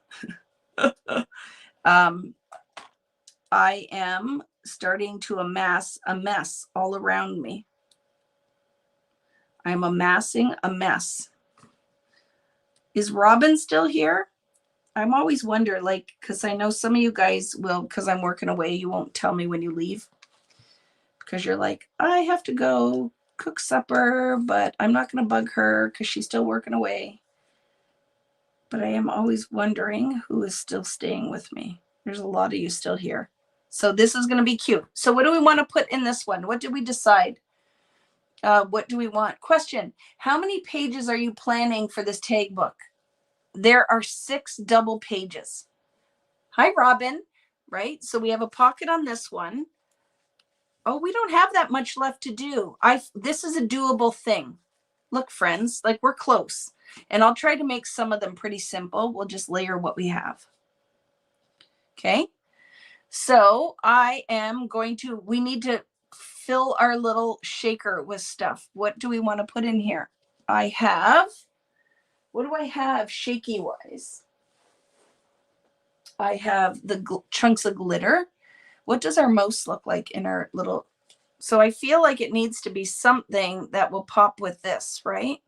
I am starting to amass a mess all around me. I'm amassing a mess. Is Robin still here? I'm always wonder, like, because I know some of you guys will, because I'm working away, you won't tell me when you leave. Because you're like, I have to go cook supper, but I'm not going to bug her because she's still working away. But I am always wondering who is still staying with me. There's a lot of you still here. So this is going to be cute. So what do we want to put in this one? What did we decide? What do we want? Question. How many pages are you planning for this tag book? There are 6 double pages. Hi, Robin. Right? So we have a pocket on this one. Oh, we don't have that much left to do. This is a doable thing. Look, friends, like we're close. And I'll try to make some of them pretty simple. We'll just layer what we have. Okay. So I am going to, we need to fill our little shaker with stuff. What do we want to put in here? I have, what do I have shaky wise? I have the chunks of glitter. What does our mouse look like in our little, so I feel like it needs to be something that will pop with this, right?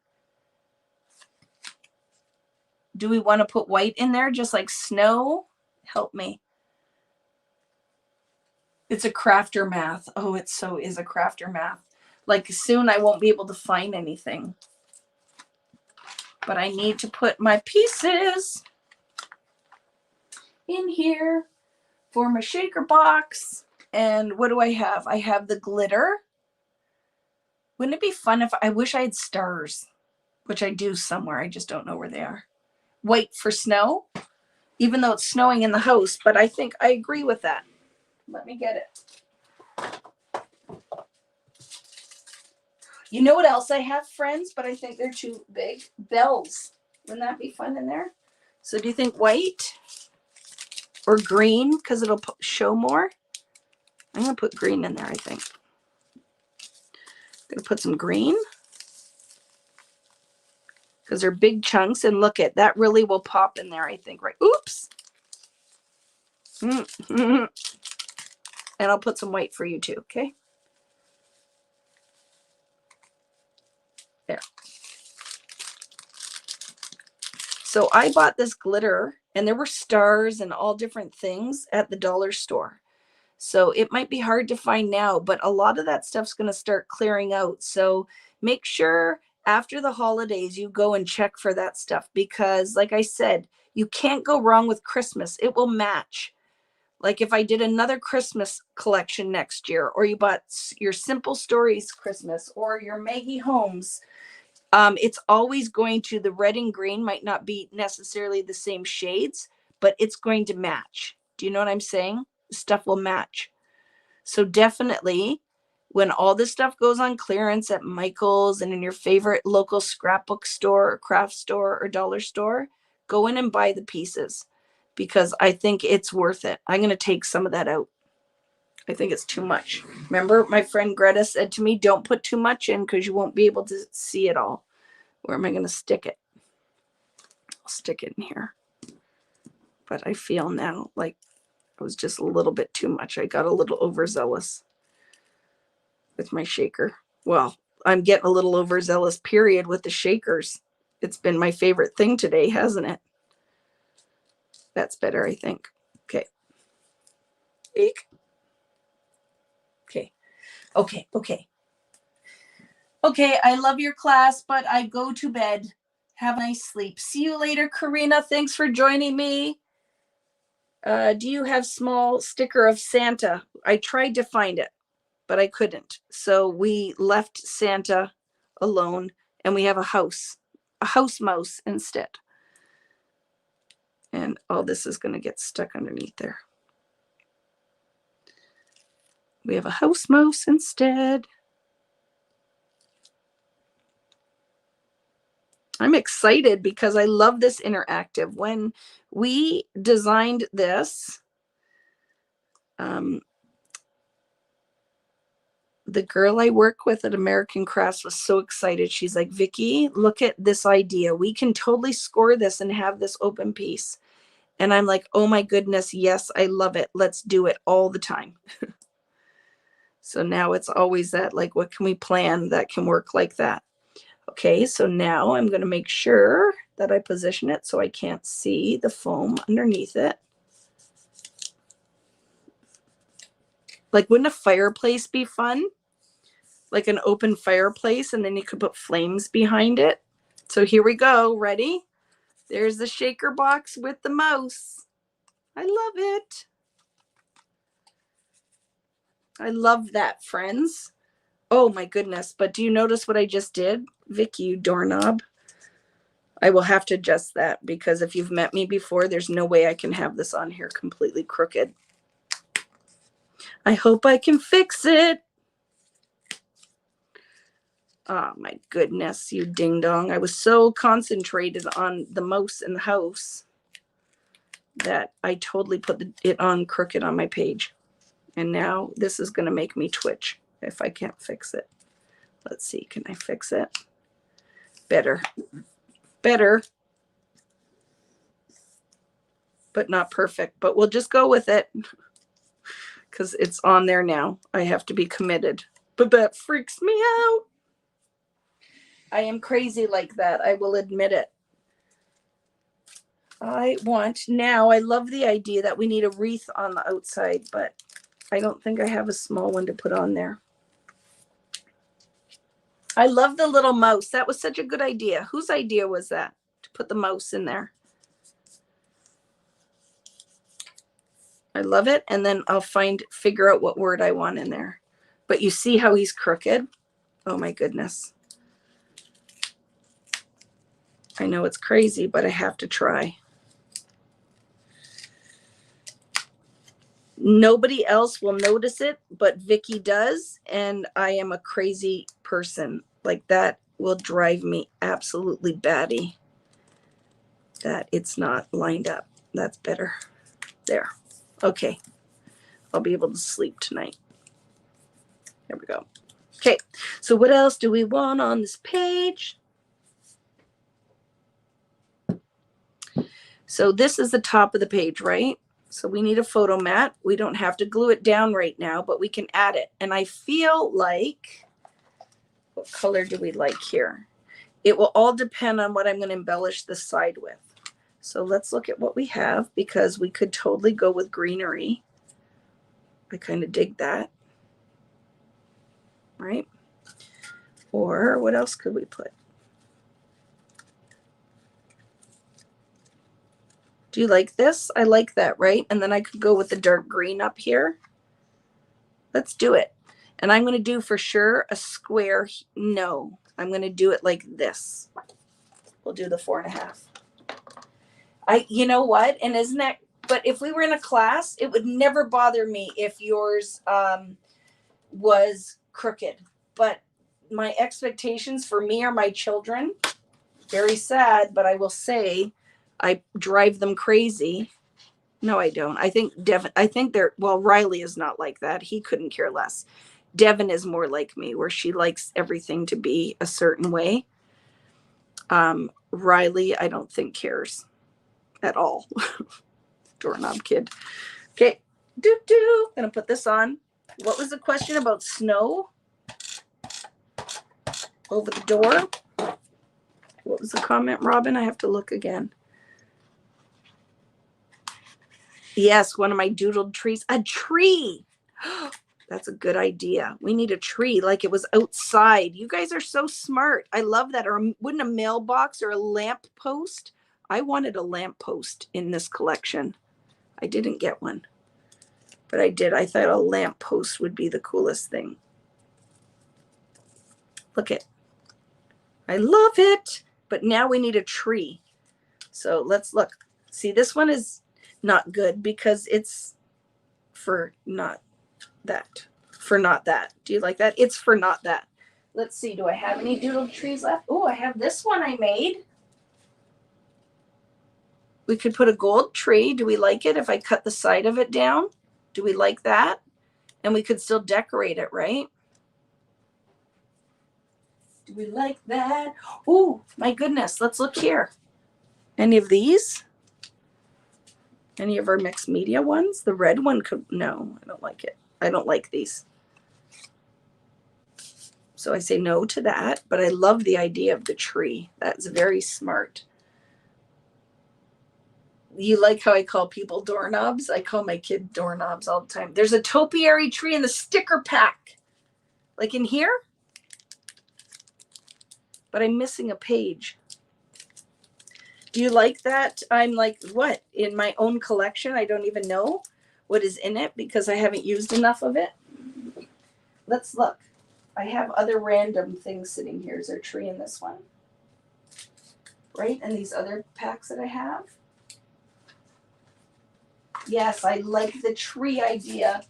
Do we want to put white in there just like snow? Help me. It's a crafter math. Oh, it so is a crafter math. Like soon I won't be able to find anything. But I need to put my pieces in here for my shaker box. And what do I have? I have the glitter. Wouldn't it be fun if I wish I had stars, which I do somewhere. I just don't know where they are. White for snow, even though it's snowing in the house, but I think I agree with that. Let me get it. You know what else I have, friends, but I think they're too big? Bells. Wouldn't that be fun in there? So do you think white or green because it'll show more? I'm going to put green in there, I think. I'm going to put some green because they're big chunks, and look at that, really will pop in there, I think, right? Oops. And I'll put some white for you too, okay? There. So I bought this glitter, and there were stars and all different things at the dollar store. So it might be hard to find now, but a lot of that stuff's going to start clearing out. So make sure after the holidays you go and check for that stuff, because like I said, you can't go wrong with Christmas. It will match. Like if I did another Christmas collection next year, or you bought your Simple Stories Christmas or your Maggie Holmes, it's always going to, the red and green might not be necessarily the same shades, but it's going to match. Do you know what I'm saying? Stuff will match. So definitely when all this stuff goes on clearance at Michael's and in your favorite local scrapbook store or craft store or dollar store, go in and buy the pieces, because I think it's worth it. I'm going to take some of that out. I think it's too much. Remember, my friend Greta said to me, don't put too much in because you won't be able to see it all. Where am I going to stick it? I'll stick it in here. But I feel now like it was just a little bit too much. I got a little overzealous with my shaker. Well, I'm getting a little overzealous, period, with the shakers. It's been my favorite thing today, hasn't it? That's better, I think. Okay. Eek. Okay. Okay. Okay. Okay. I love your class, but I go to bed. Have a nice sleep. See you later, Karina. Thanks for joining me. Do you have small sticker of Santa? I tried to find it, but I couldn't. So we left Santa alone, and we have a house mouse instead. And all this is going to get stuck underneath there. We have a house mouse instead. I'm excited because I love this interactive. When we designed this, the girl I work with at American Crafts was so excited. She's like, Vicki, look at this idea. We can totally score this and have this open piece. And I'm like, oh my goodness, yes, I love it. Let's do it all the time. So now it's always that, like, what can we plan that can work like that? Okay, so now I'm going to make sure that I position it so I can't see the foam underneath it. Like, wouldn't a fireplace be fun? Like an open fireplace, and then you could put flames behind it. So here we go. Ready? There's the shaker box with the mouse. I love it. I love that, friends. Oh my goodness. But do you notice what I just did? Vicki, you doorknob. I will have to adjust that, because if you've met me before, there's no way I can have this on here completely crooked. I hope I can fix it. Oh my goodness, you ding dong. I was so concentrated on the mouse in the house that I totally put it on crooked on my page. And now this is going to make me twitch if I can't fix it. Let's see, can I fix it? Better. Better. But not perfect. But we'll just go with it because it's on there now. I have to be committed. But that freaks me out. I am crazy like that. I will admit it. I love the idea that we need a wreath on the outside, but I don't think I have a small one to put on there. I love the little mouse. That was such a good idea. Whose idea was that, to put the mouse in there? I love it. And then I'll figure out what word I want in there. But you see how he's crooked? Oh my goodness. I know it's crazy, but I have to try. Nobody else will notice it, but Vicki does. And I am a crazy person. Like, that will drive me absolutely batty that it's not lined up. That's better. There. Okay. I'll be able to sleep tonight. There we go. Okay. So what else do we want on this page? So this is the top of the page, right? So we need a photo mat. We don't have to glue it down right now, but we can add it. And I feel like, what color do we like here? It will all depend on what I'm going to embellish the side with. So let's look at what we have, because we could totally go with greenery. I kind of dig that. Right? Or what else could we put? Do you like this? I like that, right? And then I could go with the dark green up here. Let's do it. And I'm going to do for sure a square. No, I'm going to do it like this. We'll do the 4.5. You know what? And isn't that, but if we were in a class, it would never bother me if yours was crooked. But my expectations for me or my children, very sad, but I will say, I drive them crazy. No, I don't. I think well, Riley is not like that. He couldn't care less. Devin is more like me, where she likes everything to be a certain way. Riley, I don't think cares at all. Doorknob kid. Okay. Gonna put this on. What was the question about snow over the door? What was the comment, Robin? I have to look again. Yes, one of my doodled trees. A tree. That's a good idea. We need a tree, like it was outside. You guys are so smart. I love that. Or wouldn't a mailbox or a lamp post? I wanted a lamp post in this collection. I didn't get one, but I did. I thought a lamp post would be the coolest thing. Look it. I love it. But now we need a tree. So let's look. See, this one is not good because it's for not that. For not that. Do you like that? It's for not that. Let's see. Do I have any doodled trees left? Oh, I have this one I made. We could put a gold tree. Do we like it if I cut the side of it down? Do we like that? And we could still decorate it, right? Do we like that? Oh, my goodness. Let's look here. Any of these? Any of our mixed media ones? The red one could, no, I don't like it. I don't like these. So I say no to that, but I love the idea of the tree. That's very smart. You like how I call people doorknobs? I call my kid doorknobs all the time. There's a topiary tree in the sticker pack. Like in here? But I'm missing a page. Do you like that? I'm like, what? In my own collection, I don't even know what is in it because I haven't used enough of it. Let's look. I have other random things sitting here. Is there a tree in this one? Right? And these other packs that I have? Yes, I like the tree idea.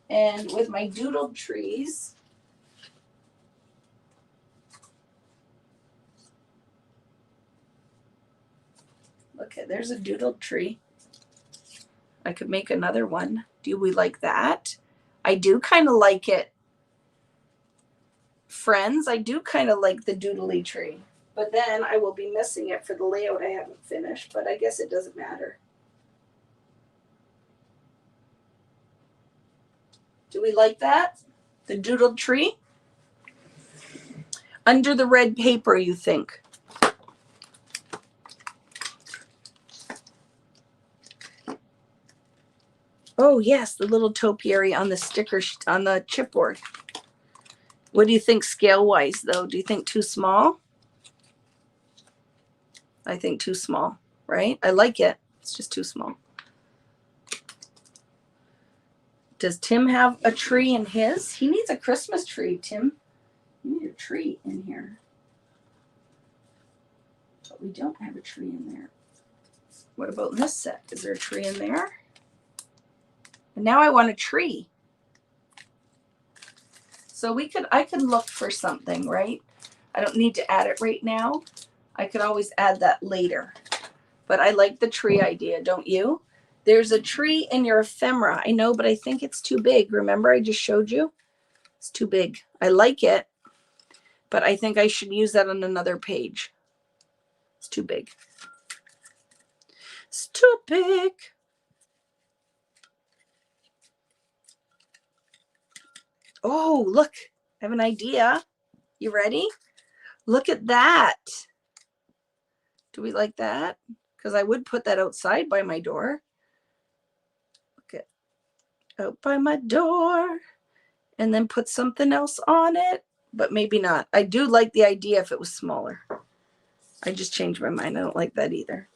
And with my doodled trees, look, there's a doodled tree. I could make another one. Do we like that? I do kind of like it. Friends, I do kind of like the doodly tree. But then I will be missing it for the layout I haven't finished. But I guess it doesn't matter. Do we like that? The doodled tree? Under the red paper, you think? Oh, yes, the little topiary on the sticker, on the chipboard. What do you think scale-wise, though? Do you think too small? I think too small, right? I like it. It's just too small. Does Tim have a tree in his? He needs a Christmas tree, Tim. You need a tree in here. But we don't have a tree in there. What about in this set? Is there a tree in there? And now I want a tree. So I could look for something, right? I don't need to add it right now. I could always add that later. But I like the tree idea, don't you? There's a tree in your ephemera. I know, but I think it's too big. Remember, I just showed you? It's too big. I like it, but I think I should use that on another page. It's too big. It's too big. Oh, look, I have an idea. You ready? Look at that. Do we like that? Because I would put that outside by my door. Look at out by my door. And then put something else on it, but maybe not. I do like the idea if it was smaller. I just changed my mind. I don't like that either.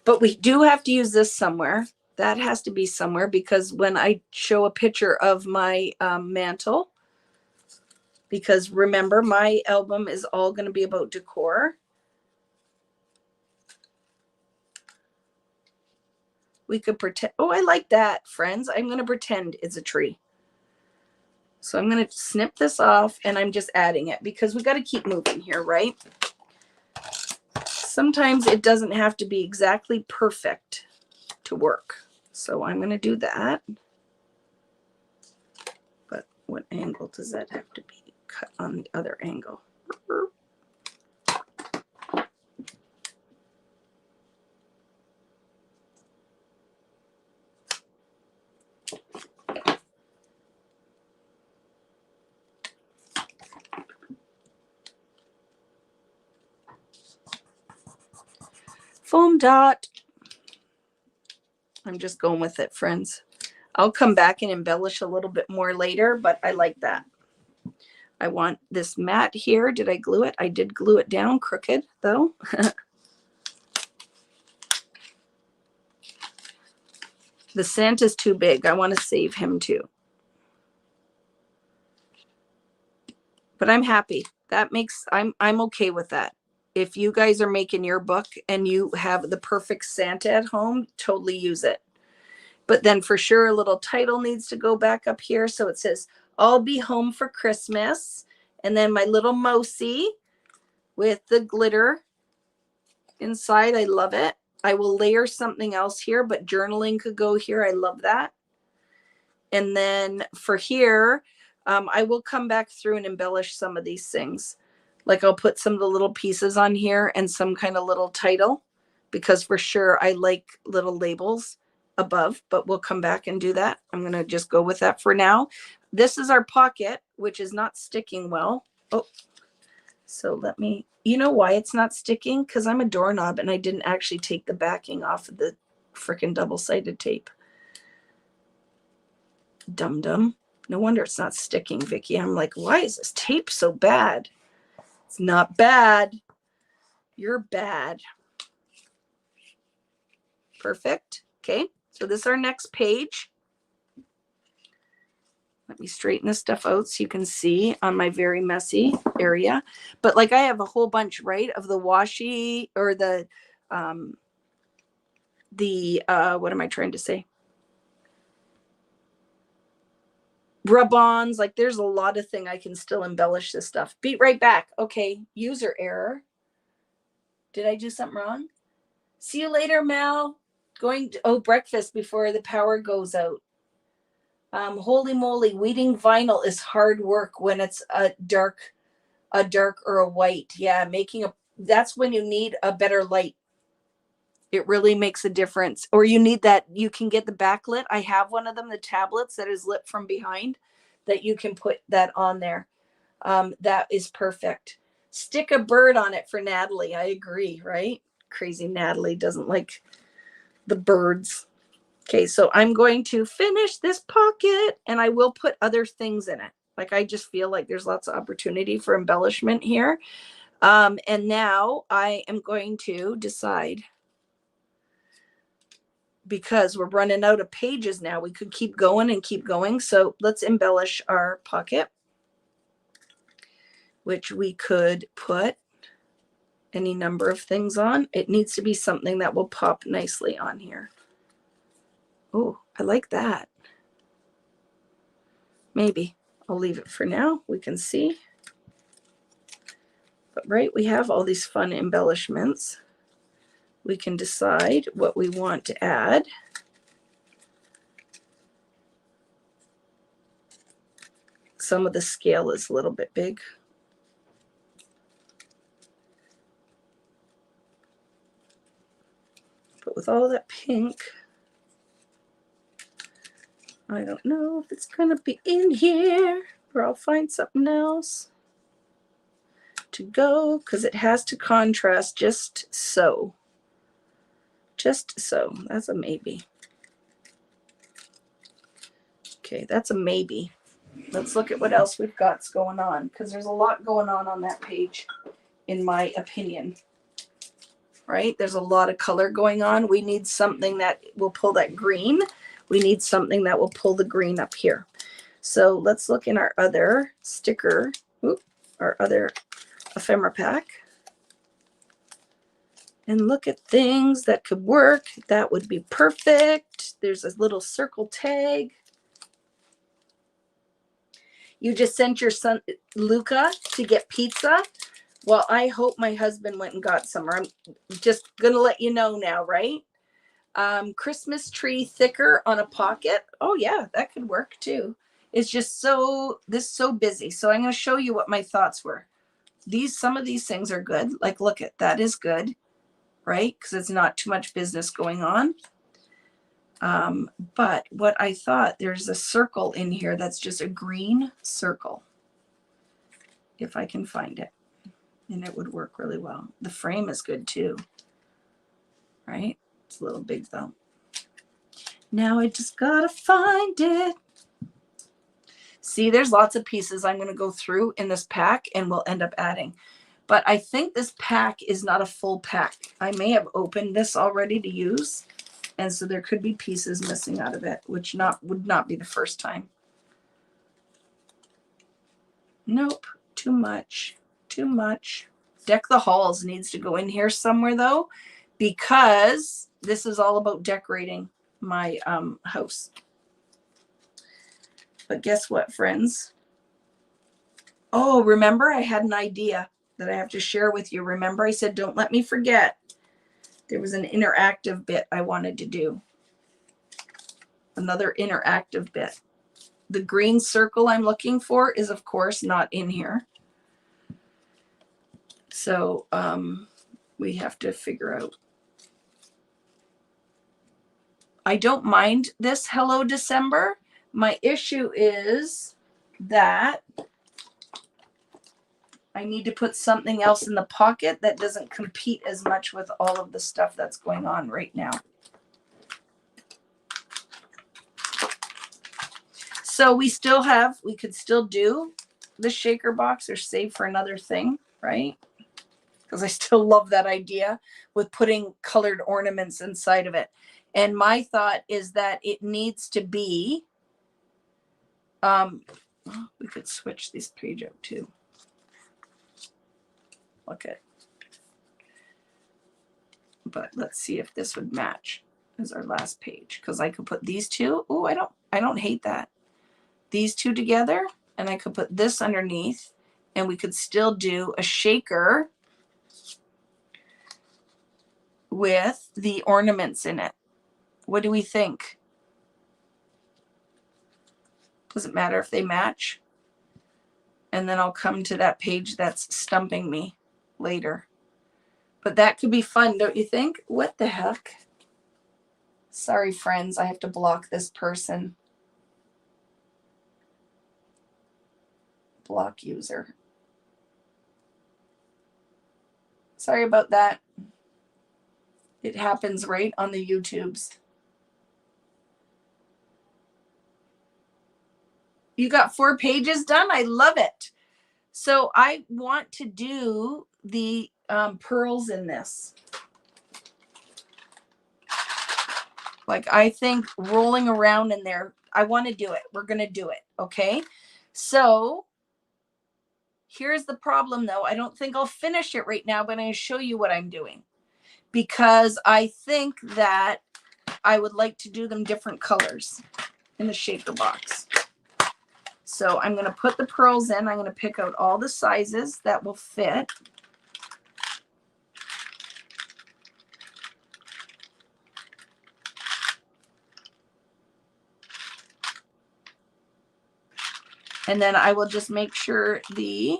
But we do have to use this somewhere. That has to be somewhere because when I show a picture of my mantle, because remember, my album is all going to be about decor. We could pretend. Oh, I like that, friends. I'm going to pretend it's a tree. So I'm going to snip this off and I'm just adding it because we got to keep moving here, right? Sometimes it doesn't have to be exactly perfect to work. So I'm going to do that. But what angle does that have to be? Cut on the other angle. Foam dot. I'm just going with it, friends. I'll come back and embellish a little bit more later, but I like that. I want this mat here. Did I glue it? I did glue it down crooked though. The Santa's too big. I want to save him too. But I'm happy. That makes, I'm okay with that. If you guys are making your book and you have the perfect Santa at home, totally use it. But then for sure, a little title needs to go back up here. So it says, I'll be home for Christmas. And then my little mousey with the glitter inside. I love it. I will layer something else here, but journaling could go here. I love that. And then for here, I will come back through and embellish some of these things. Like I'll put some of the little pieces on here and some kind of little title because for sure I like little labels above, but we'll come back and do that. I'm going to just go with that for now. This is our pocket, which is not sticking well. Oh, so let me, you know why it's not sticking? Because I'm a doorknob and I didn't actually take the backing off of the freaking double-sided tape. Dum-dum. No wonder it's not sticking, Vicki. I'm like, why is this tape so bad? It's not bad. You're bad. Perfect. Okay. So this is our next page. Let me straighten this stuff out so you can see on my very messy area. But like I have a whole bunch, right, of the washi or the what am I trying to say? Rub-ons. Like there's a lot of thing I can still embellish this stuff. Be right back. Okay. User error. Did I do something wrong? See you later, Mel. Going to, breakfast before the power goes out. Holy moly, weeding vinyl is hard work when it's a dark or a white. Yeah, that's when you need a better light. It really makes a difference. Or you need that, you can get the backlit. I have one of them, the tablets that is lit from behind, that you can put that on there. That is perfect. Stick a bird on it for Natalie. I agree, right? Crazy Natalie doesn't like the birds. Okay, so I'm going to finish this pocket and I will put other things in it. Like I just feel like there's lots of opportunity for embellishment here. And now I am going to decide. because we're running out of pages now. We could keep going and keep going. So let's embellish our pocket, which we could put any number of things on. It needs to be something that will pop nicely on here. Oh, I like that. Maybe I'll leave it for now. We can see. But right, we have all these fun embellishments. We can decide what we want to add. Some of the scale is a little bit big. But with all that pink, I don't know if it's gonna be in here, or I'll find something else to go, because it has to contrast just so. Just so. That's a maybe. Okay, that's a maybe. Let's look at what else we've got going on, because there's a lot going on that page, in my opinion. Right? There's a lot of color going on. We need something that will pull that green. We need something that will pull the green up here. So let's look in our other sticker, our other ephemera pack, and look at things that could work. That would be perfect. There's a little circle tag. You just sent your son Luca to get pizza. Well, I hope my husband went and got some, or I'm just going to let you know now, right? Christmas tree thicker on a pocket. Oh yeah, that could work too. It's just so busy. So I'm going to show you what my thoughts were. Some of these things are good. Like, look at that is good, right? Because it's not too much business going on. But what I thought, there's a circle in here that's just a green circle. If I can find it. And it would work really well. The frame is good too, right? It's a little big though. Now I just gotta find it. See, there's lots of pieces I'm gonna go through in this pack and we'll end up adding. But I think this pack is not a full pack. I may have opened this already to use. And so there could be pieces missing out of it, which would not be the first time. Nope, too much. Too much. Deck the Halls needs to go in here somewhere though, because this is all about decorating my house. But guess what, friends? Oh, remember I had an idea that I have to share with you. Remember I said, don't let me forget. There was an interactive bit I wanted to do. Another interactive bit. The green circle I'm looking for is, of course, not in here. So we have to figure out. I don't mind this Hello December. My issue is that I need to put something else in the pocket that doesn't compete as much with all of the stuff that's going on right now. So we could still do the shaker box or save for another thing, right? Because I still love that idea with putting colored ornaments inside of it. And my thought is that it needs to be, we could switch this page out too. Okay. But let's see if this would match as our last page. Because I could put these two. Oh, I don't hate that. These two together, and I could put this underneath, and we could still do a shaker with the ornaments in it. What do we think? Doesn't matter if they match. And then I'll come to that page that's stumping me later. But that could be fun, don't you think? What the heck? Sorry, friends, I have to block this person. Block user. Sorry about that. It happens right on the YouTubes. You got 4 pages done? I love it. So I want to do the pearls in this. Like, I think rolling around in there, I want to do it. We're going to do it. Okay. So here's the problem though. I don't think I'll finish it right now, but I'm going to show you what I'm doing, because I think that I would like to do them different colors in the shaker box. So I'm going to put the pearls in. I'm going to pick out all the sizes that will fit. And then I will just make sure the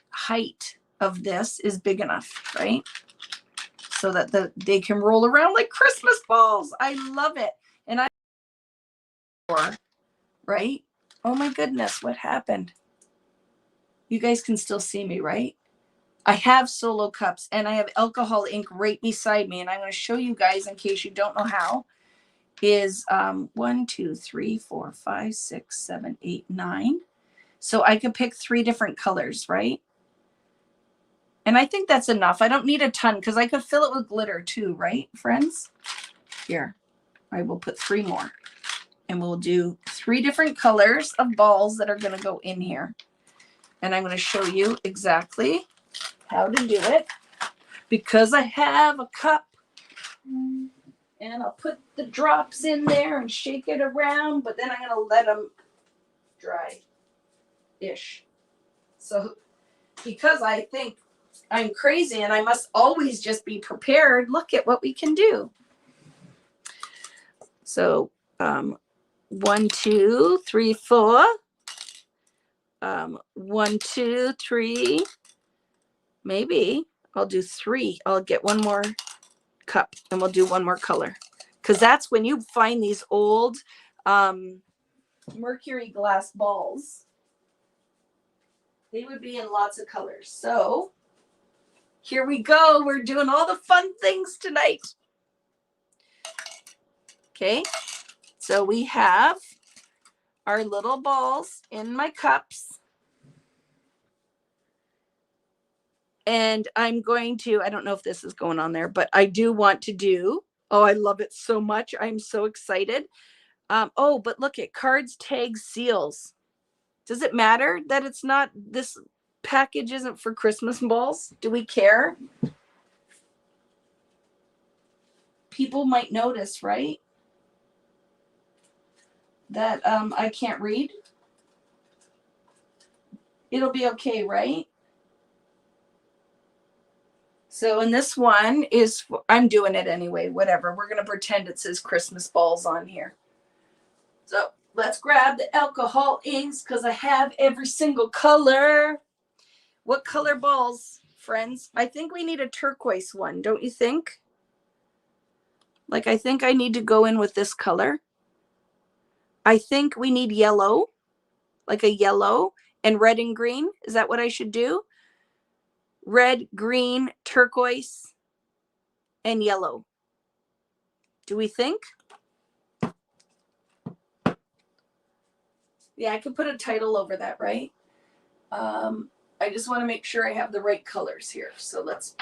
height of this is big enough, right? So that they can roll around like Christmas balls. I love it. And right? Oh my goodness, what happened? You guys can still see me, right? I have solo cups and I have alcohol ink right beside me. And I'm going to show you guys, in case you don't know how, is 1, 2, 3, 4, 5, 6, 7, 8, 9. So I could pick 3 different colors, right? And I think that's enough. I don't need a ton because I could fill it with glitter too, right, friends? Here, I will put 3 more. And we'll do 3 different colors of balls that are going to go in here. And I'm going to show you exactly how to do it, because I have a cup. And I'll put the drops in there and shake it around, but then I'm going to let them dry-ish. So because I think I'm crazy and I must always just be prepared, look at what we can do. So 1, 2, 3, 4. 1, 2, 3. Maybe I'll do 3. I'll get 1 more cup and we'll do 1 more color, because that's when you find these old mercury glass balls. They would be in lots of colors. So here we go. We're doing all the fun things tonight. Okay, so we have our little balls in my cups. And I'm going to, I don't know if this is going on there, but I do want to do, oh, I love it so much. I'm so excited. Oh, but look at cards, tags, seals. Does it matter that it's not, this package isn't for Christmas balls? Do we care? People might notice, right? That I can't read. It'll be okay, right? So, and this one is, I'm doing it anyway, whatever. We're going to pretend it says Christmas balls on here. So let's grab the alcohol inks, because I have every single color. What color balls, friends? I think we need a turquoise one, don't you think? Like, I think I need to go in with this color. I think we need yellow, like a yellow, and red and green. Is that what I should do? Red, green, turquoise, and yellow. Do we think? Yeah, I could put a title over that, right? I just want to make sure I have the right colors here. So let's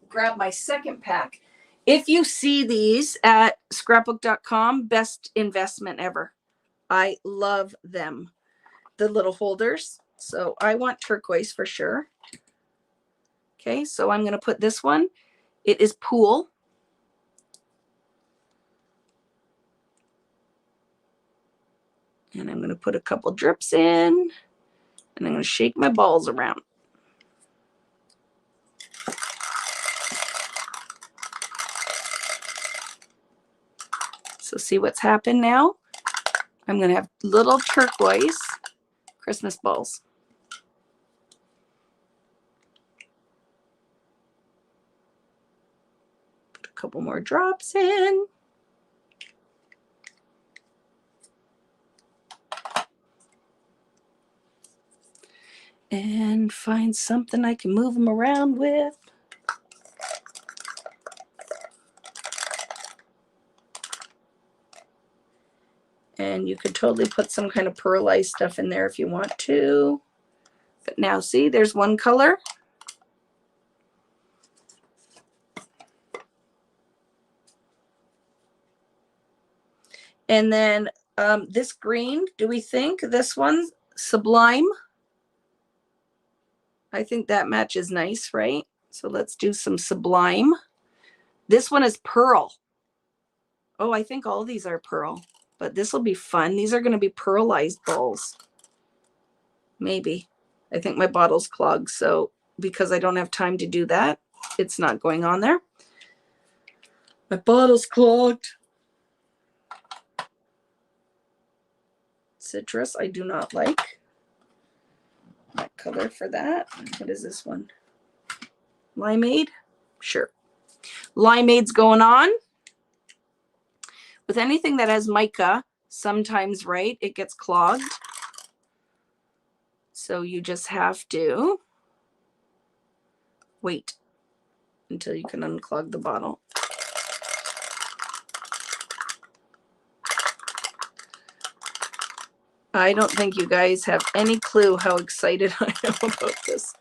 grab my second pack. If you see these at Scrapbookdotcom, best investment ever. I love them. The little holders. So I want turquoise for sure. Okay, so I'm going to put this one. It is Pool. And I'm going to put a couple drips in. And I'm going to shake my balls around. So see what's happened now? I'm going to have little turquoise Christmas balls. Put a couple more drops in. And find something I can move them around with. And you could totally put some kind of pearlized stuff in there if you want to. But now see, there's one color. And then this green, do we think this one's Sublime? I think that matches nice, right? So let's do some Sublime. This one is Pearl. Oh, I think all these are Pearl, but this will be fun. These are going to be pearlized balls. Maybe. I think my bottle's clogged, so because I don't have time to do that, it's not going on there. My bottle's clogged. Citrus, I do not like. That color for that. What is this one? Limeade? Sure. Limeade's going on. With anything that has mica, sometimes, right, it gets clogged. So you just have to wait until you can unclog the bottle. I don't think you guys have any clue how excited I am about this.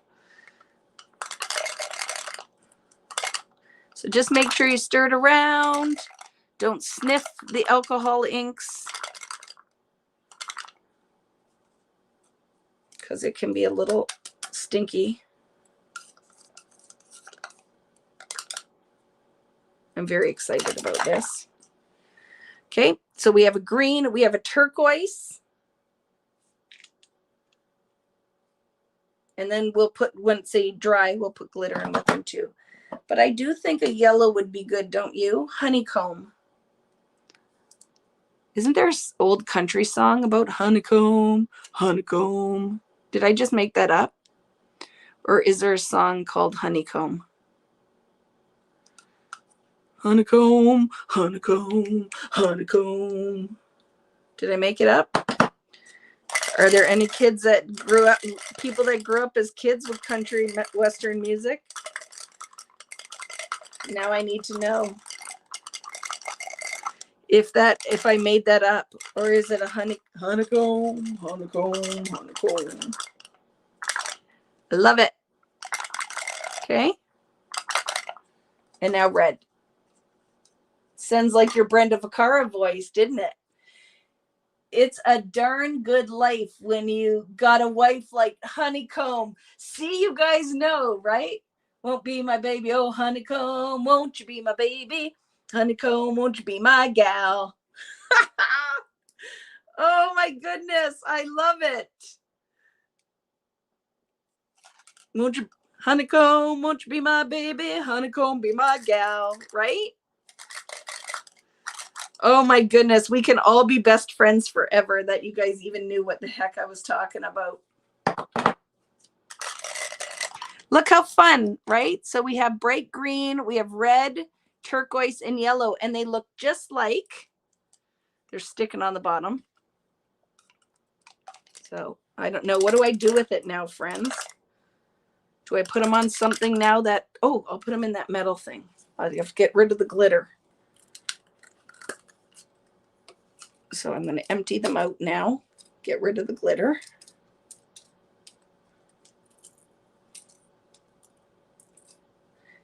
So just make sure you stir it around. Don't sniff the alcohol inks, because it can be a little stinky. I'm very excited about this. Okay, so we have a green, we have a turquoise. And then we'll put, when it's dry, we'll put glitter in with them too. But I do think a yellow would be good, don't you? Honeycomb. Isn't there an old country song about honeycomb, honeycomb? Did I just make that up? Or is there a song called Honeycomb? Honeycomb, honeycomb, honeycomb. Did I make it up? Are there any kids that grew up, people that grew up as kids with country western music? Now I need to know if I made that up, or is it a honeycomb, honeycomb, honeycomb. I love it. Okay. And now red. Sounds like your Brenda Vaccaro voice, didn't it? It's a darn good life when you got a wife like Honeycomb. See, you guys know, right? Won't be my baby, oh honeycomb, won't you be my baby? Honeycomb, won't you be my gal? Oh my goodness, I love it. Won't you, honeycomb, won't you be my baby? Honeycomb, be my gal, right? Oh my goodness, we can all be best friends forever, that you guys even knew what the heck I was talking about. Look how fun, right? So we have bright green, we have red, turquoise, and yellow, and they look just like they're sticking on the bottom. So I don't know. What do I do with it now, friends? Do I put them on something now that, oh, I'll put them in that metal thing. I have to get rid of the glitter. So I'm going to empty them out now, get rid of the glitter.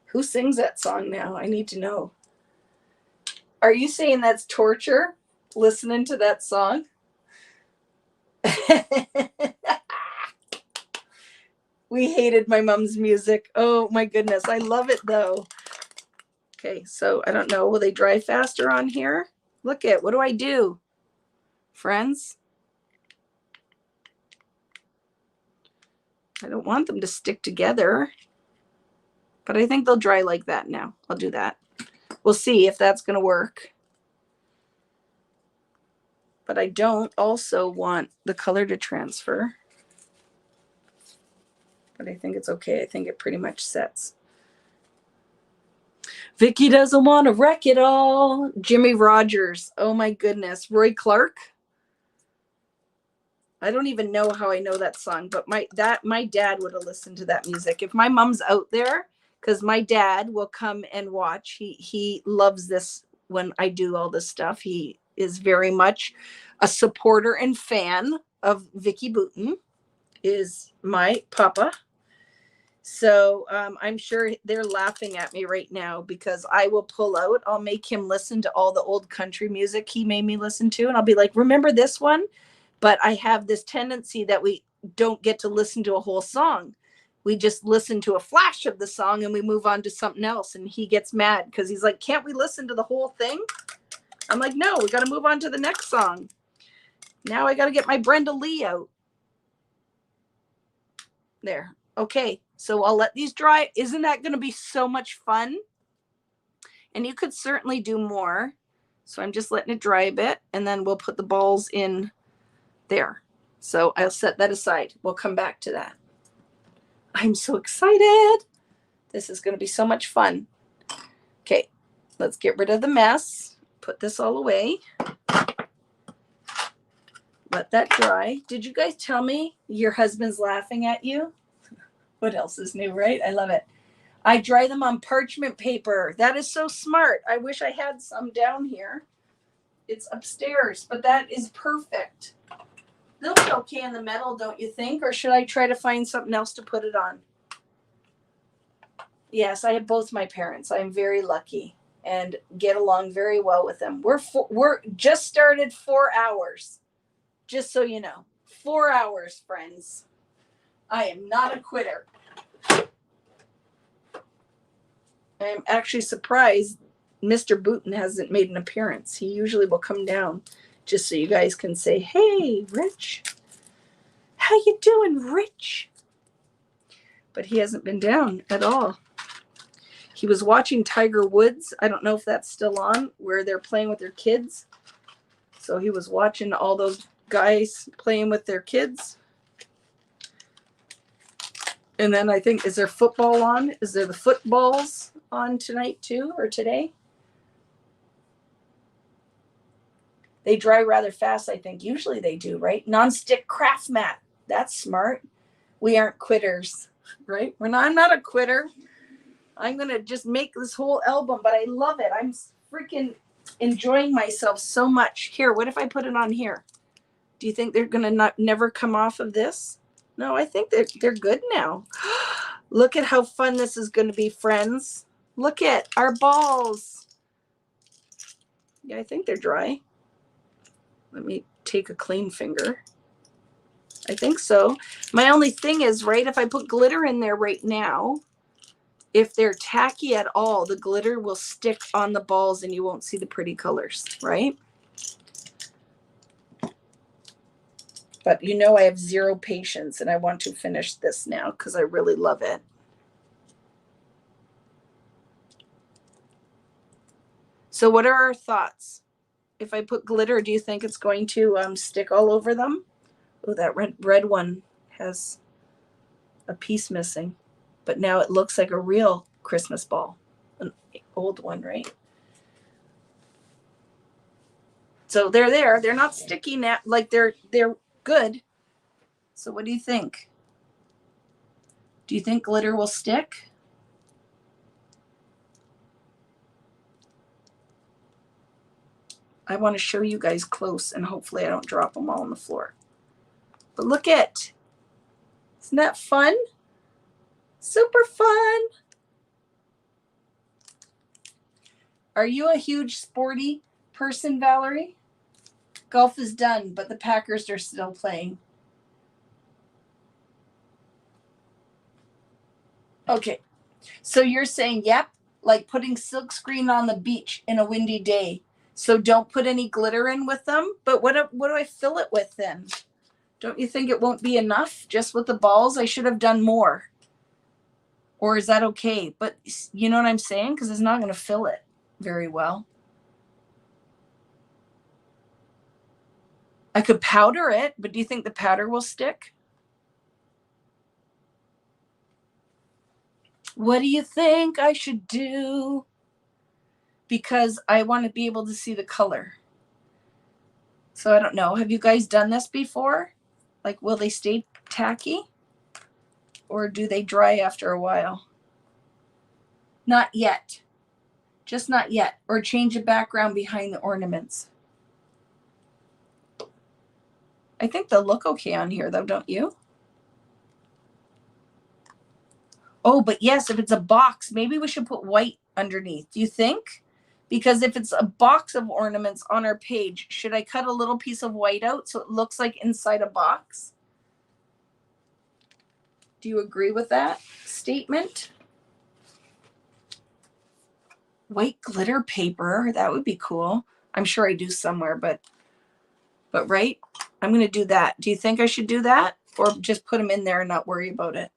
Who sings that song now? I need to know. Are you saying that's torture, listening to that song? We hated my mom's music. Oh my goodness. I love it though. Okay, so I don't know. Will they dry faster on here? Look at, what do I do? Friends? I don't want them to stick together, but I think they'll dry like that now. I'll do that. We'll see if that's going to work. But I don't also want the color to transfer. But I think it's okay. I think it pretty much sets. Vicki doesn't want to wreck it all. Jimmy Rogers. Oh my goodness. Roy Clark. I don't even know how I know that song, but my dad would have listened to that music. If my mom's out there, because my dad will come and watch. He loves this when I do all this stuff. He is very much a supporter and fan of Vicki Boutin, is my papa. So I'm sure they're laughing at me right now because I will pull out. I'll make him listen to all the old country music he made me listen to. And I'll be like, remember this one? But I have this tendency that we don't get to listen to a whole song. We just listen to a flash of the song and we move on to something else. And he gets mad because he's like, can't we listen to the whole thing? I'm like, no, we got to move on to the next song. Now I got to get my Brenda Lee out. There. Okay, so I'll let these dry. Isn't that going to be so much fun? And you could certainly do more. So I'm just letting it dry a bit, and then we'll put the balls in there. So I'll set that aside. We'll come back to that. I'm so excited. This is going to be so much fun. Okay, let's get rid of the mess. Put this all away. Let that dry. Did you guys tell me your husband's laughing at you? What else is new, right? I love it. I dry them on parchment paper. That is so smart. I wish I had some down here. It's upstairs, but that is perfect. They'll be okay in the metal, don't you think? Or should I try to find something else to put it on? Yes, I have both my parents. I'm very lucky and get along very well with them. We're just started 4 hours. Just so you know. 4 hours, friends. I am not a quitter. I'm actually surprised Mr. Boutin hasn't made an appearance. He usually will come down just so you guys can say, hey, Rich. How you doing, Rich? But he hasn't been down at all. He was watching Tiger Woods. I don't know if that's still on, where they're playing with their kids. So he was watching all those guys playing with their kids. And then I think, is there football on? Is there the footballs on tonight too, or today? They dry rather fast, I think. Usually they do, right? Non-stick craft mat. That's smart. We aren't quitters, right? I'm not a quitter. I'm going to just make this whole album, but I love it. I'm freaking enjoying myself so much. Here, what if I put it on here? Do you think they're going to never come off of this? No, I think they're good now. Look at how fun this is going to be, friends. Look at our balls. Yeah, I think they're dry. Let me take a clean finger. I think so. My only thing is, right, if I put glitter in there right now, if they're tacky at all, the glitter will stick on the balls and you won't see the pretty colors, right? But you know I have zero patience and I want to finish this now because I really love it. So what are our thoughts? If I put glitter, do you think it's going to stick all over them? Oh, that red one has a piece missing. But now it looks like a real Christmas ball. An old one, right? So they're there. They're not sticky now. Like they're good. So what do you think? Do you think glitter will stick? I want to show you guys close and hopefully I don't drop them all on the floor. But look at, isn't that fun? Super fun. Are you a huge sporty person, Valerie? Golf is done, but the Packers are still playing. Okay, so you're saying, yep, like putting silkscreen on the beach in a windy day. So don't put any glitter in with them. But what do I fill it with then? Don't you think it won't be enough just with the balls? I should have done more. Or is that okay? But you know what I'm saying? Because it's not going to fill it very well. I could powder it, but do you think the powder will stick? What do you think I should do? Because I want to be able to see the color. So I don't know. Have you guys done this before? Like, will they stay tacky? Or do they dry after a while? Not yet. Just not yet. Or change the background behind the ornaments. I think they'll look okay on here, though, don't you? Oh, but yes, if it's a box, maybe we should put white underneath. Do you think? Because if it's a box of ornaments on our page, should I cut a little piece of white out so it looks like inside a box? Do you agree with that statement? White glitter paper, that would be cool. I'm sure I do somewhere, but right, I'm going to do that. Do you think I should do that or just put them in there and not worry about it?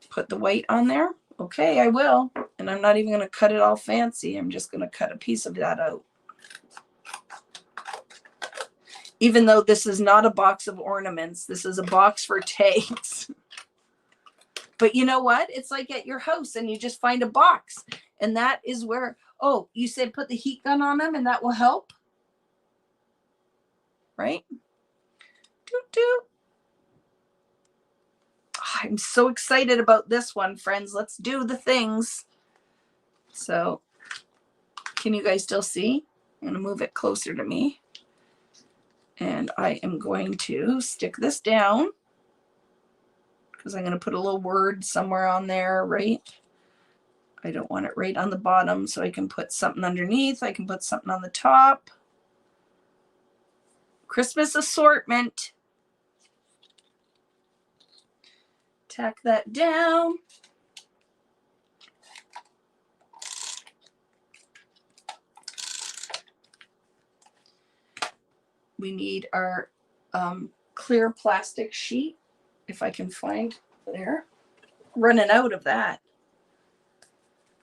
Put the white on there? Okay, I will. And I'm not even going to cut it all fancy. I'm just going to cut a piece of that out. Even though this is not a box of ornaments, this is a box for tags. But you know what? It's like at your house and you just find a box. And that is where, oh, you said put the heat gun on them and that will help? Right? Doot, doot. I'm so excited about this one, friends. Let's do the things. So, can you guys still see? I'm going to move it closer to me. And I am going to stick this down because I'm going to put a little word somewhere on there, right? I don't want it right on the bottom, so I can put something underneath. I can put something on the top. Christmas assortment. Tack that down. We need our clear plastic sheet, if I can find there. Running out of that.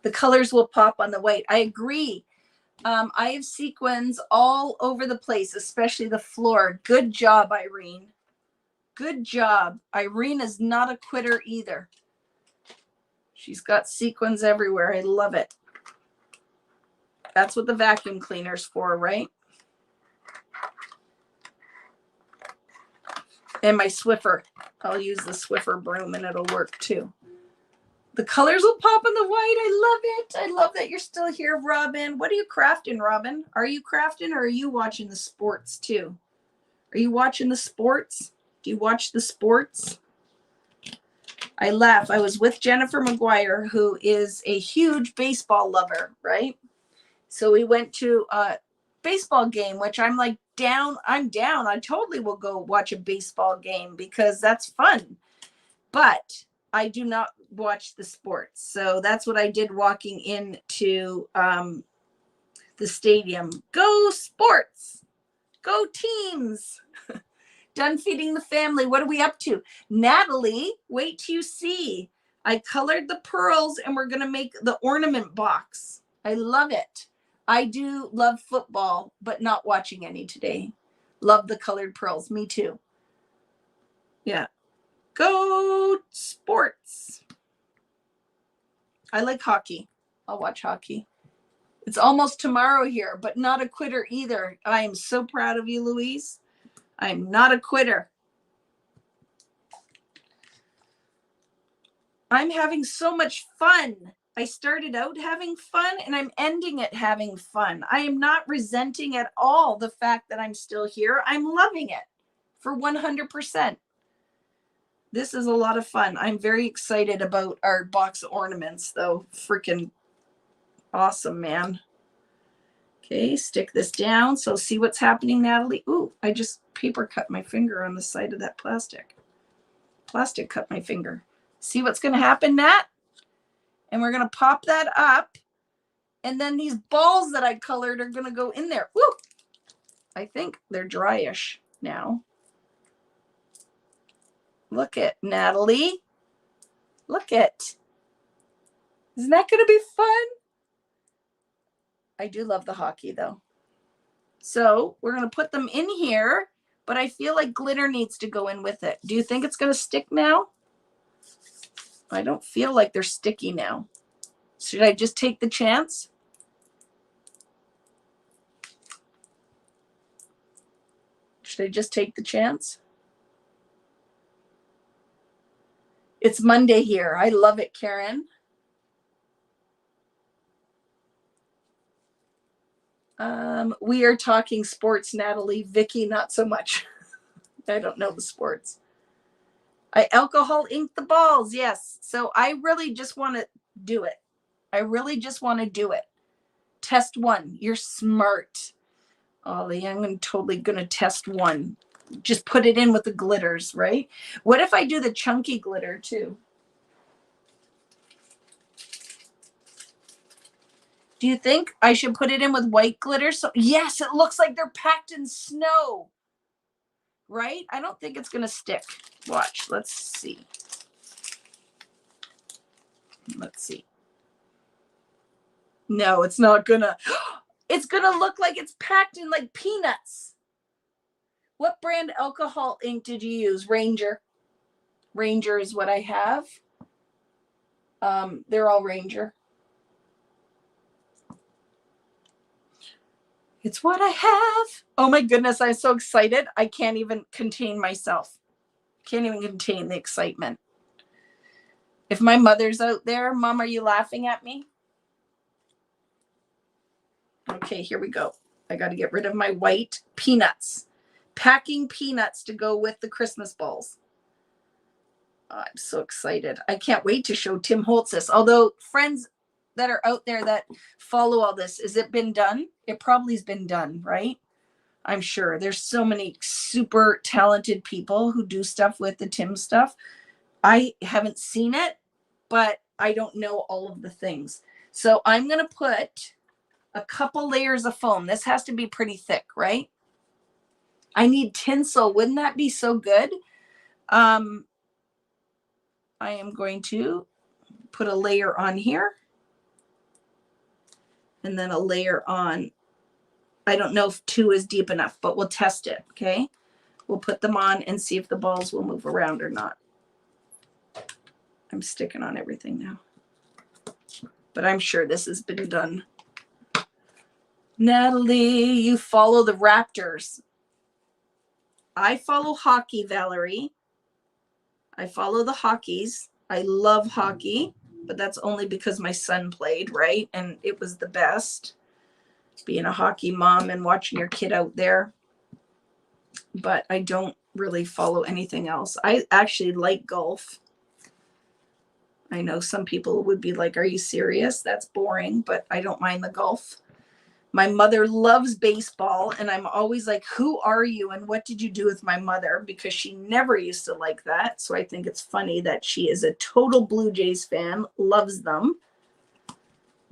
The colors will pop on the white. I agree. I have sequins all over the place, especially the floor. Good job, Irene. Good job. Irene is not a quitter either. She's got sequins everywhere. I love it. That's what the vacuum cleaner's for, right? And my Swiffer. I'll use the Swiffer broom and it'll work too. The colors will pop on the white. I love it. I love that you're still here, Robin. What are you crafting, Robin? Are you crafting or are you watching the sports too? Are you watching the sports? Do you watch the sports? I laugh. I was with Jennifer McGuire, who is a huge baseball lover, right? So we went to a baseball game, which I'm like down. I'm down. I totally will go watch a baseball game because that's fun. But I do not watch the sports. So that's what I did walking into the stadium. Go sports. Go teams. Done feeding the family. What are we up to? Natalie, wait till you see. I colored the pearls and we're going to make the ornament box. I love it. I do love football, but not watching any today. Love the colored pearls. Me too. Yeah. Go sports. I like hockey. I'll watch hockey. It's almost tomorrow here, but not a quitter either. I am so proud of you, Louise. I'm not a quitter. I'm having so much fun. I started out having fun and I'm ending it having fun. I am not resenting at all the fact that I'm still here. I'm loving it for 100%. This is a lot of fun. I'm very excited about our box of ornaments, though. Freaking awesome, man. Okay, stick this down. So see what's happening, Natalie. Ooh, I just paper cut my finger on the side of that plastic. Plastic cut my finger. See what's going to happen, Nat? And we're going to pop that up. And then these balls that I colored are going to go in there. Woo! I think they're dryish now. Look at Natalie. Look at. Isn't that going to be fun? I do love the hockey, though. So we're going to put them in here, but I feel like glitter needs to go in with it. Do you think it's going to stick now? I don't feel like they're sticky now. Should I just take the chance? Should I just take the chance? It's Monday here. I love it, Karen. We are talking sports, Natalie. Vicki, not so much. I don't know the sports. I alcohol ink the balls. Yes. So I really just want to do it. I really just want to do it. Test one. You're smart. Ollie, I'm totally going to test one. Just put it in with the glitters, right? What if I do the chunky glitter too? Do you think I should put it in with white glitter? So yes, it looks like they're packed in snow. Right? I don't think it's going to stick. Watch. Let's see. Let's see. No, it's not going to. It's going to look like it's packed in like peanuts. What brand alcohol ink did you use? Ranger. Ranger is what I have. They're all Ranger. It's what I have. Oh my goodness, I'm so excited. I can't even contain myself. Can't even contain the excitement. If my mother's out there, Mom, are you laughing at me? Okay, here we go. I got to get rid of my white peanuts. Packing peanuts to go with the Christmas balls. Oh, I'm so excited. I can't wait to show Tim Holtz this. Although, friends that are out there that follow all this, has it been done? It probably has been done, right? I'm sure. There's so many super talented people who do stuff with the Tim stuff. I haven't seen it, but I don't know all of the things. So I'm going to put a couple layers of foam. This has to be pretty thick, right? I need tinsel. Wouldn't that be so good? I am going to put a layer on here and then a layer on. I don't know if 2 is deep enough, but we'll test it. Okay. We'll put them on and see if the balls will move around or not. I'm sticking on everything now, but I'm sure this has been done. Natalie, you follow the Raptors. I follow hockey, Valerie. I follow the Hockeys. I love hockey, but that's only because my son played, right? And it was the best, being a hockey mom and watching your kid out there. But I don't really follow anything else. I actually like golf. I know some people would be like, are you serious? That's boring, but I don't mind the golf. My mother loves baseball, and I'm always like, who are you and what did you do with my mother? Because she never used to like that. So I think it's funny that she is a total Blue Jays fan, loves them.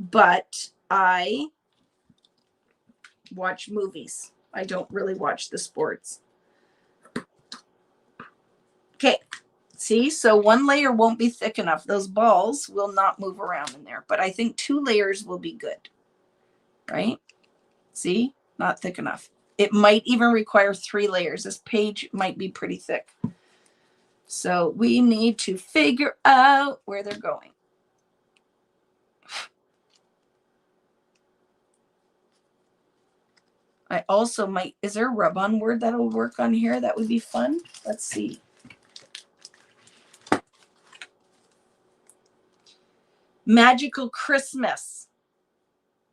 But I watch movies. I don't really watch the sports. Okay. See, so 1 layer won't be thick enough. Those balls will not move around in there, but I think 2 layers will be good, right? See, not thick enough. It might even require 3 layers. This page might be pretty thick. So we need to figure out where they're going. I also might, is there a rub-on word that'll work on here? That would be fun. Let's see. Magical Christmas.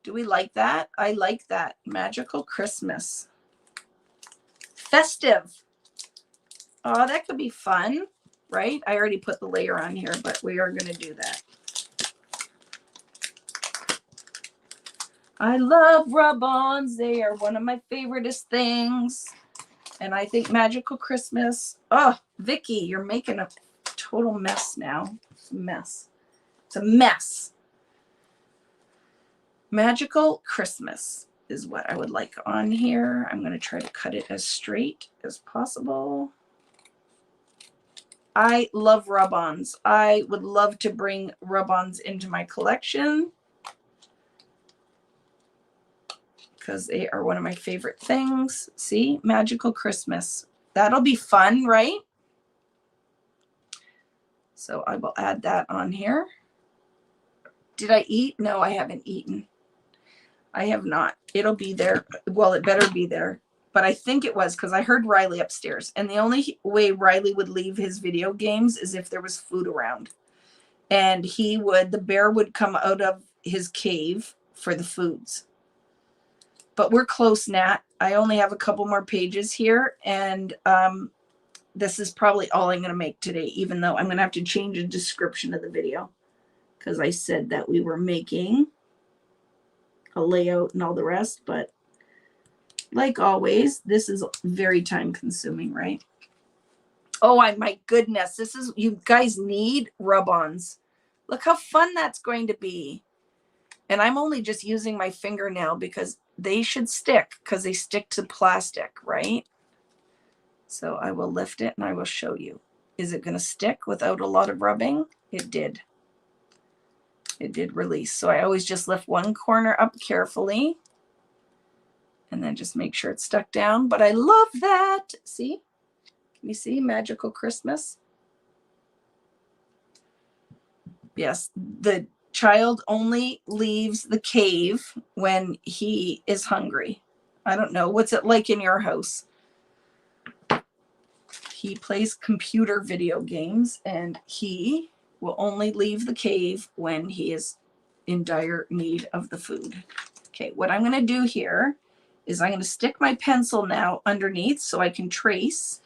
Do we like that? I like that. Magical Christmas. Festive. Oh, that could be fun, right? I already put the layer on here, but we are going to do that. I love rub-ons. They are one of my favoriteest things. And I think Magical Christmas. Oh, Vicki, you're making a total mess now. It's a mess. It's a mess. Magical Christmas is what I would like on here. I'm going to try to cut it as straight as possible. I love rub-ons. I would love to bring rub-ons into my collection because they are one of my favorite things. See, Magical Christmas. That'll be fun, right? So I will add that on here. Did I eat? No, I haven't eaten. I have not. It'll be there. Well, it better be there. But I think it was because I heard Riley upstairs. And the only way Riley would leave his video games is if there was food around. And the bear would come out of his cave for the foods. But we're close, Nat. I only have a couple more pages here. And this is probably all I'm going to make today, even though I'm going to have to change the description of the video because I said that we were making a layout and all the rest. But like always, this is very time consuming, right? Oh, my goodness. This is, you guys need rub-ons. Look how fun that's going to be. And I'm only just using my finger now because they should stick because they stick to plastic, right? So I will lift it and I will show you. Is it going to stick without a lot of rubbing? It did. It did release. So I always just lift one corner up carefully and then just make sure it's stuck down. But I love that. See? Can you see Magical Christmas? Yes, the child only leaves the cave when he is hungry. I don't know. What's it like in your house? He plays computer video games and he will only leave the cave when he is in dire need of the food. Okay, what I'm going to do here is I'm going to stick my pencil now underneath so I can trace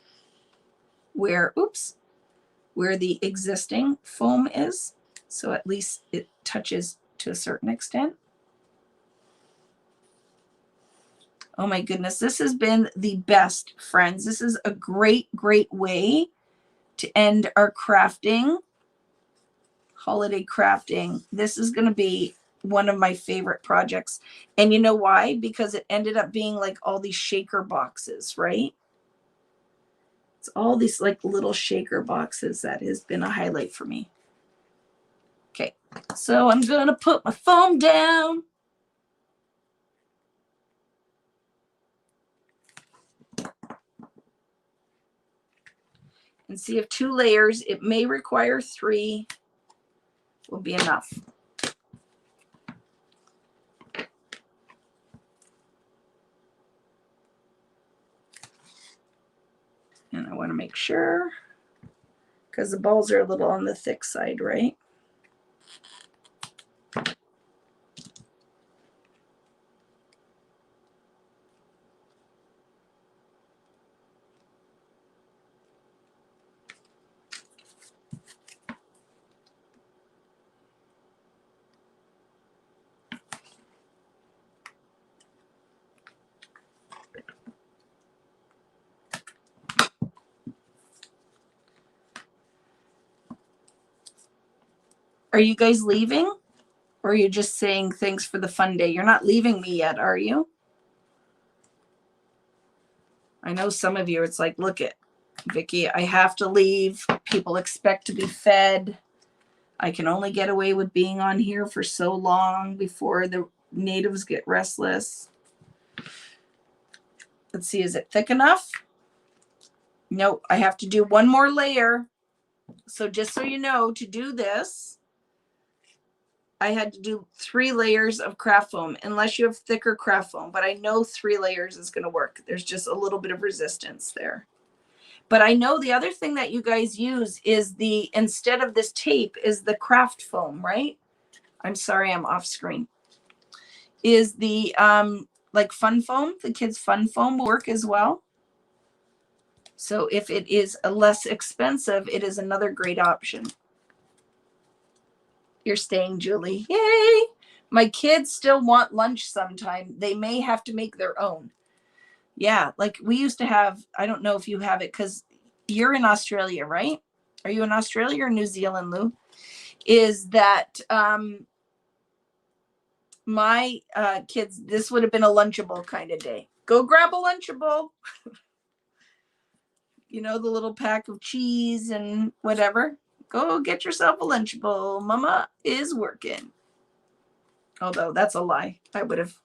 where, where the existing foam is. So at least it touches to a certain extent. Oh my goodness, this has been the best, friends. This is a great, great way to end our crafting, holiday crafting. This is going to be one of my favorite projects. And you know why? Because it ended up being like all these shaker boxes, right? It's all these like little shaker boxes that has been a highlight for me. Okay, so I'm going to put my foam down. And see if 2 layers, it may require 3, will be enough. And I want to make sure, because the balls are a little on the thick side, right? Are you guys leaving? Or are you just saying thanks for the fun day? You're not leaving me yet, are you? I know some of you, it's like, look it, Vicki, I have to leave. People expect to be fed. I can only get away with being on here for so long before the natives get restless. Let's see, is it thick enough? Nope, I have to do one more layer. So just so you know, to do this, I had to do 3 layers of craft foam, unless you have thicker craft foam. But I know 3 layers is going to work. There's just a little bit of resistance there. But I know the other thing that you guys use is the, instead of this tape, is the craft foam, right? I'm sorry, I'm off screen. Is the like fun foam, the kids' fun foam will work as well. So if it is a less expensive, it is another great option. You're staying, Julie. Yay! My kids still want lunch sometime. They may have to make their own. Yeah, like we used to have, I don't know if you have it because you're in Australia, right? Are you in Australia or New Zealand, Lou? Is that my kids, this would have been a Lunchable kind of day. Go grab a Lunchable. You know, the little pack of cheese and whatever. Go get yourself a Lunchable. Mama is working. Although that's a lie. I would have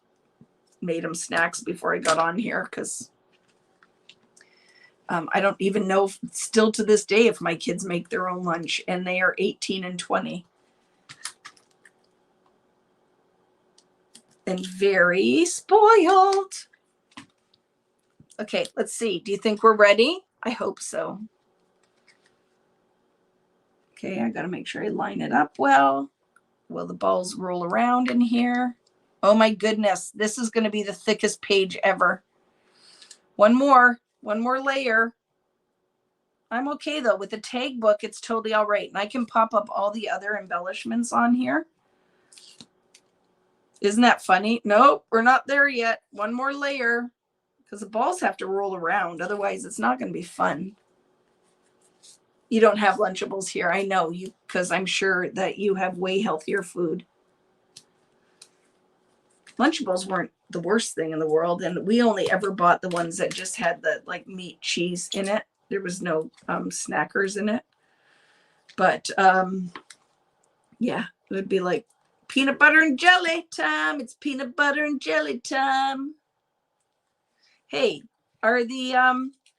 made them snacks before I got on here because I don't even know still to this day if my kids make their own lunch, and they are 18 and 20. And very spoiled. Okay, let's see. Do you think we're ready? I hope so. Okay, I got to make sure I line it up well. Will the balls roll around in here? Oh my goodness, this is going to be the thickest page ever. One more layer. I'm okay though. With the tag book, it's totally all right. And I can pop up all the other embellishments on here. Isn't that funny? Nope, we're not there yet. One more layer, because the balls have to roll around. Otherwise, it's not going to be fun. You don't have Lunchables here. I know you, because I'm sure that you have way healthier food. Lunchables weren't the worst thing in the world, and we only ever bought the ones that just had the like meat cheese in it. There was no snackers in it. But yeah, it would be like peanut butter and jelly time. It's peanut butter and jelly time. Hey, are the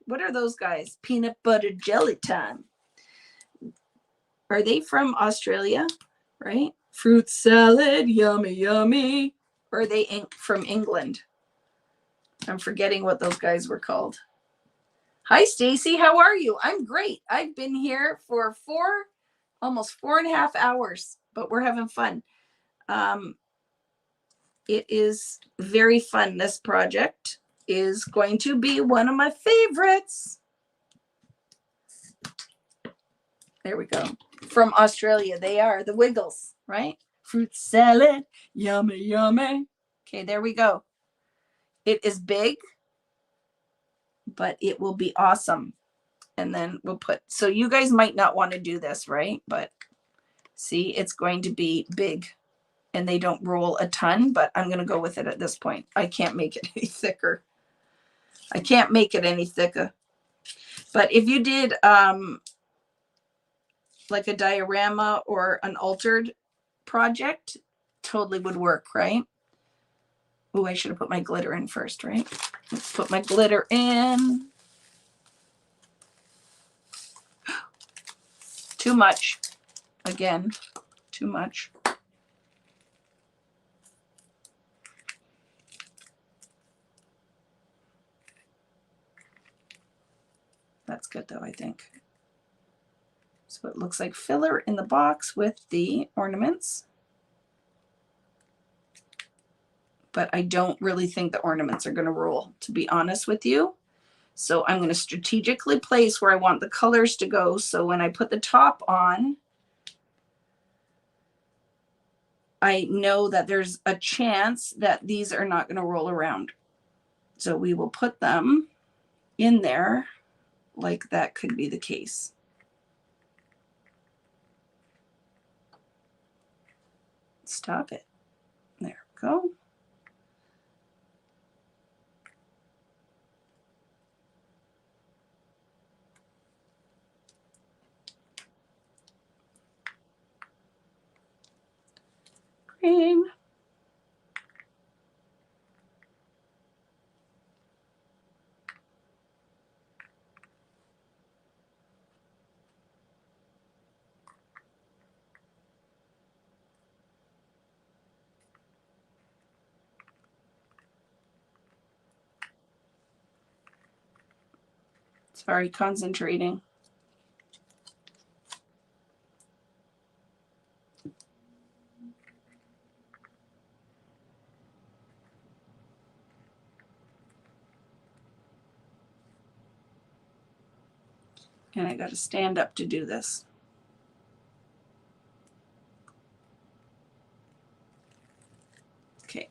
what are those guys? Peanut butter jelly time. Are they from Australia? Right? Fruit salad, yummy, yummy. Or are they from England? I'm forgetting what those guys were called. Hi, Stacy. How are you? I'm great. I've been here for almost 4.5 hours, but we're having fun. It is very fun. This project is going to be one of my favorites. There we go. From Australia. They are the Wiggles, right? Fruit salad. Yummy, yummy. Okay, there we go. It is big, but it will be awesome. And then we'll put, so you guys might not want to do this, right? But see, it's going to be big and they don't roll a ton, but I'm going to go with it at this point. I can't make it any thicker. I can't make it any thicker. But if you did like a diorama or an altered project, totally would work, right? Oh, I should have put my glitter in first, right? Let's put my glitter in. Too much. Again, too much. That's good though, I think. So it looks like filler in the box with the ornaments. But I don't really think the ornaments are going to roll, to be honest with you. So I'm going to strategically place where I want the colors to go. So when I put the top on, I know that there's a chance that these are not going to roll around. So we will put them in there like that could be the case. Stop it. There we go. Green. Sorry, concentrating. And I got to stand up to do this. Okay.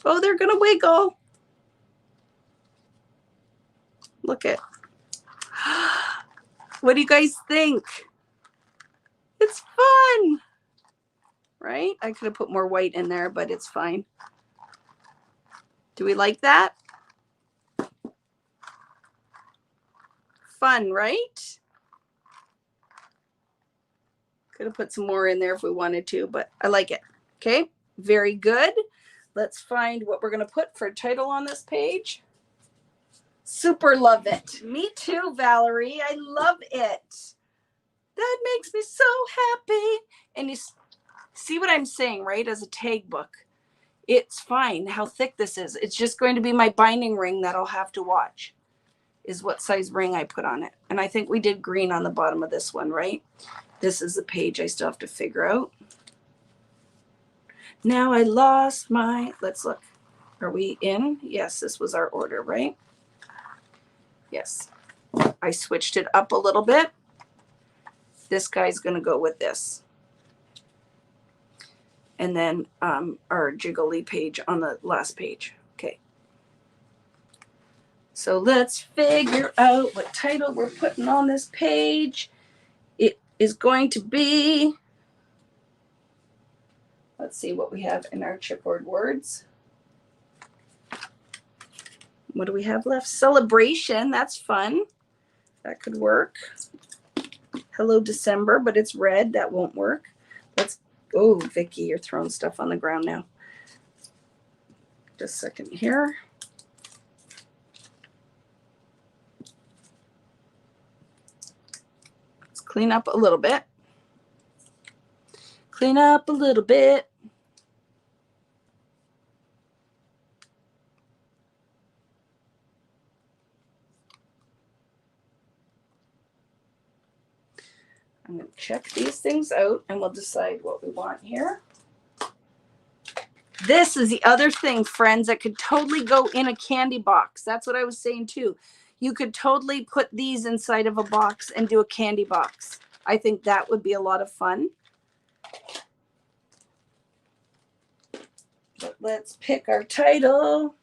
Oh, they're going to wiggle. Look at. What do you guys think? It's fun, right? I could have put more white in there, but it's fine. Do we like that? Fun, right? Could have put some more in there if we wanted to, but I like it. Okay, very good. Let's find what we're going to put for a title on this page. Super love it. Me too, Valerie. I love it. That makes me so happy. And you see what I'm saying, right? As a tag book, it's fine how thick this is. It's just going to be my binding ring that I'll have to watch. is what size ring I put on it. And I think we did green on the bottom of this one, right? This is the page I still have to figure out. Now I lost my, let's look. Are we in? Yes, this was our order, right? Yes. I switched it up a little bit. This guy's going to go with this. And then our jiggly page on the last page. Okay. So let's figure out what title we're putting on this page. It is going to be, let's see what we have in our chipboard words. What do we have left? Celebration. That's fun. That could work. Hello December, but it's red. That won't work. Let's, oh, Vicki, you're throwing stuff on the ground now. Just a second here. Let's clean up a little bit. Clean up a little bit. I'm going to check these things out and we'll decide what we want here. This is the other thing, friends, that could totally go in a candy box. That's what I was saying too. You could totally put these inside of a box and do a candy box. I think that would be a lot of fun. But let's pick our title.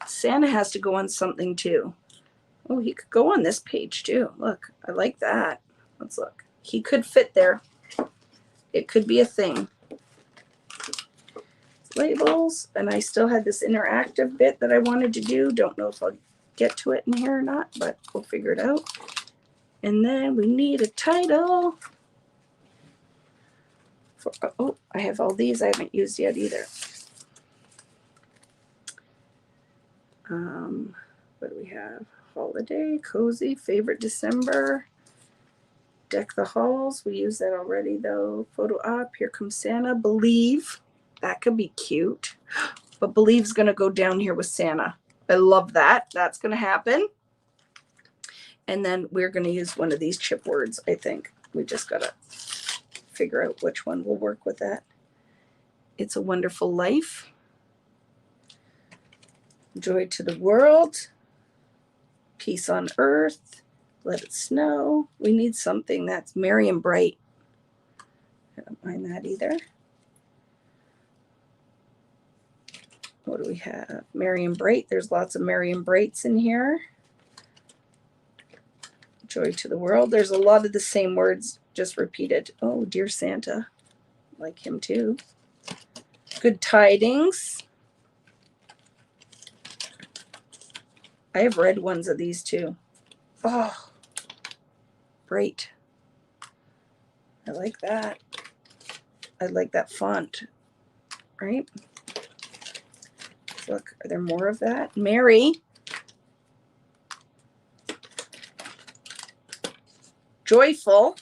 Santa has to go on something too. Oh, he could go on this page too. Look, I like that. Let's look. He could fit there. It could be a thing. Labels, and I still had this interactive bit that I wanted to do. Don't know if I'll get to it in here or not, but we'll figure it out. And then we need a title. For, oh, I have all these I haven't used yet either. What do we have? Holiday, cozy, favorite December, deck the halls. We used that already though. Photo op, here comes Santa. Believe, that could be cute. But Believe's gonna go down here with Santa. I love that. That's gonna happen. And then we're gonna use one of these chip words, I think. We just gotta figure out which one will work with that. It's a Wonderful Life. Joy to the World. Peace on Earth. Let It Snow. We need something that's merry and bright. I don't mind that either. What do we have? Merry and bright. There's lots of merry and brights in here. Joy to the World. There's a lot of the same words just repeated. Oh, Dear Santa. Like him too. Good Tidings. I have red ones of these too. Oh, great. I like that. I like that font, right? Look, are there more of that? Mary. Joyful.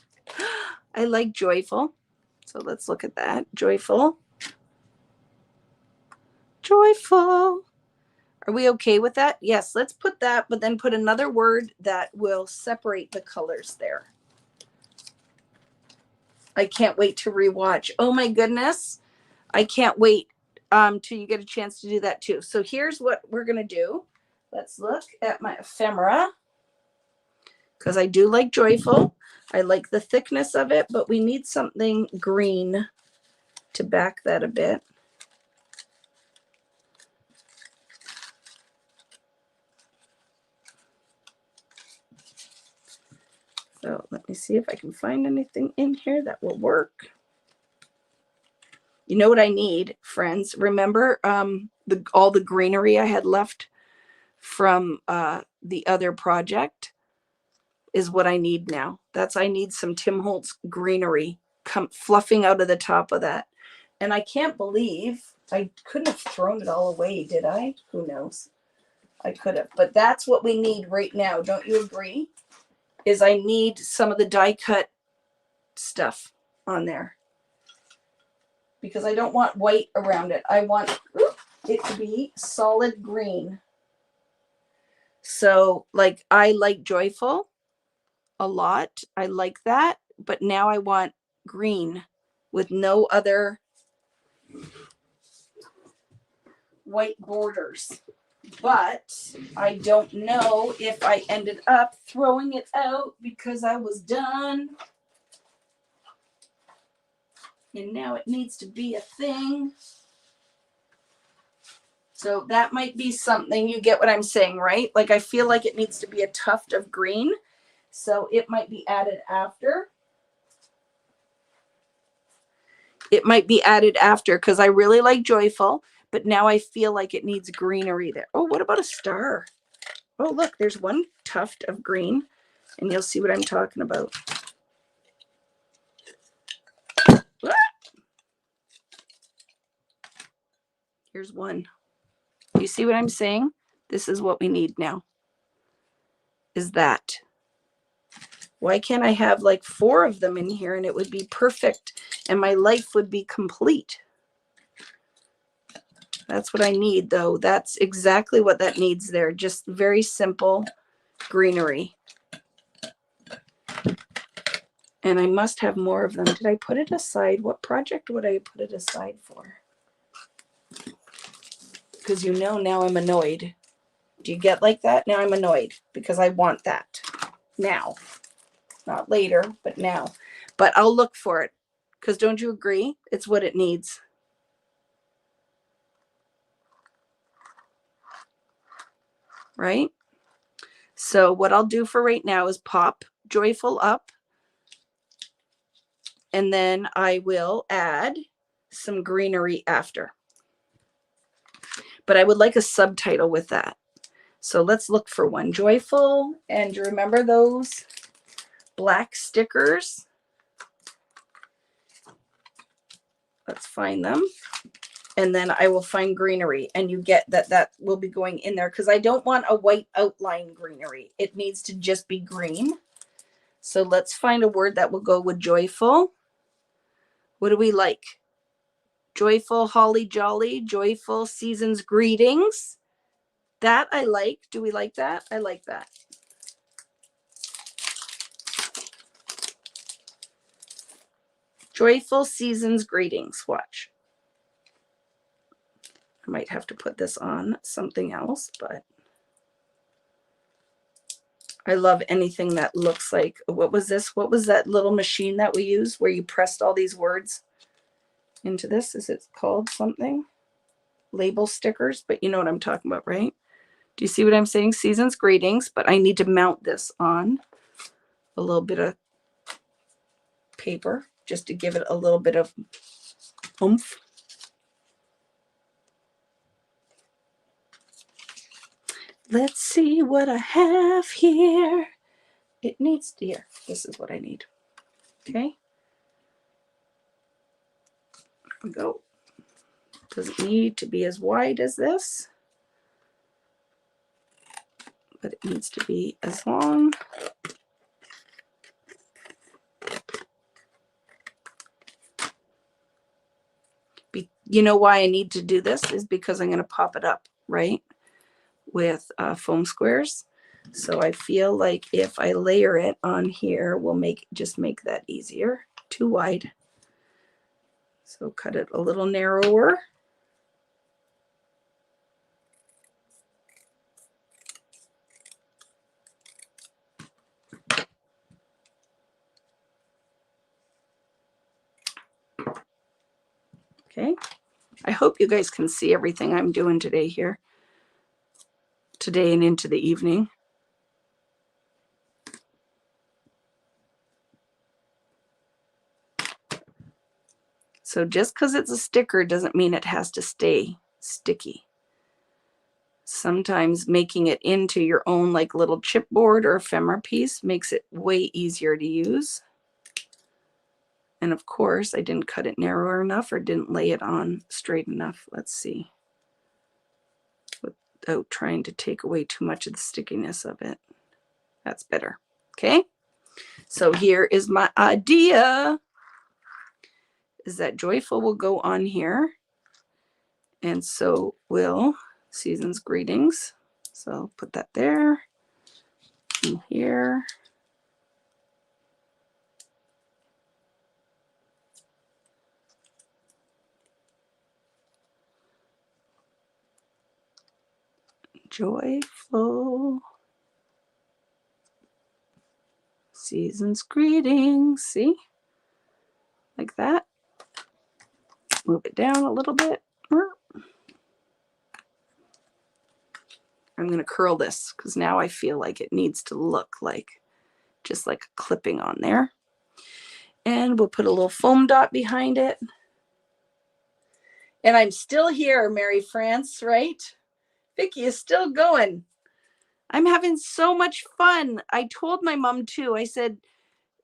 I like joyful. So let's look at that. Joyful. Joyful. Are we okay with that? Yes, let's put that, but then put another word that will separate the colors there. I can't wait to rewatch. Oh my goodness. I can't wait till you get a chance to do that too. So here's what we're going to do. Let's look at my ephemera because I do like joyful. I like the thickness of it, but we need something green to back that a bit. So let me see if I can find anything in here that will work. You know what I need, friends? Remember all the greenery I had left from the other project is what I need now. I need some Tim Holtz greenery fluffing out of the top of that. And I can't believe I couldn't have thrown it all away, did I? Who knows? I could have. But that's what we need right now. Don't you agree? is I need some of the die cut stuff on there, because I don't want white around it. I want it to be solid green. So like, I like joyful a lot. I like that, but now I want green with no other white borders. But I don't know if I ended up throwing it out because I was done. And now it needs to be a thing. So that might be something, you get what I'm saying, right? Like, I feel like it needs to be a tuft of green. So it might be added after. It might be added after because I really like joyful, but now I feel like it needs greenery there. Oh, what about a star? Oh, look, there's one tuft of green, and you'll see what I'm talking about. Ah! Here's one. You see what I'm saying? This is what we need now. Is that. Why can't I have like 4 of them in here and it would be perfect and my life would be complete? That's what I need, though. That's exactly what that needs there. Just very simple greenery. And I must have more of them. Did I put it aside? What project would I put it aside for? Because you know, now I'm annoyed. Do you get like that? Now I'm annoyed because I want that now. Not later, but now. But I'll look for it, because don't you agree? It's what it needs. Right? So what I'll do for right now is pop joyful up. And then I will add some greenery after. But I would like a subtitle with that. So let's look for one. Joyful. And you remember those black stickers? Let's find them. And then I will find greenery. And you get that that will be going in there, because I don't want a white outline greenery. It needs to just be green. So let's find a word that will go with joyful. What do we like? Joyful, holly jolly, joyful season's greetings. That I like. Do we like that? I like that. Joyful season's greetings. Watch. I might have to put this on something else, but I love anything that looks like, what was this? What was that little machine that we used where you pressed all these words into this? Is it called something? Label stickers, but you know what I'm talking about, right? Do you see what I'm saying? Season's greetings, but I need to mount this on a little bit of paper just to give it a little bit of oomph. Let's see what I have here. It needs to, here. This is what I need. Okay. There we go. Doesn't need to be as wide as this, but it needs to be as long. You know why I need to do this is because I'm going to pop it up, right, with foam squares. So I feel like if I layer it on here, we'll just make that easier. Too wide. So cut it a little narrower. Okay. I hope you guys can see everything I'm doing today here. Today and into the evening. So just because it's a sticker doesn't mean it has to stay sticky. Sometimes making it into your own like little chipboard or ephemera piece makes it way easier to use. And of course, I didn't cut it narrow enough or didn't lay it on straight enough. Let's see. Without trying to take away too much of the stickiness of it. That's better. Okay. So here is my idea, is that joyful will go on here. And so will season's greetings. So I'll put that there and here. Joyful season's greetings. See? Like that. Move it down a little bit. I'm going to curl this because now I feel like it needs to look like just like a clipping on there. And we'll put a little foam dot behind it. And I'm still here, Mary France, right? Vicki is still going. I'm having so much fun. I told my mom too. I said,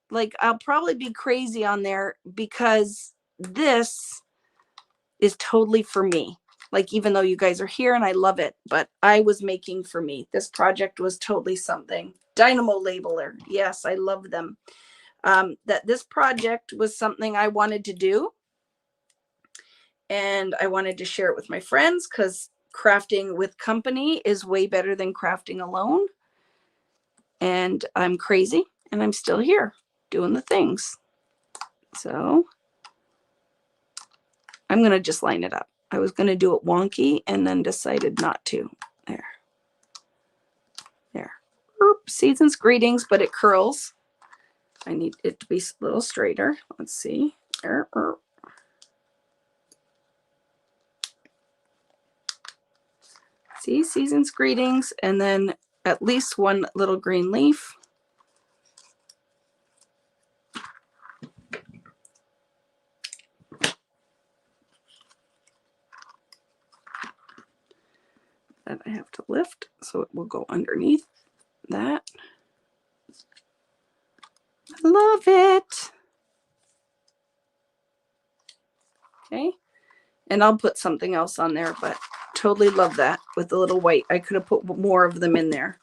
like, I'll probably be crazy on there because this is totally for me. Like, even though you guys are here and I love it, but I was making for me. This project was totally something. Dynamo Labeler. Yes, I love them. That this project was something I wanted to do. And I wanted to share it with my friends because crafting with company is way better than crafting alone. And I'm crazy and I'm still here doing the things. So I'm going to just line it up. I was going to do it wonky and then decided not to. There. There. Oop, season's greetings, but it curls. I need it to be a little straighter. Let's see. There. See, season's greetings, and then at least one little green leaf. That I have to lift, so it will go underneath that. I love it. Okay, and I'll put something else on there, but totally love that with the little white. I could have put more of them in there.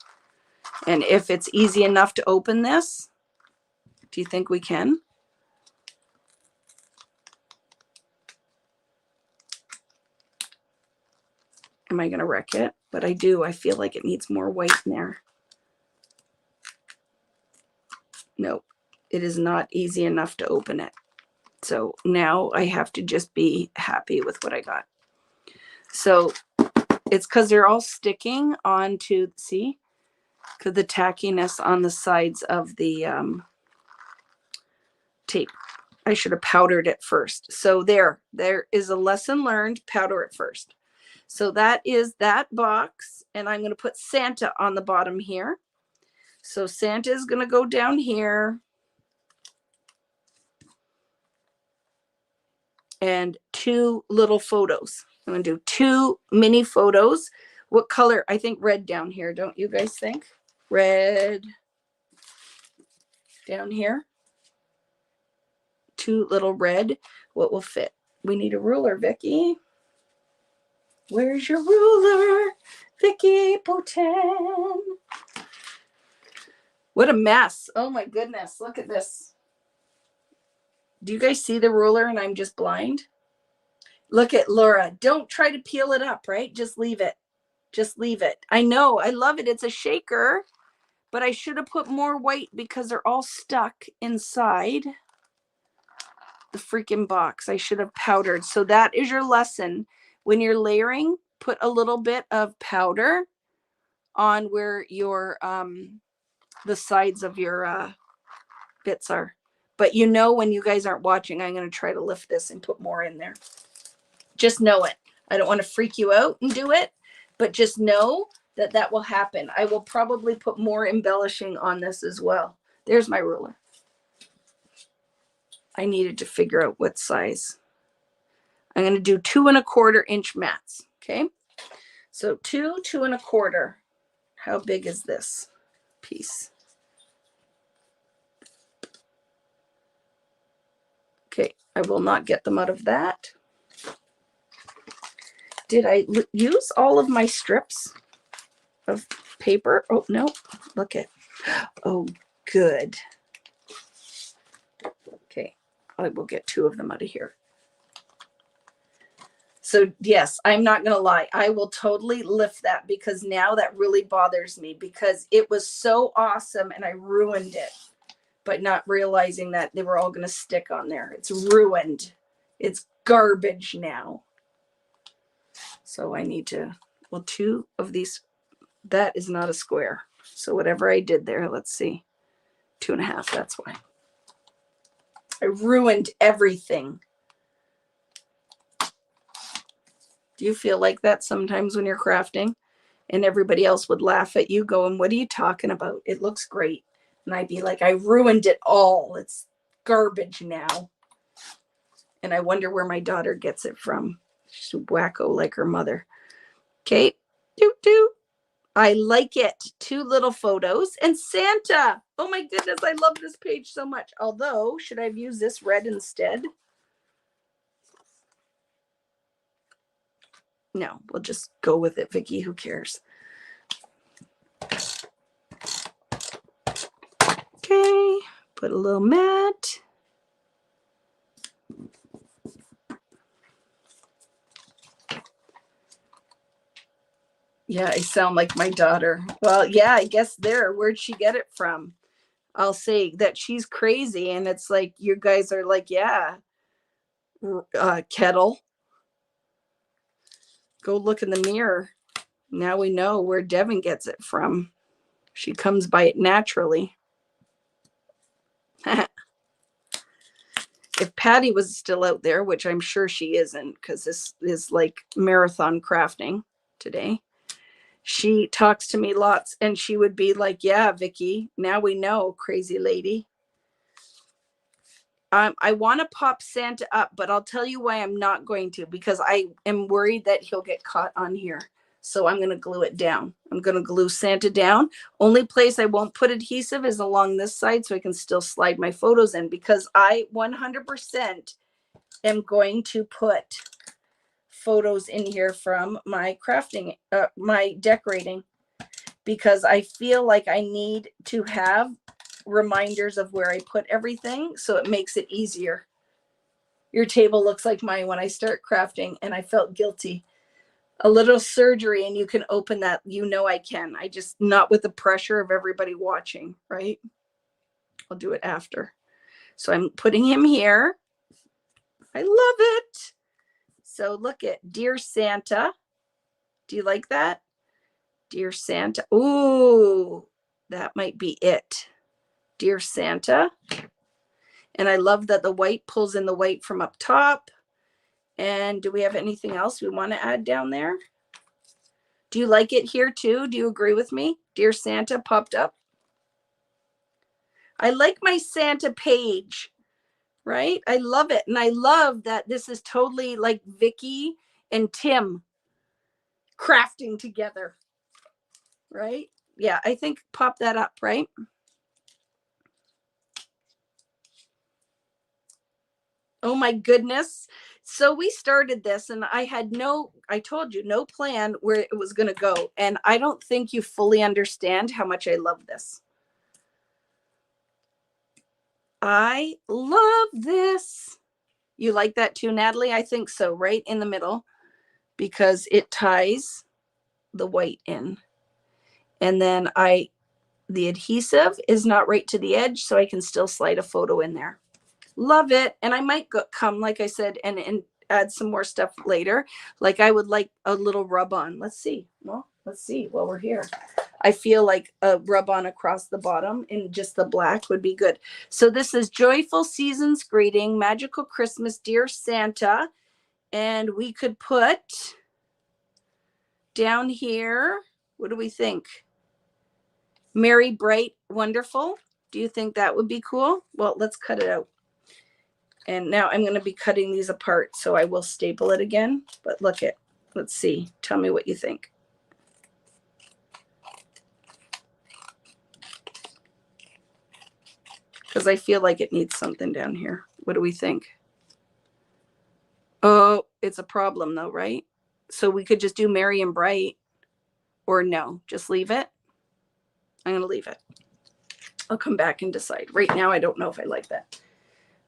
And if it's easy enough to open this, do you think we can? Am I going to wreck it? But I do. I feel like it needs more white in there. Nope, it is not easy enough to open it. So now I have to just be happy with what I got. So it's because they're all sticking onto, see, because the tackiness on the sides of the tape. I should have powdered it first. So there is a lesson learned, powder it first. So that is that box. And I'm going to put Santa on the bottom here. So Santa is going to go down here. And two little photos. I'm going to do two mini photos. What color? I think red down here. Don't you guys think? Red down here. Two little red. What will fit? We need a ruler, Vicki. Where's your ruler? Vicki Boutin. What a mess. Oh my goodness. Look at this. Do you guys see the ruler and I'm just blind? Look at Laura. Don't try to peel it up, right? Just leave it. Just leave it. I know. I love it. It's a shaker, but I should have put more white because they're all stuck inside the freaking box. I should have powdered. So that is your lesson. When you're layering, put a little bit of powder on where your the sides of your bits are. But you know, when you guys aren't watching, I'm going to try to lift this and put more in there. Just know it. I don't want to freak you out and do it, but just know that that will happen. I will probably put more embellishing on this as well. There's my ruler. I needed to figure out what size. I'm going to do 2 1/4 inch mats. Okay. So 2 2 1/4. How big is this piece? Okay. I will not get them out of that. Did I use all of my strips of paper? Oh, no. Look at. Oh, good. Okay, I will get 2 of them out of here. So yes, I'm not going to lie. I will totally lift that because now that really bothers me because it was so awesome and I ruined it by not realizing that they were all going to stick on there. It's ruined. It's garbage now. So I need to, well, 2 of these, that is not a square. So whatever I did there, let's see, 2.5, that's why. I ruined everything. Do you feel like that sometimes when you're crafting and everybody else would laugh at you going, what are you talking about? It looks great. And I'd be like, I ruined it all. It's garbage now. And I wonder where my daughter gets it from. She's wacko like her mother. Okay. Doot doot. I like it. 2 little photos and Santa. Oh my goodness. I love this page so much. Although, should I have used this red instead? No, we'll just go with it, Vicki. Who cares? Okay, put a little mat. Yeah, I sound like my daughter. Well, yeah, I guess there. Where'd she get it from? I'll say that she's crazy, and it's like you guys are like, yeah, kettle. Go look in the mirror. Now we know where Devin gets it from. She comes by it naturally. If Patty was still out there, which I'm sure she isn't, because this is like marathon crafting today, she talks to me lots and she would be like, yeah, Vicki, now we know, crazy lady. I want to pop Santa up, but I'll tell you why I'm not going to, because I am worried that he'll get caught on here. So I'm going to glue it down. I'm going to glue Santa down. Only place I won't put adhesive is along this side so I can still slide my photos in, because I 100% am going to put photos in here from my crafting, my decorating, because I feel like I need to have reminders of where I put everything so it makes it easier. Your table looks like mine when I start crafting and I felt guilty. A little surgery and you can open that. You know I can. I just, not with the pressure of everybody watching, right? I'll do it after. So I'm putting him here. I love it. So look at Dear Santa. Do you like that? Dear Santa. Ooh, that might be it. Dear Santa. And I love that the white pulls in the white from up top. And do we have anything else we want to add down there? Do you like it here too? Do you agree with me? Dear Santa popped up. I like my Santa page, right? I love it. And I love that this is totally like Vicki and Tim crafting together, right? Yeah, I think pop that up, right? Oh my goodness. So we started this and I had I told you, no plan where it was going to go. And I don't think you fully understand how much I love this. I love this. You like that too, Natalie? I think so, right in the middle, because it ties the white in. And then the adhesive is not right to the edge, so I can still slide a photo in there. Love it. And I might come, like I said, and add some more stuff later. Like I would like a little rub on. Let's see. Well, let's see while we're here. I feel like a rub on across the bottom in just the black would be good. So this is Joyful Seasons Greeting, Magical Christmas, Dear Santa. And we could put down here, what do we think? Merry, Bright, Wonderful. Do you think that would be cool? Well, let's cut it out. And now I'm going to be cutting these apart, so I will staple it again. But look it. Let's see. Tell me what you think. Because I feel like it needs something down here. What do we think? Oh, it's a problem though, right? So we could just do Merry and Bright, or no, just leave it. I'm going to leave it. I'll come back and decide. Right now, I don't know if I like that.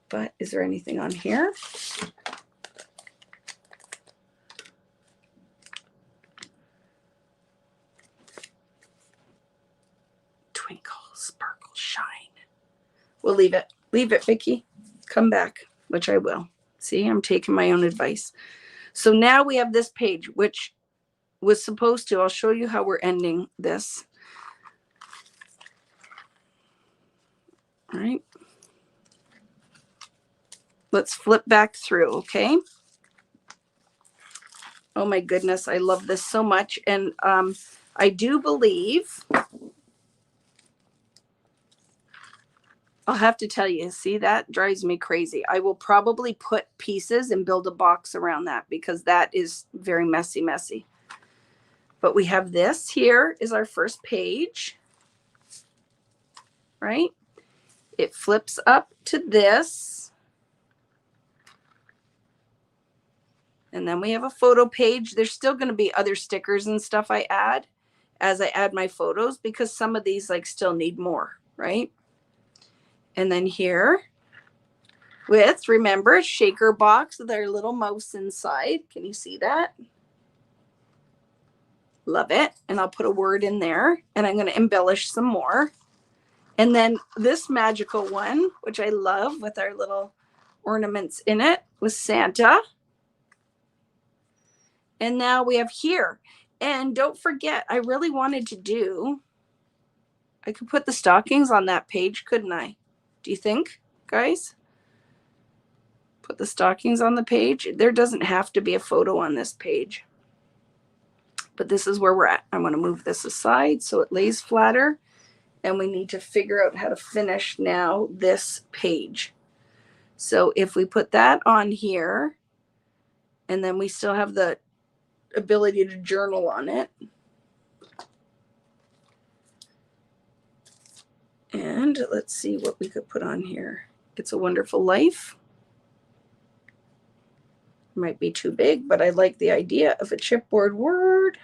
But is there anything on here? Twinkle, sparkle, shine. We'll leave it. Leave it, Vicki. Come back, which I will. See, I'm taking my own advice. So now we have this page, which was supposed to, I'll show you how we're ending this. All right. Let's flip back through, okay? Oh my goodness, I love this so much. And I do believe, I'll have to tell you, see, that drives me crazy. I will probably put pieces and build a box around that because that is very messy. But we have this here is our first page, right? It flips up to this. And then we have a photo page. There's still going to be other stickers and stuff I add as I add my photos because some of these like still need more, right? And then here with, remember, shaker box with our little mouse inside. Can you see that? Love it. And I'll put a word in there and I'm going to embellish some more. And then this magical one, which I love with our little ornaments in it with Santa. And now we have here. And don't forget, I really wanted to do, I could put the stockings on that page, couldn't I? Do you think, guys? Put the stockings on the page. There doesn't have to be a photo on this page. But this is where we're at. I'm going to move this aside so it lays flatter. And we need to figure out how to finish now this page. So if we put that on here, and then we still have the ability to journal on it. And let's see what we could put on here. It's a Wonderful Life. Might be too big, but I like the idea of a chipboard word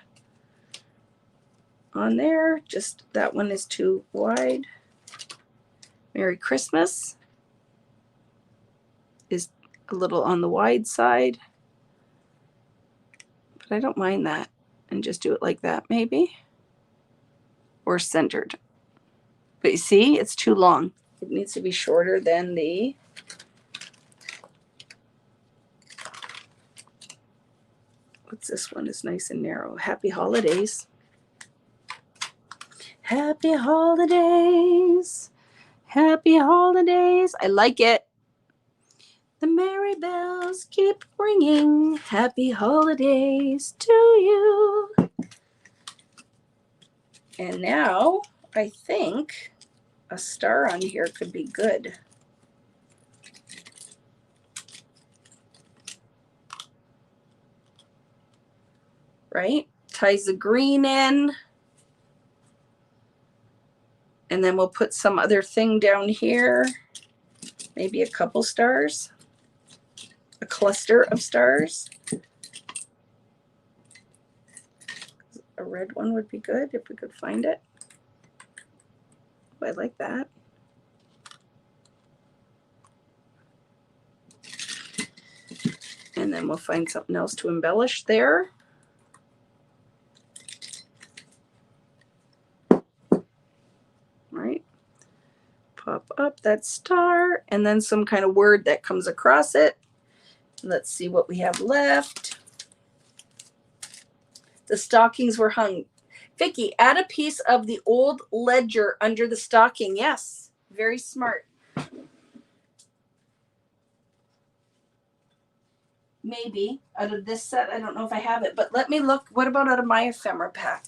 on there. Just that one is too wide. Merry Christmas is a little on the wide side, but I don't mind that. And just do it like that maybe, or centered. But you see, it's too long. It needs to be shorter than the, what's this one is nice and narrow. Happy Holidays. Happy Holidays. Happy Holidays. I like it. The merry bells keep ringing. Happy holidays to you. And now I think a star on here could be good. Right? Ties the green in. And then we'll put some other thing down here. Maybe a couple stars. A cluster of stars. A red one would be good if we could find it. Oh, I like that. And then we'll find something else to embellish there. Right. Pop up that star and then some kind of word that comes across it. Let's see what we have left. The stockings were hung. Vicki, add a piece of the old ledger under the stocking. Yes, very smart. Maybe out of this set. I don't know if I have it, but let me look. What about out of my ephemera pack?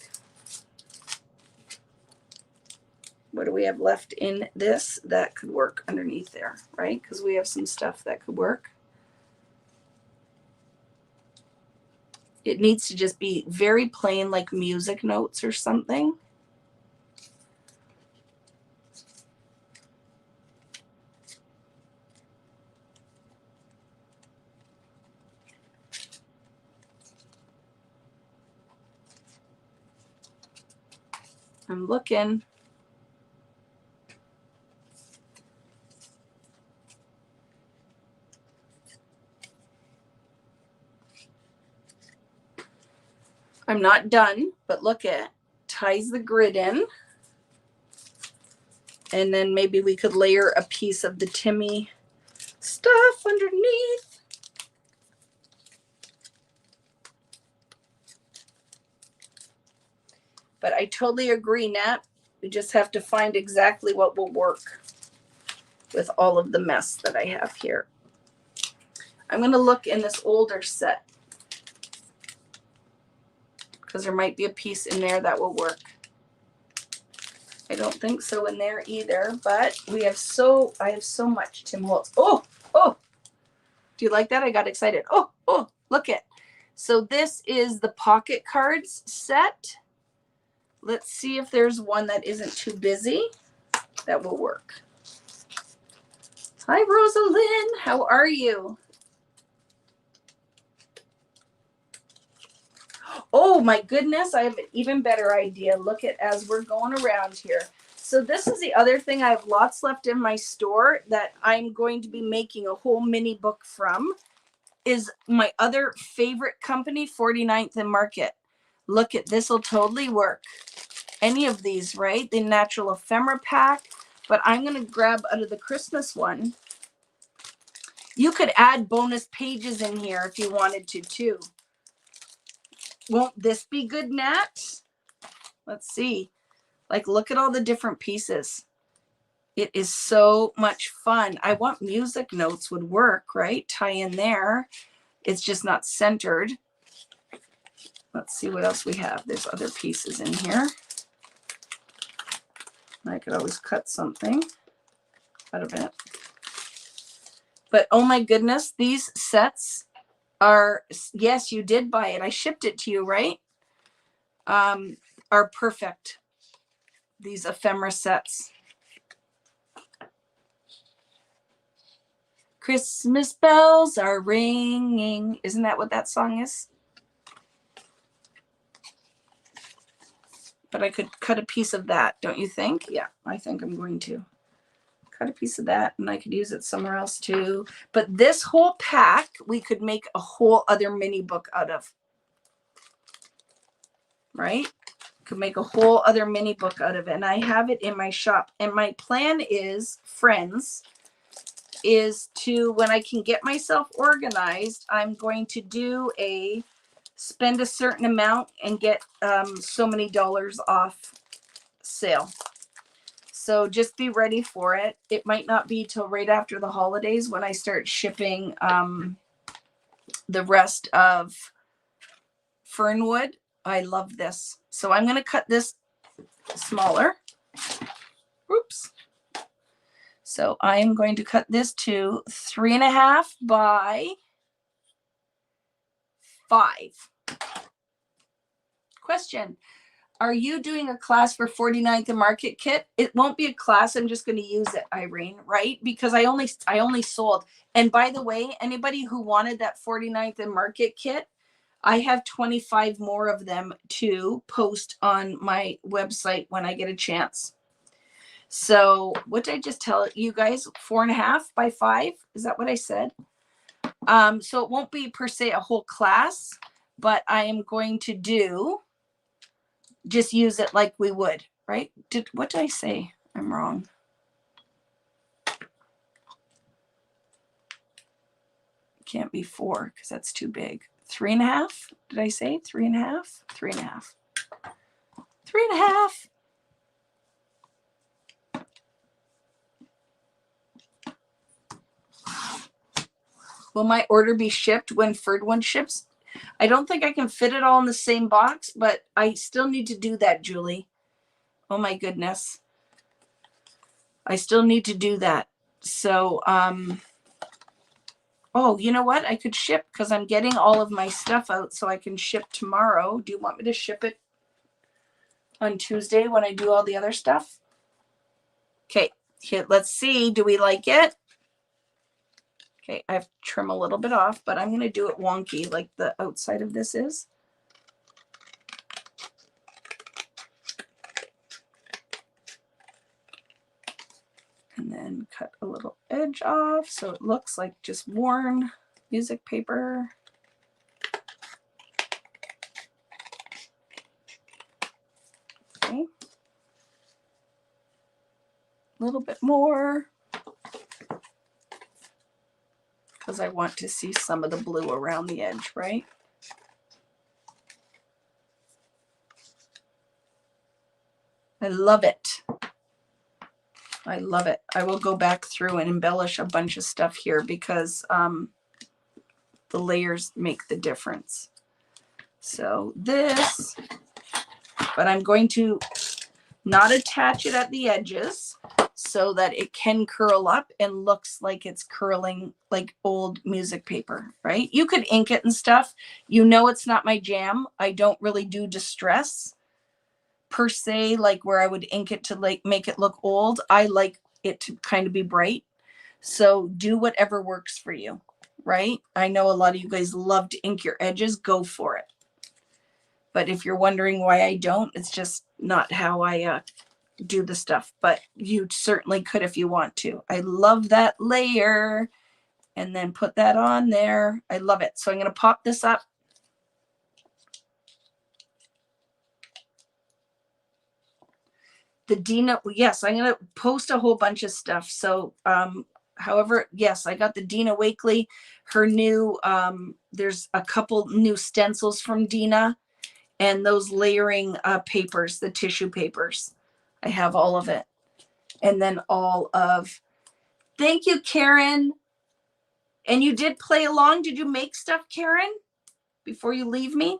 What do we have left in this that could work underneath there, right? Because we have some stuff that could work. It needs to just be very plain, like music notes or something. I'm looking. I'm not done, but look at, ties the grid in. And then maybe we could layer a piece of the Timmy stuff underneath. But I totally agree, Nat. We just have to find exactly what will work with all of the mess that I have here. I'm going to look in this older set because there might be a piece in there that will work. I don't think so in there either, but I have so much Tim Holtz. Oh, do you like that? I got excited. Oh, look it. So this is the pocket cards set. Let's see if there's one that isn't too busy that will work. Hi, Rosalind. How are you? Oh my goodness, I have an even better idea. Look at, as we're going around here. So this is the other thing. I have lots left in my store that I'm going to be making a whole mini book from, is my other favorite company, 49th and Market. Look at, this will totally work. Any of these, right? The natural ephemera pack, but I'm going to grab out of the Christmas one. You could add bonus pages in here if you wanted to too. Won't this be good, Nat? Let's see. Like, look at all the different pieces. It is so much fun. I want music notes would work, right? Tie in there. It's just not centered. Let's see what else we have. There's other pieces in here. I could always cut something out of it. But oh my goodness, these sets are, yes, you did buy it. I shipped it to you, right? Are perfect. These ephemera sets. Christmas bells are ringing. Isn't that what that song is? But I could cut a piece of that, don't you think? Yeah, I think I'm going to cut a piece of that, and I could use it somewhere else too. But this whole pack, we could make a whole other mini book out of. Right? Could make a whole other mini book out of it. And I have it in my shop. And my plan is, friends, is to, when I can get myself organized, I'm going to do spend a certain amount and get so many dollars off sale. So just be ready for it. It might not be till right after the holidays when I start shipping the rest of Fernwood. I love this. So I'm going to cut this smaller. Oops. So I am going to cut this to 3.5 by 5. Question. Are you doing a class for 49th and Market kit? It won't be a class. I'm just going to use it, Irene, right? Because I only sold. And by the way, anybody who wanted that 49th and Market kit, I have 25 more of them to post on my website when I get a chance. So what did I just tell you guys? 4.5 by 5? Is that what I said? So it won't be per se a whole class, but I am going to just use it like we would, right? What did I say? I'm wrong. Can't be 4 because that's too big. 3.5? Did I say 3.5? 3.5. 3.5. Will my order be shipped when Fernwood ships? I don't think I can fit it all in the same box, but I still need to do that, Julie. Oh my goodness. I still need to do that. So, oh, you know what? I could ship because I'm getting all of my stuff out so I can ship tomorrow. Do you want me to ship it on Tuesday when I do all the other stuff? Okay, here, let's see. Do we like it? Okay, I have to trim a little bit off, but I'm going to do it wonky like the outside of this is. And then cut a little edge off so it looks like just worn music paper. A little bit more. Because I want to see some of the blue around the edge, right? I love it. I love it. I will go back through and embellish a bunch of stuff here because the layers make the difference. So this, but I'm going to not attach it at the edges so that it can curl up and looks like it's curling like old music paper, right? You could ink it and stuff. You know, it's not my jam. I don't really do distress per se, like where I would ink it to like make it look old. I like it to kind of be bright. So do whatever works for you, right? I know a lot of you guys love to ink your edges. Go for it. But if you're wondering why I don't, it's just not how I do the stuff. But you certainly could if you want to. I love that layer. And then put that on there. I love it. So I'm going to pop this up. The Dina, yes, I'm going to post a whole bunch of stuff. So, however, yes, I got the Dina Wakely, her new, there's a couple new stencils from Dina and those layering papers, the tissue papers. I have all of it. And then all of, thank you, Karen. And you did play along. Did you make stuff, Karen, before you leave me?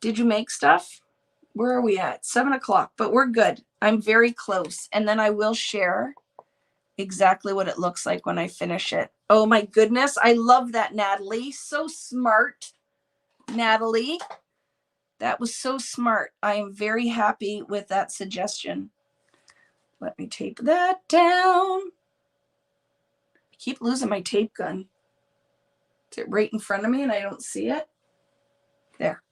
Did you make stuff? Where are we at? 7 o'clock, but we're good. I'm very close. And then I will share exactly what it looks like when I finish it. Oh my goodness. I love that, Natalie. So smart, Natalie. That was so smart. I am very happy with that suggestion. Let me tape that down. I keep losing my tape gun. Is it right in front of me and I don't see it? There.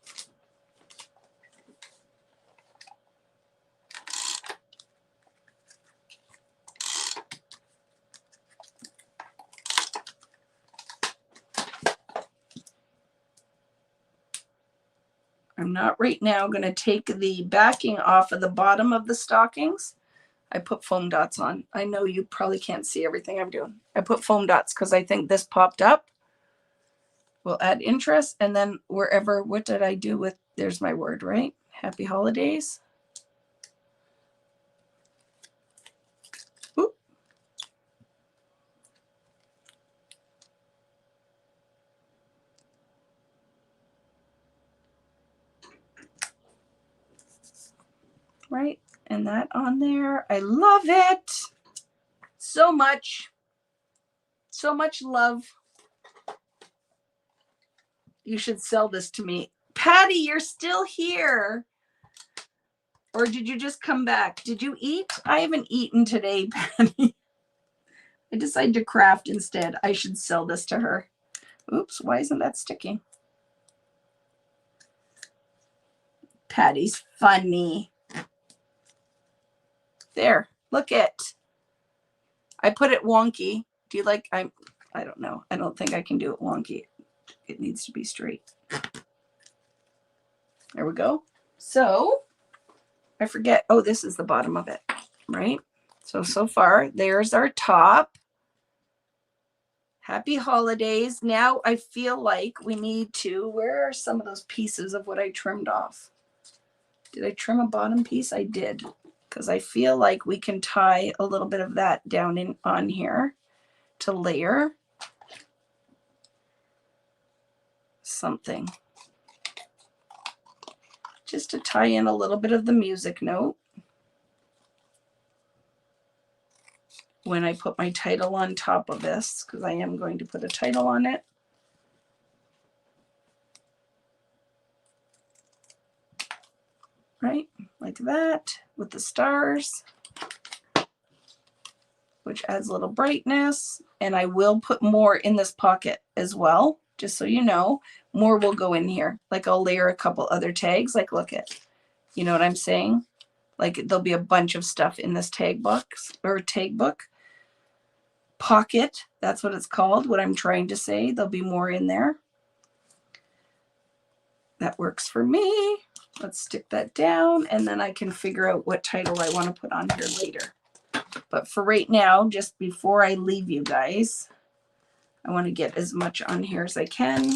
I'm not right now going to take the backing off of the bottom of the stockings. I put foam dots on. I know you probably can't see everything I'm doing. I put foam dots because I think this popped up. We'll add interest. And then wherever, what did I do with, there's my word, right? Happy holidays. Oop. Right, and that on there. I love it so much. So much love. You should sell this to me. Patty, you're still here. Or did you just come back? Did you eat? I haven't eaten today, Patty. I decided to craft instead. I should sell this to her. Oops, why isn't that sticking? Patty's funny. There, look it. I put it wonky. Do you like, I don't know. I don't think I can do it wonky. It needs to be straight. There we go. So I forget. Oh, this is the bottom of it, right? So far, there's our top. Happy holidays. Now I feel like we need to, where are some of those pieces of what I trimmed off? Did I trim a bottom piece? I did. Because I feel like we can tie a little bit of that down in on here to layer something. Just to tie in a little bit of the music note. When I put my title on top of this, because I am going to put a title on it. Right, like that, with the stars, which adds a little brightness. And I will put more in this pocket as well, just so you know. More will go in here. Like I'll layer a couple other tags, like look at, you know what I'm saying? Like there'll be a bunch of stuff in this tag box or tag book. Pocket, that's what it's called, what I'm trying to say. There'll be more in there. That works for me. Let's stick that down and then I can figure out what title I want to put on here later. But for right now, just before I leave you guys, I want to get as much on here as I can.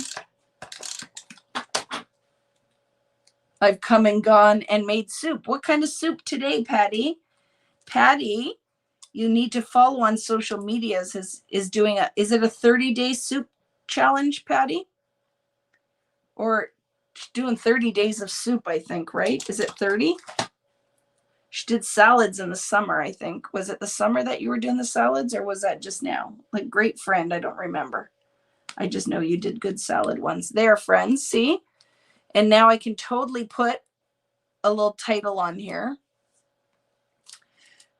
I've come and gone and made soup. What kind of soup today, Patty? Patty, you need to follow on social medias. Is doing a, is it a 30-day soup challenge, Patty? Or doing 30 days of soup, I think, right? Is it 30? She did salads in the summer, I think. Was it the summer that you were doing the salads, or was that just now? Like, great friend, I don't remember. I just know you did good salad ones. There, friends, see? And now I can totally put a little title on here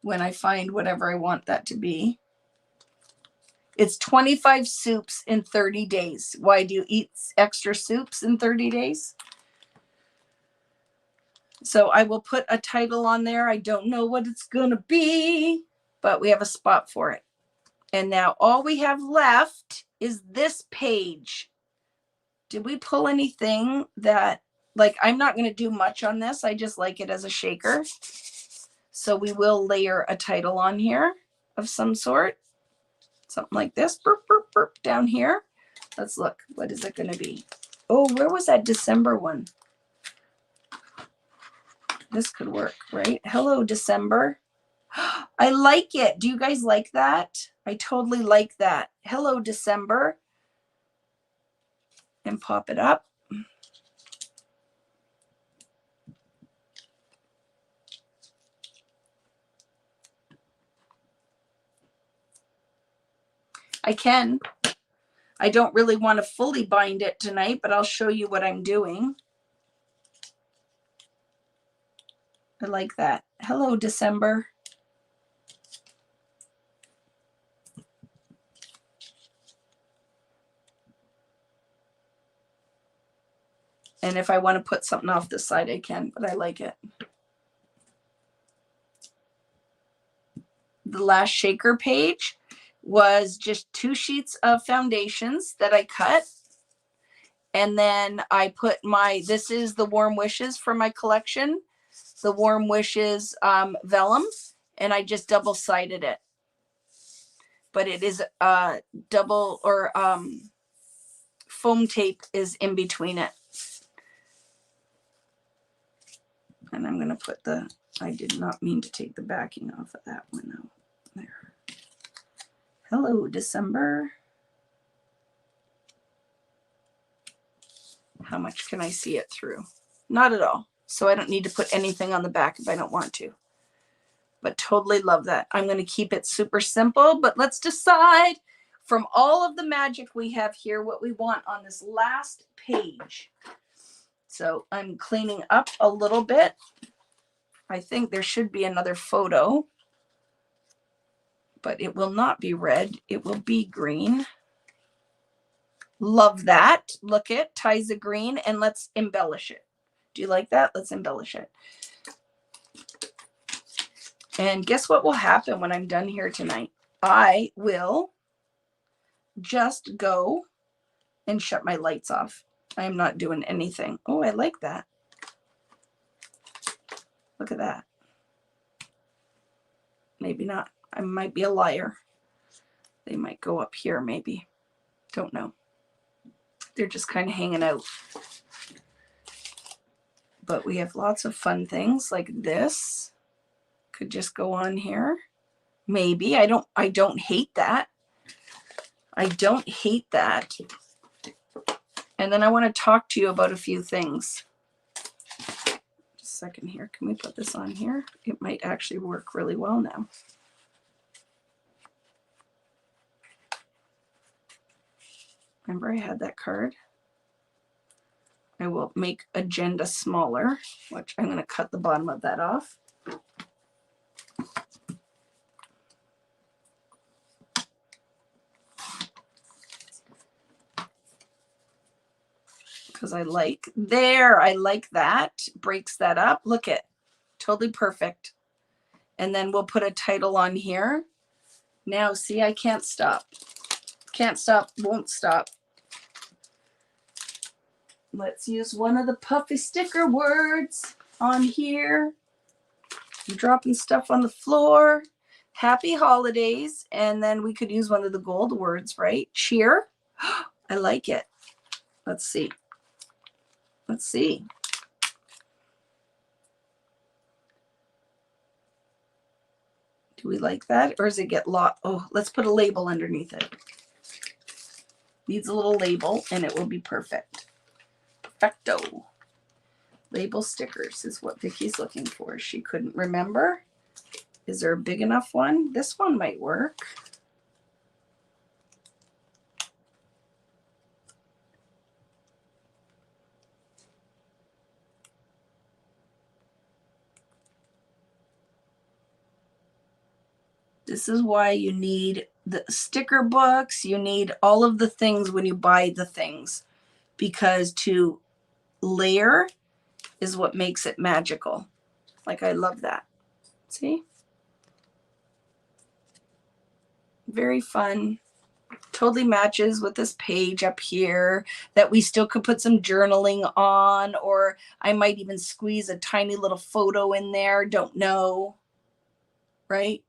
when I find whatever I want that to be. It's 25 soups in 30 days. Why do you eat extra soups in 30 days? So I will put a title on there. I don't know what it's going to be, but we have a spot for it. And now all we have left is this page. Did we pull anything that, like, I'm not going to do much on this. I just like it as a shaker. So we will layer a title on here of some sort. Something like this, burp, burp, burp, down here. Let's look. What is it going to be? Oh, where was that December one? This could work, right? Hello, December. I like it. Do you guys like that? I totally like that. Hello, December. And pop it up. I don't really want to fully bind it tonight, but I'll show you what I'm doing. I like that. Hello, December. And if I want to put something off this side, I can, but I like it. The last shaker page was just 2 sheets of foundations that I cut. And then I put this is the Warm Wishes for my collection, the Warm Wishes vellum, and I just double-sided it. But it is double, or foam tape is in between it. And I'm going to put I did not mean to take the backing off of that one though. There. Hello, December. How much can I see it through? Not at all. So I don't need to put anything on the back if I don't want to. But totally love that. I'm going to keep it super simple, but let's decide from all of the magic we have here what we want on this last page. So I'm cleaning up a little bit. I think there should be another photo, but it will not be red. It will be green. Love that. Look it, ties the green, and let's embellish it. Do you like that? Let's embellish it. And guess what will happen when I'm done here tonight? I will just go and shut my lights off. I am not doing anything. Oh, I like that. Look at that. Maybe not. I might be a liar. They might go up here maybe. Don't know. They're just kind of hanging out. But we have lots of fun things like this. Could just go on here. Maybe. I don't hate that. I don't hate that. And then I want to talk to you about a few things. Just a second here. Can we put this on here? It might actually work really well now. Remember I had that card? I will make agenda smaller, which I'm going to cut the bottom of that off. Because I like that. Breaks that up. Look at, totally perfect. And then we'll put a title on here. Now, see, I can't stop. Can't stop, won't stop. Let's use one of the puffy sticker words on here. I'm dropping stuff on the floor. Happy holidays. And then we could use one of the gold words, right? Cheer. I like it. Let's see. Let's see. Do we like that? Or does it get lost? Oh, let's put a label underneath it. Needs a little label and it will be perfect. Perfecto. Label stickers is what Vicki's looking for. She couldn't remember. Is there a big enough one? This one might work. This is why you need the sticker books. You need all of the things when you buy the things, because to layer is what makes it magical. Like, I love that. See? Very fun. Totally matches with this page up here that we still could put some journaling on, or I might even squeeze a tiny little photo in there. Don't know. Right?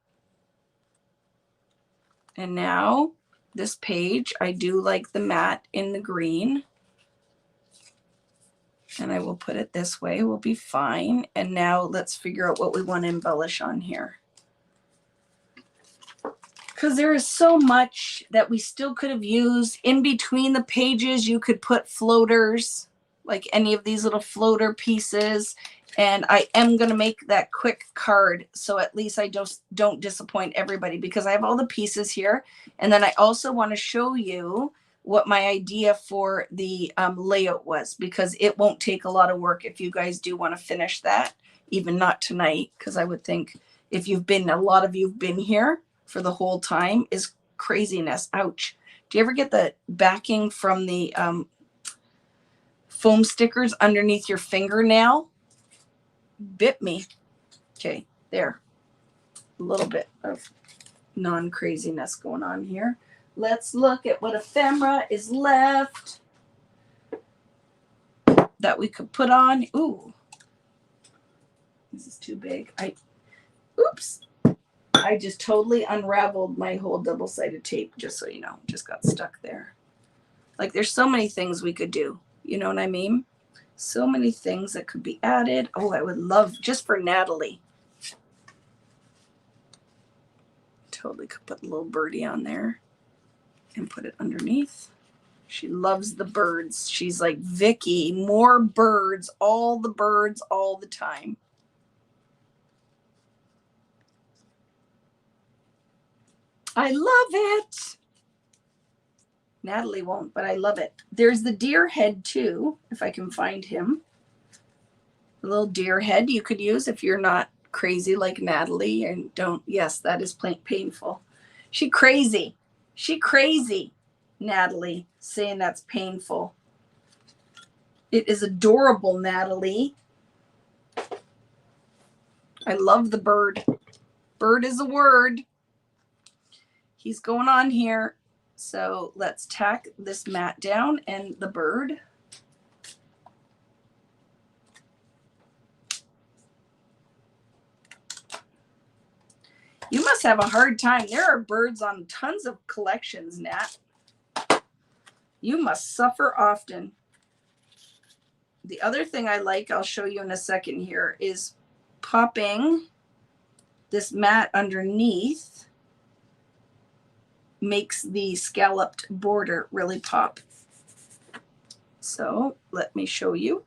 And now this page, I do like the matte in the green. And I will put it this way. We'll be fine. And now let's figure out what we want to embellish on here. Because there is so much that we still could have used. In between the pages, you could put floaters, like any of these little floater pieces. And I am going to make that quick card, so at least I just don't disappoint everybody, because I have all the pieces here. And then I also want to show you what my idea for the layout was, because it won't take a lot of work if you guys do want to finish that, even not tonight, because I would think if you've been, a lot of you've been here for the whole time, is craziness. Ouch. Do you ever get the backing from the foam stickers underneath your fingernail? Bit me. Okay, there. A little bit of non-craziness going on here. Let's look at what ephemera is left that we could put on. Ooh, this is too big. Oops. I just totally unraveled my whole double-sided tape, just so you know. Just got stuck there. Like, there's so many things we could do. You know what I mean? So many things that could be added. Oh, I would love, just for Natalie. Totally could put a little birdie on there and put it underneath. She loves the birds. She's like, Vicki, more birds, all the time. I love it. Natalie won't, but I love it. There's the deer head too, if I can find him. A little deer head you could use if you're not crazy like Natalie and don't. Yes, that is painful. She crazy, Natalie, saying that's painful. It is adorable, Natalie. I love the bird. Bird is a word. He's going on here. So let's tack this mat down and the bird. You must have a hard time. There are birds on tons of collections, Nat. You must suffer often. The other thing I like, I'll show you in a second here, is popping this mat underneath. Makes the scalloped border really pop. So let me show you.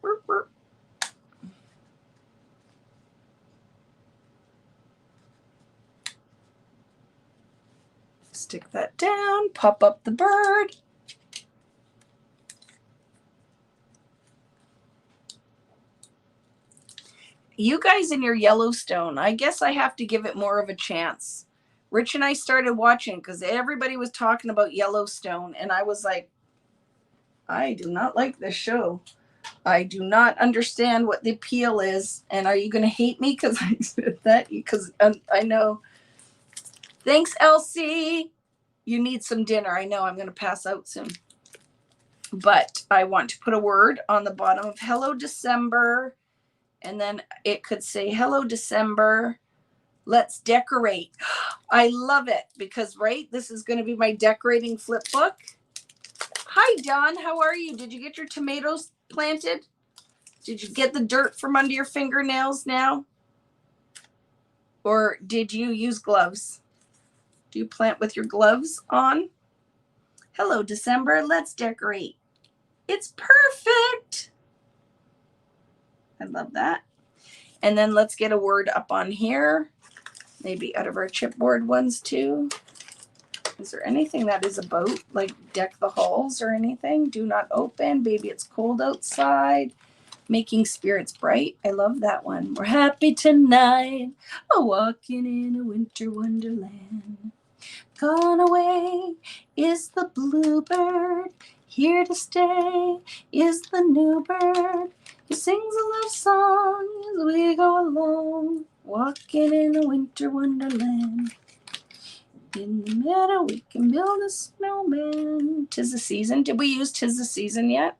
Stick that down, pop up the bird. You guys in your Yellowstone, I guess I have to give it more of a chance. Rich and I started watching because everybody was talking about Yellowstone, and I was like, I do not like this show. I do not understand what the appeal is. And are you going to hate me because I said that? Because I know. Thanks, Elsie. You need some dinner. I know I'm going to pass out soon. But I want to put a word on the bottom of Hello December. And then it could say, Hello December. Let's decorate. I love it because, right, this is going to be my decorating flip book. Hi, Don. How are you? Did you get your tomatoes planted? Did you get the dirt from under your fingernails now? Or did you use gloves? Do you plant with your gloves on? Hello, December. Let's decorate. It's perfect. I love that. And then let's get a word up on here. Maybe out of our chipboard ones too. Is there anything that is about like deck the halls or anything? Do not open. Baby, it's cold outside. Making spirits bright. I love that one. We're happy tonight. Walking in a winter wonderland. Gone away is the bluebird. Here to stay is the new bird. He sings a love song as we go along. Walking in a winter wonderland. In the meadow we can build a snowman. 'Tis the season. Did we use 'Tis the Season yet?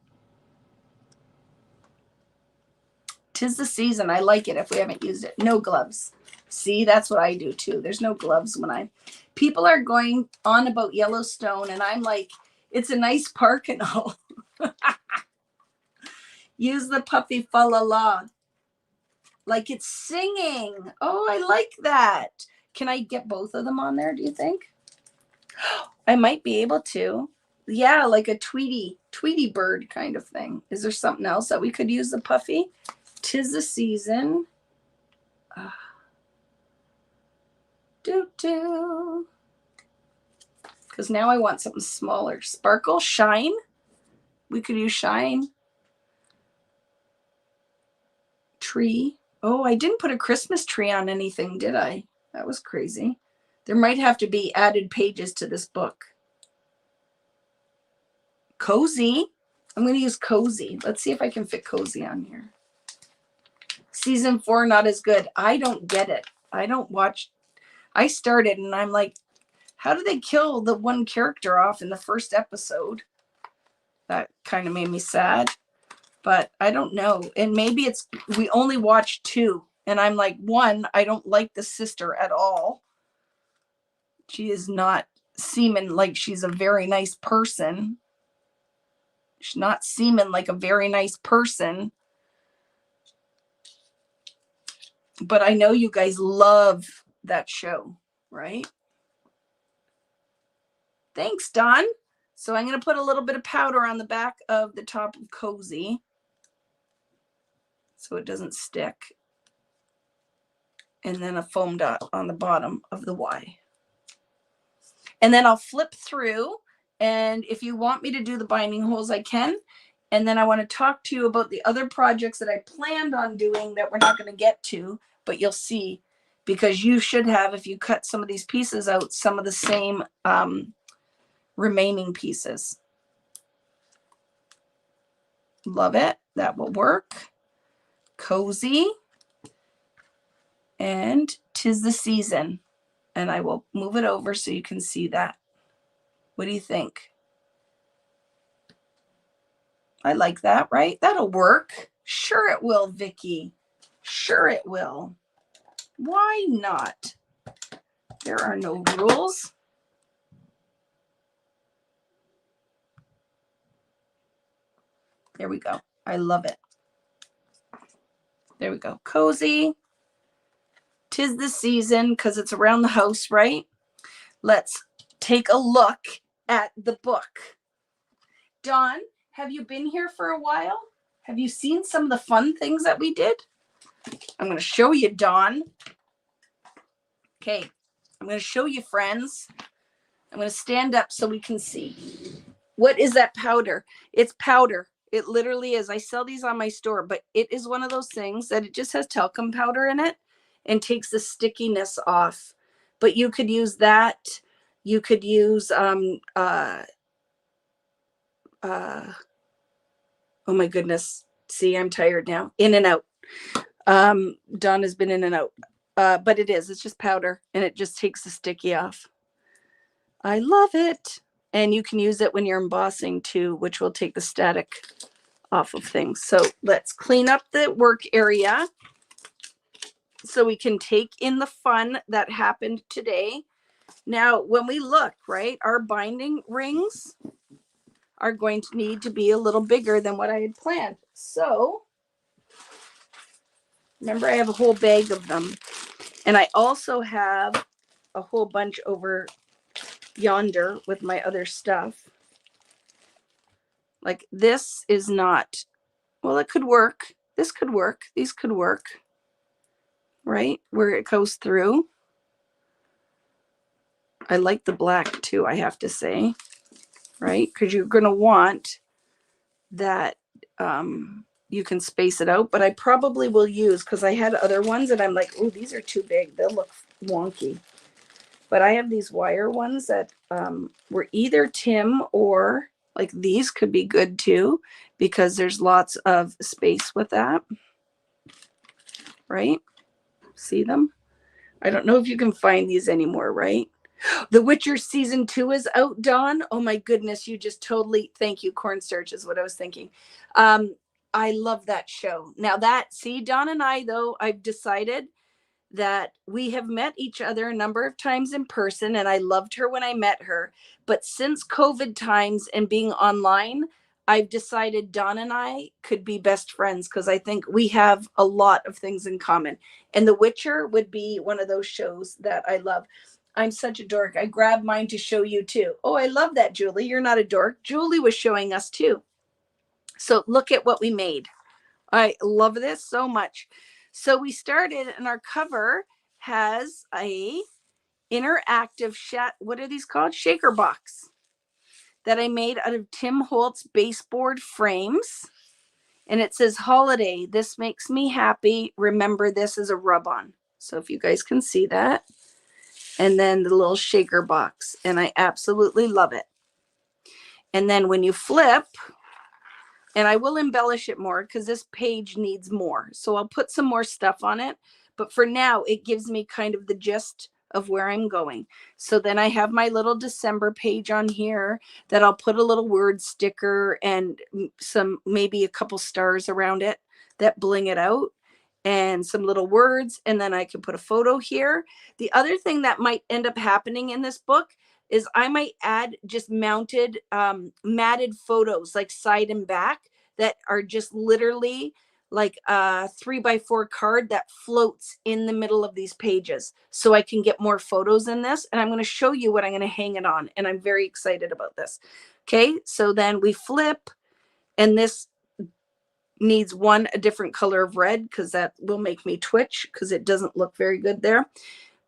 'Tis the Season. I like it if we haven't used it. No gloves. See, that's what I do too. There's no gloves when people are going on about Yellowstone and I'm like, it's a nice park and all. Use the puffy fa la la. Like it's singing. Oh, I like that. Can I get both of them on there, do you think? I might be able to. Yeah, like a Tweety bird kind of thing. Is there something else that we could use the puffy? 'Tis the season. Because now I want something smaller. Sparkle, shine. We could use shine. Tree. Oh, I didn't put a Christmas tree on anything, did I? That was crazy. There might have to be added pages to this book. Cozy. I'm going to use cozy. Let's see if I can fit cozy on here. Season 4, not as good. I don't get it. I don't watch. I started and I'm like, how did they kill the one character off in the first episode? That kind of made me sad. But I don't know. And maybe it's, we only watched 2. And I'm like, 1, I don't like the sister at all. She is not seeming like she's a very nice person. She's not seeming like a very nice person. But I know you guys love that show, right? Thanks, Don. So I'm going to put a little bit of powder on the back of the top of cozy so it doesn't stick. And then a foam dot on the bottom of the Y. And then I'll flip through. And if you want me to do the binding holes, I can. And then I want to talk to you about the other projects that I planned on doing that we're not going to get to, but you'll see, because you should have, if you cut some of these pieces out, some of the same remaining pieces. Love it. That will work. Cozy. And 'Tis the Season. And I will move it over so you can see that. What do you think? I like that, right? That'll work. Sure it will, Vicki. Sure it will. Why not? There are no rules. There we go. I love it. There we go. Cozy. 'Tis the season because it's around the house, right? Let's take a look at the book. Dawn, have you been here for a while? Have you seen some of the fun things that we did? I'm going to show you, Dawn. Okay, I'm going to show you, friends. I'm going to stand up so we can see. What is that powder? It's powder. It literally is. I sell these on my store, but it is one of those things that it just has talcum powder in it and takes the stickiness off. But you could use that. You could use, oh my goodness. See, I'm tired now. In and out. Dawn has been in and out. But it is. It's just powder, and it just takes the sticky off. I love it. And you can use it when you're embossing too, which will take the static off of things. So let's clean up the work area. so we can take in the fun that happened today. Now, when we look, right, our binding rings are going to need to be a little bigger than what I had planned. So remember, I have a whole bag of them. And I also have a whole bunch over yonder with my other stuff. Like this is not, well, it could work. This could work. These could work, right? Where it goes through. I like the black too, I have to say, right? Because you're going to want that you can space it out. But I probably will use, because I had other ones and I'm like, oh, these are too big. They'll look wonky. But I have these wire ones that were either Tim or like these could be good too, because there's lots of space with that, right? See them? I don't know if you can find these anymore, right? The Witcher season 2 is out, Dawn. Oh my goodness, you just totally, thank you. Cornstarch is what I was thinking. I love that show. Now that, see, Dawn and I, though, I've decided that we have met each other a number of times in person, and I loved her when I met her. But since COVID times and being online, I've decided Dawn and I could be best friends because I think we have a lot of things in common. And The Witcher would be one of those shows that I love. I'm such a dork. I grabbed mine to show you too. Oh, I love that, Julie. You're not a dork. Julie was showing us too. So look at what we made. I love this so much. So we started, and our cover has a interactive what are these called? Shaker box that I made out of Tim Holtz baseboard frames. And it says holiday. This makes me happy. Remember, this is a rub-on. So if you guys can see that. And then the little shaker box. And I absolutely love it. And then when you flip, and I will embellish it more because this page needs more. So I'll put some more stuff on it. But for now, it gives me kind of the gist of where I'm going. So then I have my little December page on here that I'll put a little word sticker and some, maybe a couple stars around it that bling it out, and some little words. And then I can put a photo here. The other thing that might end up happening in this book is I might add just mounted matted photos, like side and back, that are just literally like a 3x4 card that floats in the middle of these pages, so I can get more photos in this. And I'm going to show you what I'm going to hang it on. And I'm very excited about this. Okay, so then we flip, and this needs a different color of red because that will make me twitch because it doesn't look very good there.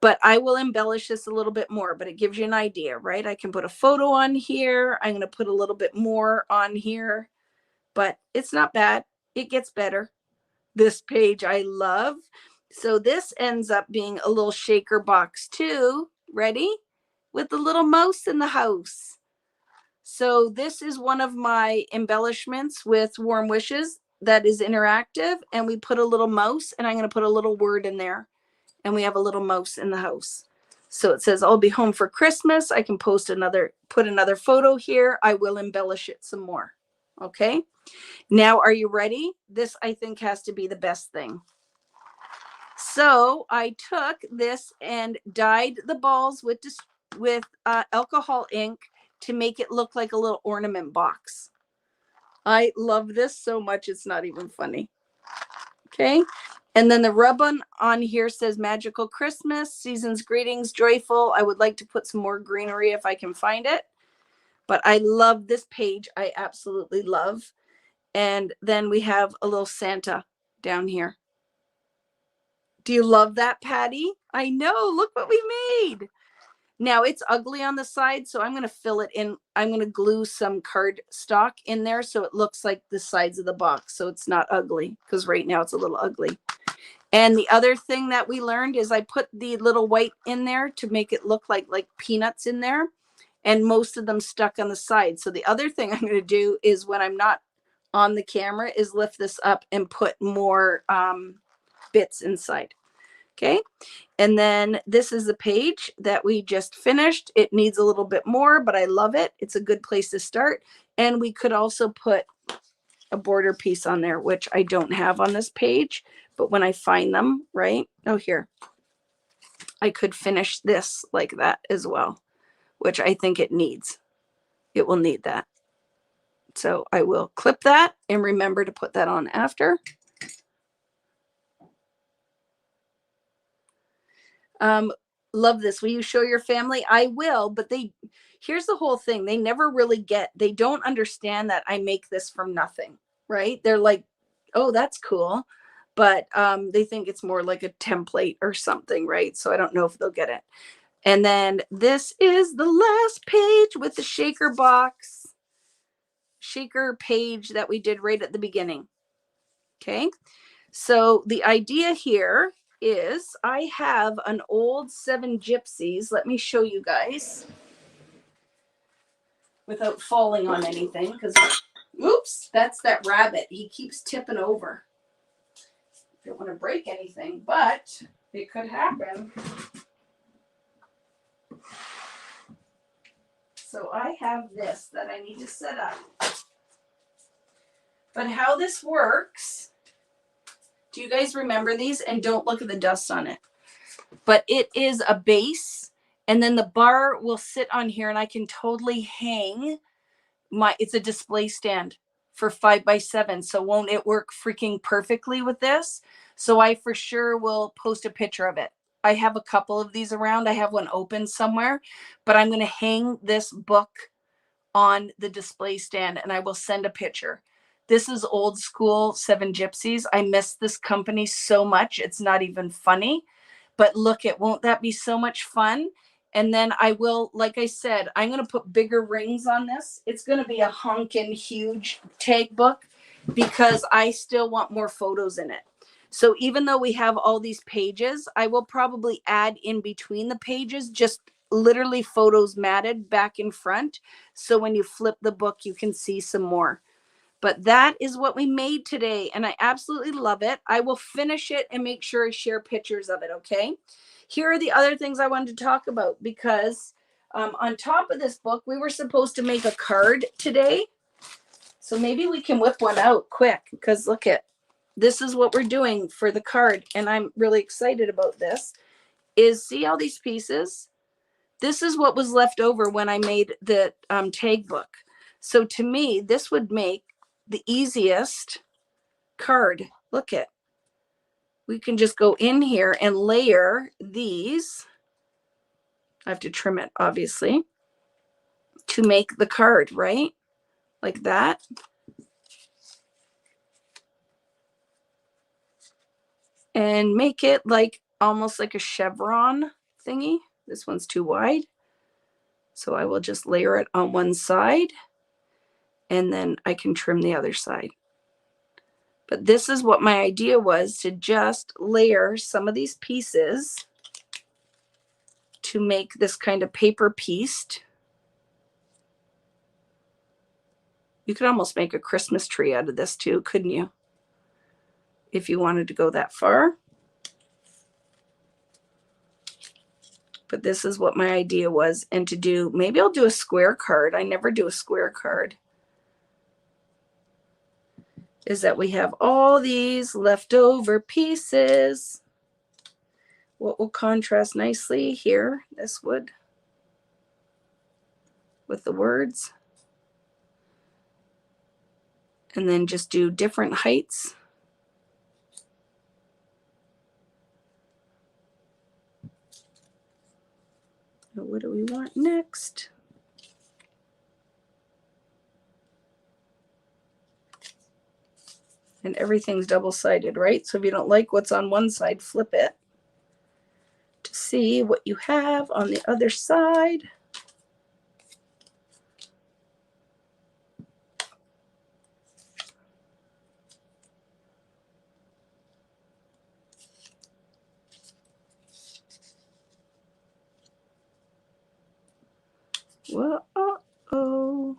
But I will embellish this a little bit more, but it gives you an idea, right? I can put a photo on here. I'm going to put a little bit more on here, but it's not bad. It gets better. This page I love. So this ends up being a little shaker box too. Ready? With the little mouse in the house. So this is one of my embellishments with Warm Wishes that is interactive. And we put a little mouse, and I'm going to put a little word in there. And we have a little mouse in the house. So it says, I'll be home for Christmas. I can put another photo here. I will embellish it some more. Okay. Now, are you ready? This, I think, has to be the best thing. So I took this and dyed the balls with alcohol ink to make it look like a little ornament box. I love this so much. It's not even funny. Okay. And then the rub-on on here says Magical Christmas, Season's Greetings, Joyful. I would like to put some more greenery if I can find it. But I love this page. I absolutely love. And then we have a little Santa down here. Do you love that, Patty? I know. Look what we made. Now it's ugly on the side, so I'm going to fill it in. I'm going to glue some card stock in there so it looks like the sides of the box, so it's not ugly, because right now it's a little ugly. And the other thing that we learned is I put the little white in there to make it look like peanuts in there, and most of them stuck on the side. So the other thing I'm going to do is, when I'm not on the camera, is lift this up and put more bits inside. Okay. And then this is the page that we just finished. It needs a little bit more, but I love it. It's a good place to start. And we could also put a border piece on there, which I don't have on this page, but when I find them, right? Oh, here. I could finish this like that as well, which I think it needs. It will need that. So I will clip that and remember to put that on after. Love this. Will you show your family? I will, but here's the whole thing. They never really they don't understand that I make this from nothing, right? They're like, oh, that's cool. But they think it's more like a template or something, right? So I don't know if they'll get it. And then this is the last page with the shaker page that we did right at the beginning. Okay. So the idea here is I have an old 7 Gypsies. Let me show you guys without falling on anything, because oops, that's that rabbit. He keeps tipping over. Don't want to break anything, but it could happen. So I have this that I need to set up. But how this works, do you guys remember these? And don't look at the dust on it. But it is a base, and then the bar will sit on here, and I can totally hang it's a display stand for 5x7. So won't it work freaking perfectly with this? So I for sure will post a picture of it. I have a couple of these around. I have one open somewhere, but I'm going to hang this book on the display stand, and I will send a picture. This is old school 7 Gypsies. I miss this company so much. It's not even funny, but look, won't that be so much fun? And then I will, like I said, I'm going to put bigger rings on this. It's going to be a honking huge tag book because I still want more photos in it. So even though we have all these pages, I will probably add in between the pages just literally photos matted back in front. So when you flip the book, you can see some more. But that is what we made today, and I absolutely love it. I will finish it and make sure I share pictures of it, okay? Here are the other things I wanted to talk about, because on top of this book, we were supposed to make a card today. So maybe we can whip one out quick, because look this is what we're doing for the card, and I'm really excited about this, is see all these pieces? This is what was left over when I made the tag book. So to me, this would make the easiest card. Look we can just go in here and layer these. I have to trim it, obviously, to make the card, right? Like that. And make it like almost like a chevron thingy. This one's too wide. So I will just layer it on one side, and then I can trim the other side. But this is what my idea was, to just layer some of these pieces to make this kind of paper pieced. You could almost make a Christmas tree out of this too, couldn't you? If you wanted to go that far. But this is what my idea was. And to do, maybe I'll do a square card. I never do a square card. Is that we have all these leftover pieces. What will contrast nicely here? This would, with the words. And then just do different heights. Now what do we want next? And everything's double-sided, right? So if you don't like what's on one side, flip it to see what you have on the other side. Well, uh-oh.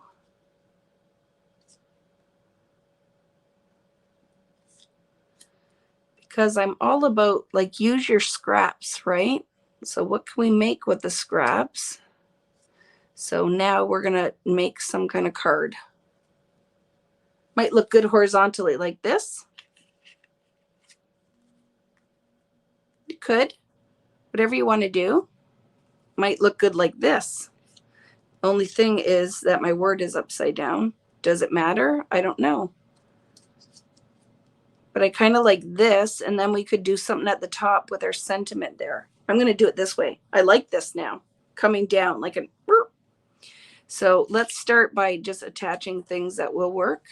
Because I'm all about, like, use your scraps, right? So what can we make with the scraps? So now we're going to make some kind of card. Might look good horizontally like this. You could. Whatever you want to do. Might look good like this. Only thing is that my word is upside down. Does it matter? I don't know. But I kind of like this, and then we could do something at the top with our sentiment there. I'm going to do it this way. I like this now, coming down like a... So let's start by just attaching things that will work.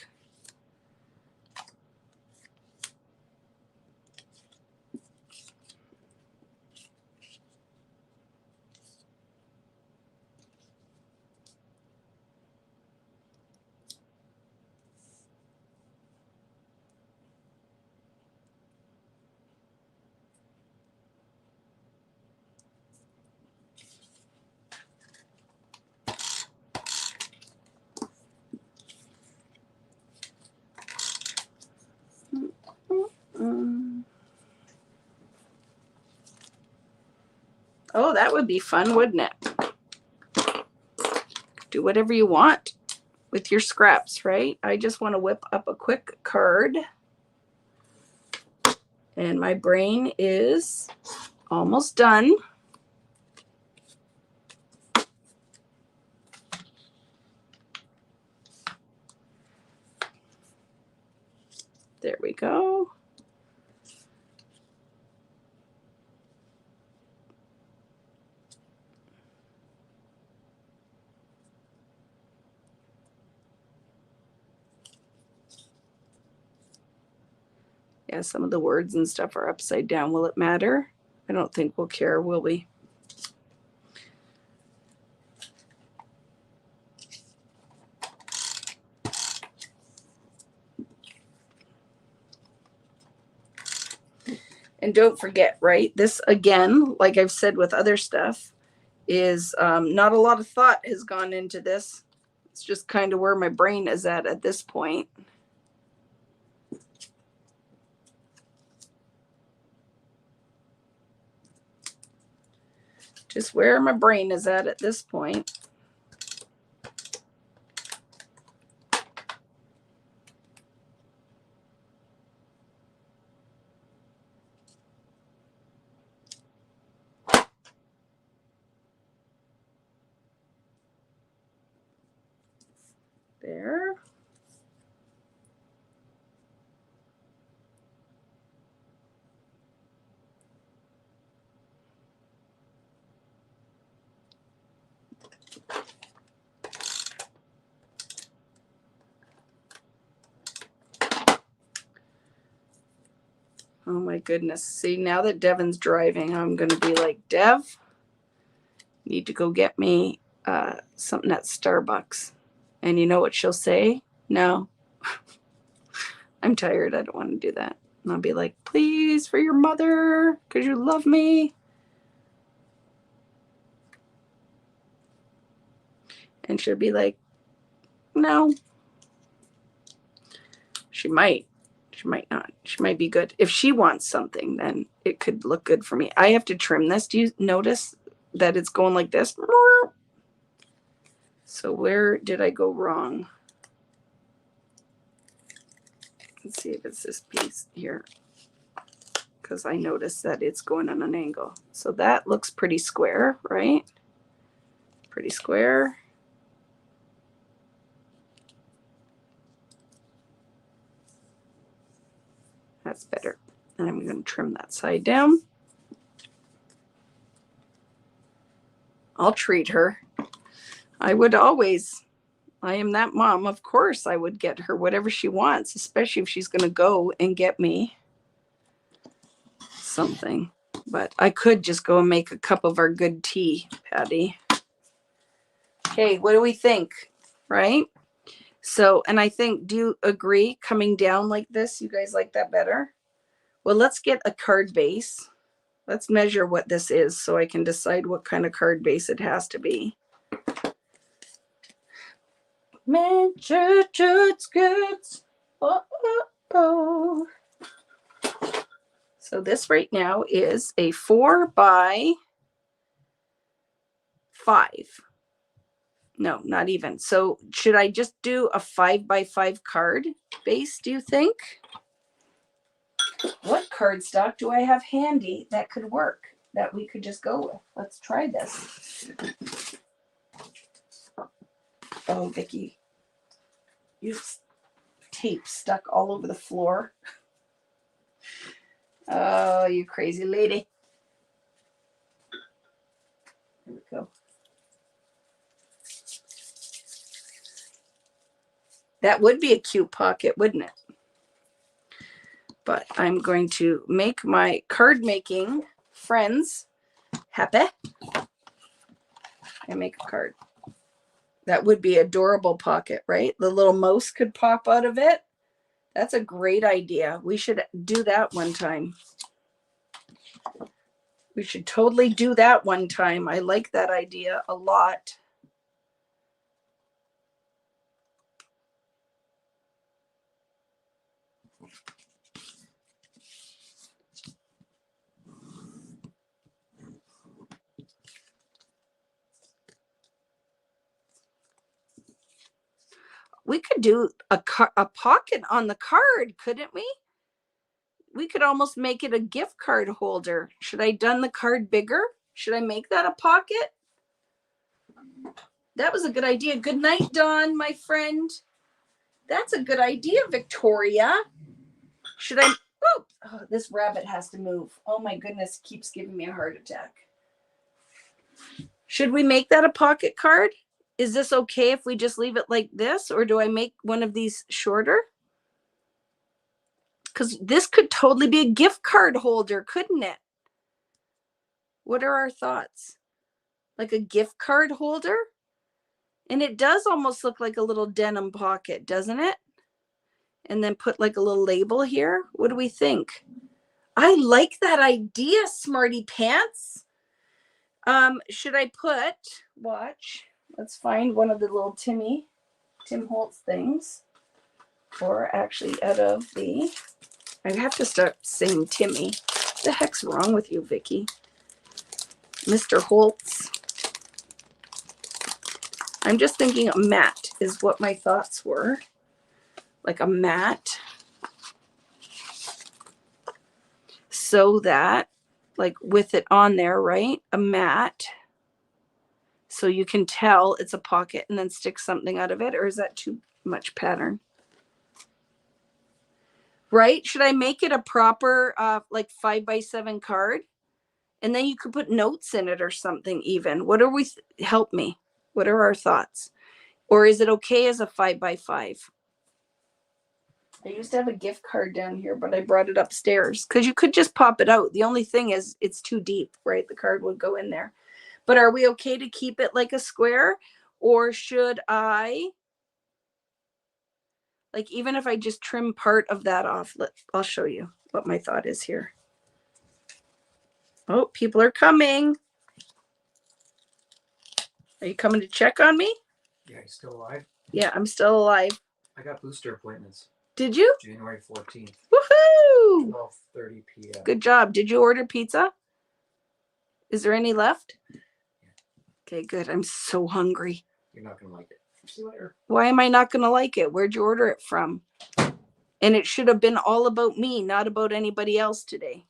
Oh, that would be fun, wouldn't it? Do whatever you want with your scraps, right? I just want to whip up a quick card. And my brain is almost done. There we go. Yeah, some of the words and stuff are upside down. Will it matter? I don't think we'll care, will we? And don't forget, right? This, again, like I've said with other stuff, is not a lot of thought has gone into this. It's just kind of where my brain is at this point. Just where my brain is at this point. There. Oh my goodness. See, now that Devon's driving, I'm going to be like, Dev, you need to go get me something at Starbucks. And you know what she'll say? No. I'm tired. I don't want to do that. And I'll be like, please, for your mother, because you love me. And she'll be like, no. She might. She might not. She might be good. If she wants something, then it could look good for me. I have to trim this. Do you notice that it's going like this? So where did I go wrong? Let's see if it's this piece here, because I noticed that it's going on an angle. So that looks pretty square, right? Pretty square. That's better. And I'm going to trim that side down. I'll treat her. I would always. I am that mom. Of course I would get her whatever she wants, especially if she's going to go and get me something. But I could just go and make a cup of our good tea, Patty. Okay, what do we think? Right? So, and I think, do you agree coming down like this? You guys like that better? Well, let's get a card base. Let's measure what this is so I can decide what kind of card base it has to be. Measure goods. Oh. So this right now is a 4 by 5. No, not even. So should I just do a 5x5 card base, do you think? What cardstock do I have handy that could work, that we could just go with? Let's try this. Oh, Vicki, you've tape stuck all over the floor. Oh, you crazy lady. Here we go. That would be a cute pocket, wouldn't it? But I'm going to make my card making friends happy and make a card. That would be adorable pocket, right? The little mouse could pop out of it. That's a great idea. We should do that one time. We should totally do that one time. I like that idea a lot. We could do a pocket on the card, couldn't we? We could almost make it a gift card holder. Should I done the card bigger? Should I make that a pocket? That was a good idea. Good night, Dawn, my friend. That's a good idea, Victoria. Should I? Oh, this rabbit has to move. Oh my goodness, keeps giving me a heart attack. Should we make that a pocket card? Is this okay if we just leave it like this, or do I make one of these shorter? Because this could totally be a gift card holder, couldn't it? What are our thoughts? Like a gift card holder? And it does almost look like a little denim pocket, doesn't it? And then put like a little label here. What do we think? I like that idea, Smarty Pants. Should I put, watch, let's find one of the little Tim Holtz things. Or actually out of the, I have to start saying Timmy. What the heck's wrong with you, Vicki? Mr. Holtz. I'm just thinking a mat is what my thoughts were. Like a mat. So that, like with it on there, right? A mat. So you can tell it's a pocket and then stick something out of it. Or is that too much pattern? Right? Should I make it a proper like 5x7 card? And then you could put notes in it or something even. What are we, help me. What are our thoughts? Or is it okay as a 5x5? I used to have a gift card down here, but I brought it upstairs because you could just pop it out. The only thing is it's too deep, right? The card would go in there. But are we okay to keep it like a square? Or should I, like, even if I just trim part of that off, I'll show you what my thought is here. Oh, people are coming. Are you coming to check on me? Yeah, you still alive? Yeah, I'm still alive. I got booster appointments. Did you? January 14th. Woohoo! 12:30 p.m. Good job. Did you order pizza? Is there any left? Yeah. Okay, good. I'm so hungry. You're not going to like it. See you later. Why am I not going to like it? Where'd you order it from? And it should have been all about me, not about anybody else today.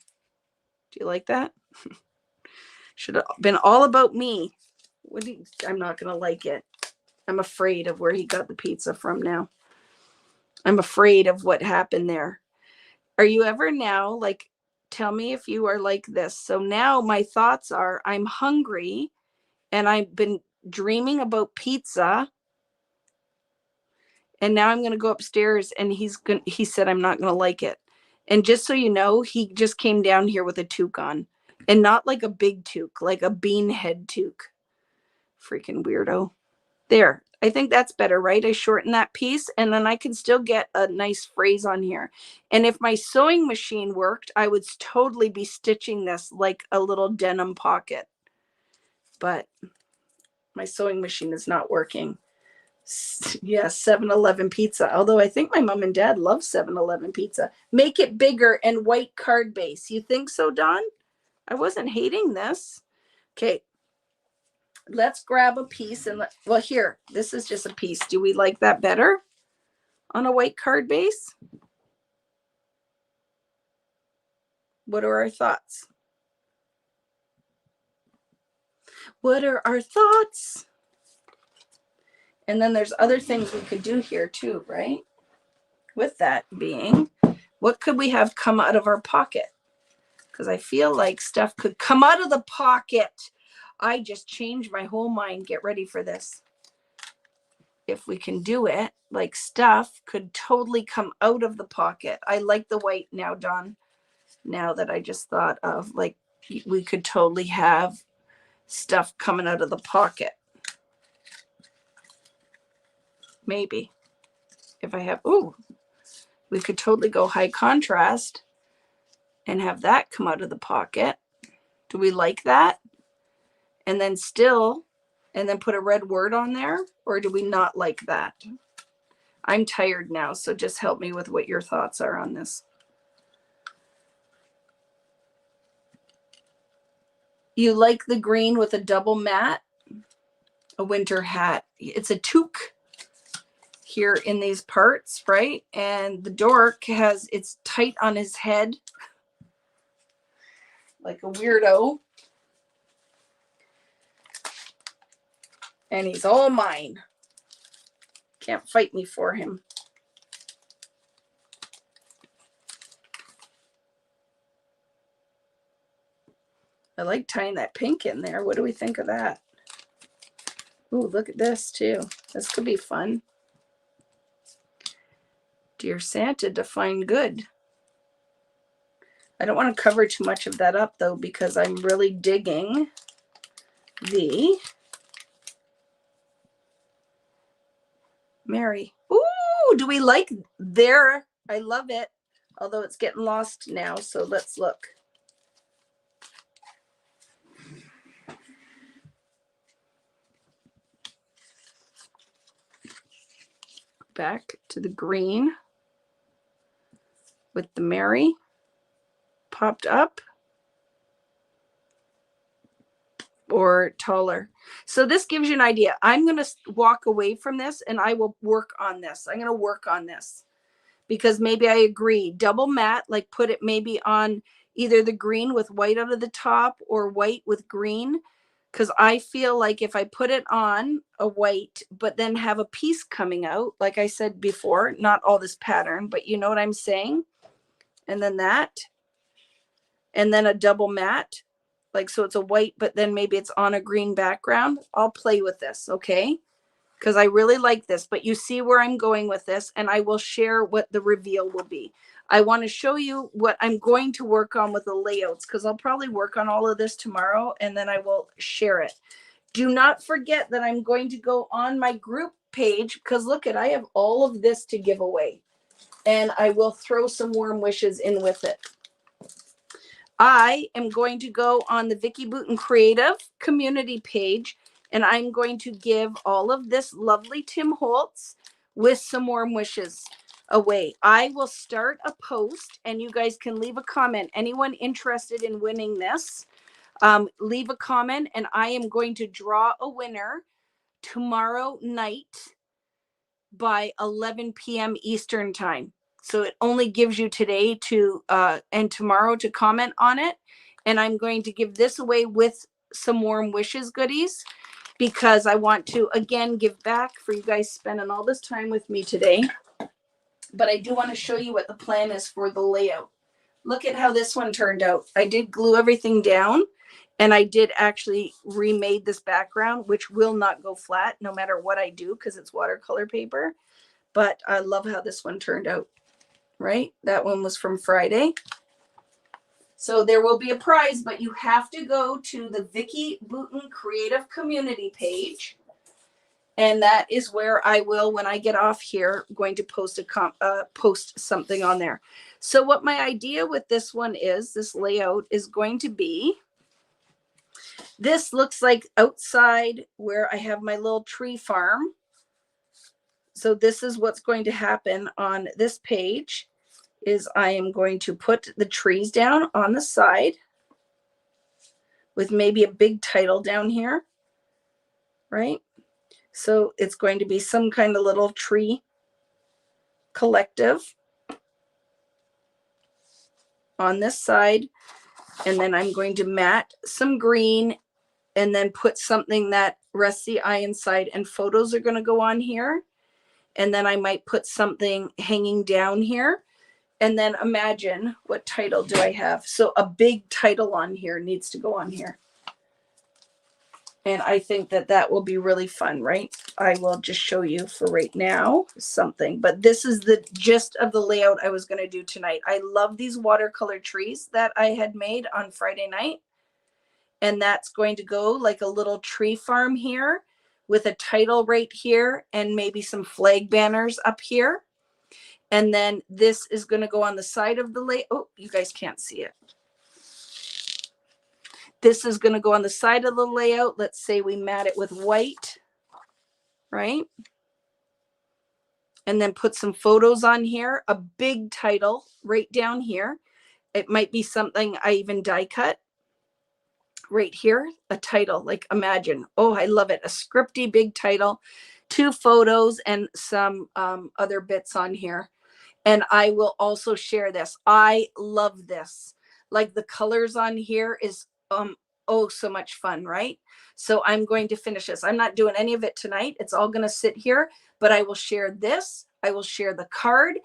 Do you like that? Should have been all about me. I'm not going to like it. I'm afraid of where he got the pizza from now. I'm afraid of what happened there. Are you ever now, like, tell me if you are like this. So now my thoughts are, I'm hungry and I've been dreaming about pizza. And now I'm going to go upstairs and he said, I'm not going to like it. And just so you know, he just came down here with a toque on, and not like a big toque, like a bean head toque. Freaking weirdo. There. I think that's better, right? I shorten that piece and then I can still get a nice phrase on here. And if my sewing machine worked, I would totally be stitching this like a little denim pocket. But my sewing machine is not working. Yeah, 7-Eleven pizza. Although I think my mom and dad love 7-Eleven pizza. Make it bigger and white card base. You think so, Dawn? I wasn't hating this. Okay. let's grab a piece and well, here, this is just a piece. Do we like that better on a white card base? What are our thoughts? What are our thoughts? And then there's other things we could do here too, right? With that being, what could we have come out of our pocket? Because I feel like stuff could come out of the pocket. I just changed my whole mind. Get ready for this. If we can do it, like stuff could totally come out of the pocket. I like the white now, Dawn. Now that I just thought of, like, we could totally have stuff coming out of the pocket. Maybe. If I have, ooh, we could totally go high contrast and have that come out of the pocket. Do we like that? And then still, and then put a red word on there? Or do we not like that? I'm tired now, so just help me with what your thoughts are on this. You like the green with a double mat? A winter hat. It's a toque here in these parts, right? And the dork has, it's tight on his head like a weirdo. And he's all mine. Can't fight me for him. I like tying that pink in there. What do we think of that? Ooh, look at this too. This could be fun. Dear Santa, define good. I don't want to cover too much of that up though, because I'm really digging the Mary. Ooh, do we like there? I love it. Although it's getting lost now, so let's look. Back to the green with the Mary popped up or taller. So this gives you an idea. I'm going to walk away from this and I will work on this. I'm going to work on this because maybe I agree. Double matte, like put it maybe on either the green with white out of the top or white with green. Because I feel like if I put it on a white, but then have a piece coming out, like I said before, not all this pattern, but you know what I'm saying? And then that, and then a double matte, like, so it's a white, but then maybe it's on a green background. I'll play with this, okay? Because I really like this, but you see where I'm going with this, and I will share what the reveal will be. I want to show you what I'm going to work on with the layouts, because I'll probably work on all of this tomorrow, and then I will share it. Do not forget that I'm going to go on my group page, because look at, I have all of this to give away, and I will throw some warm wishes in with it. I am going to go on the Vicki Boutin Creative community page, and I'm going to give all of this lovely Tim Holtz with some warm wishes away. I will start a post, and you guys can leave a comment. Anyone interested in winning this, leave a comment, and I am going to draw a winner tomorrow night by 11 p.m. Eastern time. So it only gives you today to and tomorrow to comment on it. And I'm going to give this away with some warm wishes goodies, because I want to, again, give back for you guys spending all this time with me today. But I do want to show you what the plan is for the layout. Look at how this one turned out. I did glue everything down, and I did actually remade this background, which will not go flat no matter what I do, because it's watercolor paper. But I love how this one turned out, right? That one was from Friday. So there will be a prize, but you have to go to the Vicki Boutin Creative Community page. And that is where I will, when I get off here, going to post post something on there. So what my idea with this one is, this layout is going to be, this looks like outside where I have my little tree farm. So this is what's going to happen on this page, is I am going to put the trees down on the side with maybe a big title down here. right? So it's going to be some kind of little tree collective on this side. And then I'm going to mat some green and then put something that rests the eye inside, and photos are going to go on here. And then I might put something hanging down here. And then imagine, what title do I have? So a big title on here needs to go on here. And I think that that will be really fun, right? I will just show you for right now something, but this is the gist of the layout I was going to do tonight. I love these watercolor trees that I had made on Friday night. And that's going to go like a little tree farm here with a title right here and maybe some flag banners up here. And then this is going to go on the side of the layout. Oh, you guys can't see it. This is going to go on the side of the layout. Let's say we mat it with white, right? And then put some photos on here, a big title right down here. It might be something I even die cut right here, a title, like imagine, oh, I love it. A scripty big title, 2 photos and some other bits on here. And I will also share this. I love this. Like the colors on here is oh so much fun, right? So I'm going to finish this. I'm not doing any of it tonight. It's all going to sit here, but I will share this. I will share the card.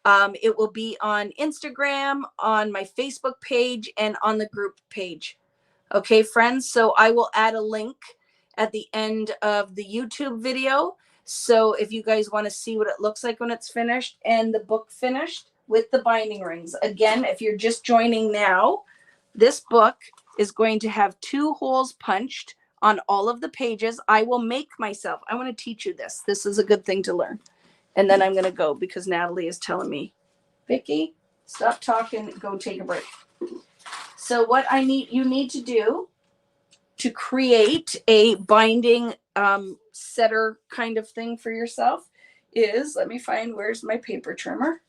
It will be on Instagram, on my Facebook page, and on the group page. Okay, friends. So I will add a link at the end of the YouTube video. So if you guys want to see what it looks like when it's finished and the book finished with the binding rings. Again, if you're just joining now, this book is going to have 2 holes punched on all of the pages. I will make myself. I want to teach you this. This is a good thing to learn. And then I'm going to go because Natalie is telling me, Vicki, stop talking, go take a break. So what you need to do to create a binding setter kind of thing for yourself is, let me find, where's my paper trimmer?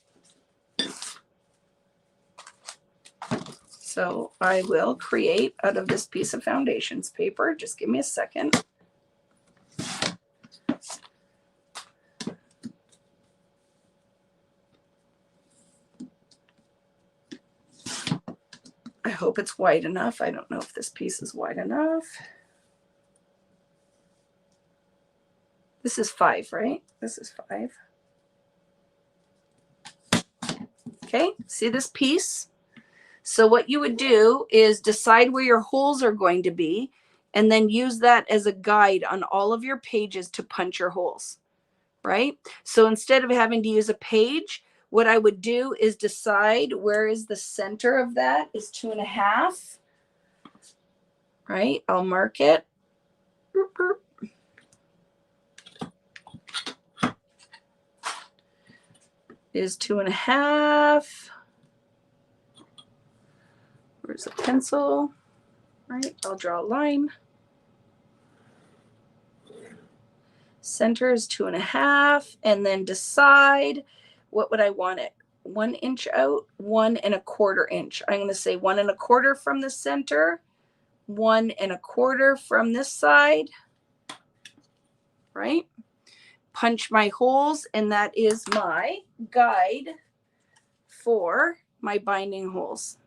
So I will create out of this piece of foundations paper. Just give me a second. I hope it's wide enough. I don't know if this piece is wide enough. This is 5, right? This is 5. Okay, see this piece? So what you would do is decide where your holes are going to be and then use that as a guide on all of your pages to punch your holes, right? So instead of having to use a page, what I would do is decide where is the center of that is 2.5, right? I'll mark it. Is 2.5. Where's the pencil? Right, I'll draw a line. Center is 2.5, and then decide what would I want it. 1 inch out, 1 1/4 inch. I'm going to say 1 1/4 from the center, 1 1/4 from this side, right? Punch my holes, and that is my guide for my binding holes.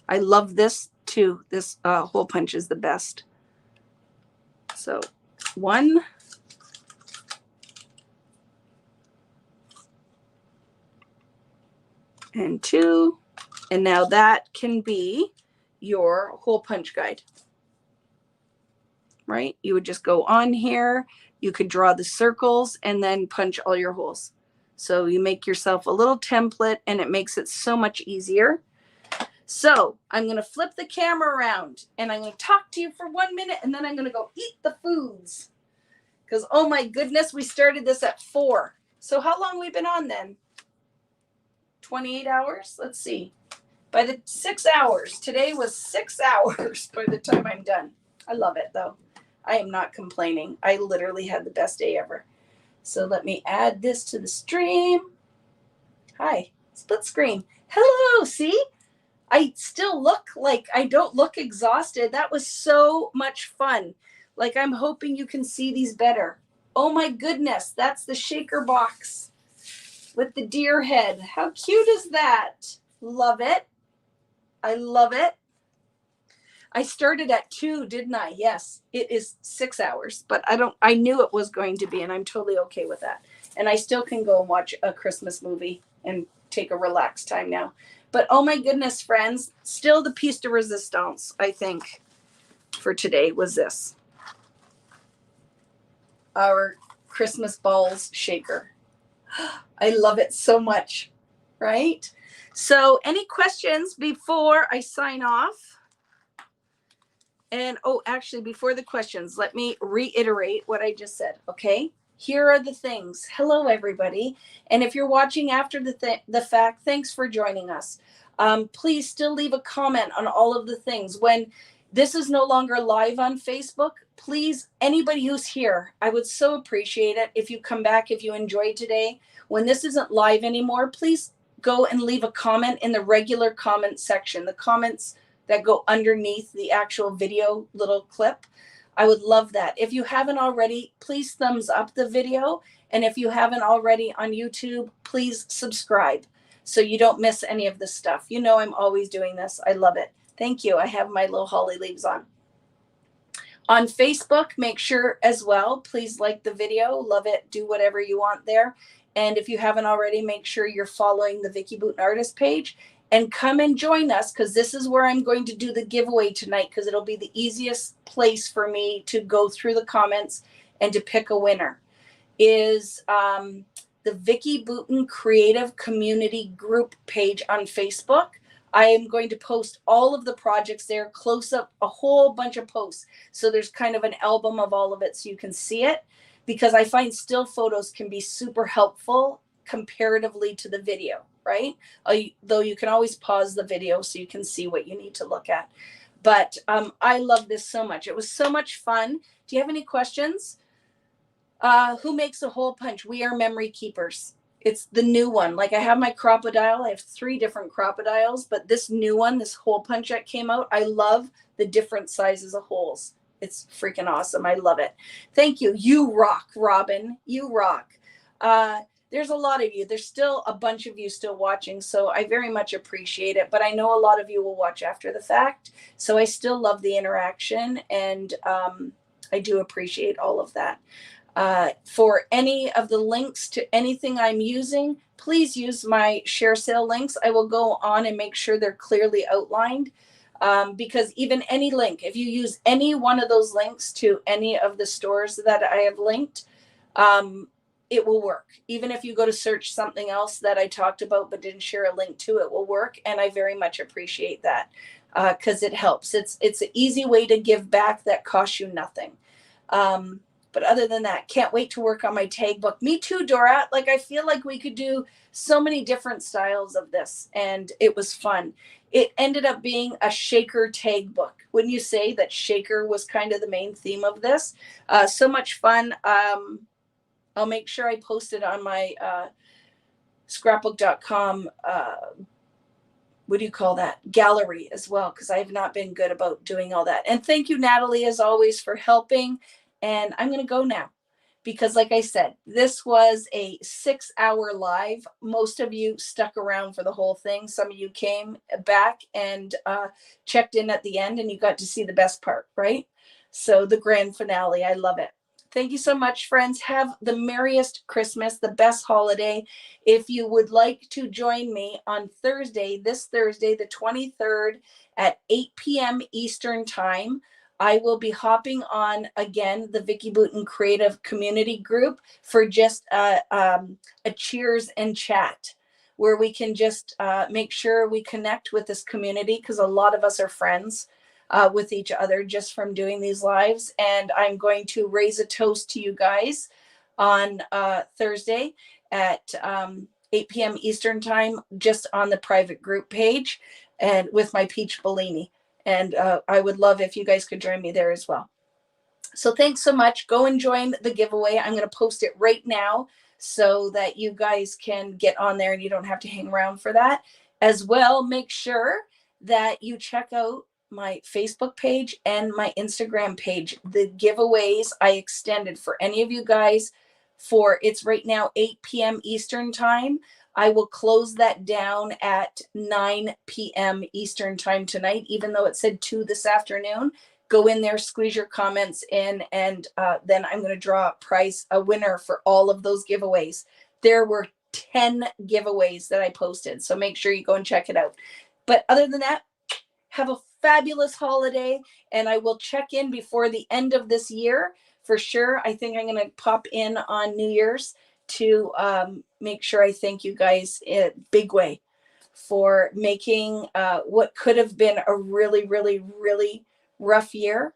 I love this too. This hole punch is the best. So 1, and 2, and now that can be your hole punch guide, right? You would just go on here, you could draw the circles and then punch all your holes. So you make yourself a little template and it makes it so much easier. So I'm going to flip the camera around and I'm going to talk to you for 1 minute and then I'm going to go eat the foods. Because, oh my goodness, we started this at 4. So how long have we been on then? 28 hours? Let's see. By the 6 hours. Today was 6 hours by the time I'm done. I love it though. I am not complaining. I literally had the best day ever. So let me add this to the stream. Hi, split screen. Hello, see? I still look like I don't look exhausted. That was so much fun. Like, I'm hoping you can see these better. Oh my goodness, that's the shaker box with the deer head. How cute is that? Love it. I love it. I started at 2, didn't I? Yes, it is 6 hours, but I knew it was going to be, and I'm totally okay with that. And I still can go and watch a Christmas movie and take a relaxed time now. But oh my goodness, friends, still the piece de resistance, I think, for today was this. Our Christmas balls shaker. I love it so much, right? So any questions before I sign off? And actually, before the questions, let me reiterate what I just said, okay? Here are the things. Hello, everybody. And if you're watching after the fact, thanks for joining us. Please still leave a comment on all of the things. When this is no longer live on Facebook, please, anybody who's here, I would so appreciate it if you come back, if you enjoyed today. When this isn't live anymore, please go and leave a comment in the regular comment section, the comments that go underneath the actual video little clip. I would love that. If you haven't already, please thumbs up the video. And if you haven't already on YouTube, please subscribe so you don't miss any of this stuff. You know, I'm always doing this. I love it. Thank you. I have my little holly leaves on. On Facebook, make sure as well, please like the video, love it, do whatever you want there. And if you haven't already, make sure you're following the Vicki Boutin artist page. And come and join us, because this is where I'm going to do the giveaway tonight, because it'll be the easiest place for me to go through the comments and to pick a winner. Is the Vicki Boutin Creative Community Group page on Facebook. I am going to post all of the projects there, close up a whole bunch of posts. So there's kind of an album of all of it so you can see it, because I find still photos can be super helpful comparatively to the video, right? Though you can always pause the video so you can see what you need to look at. But I love this so much. It was so much fun. Do you have any questions? Who makes a hole punch? We are memory keepers. It's the new one. Like, I have my crocodile. I have 3 different crocodiles, but this new one, this hole punch that came out, I love the different sizes of holes. It's freaking awesome. I love it. Thank you. You rock, Robin. You rock. There's a lot of you. There's still a bunch of you still watching, so I very much appreciate it. But I know a lot of you will watch after the fact, so I still love the interaction, and I do appreciate all of that. For any of the links to anything I'm using, please use my share sale links. I will go on and make sure they're clearly outlined, because even any link, if you use any one of those links to any of the stores that I have linked, it will work. Even if you go to search something else that I talked about but didn't share a link to, it will work. And I very much appreciate that, because it helps. It's an easy way to give back that costs you nothing. But other than that, can't wait to work on my tag book. Me too, Dora. Like, I feel like we could do so many different styles of this, and it was fun. It ended up being a shaker tag book. Wouldn't you say that shaker was kind of the main theme of this? So much fun. I'll make sure I post it on my Scrapbookdotcom, what do you call that? Gallery as well, because I have not been good about doing all that. And thank you, Natalie, as always, for helping. And I'm going to go now, because like I said, this was a 6-hour live. Most of you stuck around for the whole thing. Some of you came back and checked in at the end, and you got to see the best part, right? So the grand finale, I love it. Thank you so much, friends. Have the merriest Christmas, the best holiday. If you would like to join me on Thursday, this Thursday, the 23rd at 8 p.m. Eastern Time, I will be hopping on again the Vicki Boutin Creative Community Group for just a cheers and chat, where we can just make sure we connect with this community, because a lot of us are friends with each other just from doing these lives. And I'm going to raise a toast to you guys on Thursday at 8 p.m. Eastern Time, just on the private group page, and with my peach Bellini. And I would love if you guys could join me there as well. So thanks so much. Go and join the giveaway. I'm going to post it right now so that you guys can get on there and you don't have to hang around for that. As well, make sure that you check out my Facebook page and my Instagram page. The giveaways I extended for any of you guys for it's right now 8 p.m. Eastern time. I will close that down at 9 p.m. Eastern time tonight, even though it said 2 this afternoon. Go in there, squeeze your comments in, and then I'm going to draw a winner for all of those giveaways. There were 10 giveaways that I posted, so make sure you go and check it out. But other than that, have a fabulous holiday, and I will check in before the end of this year for sure. I think I'm going to pop in on New Year's to make sure I thank you guys in a big way for making what could have been a really, really, really rough year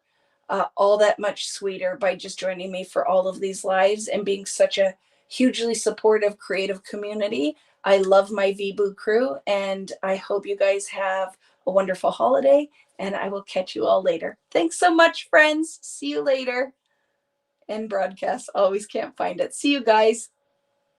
all that much sweeter by just joining me for all of these lives and being such a hugely supportive, creative community. I love my VBoo crew, and I hope you guys have a wonderful holiday, and I will catch you all later. Thanks so much, friends. See you later. End broadcast. Always can't find it. See you guys.